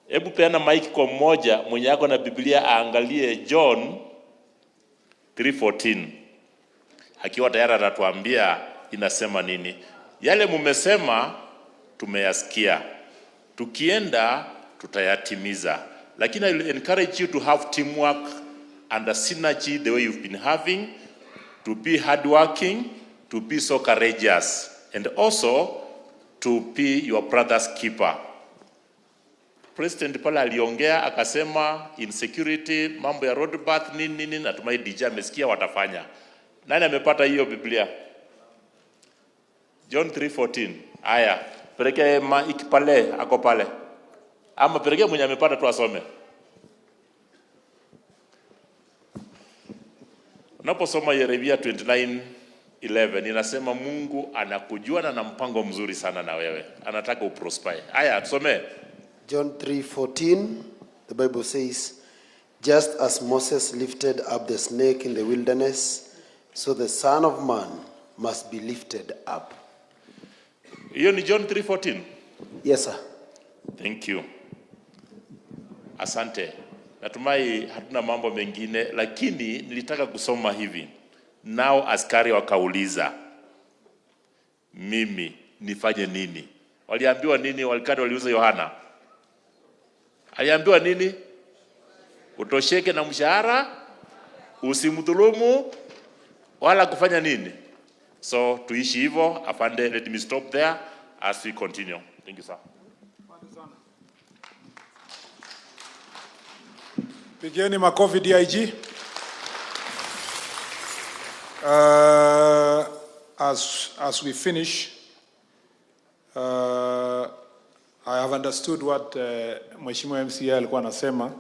Hebu peana mic kwa mmoja mwenye yako na Biblia aangalie John 3:14. Akiwa tayari atatuambia inasema nini. Yale mumesema tumeyasikia. Tukienda tutayatimiza. Lakini I encourage you to have teamwork and a synergy the way you've been having, to be hardworking, to be so courageous, and also to be your brother's keeper. President pala aliongea akasema insecurity, mambo ya roadblock nini, natumai DJ amesikia watafanya. Nani amepata hiyo Biblia? John 3:14. Aya, pelekea ikipale ako pale. Ama pelekea mwenye amepata tu asome. Unaposoma Yeremia 29:11 inasema Mungu anakujua na mpango mzuri sana na wewe. Anataka uprosper. Haya, tusome. John 3:14, the Bible says, just as Moses lifted up the snake in the wilderness, so the Son of Man must be lifted up. Hiyo ni John 3:14. Yes, sir. Thank you. Asante. Natumai hatuna mambo mengine, lakini nilitaka kusoma hivi. Nao askari wakauliza, mimi nifanye nini? Waliambiwa nini? Walikati waliuza Yohana. Aliambiwa nini? Utosheke na mshahara, usimdhulumu, wala kufanya nini? So tuishi hivyo. Afande, let me stop there as we continue. Thank you, sir. Pigeni makofi DIG. As we finish, I have understood what Mheshimiwa MCA alikuwa anasema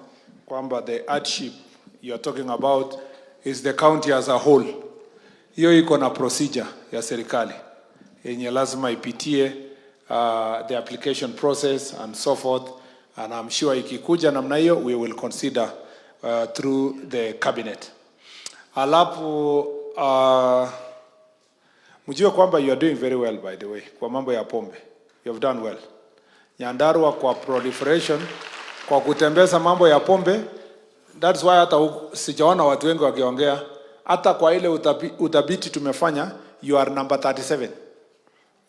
kwamba the hardship you are talking about is the county as a whole. Hiyo iko na procedure ya serikali yenye lazima ipitie the application process and so forth, and I'm sure ikikuja namna hiyo we will consider through the cabinet. Alafu mjue kwamba you are doing very well, by the way, kwa mambo ya pombe. You have done well. Nyandarua kwa proliferation, kwa kutembeza mambo ya pombe. That's why hata sijaona watu wengi wakiongea. Hata kwa ile utabiti tumefanya, you are number 37.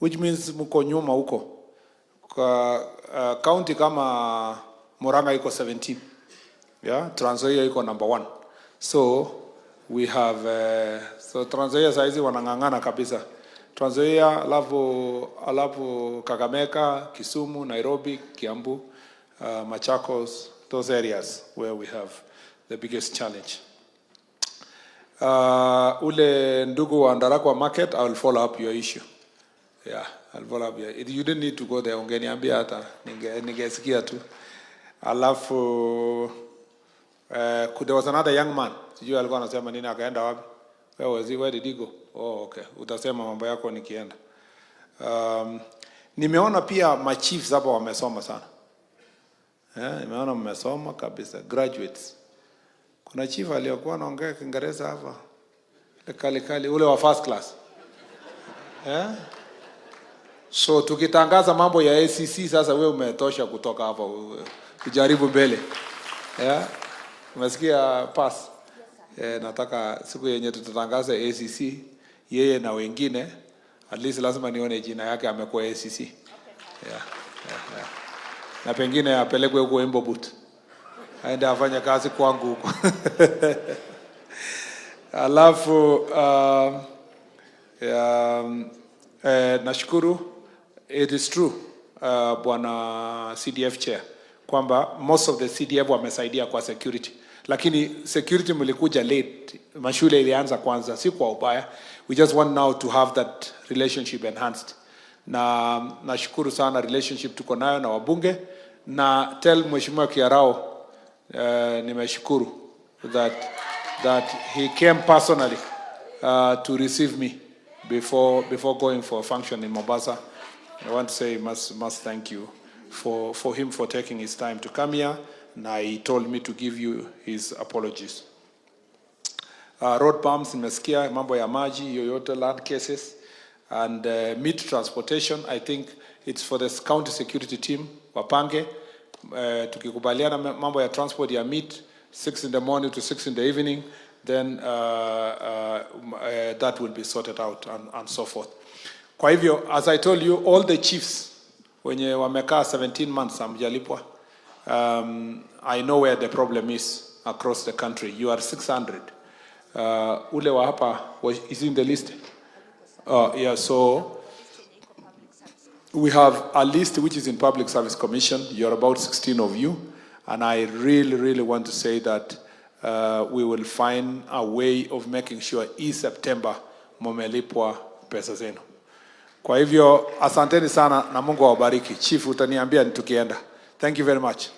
Which means mko nyuma huko. Kwa county kama Murang'a iko 17. Yeah, Trans Nzoia iko number 1. So we have so Trans Nzoia saizi wanang'ang'ana kabisa. Trans Nzoia, alafu Kakamega, Kisumu, Nairobi, Kiambu, Machakos, those areas where we have the biggest challenge. Ule ndugu wa Nyandarua market, I will follow up your issue. Yeah, I'll follow up your. You didn't need to go there. Ungeniambia hata ningesikia tu. Alafu there was another young man. Sijui alikuwa anasema nini, akaenda wapi? Where was he? Where did he go? Oh, okay. Utasema mambo yako nikienda. Nimeona pia ma chiefs hapa wamesoma sana. Nimeona mmesoma kabisa, graduates. Kuna chief aliyokuwa anaongea Kiingereza hapa. Kali ule wa first class. So tukitangaza mambo ya ACC sasa wewe umetosha kutoka hapa kujaribu mbele. Umesikia pass? Nataka siku yenye tutatangaza ACC yeye na wengine at least lazima nione jina yake amekuwa ACC. Na pengine apelekwe huko Embobut. Aende afanye kazi kwangu huko. Alafu nashukuru, it is true bwana CDF chair kwamba most of the CDF wamesaidia kwa security, lakini security mlikuja late, mashule ilianza kwanza, si kwa ubaya. We just want now to have that relationship enhanced. Na nashukuru sana relationship tuko nayo na wabunge, na tell Mheshimiwa Kiarao nimeshukuru that he came personally to receive me before going for a function in Mombasa. I want to say must thank you for him for taking his time to come here. Na he told me to give you his apologies. Road bumps nimesikia, mambo ya maji yoyote, land cases and meat transportation. I think it's for the county security team wapange tukikubaliana mambo ya transport ya meat 6 in the morning to 6 in the evening, then that will be sorted out and so forth. Kwa hivyo, as I told you, all the chiefs wenye wamekaa 17 months hamjalipwa, I know where the problem is across the country. You are 600. Ule wa hapa is in the list. Yeah, so we have a list which is in Public Service Commission. You're about 16 of you. And I really want to say that we will find a way of making sure September mumelipwa pesa zenu. Kwa hivyo, asanteni sana na Mungu awabariki. Chief, utaniambia tukienda. Thank you very much.